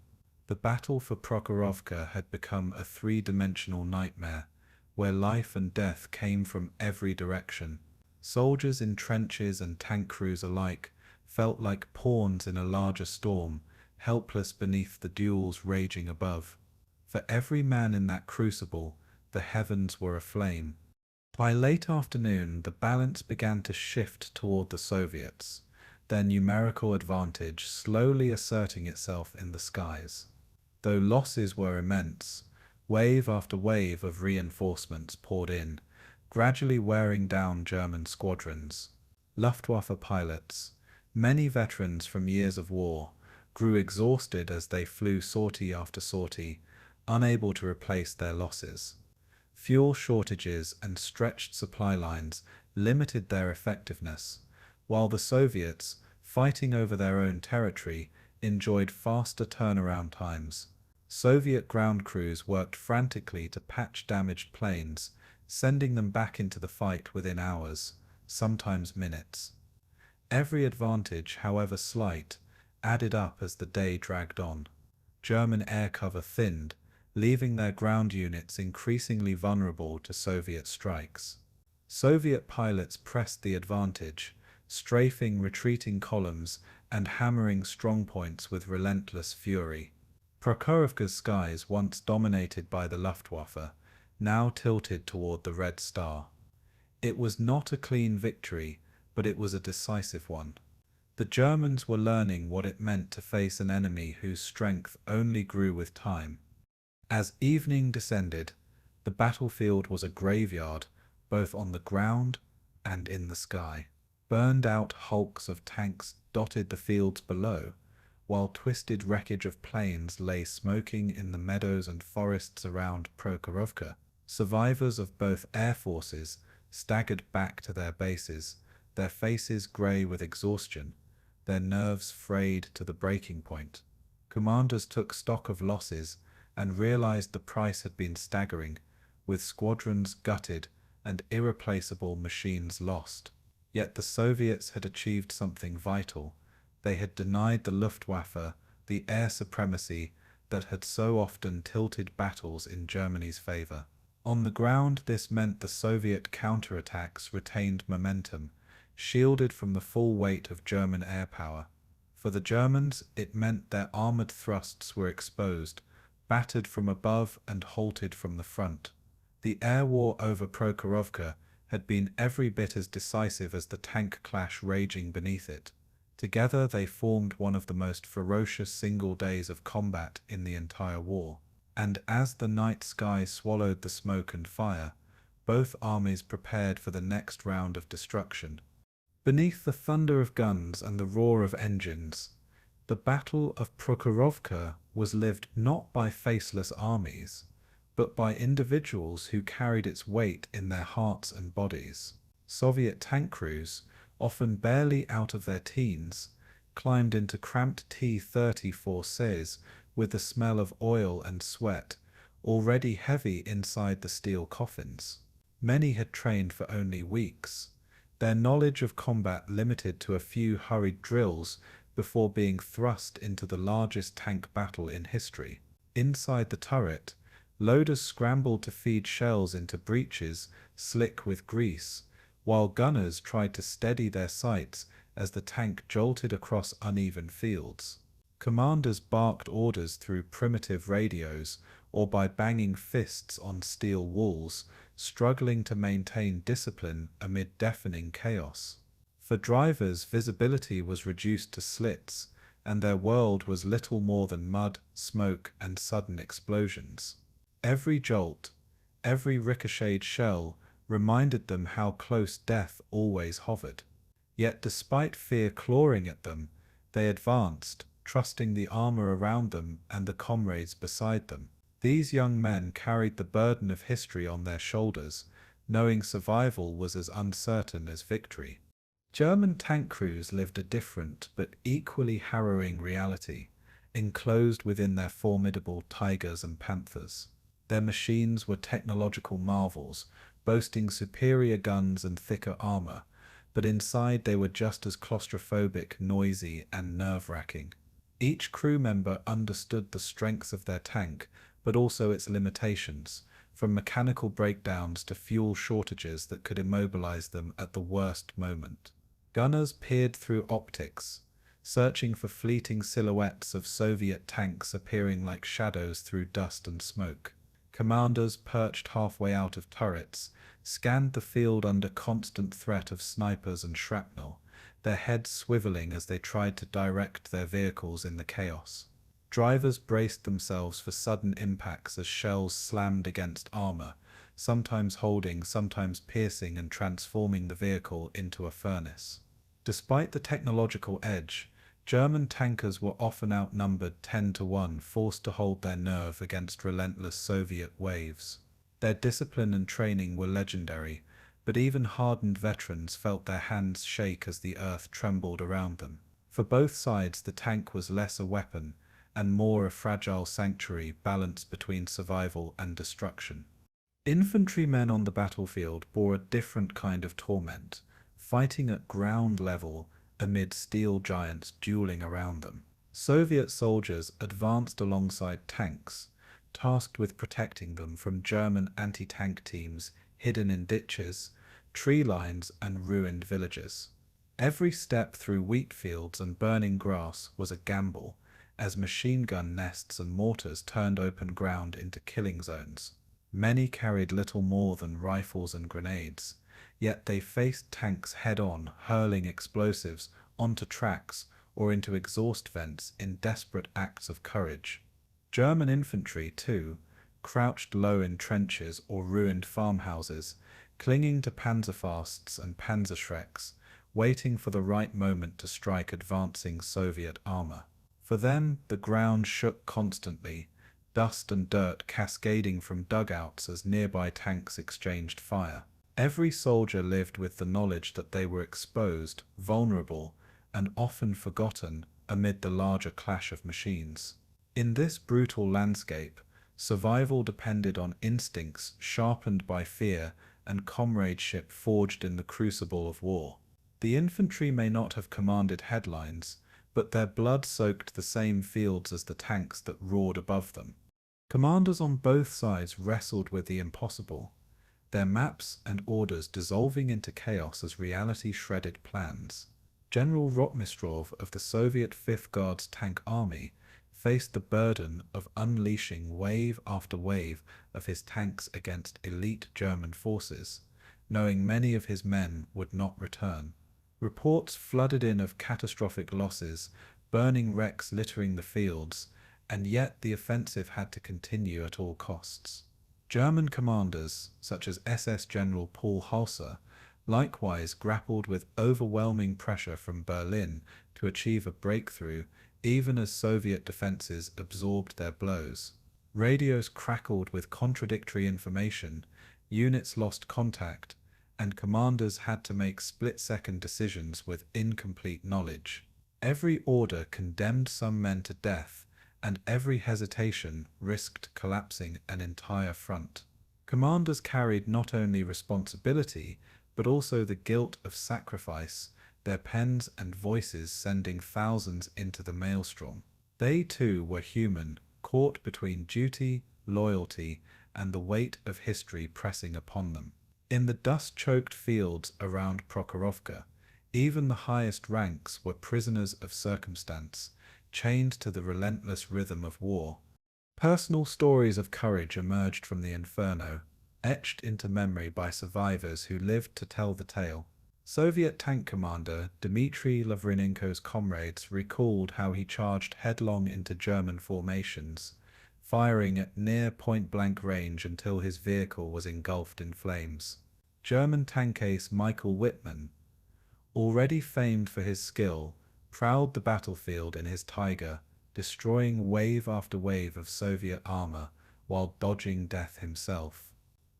The battle for Prokhorovka had become a three-dimensional nightmare, where life and death came from every direction. Soldiers in trenches and tank crews alike felt like pawns in a larger storm, helpless beneath the duels raging above. For every man in that crucible, the heavens were aflame. By late afternoon, the balance began to shift toward the Soviets, their numerical advantage slowly asserting itself in the skies. Though losses were immense, wave after wave of reinforcements poured in, gradually wearing down German squadrons. Luftwaffe pilots, many veterans from years of war, grew exhausted as they flew sortie after sortie, unable to replace their losses. Fuel shortages and stretched supply lines limited their effectiveness, while the Soviets, fighting over their own territory, enjoyed faster turnaround times. Soviet ground crews worked frantically to patch damaged planes, sending them back into the fight within hours, sometimes minutes. Every advantage, however slight, added up as the day dragged on. German air cover thinned, leaving their ground units increasingly vulnerable to Soviet strikes. Soviet pilots pressed the advantage, strafing retreating columns and hammering strongpoints with relentless fury. Prokhorovka's skies, once dominated by the Luftwaffe, now tilted toward the Red Star. It was not a clean victory, but it was a decisive one. The Germans were learning what it meant to face an enemy whose strength only grew with time. As evening descended, the battlefield was a graveyard, both on the ground and in the sky. Burned-out hulks of tanks dotted the fields below, while twisted wreckage of planes lay smoking in the meadows and forests around Prokhorovka. Survivors of both air forces staggered back to their bases, their faces grey with exhaustion, their nerves frayed to the breaking point. Commanders took stock of losses and realized the price had been staggering, with squadrons gutted and irreplaceable machines lost. Yet the Soviets had achieved something vital. They had denied the Luftwaffe the air supremacy that had so often tilted battles in Germany's favor. On the ground, this meant the Soviet counterattacks retained momentum, shielded from the full weight of German air power. For the Germans, it meant their armored thrusts were exposed, battered from above and halted from the front. The air war over Prokhorovka had been every bit as decisive as the tank clash raging beneath it. Together they formed one of the most ferocious single days of combat in the entire war. And as the night sky swallowed the smoke and fire, both armies prepared for the next round of destruction. Beneath the thunder of guns and the roar of engines, the Battle of Prokhorovka was lived not by faceless armies, but by individuals who carried its weight in their hearts and bodies. Soviet tank crews, often barely out of their teens, climbed into cramped T-34s with the smell of oil and sweat, already heavy inside the steel coffins. Many had trained for only weeks, their knowledge of combat limited to a few hurried drills before being thrust into the largest tank battle in history. Inside the turret, loaders scrambled to feed shells into breeches slick with grease, while gunners tried to steady their sights as the tank jolted across uneven fields. Commanders barked orders through primitive radios or by banging fists on steel walls, struggling to maintain discipline amid deafening chaos. For drivers, visibility was reduced to slits, and their world was little more than mud, smoke, and sudden explosions. Every jolt, every ricocheted shell reminded them how close death always hovered. Yet despite fear clawing at them, they advanced, trusting the armor around them and the comrades beside them. These young men carried the burden of history on their shoulders, knowing survival was as uncertain as victory. German tank crews lived a different but equally harrowing reality, enclosed within their formidable Tigers and Panthers. Their machines were technological marvels, boasting superior guns and thicker armor, but inside they were just as claustrophobic, noisy, and nerve-wracking. Each crew member understood the strengths of their tank, but also its limitations, from mechanical breakdowns to fuel shortages that could immobilize them at the worst moment. Gunners peered through optics, searching for fleeting silhouettes of Soviet tanks appearing like shadows through dust and smoke. Commanders, perched halfway out of turrets, scanned the field under constant threat of snipers and shrapnel, their heads swiveling as they tried to direct their vehicles in the chaos. Drivers braced themselves for sudden impacts as shells slammed against armor, sometimes holding, sometimes piercing and transforming the vehicle into a furnace. Despite the technological edge, German tankers were often outnumbered 10-1, forced to hold their nerve against relentless Soviet waves. Their discipline and training were legendary, but even hardened veterans felt their hands shake as the earth trembled around them. For both sides, the tank was less a weapon and more a fragile sanctuary balanced between survival and destruction. Infantrymen on the battlefield bore a different kind of torment, fighting at ground level amid steel giants dueling around them. Soviet soldiers advanced alongside tanks, tasked with protecting them from German anti-tank teams hidden in ditches, tree lines, and ruined villages. Every step through wheat fields and burning grass was a gamble, as machine gun nests and mortars turned open ground into killing zones. Many carried little more than rifles and grenades, yet they faced tanks head-on, hurling explosives onto tracks or into exhaust vents in desperate acts of courage. German infantry, too, crouched low in trenches or ruined farmhouses, clinging to Panzerfausts and Panzerschrecks, waiting for the right moment to strike advancing Soviet armor. For them, the ground shook constantly, dust and dirt cascading from dugouts as nearby tanks exchanged fire. Every soldier lived with the knowledge that they were exposed, vulnerable, and often forgotten amid the larger clash of machines. In this brutal landscape, survival depended on instincts sharpened by fear and comradeship forged in the crucible of war. The infantry may not have commanded headlines, but their blood soaked the same fields as the tanks that roared above them. Commanders on both sides wrestled with the impossible, their maps and orders dissolving into chaos as reality shredded plans. General Rotmistrov of the Soviet 5th Guards Tank Army faced the burden of unleashing wave after wave of his tanks against elite German forces, knowing many of his men would not return. Reports flooded in of catastrophic losses, burning wrecks littering the fields, and yet the offensive had to continue at all costs. German commanders, such as SS General Paul Halser, likewise grappled with overwhelming pressure from Berlin to achieve a breakthrough, even as Soviet defenses absorbed their blows. Radios crackled with contradictory information, units lost contact, and commanders had to make split-second decisions with incomplete knowledge. Every order condemned some men to death, and every hesitation risked collapsing an entire front. Commanders carried not only responsibility, but also the guilt of sacrifice, their pens and voices sending thousands into the maelstrom. They too were human, caught between duty, loyalty, and the weight of history pressing upon them. In the dust-choked fields around Prokhorovka, even the highest ranks were prisoners of circumstance, chained to the relentless rhythm of war. Personal stories of courage emerged from the inferno, etched into memory by survivors who lived to tell the tale. Soviet tank commander Dmitry Lavrinenko's comrades recalled how he charged headlong into German formations, firing at near point-blank range until his vehicle was engulfed in flames. German tank ace Michael Wittmann, already famed for his skill, prowled the battlefield in his Tiger, destroying wave after wave of Soviet armor while dodging death himself.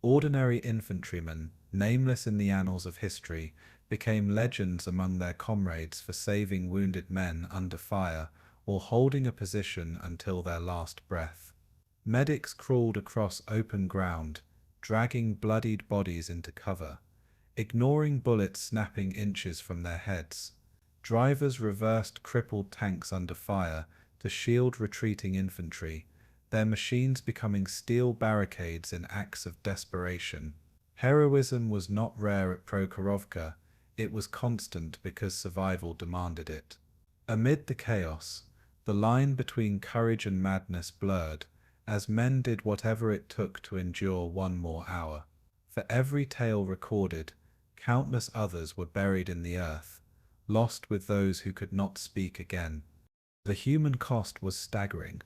Ordinary infantrymen, nameless in the annals of history, became legends among their comrades for saving wounded men under fire or holding a position until their last breath. Medics crawled across open ground, dragging bloodied bodies into cover, ignoring bullets snapping inches from their heads. Drivers reversed crippled tanks under fire to shield retreating infantry, their machines becoming steel barricades in acts of desperation. Heroism was not rare at Prokhorovka, it was constant because survival demanded it. Amid the chaos, the line between courage and madness blurred, as men did whatever it took to endure one more hour. For every tale recorded, countless others were buried in the earth, lost with those who could not speak again. The human cost was staggering,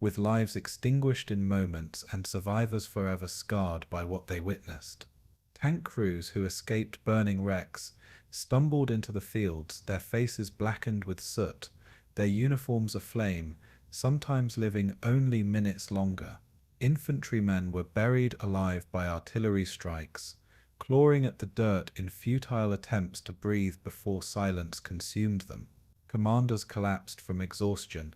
with lives extinguished in moments and survivors forever scarred by what they witnessed. Tank crews who escaped burning wrecks stumbled into the fields, their faces blackened with soot, their uniforms aflame, sometimes living only minutes longer. Infantrymen were buried alive by artillery strikes, clawing at the dirt in futile attempts to breathe before silence consumed them. Commanders collapsed from exhaustion,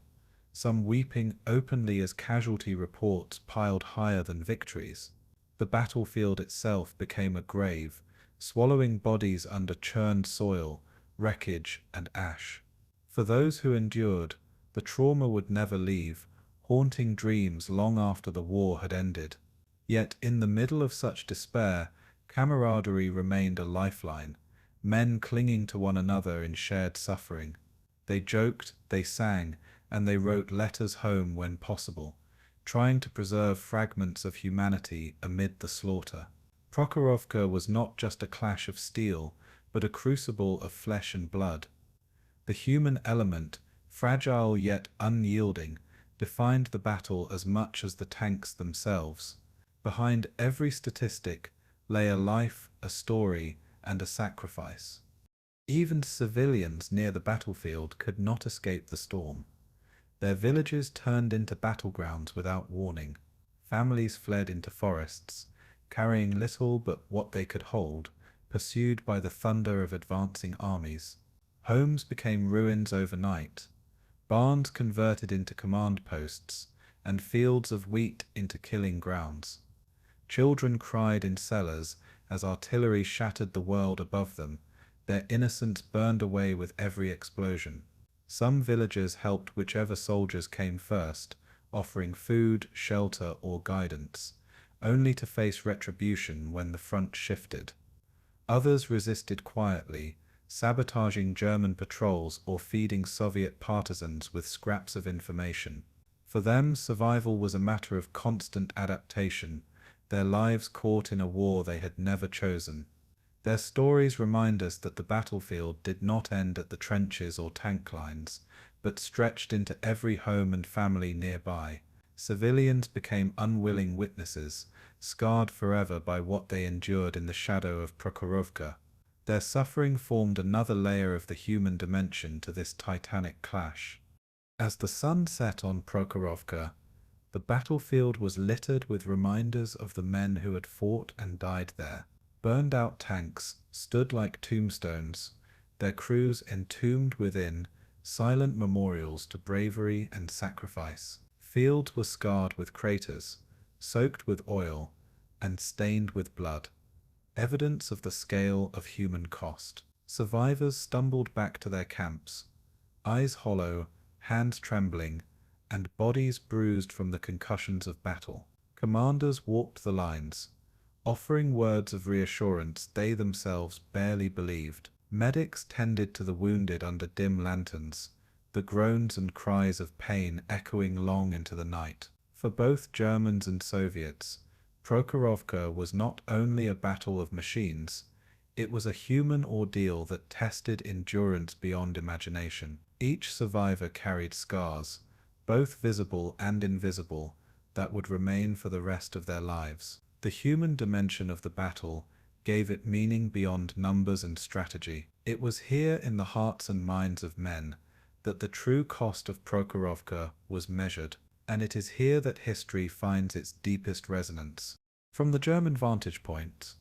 some weeping openly as casualty reports piled higher than victories. The battlefield itself became a grave, swallowing bodies under churned soil, wreckage, and ash. For those who endured, the trauma would never leave, haunting dreams long after the war had ended. Yet in the middle of such despair, camaraderie remained a lifeline, men clinging to one another in shared suffering. They joked, they sang, and they wrote letters home when possible, trying to preserve fragments of humanity amid the slaughter. Prokhorovka was not just a clash of steel, but a crucible of flesh and blood. The human element, fragile yet unyielding, defined the battle as much as the tanks themselves. Behind every statistic lay a life, a story, and a sacrifice. Even civilians near the battlefield could not escape the storm. Their villages turned into battlegrounds without warning. Families fled into forests, carrying little but what they could hold, pursued by the thunder of advancing armies. Homes became ruins overnight, barns converted into command posts, and fields of wheat into killing grounds. Children cried in cellars as artillery shattered the world above them, their innocence burned away with every explosion. Some villagers helped whichever soldiers came first, offering food, shelter, or guidance, only to face retribution when the front shifted. Others resisted quietly, sabotaging German patrols or feeding Soviet partisans with scraps of information. For them, survival was a matter of constant adaptation, their lives caught in a war they had never chosen. Their stories remind us that the battlefield did not end at the trenches or tank lines, but stretched into every home and family nearby. Civilians became unwilling witnesses, scarred forever by what they endured in the shadow of Prokhorovka. Their suffering formed another layer of the human dimension to this titanic clash. As the sun set on Prokhorovka, the battlefield was littered with reminders of the men who had fought and died there. Burned-out tanks stood like tombstones, their crews entombed within, silent memorials to bravery and sacrifice. Fields were scarred with craters, soaked with oil, and stained with blood, evidence of the scale of human cost. Survivors stumbled back to their camps, eyes hollow, hands trembling, and bodies bruised from the concussions of battle. Commanders walked the lines, offering words of reassurance they themselves barely believed. Medics tended to the wounded under dim lanterns, the groans and cries of pain echoing long into the night. For both Germans and Soviets, Prokhorovka was not only a battle of machines, it was a human ordeal that tested endurance beyond imagination. Each survivor carried scars, both visible and invisible, that would remain for the rest of their lives. The human dimension of the battle gave it meaning beyond numbers and strategy. It was here in the hearts and minds of men that the true cost of Prokhorovka was measured, and it is here that history finds its deepest resonance. From the German vantage point,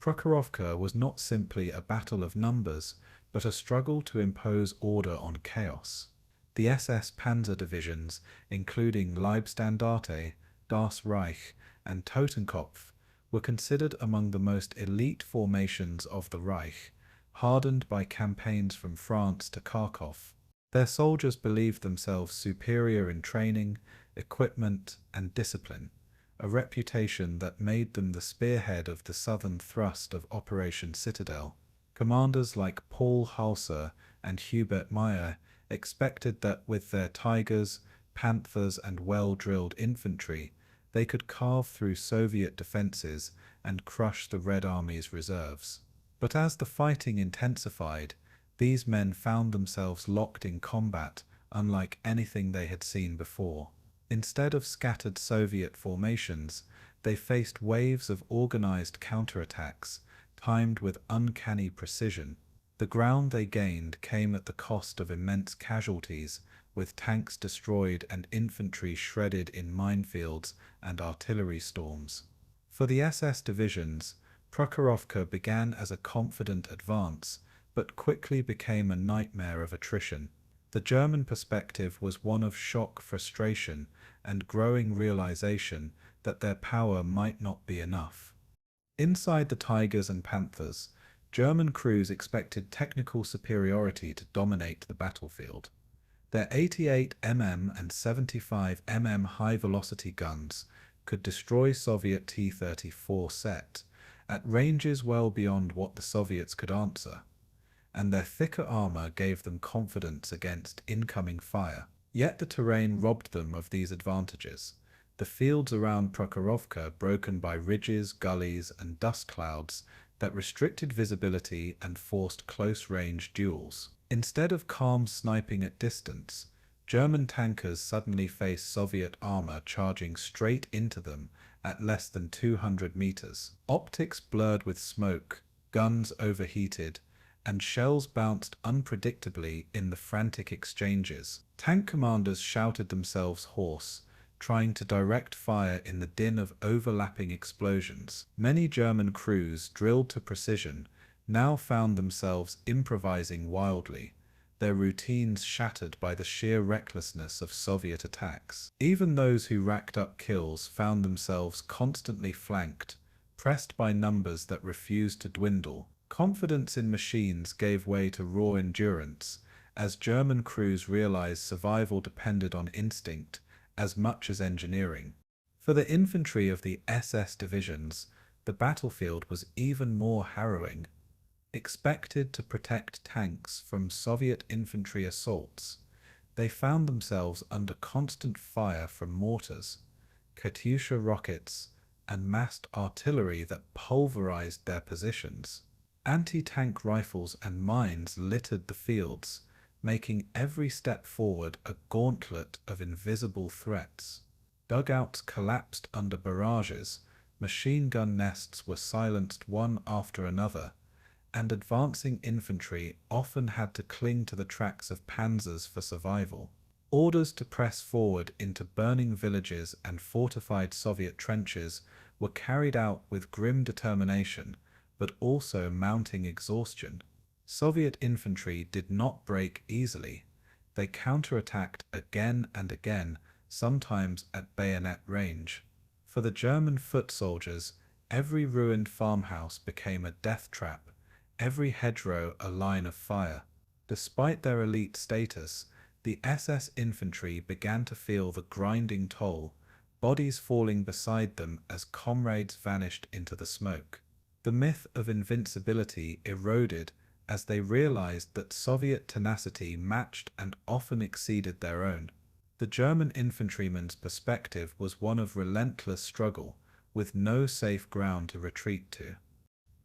Prokhorovka was not simply a battle of numbers, but a struggle to impose order on chaos. The SS Panzer divisions, including Leibstandarte, Das Reich, and Totenkopf, were considered among the most elite formations of the Reich, hardened by campaigns from France to Kharkov. Their soldiers believed themselves superior in training, equipment, and discipline, a reputation that made them the spearhead of the southern thrust of Operation Citadel. Commanders like Paul Halser and Hubert Meyer expected that with their Tigers, Panthers, and well-drilled infantry, they could carve through Soviet defenses and crush the Red Army's reserves. But as the fighting intensified, these men found themselves locked in combat unlike anything they had seen before. Instead of scattered Soviet formations, they faced waves of organized counterattacks, timed with uncanny precision. The ground they gained came at the cost of immense casualties, with tanks destroyed and infantry shredded in minefields and artillery storms. For the SS divisions, Prokhorovka began as a confident advance, but quickly became a nightmare of attrition. The German perspective was one of shock, frustration, and growing realization that their power might not be enough. Inside the Tigers and Panthers, German crews expected technical superiority to dominate the battlefield. Their 88 mm and 75 mm high-velocity guns could destroy Soviet T-34 set at ranges well beyond what the Soviets could answer, and their thicker armor gave them confidence against incoming fire. Yet the terrain robbed them of these advantages. The fields around Prokhorovka broken by ridges, gullies, and dust clouds that restricted visibility and forced close-range duels. Instead of calm sniping at distance, German tankers suddenly faced Soviet armor charging straight into them at less than 200 meters. Optics blurred with smoke, guns overheated, and shells bounced unpredictably in the frantic exchanges. Tank commanders shouted themselves hoarse, trying to direct fire in the din of overlapping explosions. Many German crews, drilled to precision, now found themselves improvising wildly, their routines shattered by the sheer recklessness of Soviet attacks. Even those who racked up kills found themselves constantly flanked, pressed by numbers that refused to dwindle. Confidence in machines gave way to raw endurance, as German crews realized survival depended on instinct as much as engineering. For the infantry of the SS divisions, the battlefield was even more harrowing. Expected to protect tanks from Soviet infantry assaults, they found themselves under constant fire from mortars, Katyusha rockets, and massed artillery that pulverized their positions. Anti-tank rifles and mines littered the fields, making every step forward a gauntlet of invisible threats. Dugouts collapsed under barrages, machine gun nests were silenced one after another, and advancing infantry often had to cling to the tracks of panzers for survival. Orders to press forward into burning villages and fortified Soviet trenches were carried out with grim determination, but also mounting exhaustion. Soviet infantry did not break easily. They counterattacked again and again, sometimes at bayonet range. For the German foot soldiers, every ruined farmhouse became a death trap, every hedgerow a line of fire. Despite their elite status, the SS infantry began to feel the grinding toll, bodies falling beside them as comrades vanished into the smoke. The myth of invincibility eroded as they realized that Soviet tenacity matched and often exceeded their own. The German infantryman's perspective was one of relentless struggle, with no safe ground to retreat to.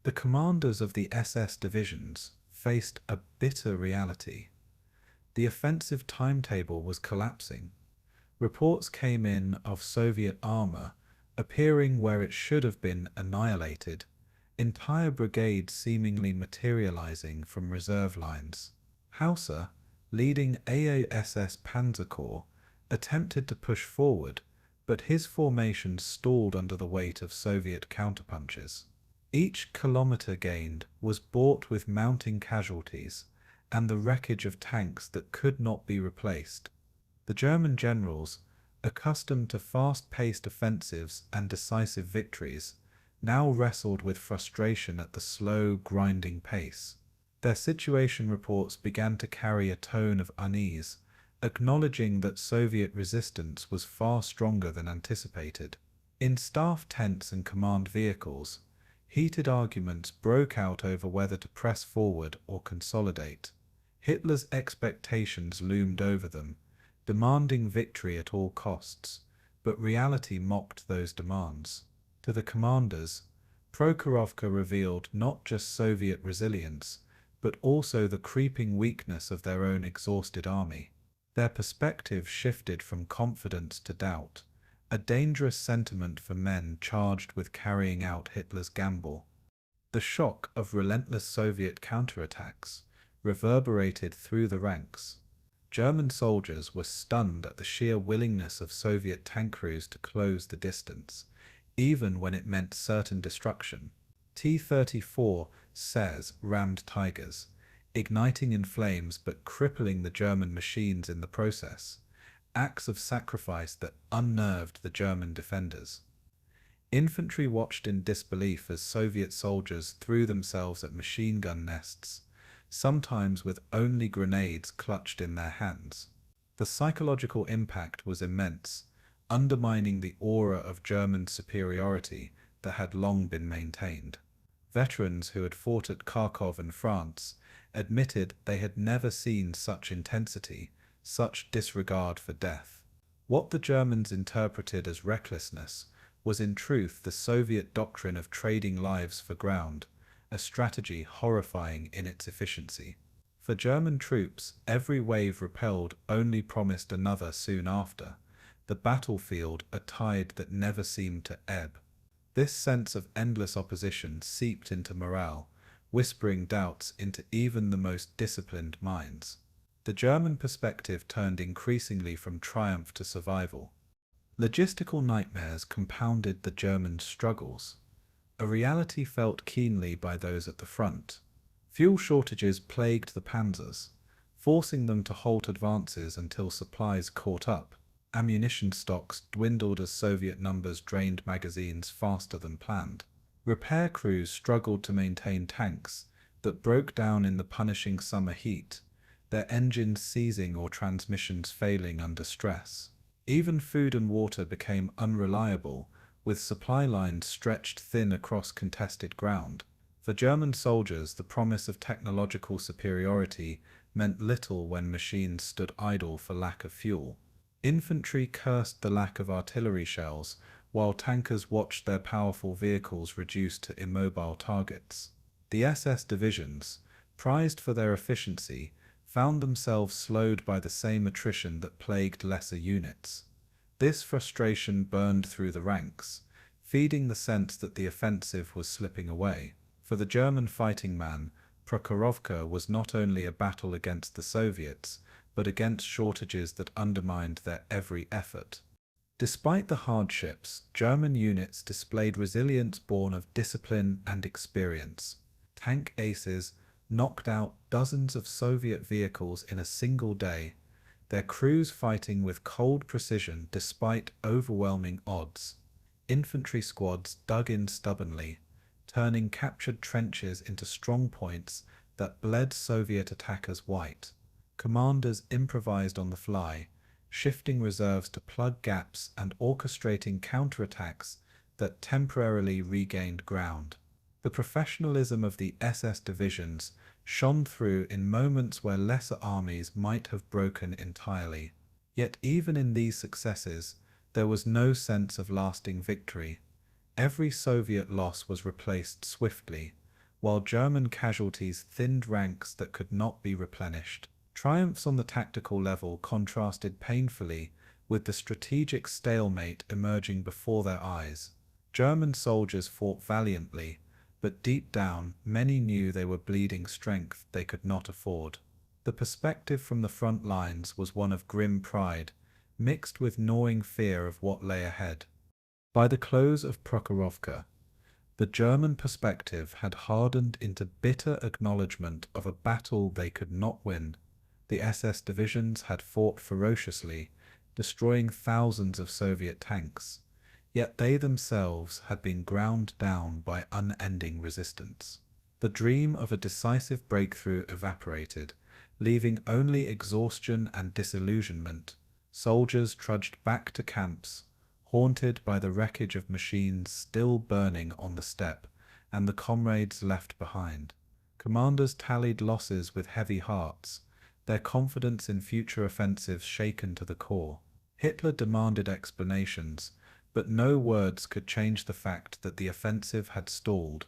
The commanders of the SS divisions faced a bitter reality. The offensive timetable was collapsing. Reports came in of Soviet armor appearing where it should have been annihilated, entire brigades seemingly materializing from reserve lines. Hauser, leading AASS Panzer Corps, attempted to push forward, but his formation stalled under the weight of Soviet counterpunches. Each kilometer gained was bought with mounting casualties and the wreckage of tanks that could not be replaced. The German generals, accustomed to fast-paced offensives and decisive victories, now wrestled with frustration at the slow, grinding pace. Their situation reports began to carry a tone of unease, acknowledging that Soviet resistance was far stronger than anticipated. In staff tents and command vehicles, heated arguments broke out over whether to press forward or consolidate. Hitler's expectations loomed over them, demanding victory at all costs, but reality mocked those demands. To the commanders, Prokhorovka revealed not just Soviet resilience, but also the creeping weakness of their own exhausted army. Their perspective shifted from confidence to doubt, a dangerous sentiment for men charged with carrying out Hitler's gamble. The shock of relentless Soviet counterattacks reverberated through the ranks. German soldiers were stunned at the sheer willingness of Soviet tank crews to close the distance, even when it meant certain destruction. T-34 says rammed Tigers, igniting in flames but crippling the German machines in the process, acts of sacrifice that unnerved the German defenders. Infantry watched in disbelief as Soviet soldiers threw themselves at machine gun nests, sometimes with only grenades clutched in their hands. The psychological impact was immense, undermining the aura of German superiority that had long been maintained. Veterans who had fought at Kharkov in France admitted they had never seen such intensity, such disregard for death. What the Germans interpreted as recklessness was in truth the Soviet doctrine of trading lives for ground, a strategy horrifying in its efficiency. For German troops, every wave repelled only promised another soon after, the battlefield a tide that never seemed to ebb. This sense of endless opposition seeped into morale, whispering doubts into even the most disciplined minds. The German perspective turned increasingly from triumph to survival. Logistical nightmares compounded the German struggles, a reality felt keenly by those at the front. Fuel shortages plagued the panzers, forcing them to halt advances until supplies caught up. Ammunition stocks dwindled as Soviet numbers drained magazines faster than planned. Repair crews struggled to maintain tanks that broke down in the punishing summer heat, their engines seizing or transmissions failing under stress. Even food and water became unreliable, with supply lines stretched thin across contested ground. For German soldiers, the promise of technological superiority meant little when machines stood idle for lack of fuel. Infantry cursed the lack of artillery shells, while tankers watched their powerful vehicles reduced to immobile targets. The SS divisions, prized for their efficiency, found themselves slowed by the same attrition that plagued lesser units. This frustration burned through the ranks, feeding the sense that the offensive was slipping away. For the German fighting man, Prokhorovka was not only a battle against the Soviets, but against shortages that undermined their every effort. Despite the hardships, German units displayed resilience born of discipline and experience. Tank aces knocked out dozens of Soviet vehicles in a single day, their crews fighting with cold precision despite overwhelming odds. Infantry squads dug in stubbornly, turning captured trenches into strong points that bled Soviet attackers white. Commanders improvised on the fly, shifting reserves to plug gaps and orchestrating counterattacks that temporarily regained ground. The professionalism of the SS divisions shone through in moments where lesser armies might have broken entirely. Yet even in these successes, there was no sense of lasting victory. Every Soviet loss was replaced swiftly, while German casualties thinned ranks that could not be replenished. Triumphs on the tactical level contrasted painfully with the strategic stalemate emerging before their eyes. German soldiers fought valiantly, but deep down, many knew they were bleeding strength they could not afford. The perspective from the front lines was one of grim pride, mixed with gnawing fear of what lay ahead. By the close of Prokhorovka, the German perspective had hardened into bitter acknowledgement of a battle they could not win. The SS divisions had fought ferociously, destroying thousands of Soviet tanks, yet they themselves had been ground down by unending resistance. The dream of a decisive breakthrough evaporated, leaving only exhaustion and disillusionment. Soldiers trudged back to camps, haunted by the wreckage of machines still burning on the steppe and the comrades left behind. Commanders tallied losses with heavy hearts, their confidence in future offensives shaken to the core. Hitler demanded explanations, but no words could change the fact that the offensive had stalled,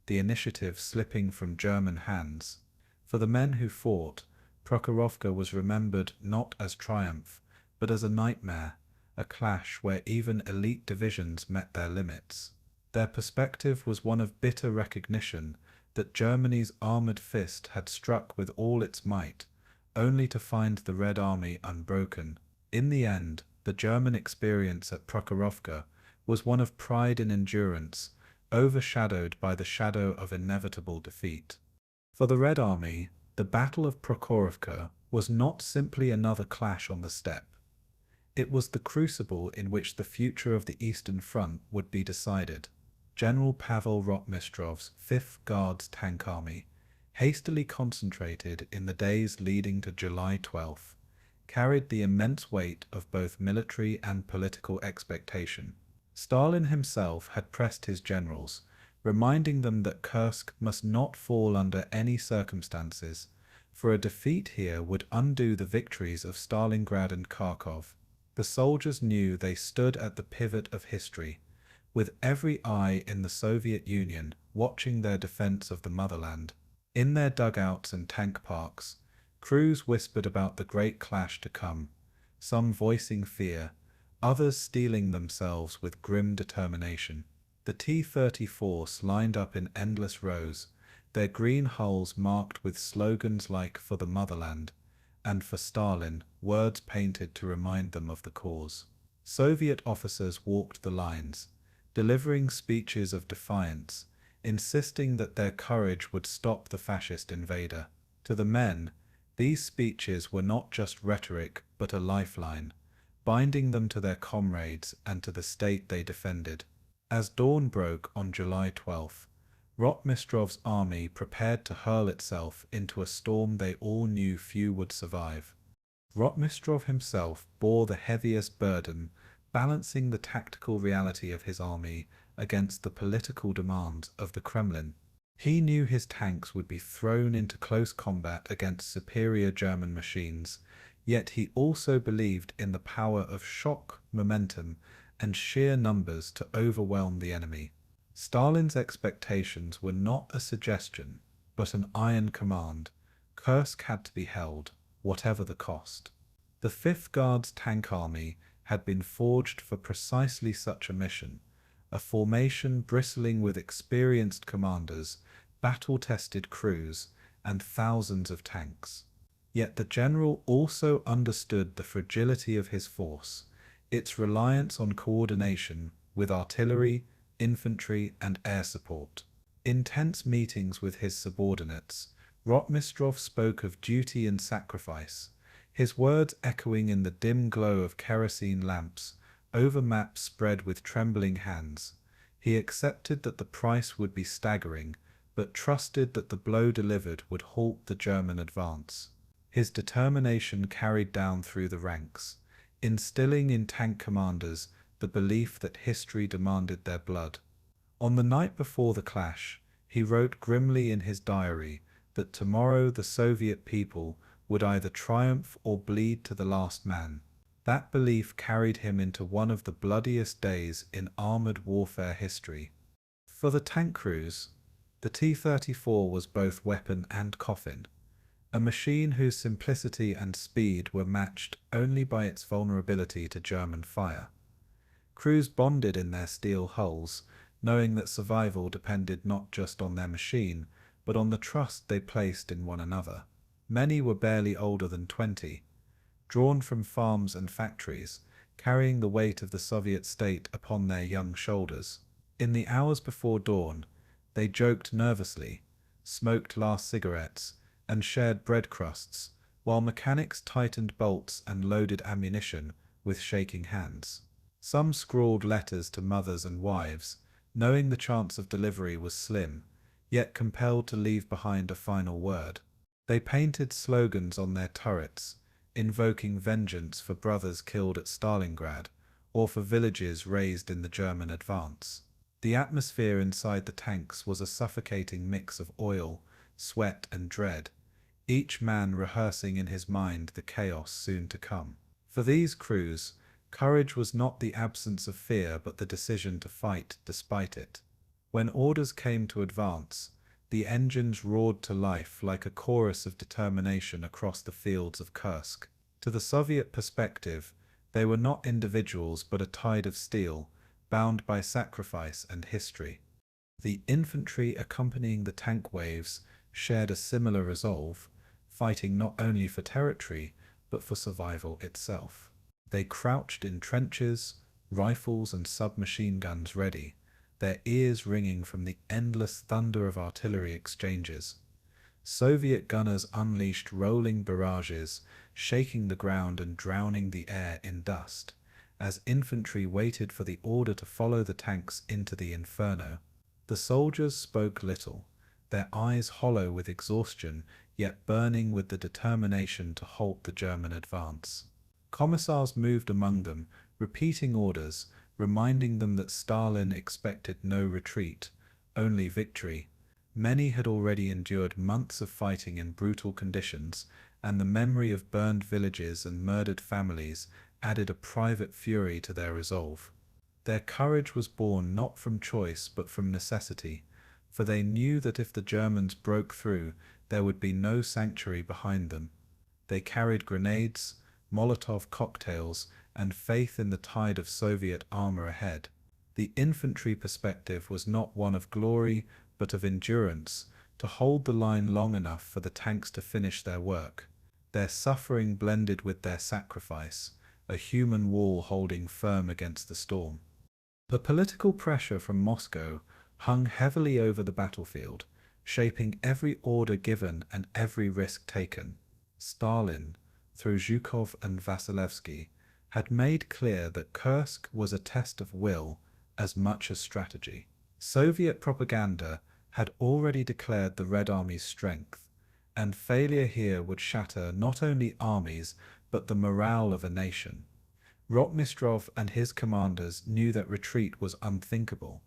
the initiative slipping from German hands. For the men who fought, Prokhorovka was remembered not as triumph, but as a nightmare, a clash where even elite divisions met their limits. Their perspective was one of bitter recognition that Germany's armored fist had struck with all its might, only to find the Red Army unbroken. In the end, the German experience at Prokhorovka was one of pride in endurance, overshadowed by the shadow of inevitable defeat. For the Red Army, the Battle of Prokhorovka was not simply another clash on the steppe. It was the crucible in which the future of the Eastern Front would be decided. General Pavel Rotmistrov's 5th Guards Tank Army, hastily concentrated in the days leading to July 12th, carried the immense weight of both military and political expectation. Stalin himself had pressed his generals, reminding them that Kursk must not fall under any circumstances, for a defeat here would undo the victories of Stalingrad and Kharkov. The soldiers knew they stood at the pivot of history, with every eye in the Soviet Union watching their defense of the motherland. In their dugouts and tank parks, crews whispered about the great clash to come, some voicing fear, others steeling themselves with grim determination. The T-34s lined up in endless rows, their green hulls marked with slogans like "For the Motherland" and "For Stalin," words painted to remind them of the cause. Soviet officers walked the lines, delivering speeches of defiance, insisting that their courage would stop the fascist invader. To the men, these speeches were not just rhetoric but a lifeline, binding them to their comrades and to the state they defended. As dawn broke on July 12th, Rotmistrov's army prepared to hurl itself into a storm they all knew few would survive. Rotmistrov himself bore the heaviest burden, balancing the tactical reality of his army against the political demands of the Kremlin. He knew his tanks would be thrown into close combat against superior German machines, yet he also believed in the power of shock, momentum, and sheer numbers to overwhelm the enemy. Stalin's expectations were not a suggestion, but an iron command. Kursk had to be held, whatever the cost. The 5th Guards Tank Army had been forged for precisely such a mission, a formation bristling with experienced commanders, battle-tested crews, and thousands of tanks. Yet the general also understood the fragility of his force, its reliance on coordination with artillery, infantry, and air support. In tense meetings with his subordinates, Rotmistrov spoke of duty and sacrifice, his words echoing in the dim glow of kerosene lamps over maps spread with trembling hands. He accepted that the price would be staggering, but trusted that the blow delivered would halt the German advance. His determination carried down through the ranks, instilling in tank commanders the belief that history demanded their blood. On the night before the clash, he wrote grimly in his diary that tomorrow the Soviet people would either triumph or bleed to the last man. That belief carried him into one of the bloodiest days in armored warfare history. For the tank crews, the T-34 was both weapon and coffin, a machine whose simplicity and speed were matched only by its vulnerability to German fire. Crews bonded in their steel hulls, knowing that survival depended not just on their machine, but on the trust they placed in one another. Many were barely older than 20, drawn from farms and factories, carrying the weight of the Soviet state upon their young shoulders. In the hours before dawn, they joked nervously, smoked last cigarettes, and shared bread crusts, while mechanics tightened bolts and loaded ammunition with shaking hands. Some scrawled letters to mothers and wives, knowing the chance of delivery was slim, yet compelled to leave behind a final word. They painted slogans on their turrets, invoking vengeance for brothers killed at Stalingrad, or for villages razed in the German advance. The atmosphere inside the tanks was a suffocating mix of oil, sweat, and dread, each man rehearsing in his mind the chaos soon to come. For these crews, courage was not the absence of fear but the decision to fight despite it. When orders came to advance, the engines roared to life like a chorus of determination across the fields of Kursk. To the Soviet perspective, they were not individuals but a tide of steel, bound by sacrifice and history. The infantry accompanying the tank waves shared a similar resolve, fighting not only for territory, but for survival itself. They crouched in trenches, rifles and submachine guns ready, their ears ringing from the endless thunder of artillery exchanges. Soviet gunners unleashed rolling barrages, shaking the ground and drowning the air in dust, as infantry waited for the order to follow the tanks into the inferno. The soldiers spoke little, their eyes hollow with exhaustion, yet burning with the determination to halt the German advance. Commissars moved among them, repeating orders, reminding them that Stalin expected no retreat, only victory. Many had already endured months of fighting in brutal conditions, and the memory of burned villages and murdered families added a private fury to their resolve. Their courage was born not from choice but from necessity, for they knew that if the Germans broke through, there would be no sanctuary behind them. They carried grenades, Molotov cocktails, and faith in the tide of Soviet armor ahead. The infantry perspective was not one of glory, but of endurance, to hold the line long enough for the tanks to finish their work. Their suffering blended with their sacrifice, a human wall holding firm against the storm. The political pressure from Moscow hung heavily over the battlefield, shaping every order given and every risk taken. Stalin, through Zhukov and Vasilevsky, had made clear that Kursk was a test of will as much as strategy. Soviet propaganda had already declared the Red Army's strength, and failure here would shatter not only armies but the morale of a nation. Rotmistrov and his commanders knew that retreat was unthinkable,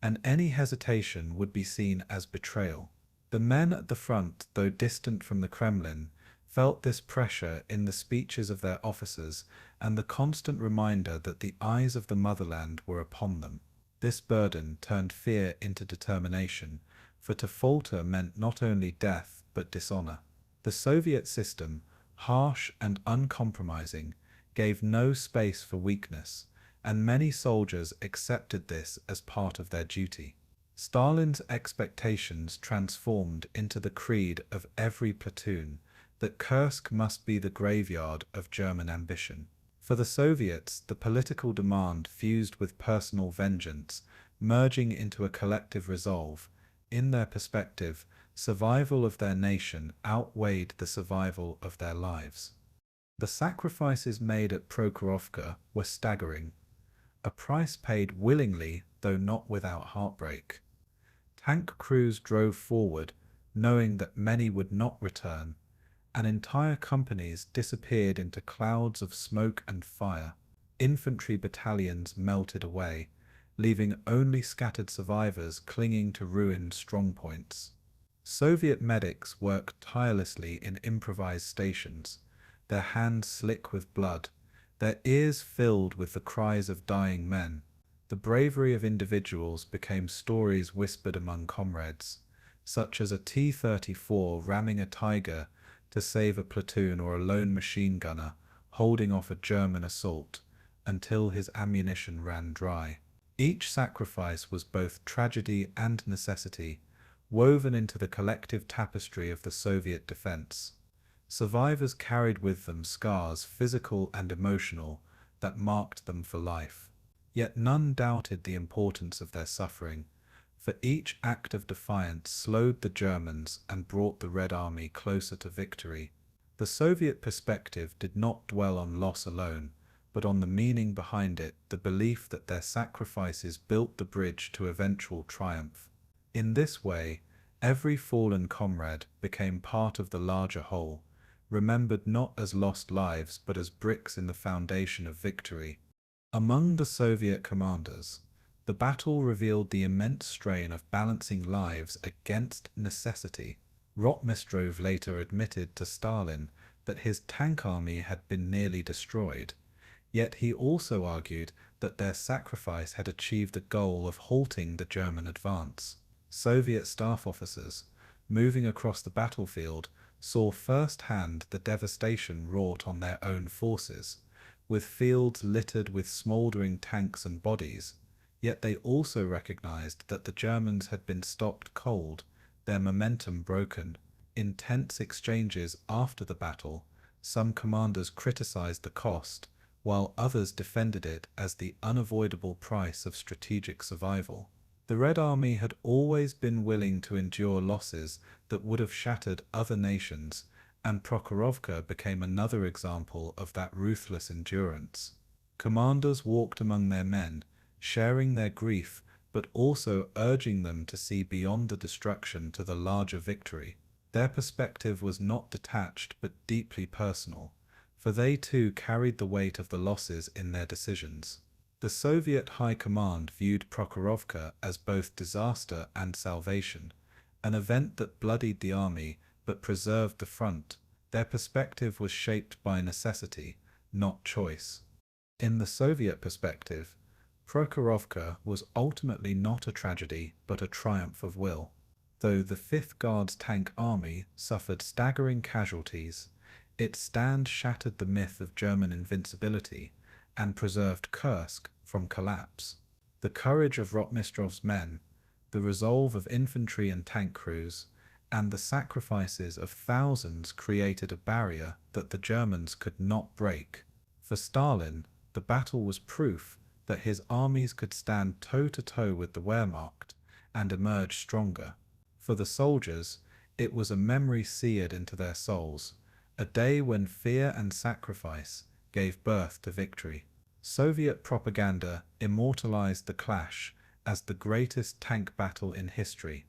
and any hesitation would be seen as betrayal. The men at the front, though distant from the Kremlin, felt this pressure in the speeches of their officers and the constant reminder that the eyes of the motherland were upon them. This burden turned fear into determination, for to falter meant not only death but dishonor. The Soviet system, harsh and uncompromising, gave no space for weakness, and many soldiers accepted this as part of their duty. Stalin's expectations transformed into the creed of every platoon that Kursk must be the graveyard of German ambition. For the Soviets, the political demand fused with personal vengeance, merging into a collective resolve. In their perspective, survival of their nation outweighed the survival of their lives. The sacrifices made at Prokhorovka were staggering, a price paid willingly though not without heartbreak. Tank crews drove forward, knowing that many would not return, and entire companies disappeared into clouds of smoke and fire. Infantry battalions melted away, leaving only scattered survivors clinging to ruined strongpoints. Soviet medics worked tirelessly in improvised stations, their hands slick with blood, their ears filled with the cries of dying men. The bravery of individuals became stories whispered among comrades, such as a T-34 ramming a Tiger to save a platoon or a lone machine gunner holding off a German assault until his ammunition ran dry. Each sacrifice was both tragedy and necessity, woven into the collective tapestry of the Soviet defense. Survivors carried with them scars, physical and emotional, that marked them for life. Yet none doubted the importance of their suffering, for each act of defiance slowed the Germans and brought the Red Army closer to victory. The Soviet perspective did not dwell on loss alone, but on the meaning behind it, the belief that their sacrifices built the bridge to eventual triumph. In this way, every fallen comrade became part of the larger whole, remembered not as lost lives but as bricks in the foundation of victory. Among the Soviet commanders, the battle revealed the immense strain of balancing lives against necessity. Rotmistrov later admitted to Stalin that his tank army had been nearly destroyed, yet he also argued that their sacrifice had achieved the goal of halting the German advance. Soviet staff officers, moving across the battlefield, saw firsthand the devastation wrought on their own forces, with fields littered with smouldering tanks and bodies. Yet they also recognized that the Germans had been stopped cold, their momentum broken. In tense exchanges after the battle, some commanders criticized the cost, while others defended it as the unavoidable price of strategic survival. The Red Army had always been willing to endure losses that would have shattered other nations, and Prokhorovka became another example of that ruthless endurance. Commanders walked among their men, sharing their grief, but also urging them to see beyond the destruction to the larger victory. Their perspective was not detached but deeply personal, for they too carried the weight of the losses in their decisions. The Soviet High Command viewed Prokhorovka as both disaster and salvation, an event that bloodied the army but preserved the front. Their perspective was shaped by necessity, not choice. In the Soviet perspective, Prokhorovka was ultimately not a tragedy but a triumph of will. Though the 5th Guards Tank Army suffered staggering casualties, its stand shattered the myth of German invincibility and preserved Kursk from collapse. The courage of Rotmistrov's men, the resolve of infantry and tank crews, and the sacrifices of thousands created a barrier that the Germans could not break. For Stalin, the battle was proof that his armies could stand toe-to-toe with the Wehrmacht and emerge stronger. For the soldiers, it was a memory seared into their souls, a day when fear and sacrifice gave birth to victory. Soviet propaganda immortalized the clash as the greatest tank battle in history,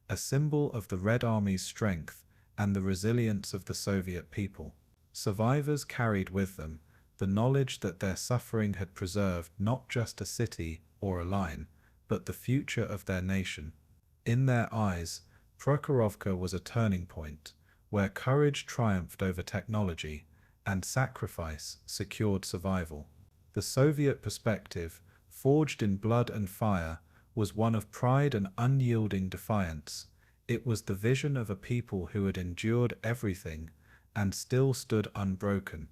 a symbol of the Red Army's strength and the resilience of the Soviet people. Survivors carried with them the knowledge that their suffering had preserved not just a city or a line, but the future of their nation. In their eyes, Prokhorovka was a turning point, where courage triumphed over technology and sacrifice secured survival. The Soviet perspective, forged in blood and fire, was one of pride and unyielding defiance. It was the vision of a people who had endured everything and still stood unbroken.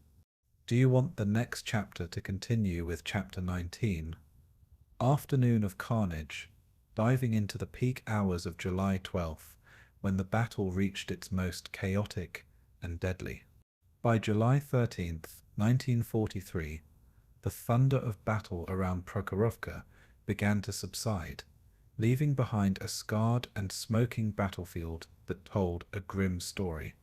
Do you want the next chapter to continue with Chapter 19? Afternoon of Carnage, diving into the peak hours of July 12th, when the battle reached its most chaotic and deadly. By July 13th, 1943, the thunder of battle around Prokhorovka began to subside, leaving behind a scarred and smoking battlefield that told a grim story.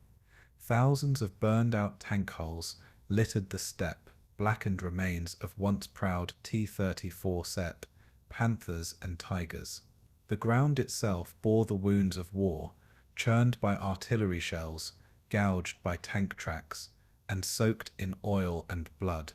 Thousands of burned-out tank hulls littered the steppe, blackened remains of once proud T-34 steppe, Panthers and Tigers. The ground itself bore the wounds of war, churned by artillery shells, gouged by tank tracks, and soaked in oil and blood.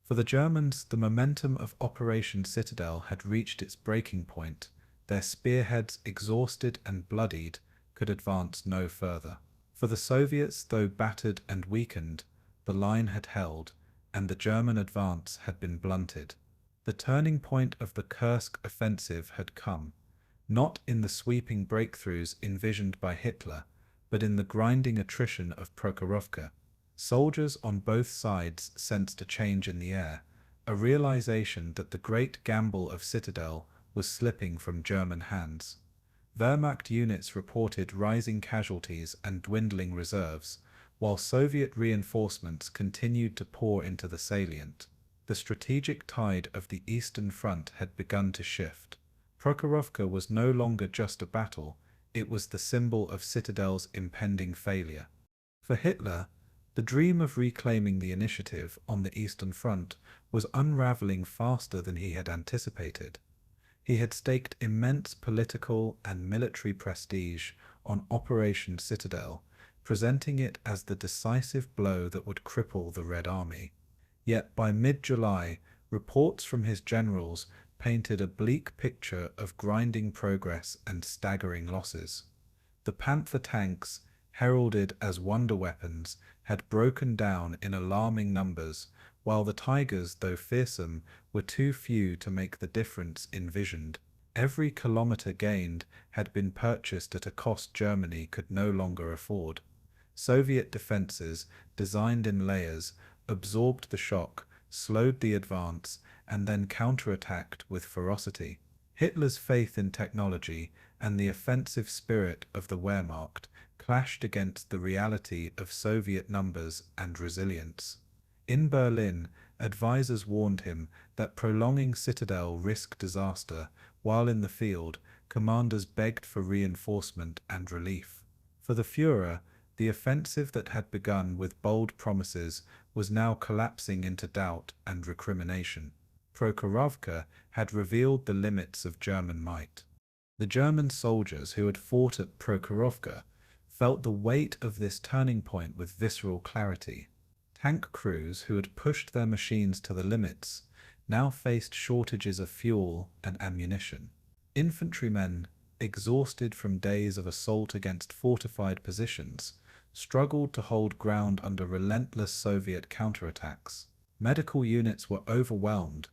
For the Germans, the momentum of Operation Citadel had reached its breaking point. Their spearheads, exhausted and bloodied, could advance no further. For the Soviets, though battered and weakened, the line had held, and the German advance had been blunted. The turning point of the Kursk offensive had come, not in the sweeping breakthroughs envisioned by Hitler, but in the grinding attrition of Prokhorovka. Soldiers on both sides sensed a change in the air, a realization that the great gamble of Citadel was slipping from German hands. Wehrmacht units reported rising casualties and dwindling reserves, while Soviet reinforcements continued to pour into the salient. The strategic tide of the Eastern Front had begun to shift. Prokhorovka was no longer just a battle, it was the symbol of Citadel's impending failure. For Hitler, the dream of reclaiming the initiative on the Eastern Front was unraveling faster than he had anticipated. He had staked immense political and military prestige on Operation Citadel, presenting it as the decisive blow that would cripple the Red Army. Yet by mid-July, reports from his generals painted a bleak picture of grinding progress and staggering losses. The Panther tanks, heralded as wonder weapons, had broken down in alarming numbers, while the Tigers, though fearsome, were too few to make the difference envisioned. Every kilometer gained had been purchased at a cost Germany could no longer afford. Soviet defenses, designed in layers, absorbed the shock, slowed the advance, and then counterattacked with ferocity. Hitler's faith in technology and the offensive spirit of the Wehrmacht clashed against the reality of Soviet numbers and resilience. In Berlin, advisors warned him that prolonging Citadel risked disaster, while in the field, commanders begged for reinforcement and relief. For the Führer, the offensive that had begun with bold promises was now collapsing into doubt and recrimination. Prokhorovka had revealed the limits of German might. The German soldiers who had fought at Prokhorovka felt the weight of this turning point with visceral clarity. Tank crews who had pushed their machines to the limits now faced shortages of fuel and ammunition. Infantrymen, exhausted from days of assault against fortified positions, struggled to hold ground under relentless Soviet counterattacks. Medical units were overwhelmed,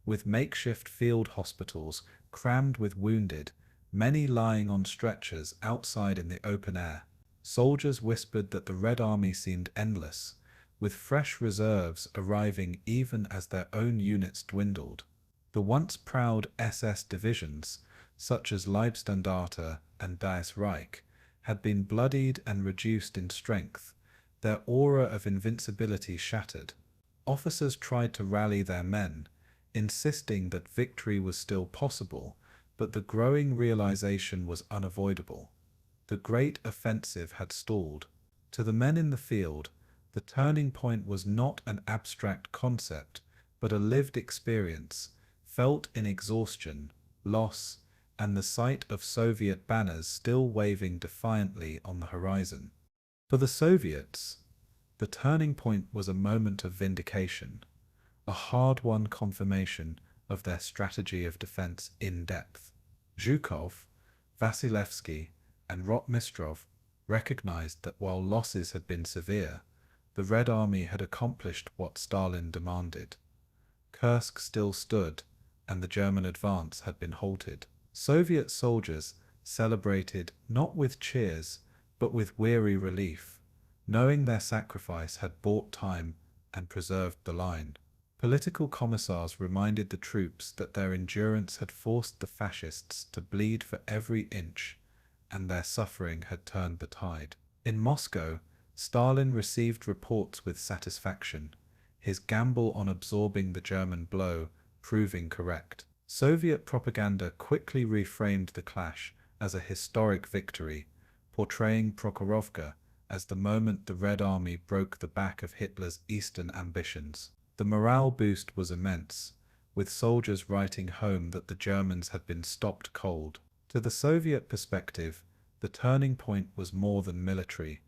with makeshift field hospitals crammed with wounded, many lying on stretchers outside in the open air. Soldiers whispered that the Red Army seemed endless, with fresh reserves arriving even as their own units dwindled. The once proud SS divisions, such as Leibstandarte and Das Reich, had been bloodied and reduced in strength, their aura of invincibility shattered. Officers tried to rally their men, insisting that victory was still possible, but the growing realization was unavoidable. The great offensive had stalled. To the men in the field, the turning point was not an abstract concept, but a lived experience, felt in exhaustion, loss, and the sight of Soviet banners still waving defiantly on the horizon. For the Soviets, the turning point was a moment of vindication, a hard-won confirmation of their strategy of defense in depth. Zhukov, Vasilevsky, and Rotmistrov recognized that while losses had been severe, the Red Army had accomplished what Stalin demanded. Kursk still stood, and the German advance had been halted. Soviet soldiers celebrated not with cheers, but with weary relief, knowing their sacrifice had bought time and preserved the line. Political commissars reminded the troops that their endurance had forced the fascists to bleed for every inch, and their suffering had turned the tide. In Moscow, Stalin received reports with satisfaction, his gamble on absorbing the German blow proving correct. Soviet propaganda quickly reframed the clash as a historic victory, portraying Prokhorovka as the moment the Red Army broke the back of Hitler's eastern ambitions. The morale boost was immense, with soldiers writing home that the Germans had been stopped cold. To the Soviet perspective, the turning point was more than military.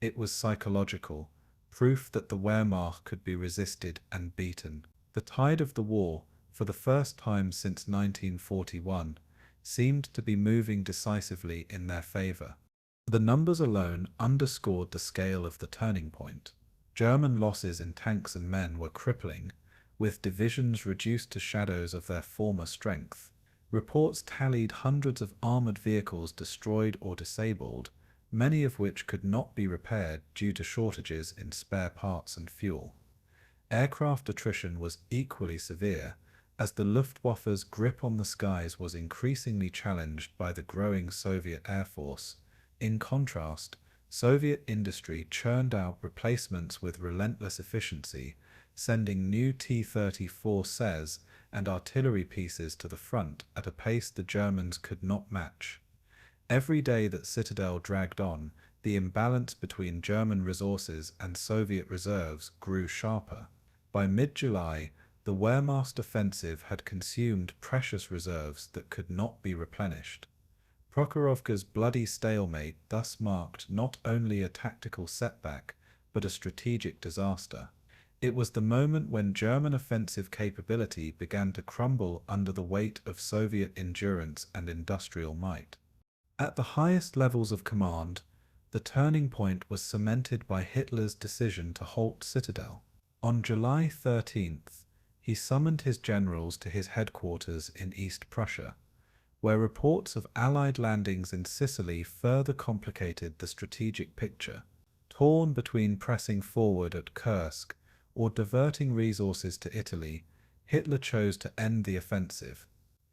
It was psychological, proof that the Wehrmacht could be resisted and beaten. The tide of the war, for the first time since 1941, seemed to be moving decisively in their favor. The numbers alone underscored the scale of the turning point. German losses in tanks and men were crippling, with divisions reduced to shadows of their former strength. Reports tallied hundreds of armored vehicles destroyed or disabled, many of which could not be repaired due to shortages in spare parts and fuel. Aircraft attrition was equally severe, as the Luftwaffe's grip on the skies was increasingly challenged by the growing Soviet Air Force. In contrast, Soviet industry churned out replacements with relentless efficiency, sending new T-34s and artillery pieces to the front at a pace the Germans could not match. Every day that Citadel dragged on, the imbalance between German resources and Soviet reserves grew sharper. By mid-July, the Wehrmacht's offensive had consumed precious reserves that could not be replenished. Prokhorovka's bloody stalemate thus marked not only a tactical setback, but a strategic disaster. It was the moment when German offensive capability began to crumble under the weight of Soviet endurance and industrial might. At the highest levels of command, the turning point was cemented by Hitler's decision to halt Citadel. On July 13th, he summoned his generals to his headquarters in East Prussia, where reports of Allied landings in Sicily further complicated the strategic picture. Torn between pressing forward at Kursk or diverting resources to Italy, Hitler chose to end the offensive.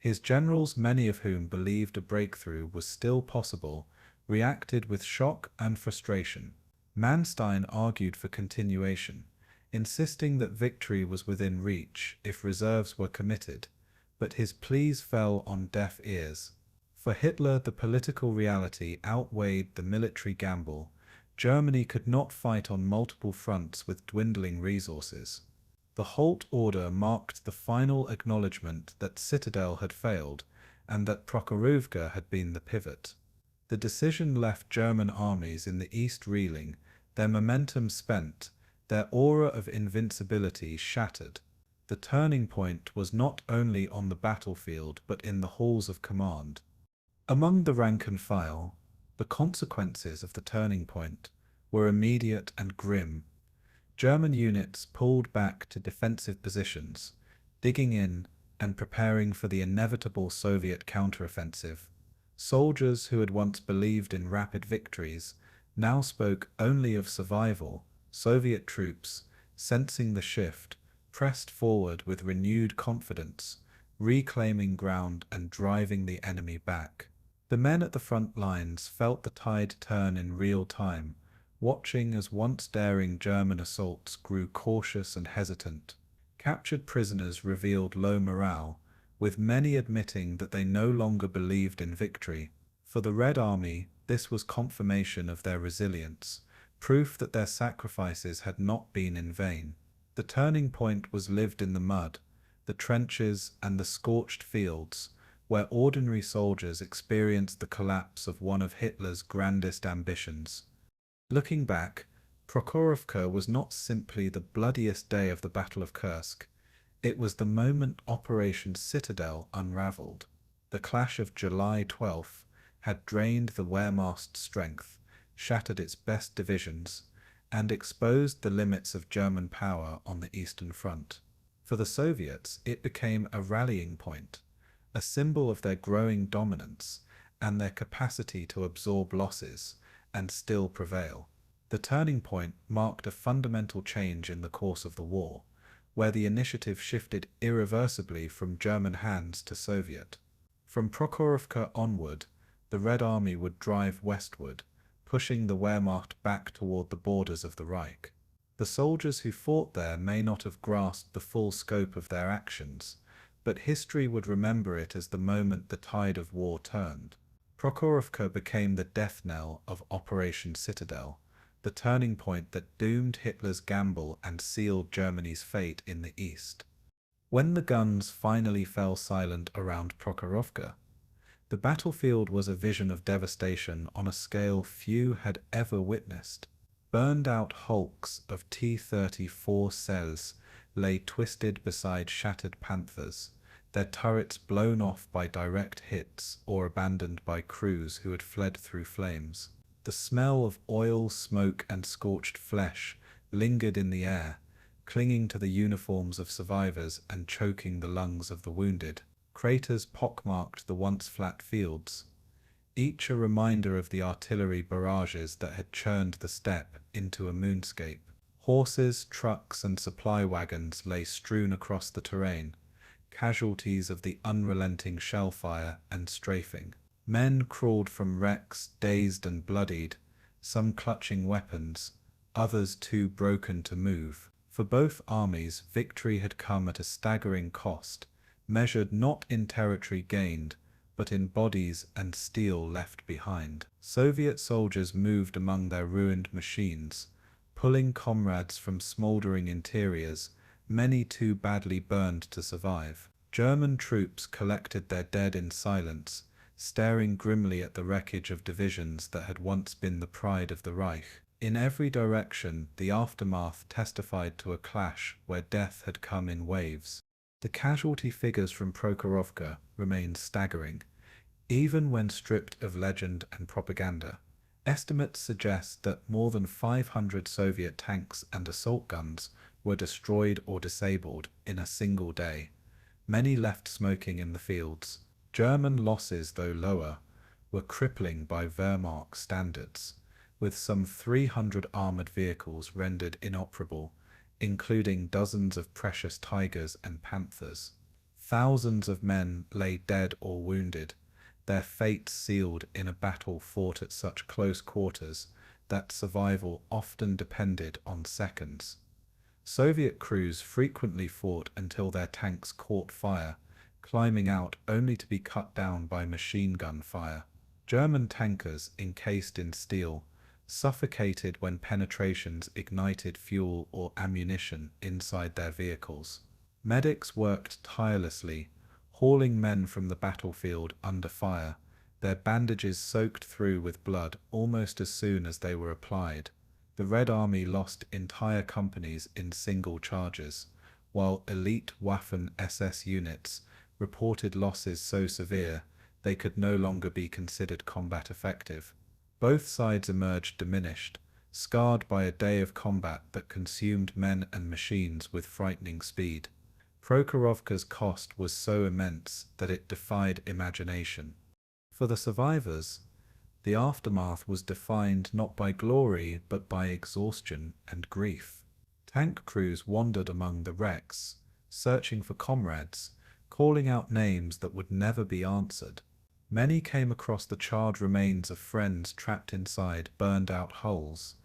His generals, many of whom believed a breakthrough was still possible, reacted with shock and frustration. Manstein argued for continuation, insisting that victory was within reach if reserves were committed, but his pleas fell on deaf ears. For Hitler, the political reality outweighed the military gamble. Germany could not fight on multiple fronts with dwindling resources. The halt order marked the final acknowledgement that Citadel had failed and that Prokhorovka had been the pivot. The decision left German armies in the east reeling, their momentum spent, their aura of invincibility shattered. The turning point was not only on the battlefield but in the halls of command. Among the rank and file, the consequences of the turning point were immediate and grim. German units pulled back to defensive positions, digging in and preparing for the inevitable Soviet counteroffensive. Soldiers who had once believed in rapid victories now spoke only of survival. Soviet troops, sensing the shift, pressed forward with renewed confidence, reclaiming ground and driving the enemy back. The men at the front lines felt the tide turn in real time, watching as once daring German assaults grew cautious and hesitant. Captured prisoners revealed low morale, with many admitting that they no longer believed in victory. For the Red Army, this was confirmation of their resilience, proof that their sacrifices had not been in vain. The turning point was lived in the mud, the trenches, and the scorched fields, where ordinary soldiers experienced the collapse of one of Hitler's grandest ambitions. Looking back, Prokhorovka was not simply the bloodiest day of the Battle of Kursk. It was the moment Operation Citadel unraveled. The clash of July 12th had drained the Wehrmacht's strength, shattered its best divisions, and exposed the limits of German power on the Eastern Front. For the Soviets, it became a rallying point, a symbol of their growing dominance and their capacity to absorb losses and still prevail. The turning point marked a fundamental change in the course of the war, where the initiative shifted irreversibly from German hands to Soviet. From Prokhorovka onward, the Red Army would drive westward, pushing the Wehrmacht back toward the borders of the Reich. The soldiers who fought there may not have grasped the full scope of their actions, but history would remember it as the moment the tide of war turned. Prokhorovka became the death knell of Operation Citadel, the turning point that doomed Hitler's gamble and sealed Germany's fate in the East. When the guns finally fell silent around Prokhorovka, the battlefield was a vision of devastation on a scale few had ever witnessed. Burned-out hulks of T-34 cells lay twisted beside shattered Panthers, their turrets blown off by direct hits or abandoned by crews who had fled through flames. The smell of oil, smoke, and scorched flesh lingered in the air, clinging to the uniforms of survivors and choking the lungs of the wounded. Craters pockmarked the once flat fields, each a reminder of the artillery barrages that had churned the steppe into a moonscape. Horses, trucks, and supply wagons lay strewn across the terrain, casualties of the unrelenting shellfire and strafing. Men crawled from wrecks, dazed and bloodied, some clutching weapons, others too broken to move. For both armies, victory had come at a staggering cost, measured not in territory gained, but in bodies and steel left behind. Soviet soldiers moved among their ruined machines, pulling comrades from smoldering interiors, many too badly burned to survive. German troops collected their dead in silence, staring grimly at the wreckage of divisions that had once been the pride of the Reich. In every direction, the aftermath testified to a clash where death had come in waves. The casualty figures from Prokhorovka remained staggering, even when stripped of legend and propaganda. Estimates suggest that more than 500 Soviet tanks and assault guns were destroyed or disabled in a single day, many left smoking in the fields. German losses, though lower, were crippling by Wehrmacht standards, with some 300 armoured vehicles rendered inoperable, including dozens of precious Tigers and Panthers. Thousands of men lay dead or wounded, their fate sealed in a battle fought at such close quarters that survival often depended on seconds. Soviet crews frequently fought until their tanks caught fire, climbing out only to be cut down by machine gun fire. German tankers, encased in steel, suffocated when penetrations ignited fuel or ammunition inside their vehicles. Medics worked tirelessly, hauling men from the battlefield under fire, their bandages soaked through with blood almost as soon as they were applied. The Red Army lost entire companies in single charges, while elite Waffen-SS units reported losses so severe they could no longer be considered combat effective. Both sides emerged diminished, scarred by a day of combat that consumed men and machines with frightening speed. Prokhorovka's cost was so immense that it defied imagination. For the survivors, the aftermath was defined not by glory but by exhaustion and grief. Tank crews wandered among the wrecks, searching for comrades, calling out names that would never be answered. Many came across the charred remains of friends trapped inside burned-out hulls,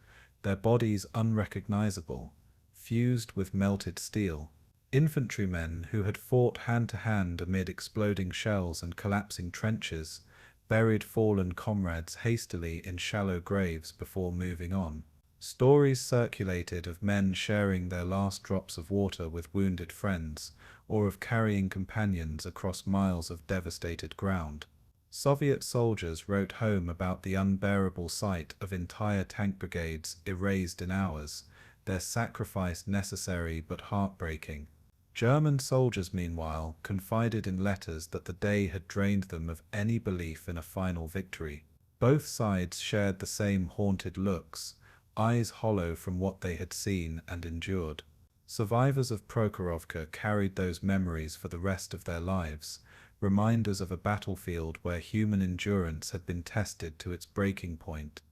their bodies unrecognizable, fused with melted steel. Infantrymen who had fought hand-to-hand amid exploding shells and collapsing trenches buried fallen comrades hastily in shallow graves before moving on. Stories circulated of men sharing their last drops of water with wounded friends, or of carrying companions across miles of devastated ground. Soviet soldiers wrote home about the unbearable sight of entire tank brigades erased in hours, their sacrifice necessary but heartbreaking. German soldiers, meanwhile, confided in letters that the day had drained them of any belief in a final victory. Both sides shared the same haunted looks, eyes hollow from what they had seen and endured. Survivors of Prokhorovka carried those memories for the rest of their lives, reminders of a battlefield where human endurance had been tested to its breaking point.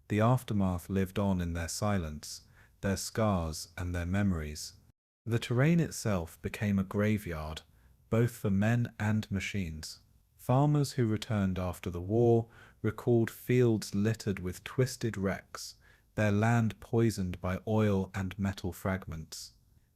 The aftermath lived on in their silence, their scars and their memories. The terrain itself became a graveyard, both for men and machines. Farmers who returned after the war recalled fields littered with twisted wrecks, their land poisoned by oil and metal fragments.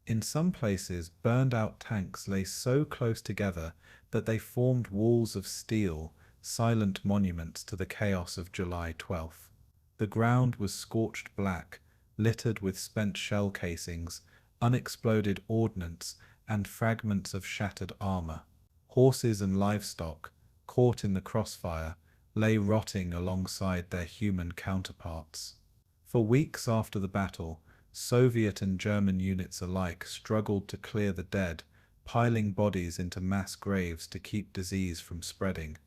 In some places, burned-out tanks lay so close together that they formed walls of steel, silent monuments to the chaos of July 12th. The ground was scorched black, littered with spent shell casings, unexploded ordnance, and fragments of shattered armor. Horses and livestock, caught in the crossfire, lay rotting alongside their human counterparts. For weeks after the battle, Soviet and German units alike struggled to clear the dead, piling bodies into mass graves to keep disease from spreading.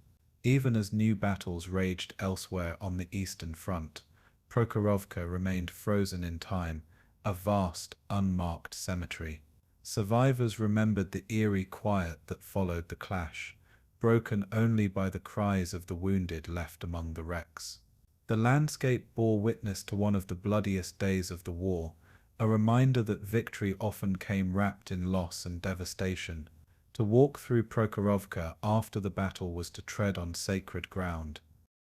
Even as new battles raged elsewhere on the Eastern Front, Prokhorovka remained frozen in time, a vast, unmarked cemetery. Survivors remembered the eerie quiet that followed the clash, broken only by the cries of the wounded left among the wrecks. The landscape bore witness to one of the bloodiest days of the war, a reminder that victory often came wrapped in loss and devastation. To walk through Prokhorovka after the battle was to tread on sacred ground.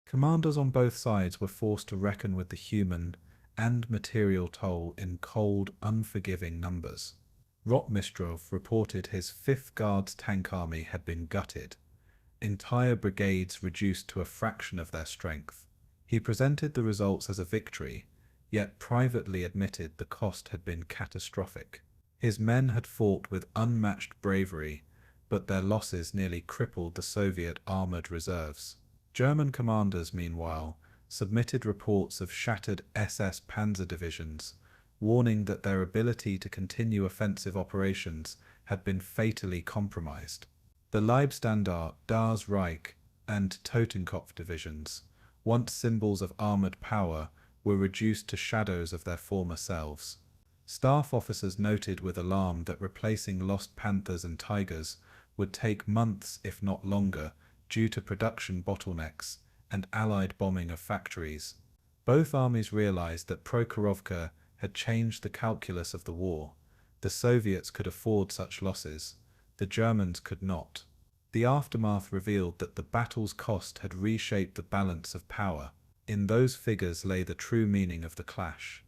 Commanders on both sides were forced to reckon with the human and material toll in cold, unforgiving numbers. Rotmistrov reported his 5th Guards tank army had been gutted, entire brigades reduced to a fraction of their strength. He presented the results as a victory, yet privately admitted the cost had been catastrophic. His men had fought with unmatched bravery, but their losses nearly crippled the Soviet armored reserves. German commanders, meanwhile, submitted reports of shattered SS Panzer divisions, warning that their ability to continue offensive operations had been fatally compromised. The Leibstandarte, Das Reich, and Totenkopf divisions, once symbols of armored power, were reduced to shadows of their former selves. Staff officers noted with alarm that replacing lost Panthers and Tigers would take months if not longer due to production bottlenecks and Allied bombing of factories. Both armies realized that Prokhorovka had changed the calculus of the war. The Soviets could afford such losses, the Germans could not. The aftermath revealed that the battle's cost had reshaped the balance of power. In those figures lay the true meaning of the clash.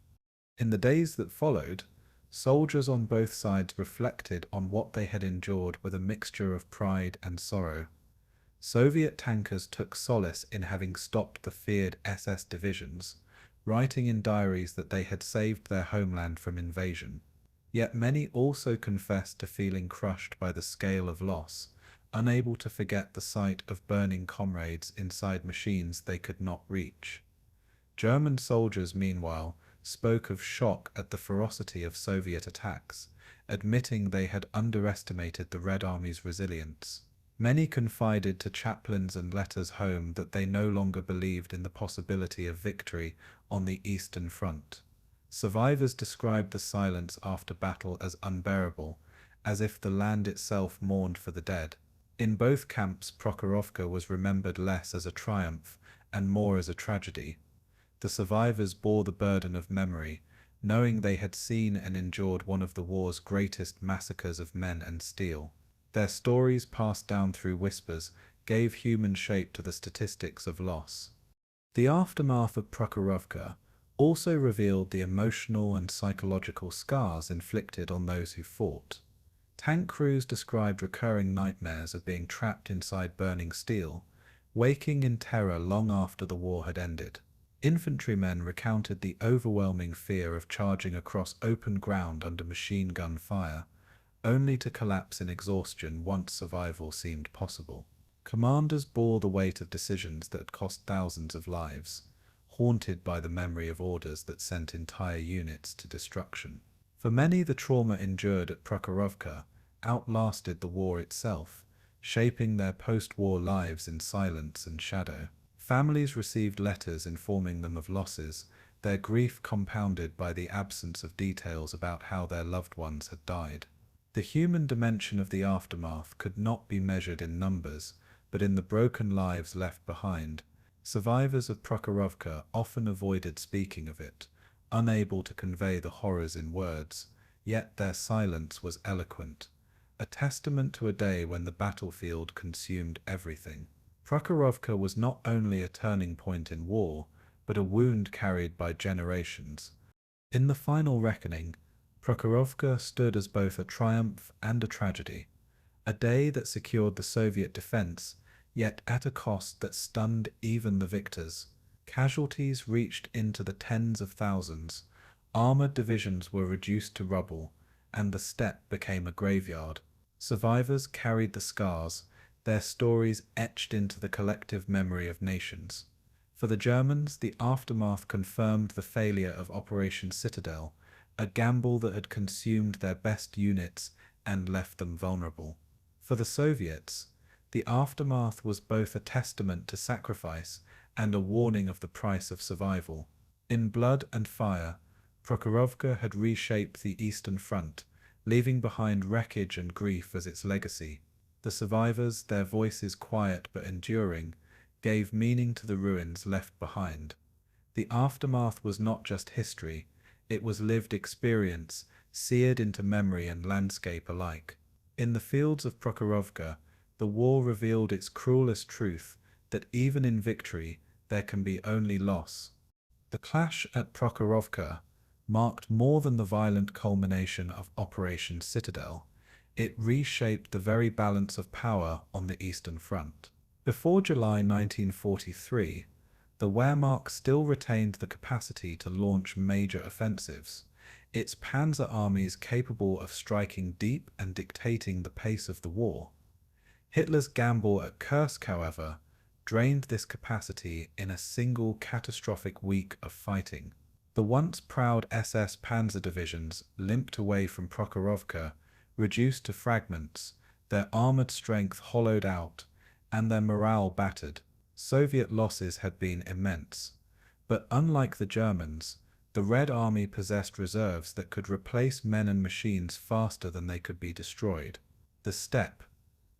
In the days that followed, soldiers on both sides reflected on what they had endured with a mixture of pride and sorrow. Soviet tankers took solace in having stopped the feared SS divisions, writing in diaries that they had saved their homeland from invasion. Yet many also confessed to feeling crushed by the scale of loss, unable to forget the sight of burning comrades inside machines they could not reach. German soldiers, meanwhile, spoke of shock at the ferocity of Soviet attacks, admitting they had underestimated the Red Army's resilience. Many confided to chaplains and letters home that they no longer believed in the possibility of victory on the Eastern Front. Survivors described the silence after battle as unbearable, as if the land itself mourned for the dead. In both camps, Prokhorovka was remembered less as a triumph and more as a tragedy. The survivors bore the burden of memory, knowing they had seen and endured one of the war's greatest massacres of men and steel. Their stories passed down through whispers, gave human shape to the statistics of loss. The aftermath of Prokhorovka also revealed the emotional and psychological scars inflicted on those who fought. Tank crews described recurring nightmares of being trapped inside burning steel, waking in terror long after the war had ended. Infantrymen recounted the overwhelming fear of charging across open ground under machine gun fire, only to collapse in exhaustion once survival seemed possible. Commanders bore the weight of decisions that cost thousands of lives, haunted by the memory of orders that sent entire units to destruction. For many, the trauma endured at Prokhorovka outlasted the war itself, shaping their post-war lives in silence and shadow. Families received letters informing them of losses, their grief compounded by the absence of details about how their loved ones had died. The human dimension of the aftermath could not be measured in numbers, but in the broken lives left behind. Survivors of Prokhorovka often avoided speaking of it, unable to convey the horrors in words, yet their silence was eloquent, a testament to a day when the battlefield consumed everything. Prokhorovka was not only a turning point in war, but a wound carried by generations. In the final reckoning, Prokhorovka stood as both a triumph and a tragedy, a day that secured the Soviet defense, yet at a cost that stunned even the victors. Casualties reached into the tens of thousands, armored divisions were reduced to rubble, and the steppe became a graveyard. Survivors carried the scars, their stories etched into the collective memory of nations. For the Germans, the aftermath confirmed the failure of Operation Citadel, a gamble that had consumed their best units and left them vulnerable. For the Soviets, the aftermath was both a testament to sacrifice and a warning of the price of survival. In blood and fire, Prokhorovka had reshaped the Eastern Front, leaving behind wreckage and grief as its legacy. The survivors, their voices quiet but enduring, gave meaning to the ruins left behind. The aftermath was not just history, it was lived experience, seared into memory and landscape alike. In the fields of Prokhorovka, the war revealed its cruelest truth, that even in victory, there can be only loss. The clash at Prokhorovka marked more than the violent culmination of Operation Citadel. It reshaped the very balance of power on the Eastern Front. Before July 1943, the Wehrmacht still retained the capacity to launch major offensives, its panzer armies capable of striking deep and dictating the pace of the war. Hitler's gamble at Kursk, however, drained this capacity in a single catastrophic week of fighting. The once proud SS panzer divisions limped away from Prokhorovka, reduced to fragments, their armored strength hollowed out, and their morale battered. Soviet losses had been immense, but unlike the Germans, the Red Army possessed reserves that could replace men and machines faster than they could be destroyed. The steppe,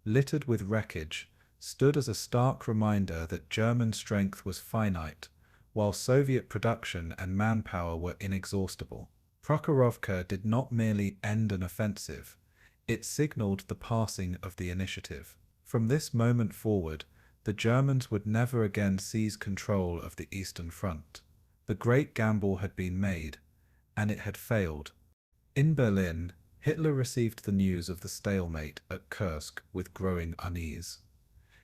littered with wreckage, stood as a stark reminder that German strength was finite, while Soviet production and manpower were inexhaustible. Prokhorovka did not merely end an offensive, it signaled the passing of the initiative. From this moment forward, the Germans would never again seize control of the Eastern Front. The great gamble had been made, and it had failed. In Berlin, Hitler received the news of the stalemate at Kursk with growing unease.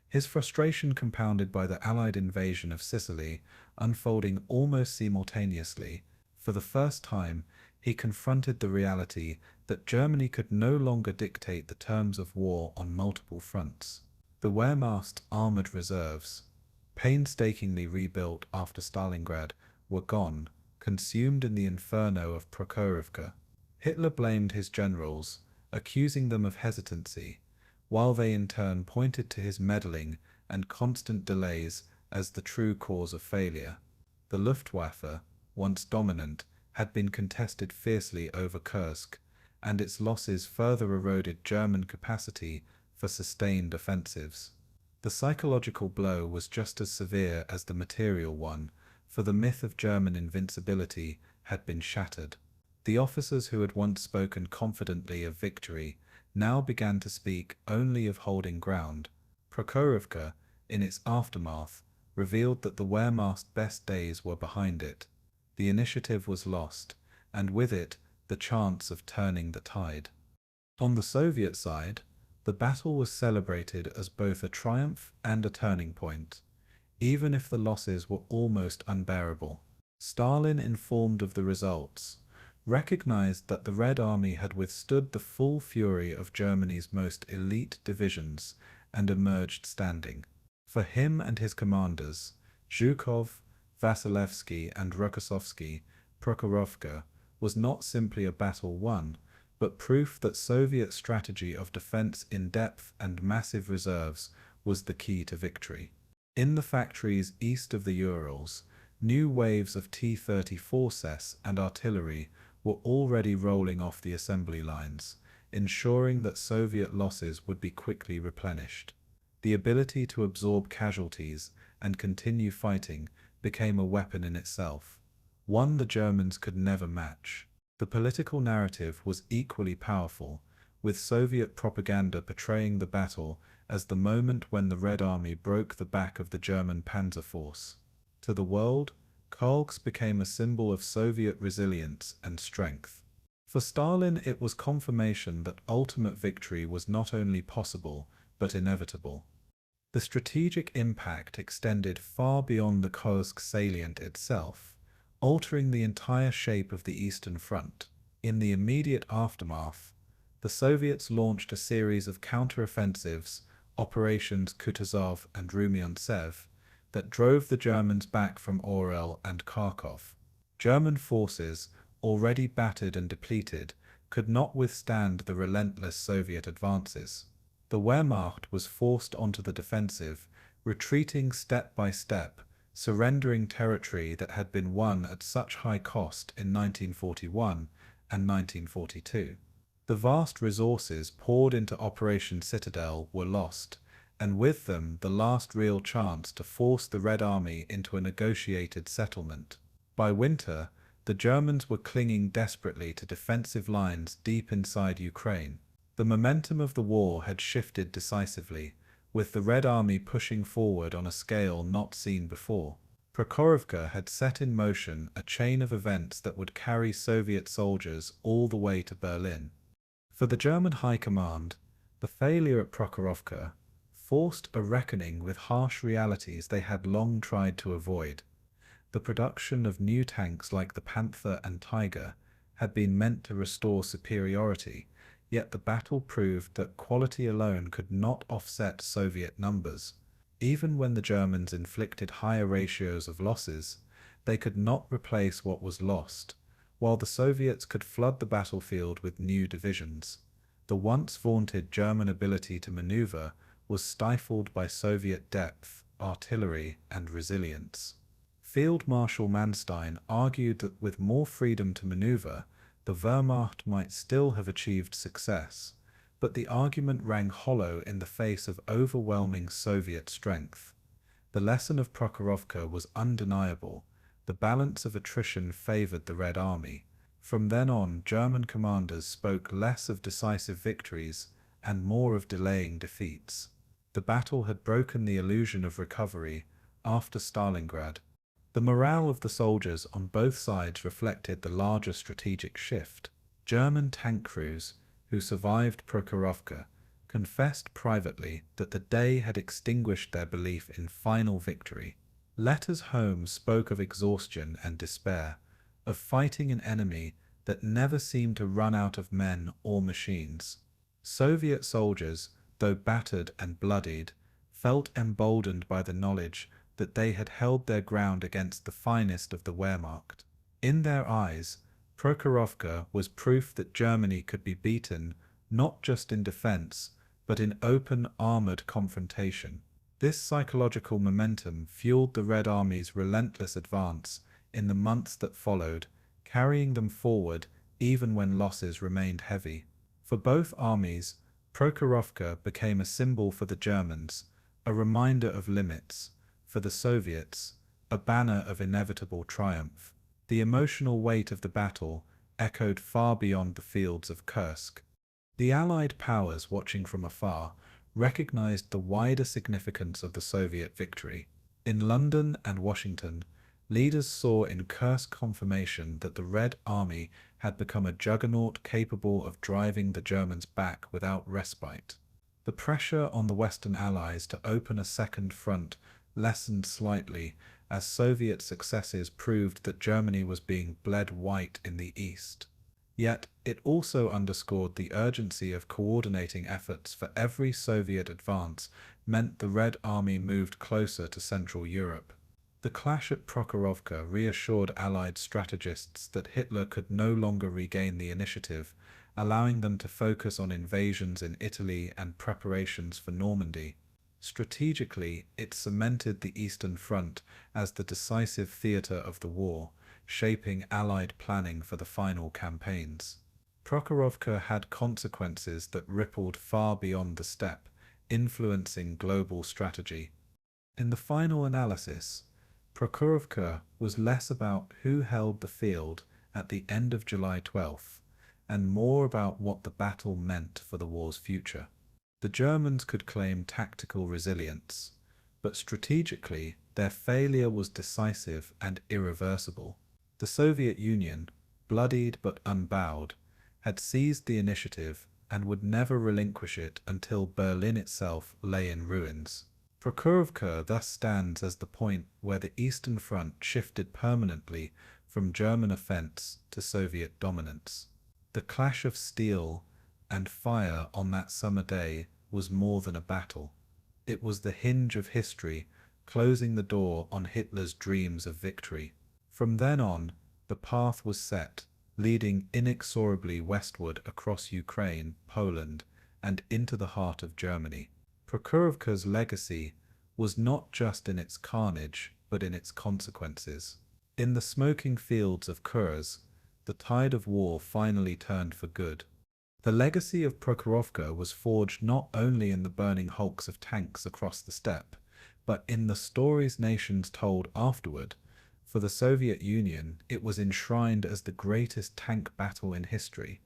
His frustration compounded by the Allied invasion of Sicily unfolding almost simultaneously. For the first time, he confronted the reality that Germany could no longer dictate the terms of war on multiple fronts. The Wehrmacht's armored reserves, painstakingly rebuilt after Stalingrad, were gone, consumed in the inferno of Prokhorovka. Hitler blamed his generals, accusing them of hesitancy, while they in turn pointed to his meddling and constant delays as the true cause of failure. The Luftwaffe, once dominant, had been contested fiercely over Kursk, and its losses further eroded German capacity for sustained offensives. The psychological blow was just as severe as the material one, for the myth of German invincibility had been shattered. The officers who had once spoken confidently of victory now began to speak only of holding ground. Prokhorovka, in its aftermath, revealed that the Wehrmacht's best days were behind it. The initiative was lost, and with it, the chance of turning the tide. On the Soviet side, the battle was celebrated as both a triumph and a turning point, even if the losses were almost unbearable. Stalin, informed of the results, recognized that the Red Army had withstood the full fury of Germany's most elite divisions and emerged standing. For him and his commanders, Zhukov, Vasilevsky, and Rokossovsky, Prokhorovka was not simply a battle won, but proof that Soviet strategy of defense in depth and massive reserves was the key to victory. In the factories east of the Urals, new waves of T-34s and artillery were already rolling off the assembly lines, ensuring that Soviet losses would be quickly replenished. The ability to absorb casualties and continue fighting became a weapon in itself, one the Germans could never match. The political narrative was equally powerful, with Soviet propaganda portraying the battle as the moment when the Red Army broke the back of the German Panzer Force. To the world, Kursk became a symbol of Soviet resilience and strength. For Stalin, it was confirmation that ultimate victory was not only possible, but inevitable. The strategic impact extended far beyond the Kursk salient itself, altering the entire shape of the Eastern Front. In the immediate aftermath, the Soviets launched a series of counteroffensives, Operations Kutuzov and Rumyantsev, that drove the Germans back from Orel and Kharkov. German forces, already battered and depleted, could not withstand the relentless Soviet advances. The Wehrmacht was forced onto the defensive, retreating step by step, surrendering territory that had been won at such high cost in 1941 and 1942. The vast resources poured into Operation Citadel were lost, and with them the last real chance to force the Red Army into a negotiated settlement. By winter, the Germans were clinging desperately to defensive lines deep inside Ukraine. The momentum of the war had shifted decisively, with the Red Army pushing forward on a scale not seen before. Prokhorovka had set in motion a chain of events that would carry Soviet soldiers all the way to Berlin. For the German High Command, the failure at Prokhorovka forced a reckoning with harsh realities they had long tried to avoid. The production of new tanks like the Panther and Tiger had been meant to restore superiority, yet the battle proved that quality alone could not offset Soviet numbers. Even when the Germans inflicted higher ratios of losses, they could not replace what was lost, while the Soviets could flood the battlefield with new divisions. The once vaunted German ability to maneuver was stifled by Soviet depth, artillery, and resilience. Field Marshal Manstein argued that with more freedom to maneuver, the Wehrmacht might still have achieved success, but the argument rang hollow in the face of overwhelming Soviet strength. The lesson of Prokhorovka was undeniable. The balance of attrition favored the Red Army. From then on, German commanders spoke less of decisive victories and more of delaying defeats. The battle had broken the illusion of recovery after Stalingrad. The morale of the soldiers on both sides reflected the larger strategic shift. German tank crews, who survived Prokhorovka, confessed privately that the day had extinguished their belief in final victory. Letters home spoke of exhaustion and despair, of fighting an enemy that never seemed to run out of men or machines. Soviet soldiers, though battered and bloodied, felt emboldened by the knowledge that they had held their ground against the finest of the Wehrmacht. In their eyes, Prokhorovka was proof that Germany could be beaten not just in defense, but in open armored confrontation. This psychological momentum fueled the Red Army's relentless advance in the months that followed, carrying them forward even when losses remained heavy. For both armies, Prokhorovka became a symbol for the Germans, a reminder of limits; for the Soviets, a banner of inevitable triumph. The emotional weight of the battle echoed far beyond the fields of Kursk. The Allied powers, watching from afar, recognized the wider significance of the Soviet victory. In London and Washington, leaders saw in Kursk confirmation that the Red Army had become a juggernaut capable of driving the Germans back without respite. The pressure on the Western Allies to open a second front lessened slightly as Soviet successes proved that Germany was being bled white in the east. Yet it also underscored the urgency of coordinating efforts, for every Soviet advance meant the Red Army moved closer to Central Europe. The clash at Prokhorovka reassured Allied strategists that Hitler could no longer regain the initiative, allowing them to focus on invasions in Italy and preparations for Normandy. Strategically, it cemented the Eastern Front as the decisive theatre of the war, shaping Allied planning for the final campaigns. Prokhorovka had consequences that rippled far beyond the steppe, influencing global strategy. In the final analysis, Prokhorovka was less about who held the field at the end of July 12th, and more about what the battle meant for the war's future. The Germans could claim tactical resilience, but strategically their failure was decisive and irreversible. The Soviet Union, bloodied but unbowed, had seized the initiative and would never relinquish it until Berlin itself lay in ruins. Prokhorovka thus stands as the point where the Eastern Front shifted permanently from German offense to Soviet dominance. The clash of steel and fire on that summer day was more than a battle. It was the hinge of history, closing the door on Hitler's dreams of victory. From then on, the path was set, leading inexorably westward across Ukraine, Poland, and into the heart of Germany. Prokhorovka's legacy was not just in its carnage, but in its consequences. In the smoking fields of Kursk, the tide of war finally turned for good. The legacy of Prokhorovka was forged not only in the burning hulks of tanks across the steppe, but in the stories nations told afterward. For the Soviet Union, it was enshrined as the greatest tank battle in history,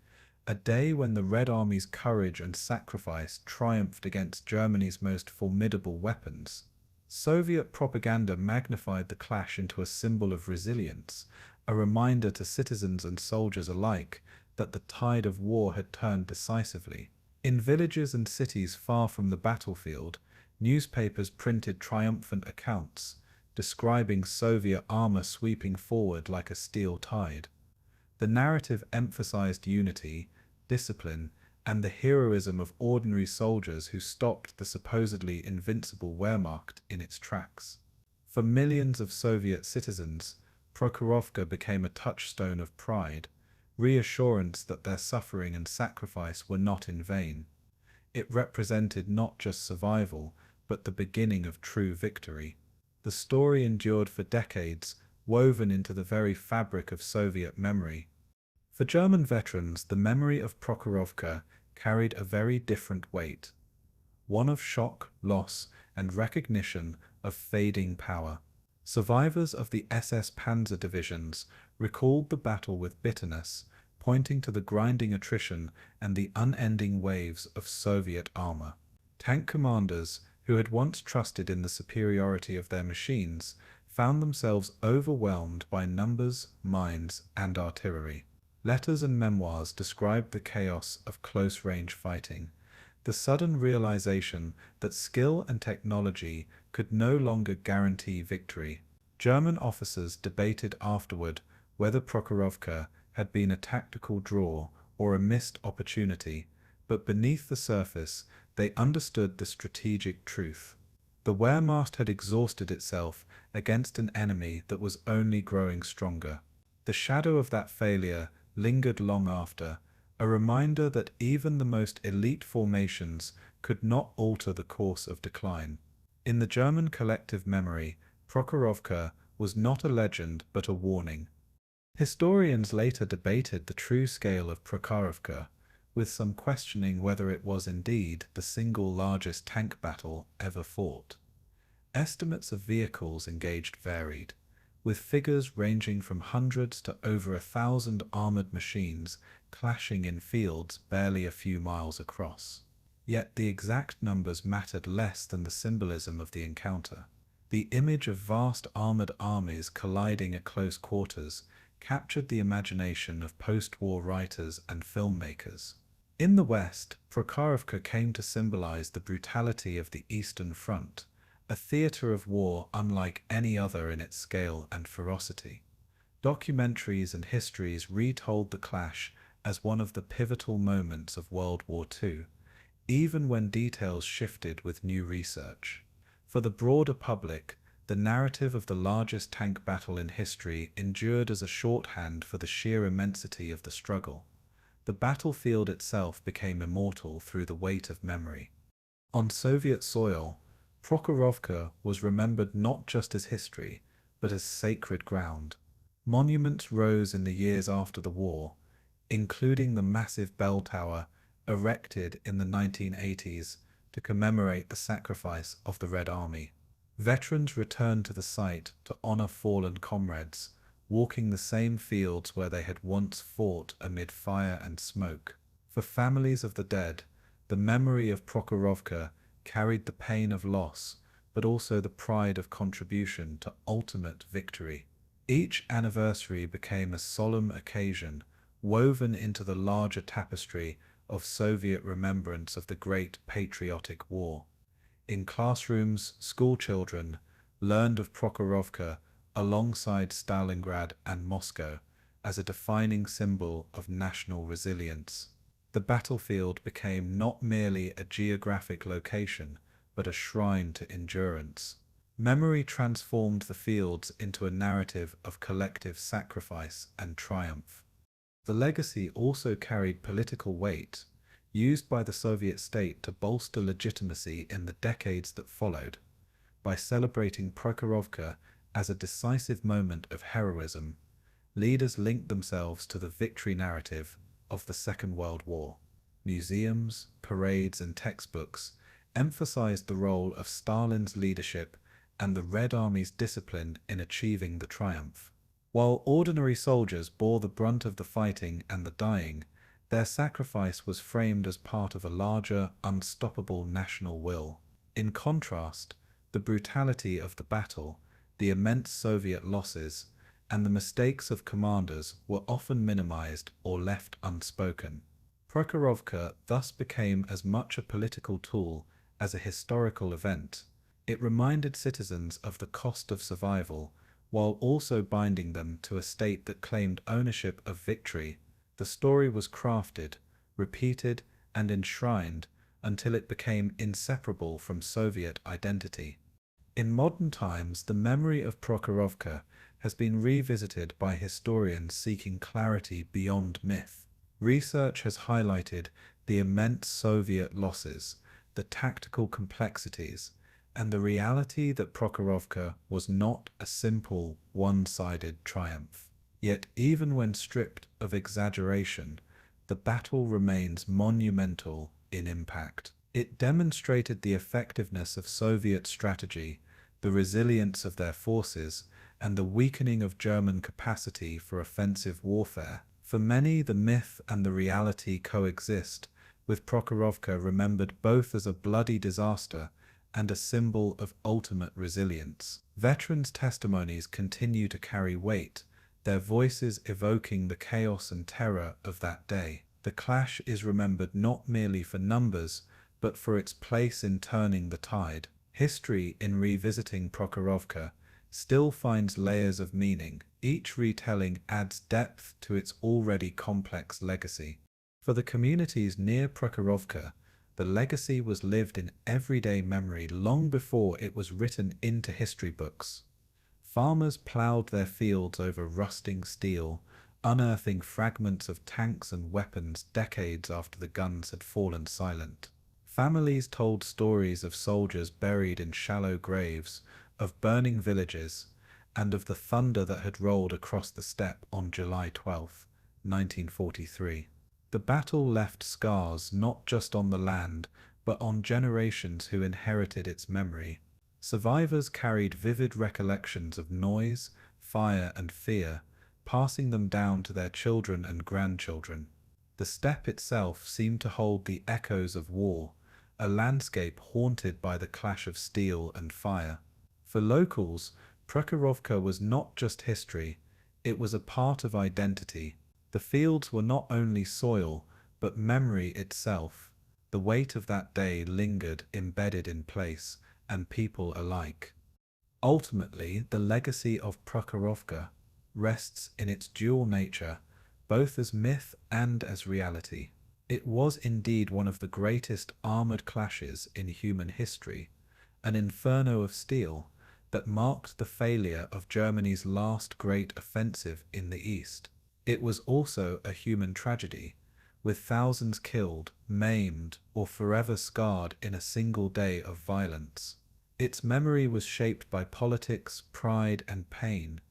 a day when the Red Army's courage and sacrifice triumphed against Germany's most formidable weapons. Soviet propaganda magnified the clash into a symbol of resilience, a reminder to citizens and soldiers alike that the tide of war had turned decisively. In villages and cities far from the battlefield, newspapers printed triumphant accounts, describing Soviet armor sweeping forward like a steel tide. The narrative emphasized unity, discipline, and the heroism of ordinary soldiers who stopped the supposedly invincible Wehrmacht in its tracks. For millions of Soviet citizens, Prokhorovka became a touchstone of pride, reassurance that their suffering and sacrifice were not in vain. It represented not just survival, but the beginning of true victory. The story endured for decades, woven into the very fabric of Soviet memory. For German veterans, the memory of Prokhorovka carried a very different weight, one of shock, loss, and recognition of fading power. Survivors of the SS Panzer divisions recalled the battle with bitterness, pointing to the grinding attrition and the unending waves of Soviet armor. Tank commanders, who had once trusted in the superiority of their machines, found themselves overwhelmed by numbers, mines, and artillery. Letters and memoirs described the chaos of close-range fighting, the sudden realization that skill and technology could no longer guarantee victory. German officers debated afterward whether Prokhorovka had been a tactical draw or a missed opportunity, but beneath the surface they understood the strategic truth. The Wehrmacht had exhausted itself against an enemy that was only growing stronger. The shadow of that failure lingered long after, a reminder that even the most elite formations could not alter the course of decline. In the German collective memory, Prokhorovka was not a legend but a warning. Historians later debated the true scale of Prokhorovka, with some questioning whether it was indeed the single largest tank battle ever fought. Estimates of vehicles engaged varied, with figures ranging from hundreds to over 1,000 armored machines clashing in fields barely a few miles across. Yet the exact numbers mattered less than the symbolism of the encounter. The image of vast armored armies colliding at close quarters captured the imagination of post-war writers and filmmakers. In the West, Prokhorovka came to symbolize the brutality of the Eastern Front, a theater of war unlike any other in its scale and ferocity. Documentaries and histories retold the clash as one of the pivotal moments of World War II, even when details shifted with new research. For the broader public, the narrative of the largest tank battle in history endured as a shorthand for the sheer immensity of the struggle. The battlefield itself became immortal through the weight of memory. On Soviet soil, Prokhorovka was remembered not just as history, but as sacred ground. Monuments rose in the years after the war, including the massive bell tower erected in the 1980s to commemorate the sacrifice of the Red Army. Veterans returned to the site to honor fallen comrades, walking the same fields where they had once fought amid fire and smoke. For families of the dead, the memory of Prokhorovka carried the pain of loss, but also the pride of contribution to ultimate victory. Each anniversary became a solemn occasion, woven into the larger tapestry of Soviet remembrance of the Great Patriotic War. In classrooms, schoolchildren learned of Prokhorovka alongside Stalingrad and Moscow as a defining symbol of national resilience. The battlefield became not merely a geographic location, but a shrine to endurance. Memory transformed the fields into a narrative of collective sacrifice and triumph. The legacy also carried political weight, used by the Soviet state to bolster legitimacy in the decades that followed. By celebrating Prokhorovka as a decisive moment of heroism, leaders linked themselves to the victory narrative of the Second World War. Museums, parades, and textbooks emphasized the role of Stalin's leadership and the Red Army's discipline in achieving the triumph. While ordinary soldiers bore the brunt of the fighting and the dying, their sacrifice was framed as part of a larger, unstoppable national will. In contrast, the brutality of the battle, the immense Soviet losses, and the mistakes of commanders were often minimized or left unspoken. Prokhorovka thus became as much a political tool as a historical event. It reminded citizens of the cost of survival, while also binding them to a state that claimed ownership of victory. The story was crafted, repeated, and enshrined until it became inseparable from Soviet identity. In modern times, the memory of Prokhorovka has been revisited by historians seeking clarity beyond myth. Research has highlighted the immense Soviet losses, the tactical complexities, and the reality that Prokhorovka was not a simple, one-sided triumph. Yet even when stripped of exaggeration, the battle remains monumental in impact. It demonstrated the effectiveness of Soviet strategy, the resilience of their forces, and the weakening of German capacity for offensive warfare. For many, the myth and the reality coexist, with Prokhorovka remembered both as a bloody disaster and a symbol of ultimate resilience. Veterans' testimonies continue to carry weight, their voices evoking the chaos and terror of that day. The clash is remembered not merely for numbers, but for its place in turning the tide. History, in revisiting Prokhorovka, still finds layers of meaning. Each retelling adds depth to its already complex legacy. For the communities near Prokhorovka, the legacy was lived in everyday memory long before it was written into history books. Farmers plowed their fields over rusting steel, unearthing fragments of tanks and weapons decades after the guns had fallen silent. Families told stories of soldiers buried in shallow graves, of burning villages, and of the thunder that had rolled across the steppe on July 12, 1943. The battle left scars not just on the land, but on generations who inherited its memory. Survivors carried vivid recollections of noise, fire, and fear, passing them down to their children and grandchildren. The steppe itself seemed to hold the echoes of war, a landscape haunted by the clash of steel and fire. For locals, Prokhorovka was not just history, it was a part of identity. The fields were not only soil, but memory itself. The weight of that day lingered embedded in place and people alike. Ultimately, the legacy of Prokhorovka rests in its dual nature, both as myth and as reality. It was indeed one of the greatest armored clashes in human history, an inferno of steel that marked the failure of Germany's last great offensive in the East. It was also a human tragedy, with thousands killed, maimed, or forever scarred in a single day of violence. Its memory was shaped by politics, pride, and pain,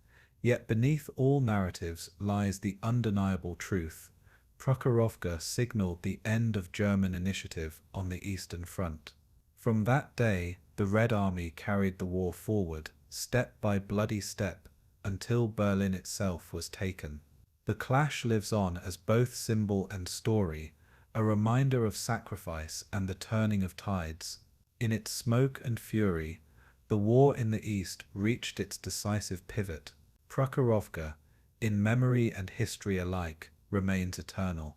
yet beneath all narratives lies the undeniable truth. Prokhorovka signaled the end of German initiative on the Eastern Front. From that day, the Red Army carried the war forward, step by bloody step, until Berlin itself was taken. The clash lives on as both symbol and story, a reminder of sacrifice and the turning of tides. In its smoke and fury, the war in the East reached its decisive pivot. Prokhorovka, in memory and history alike, remains eternal.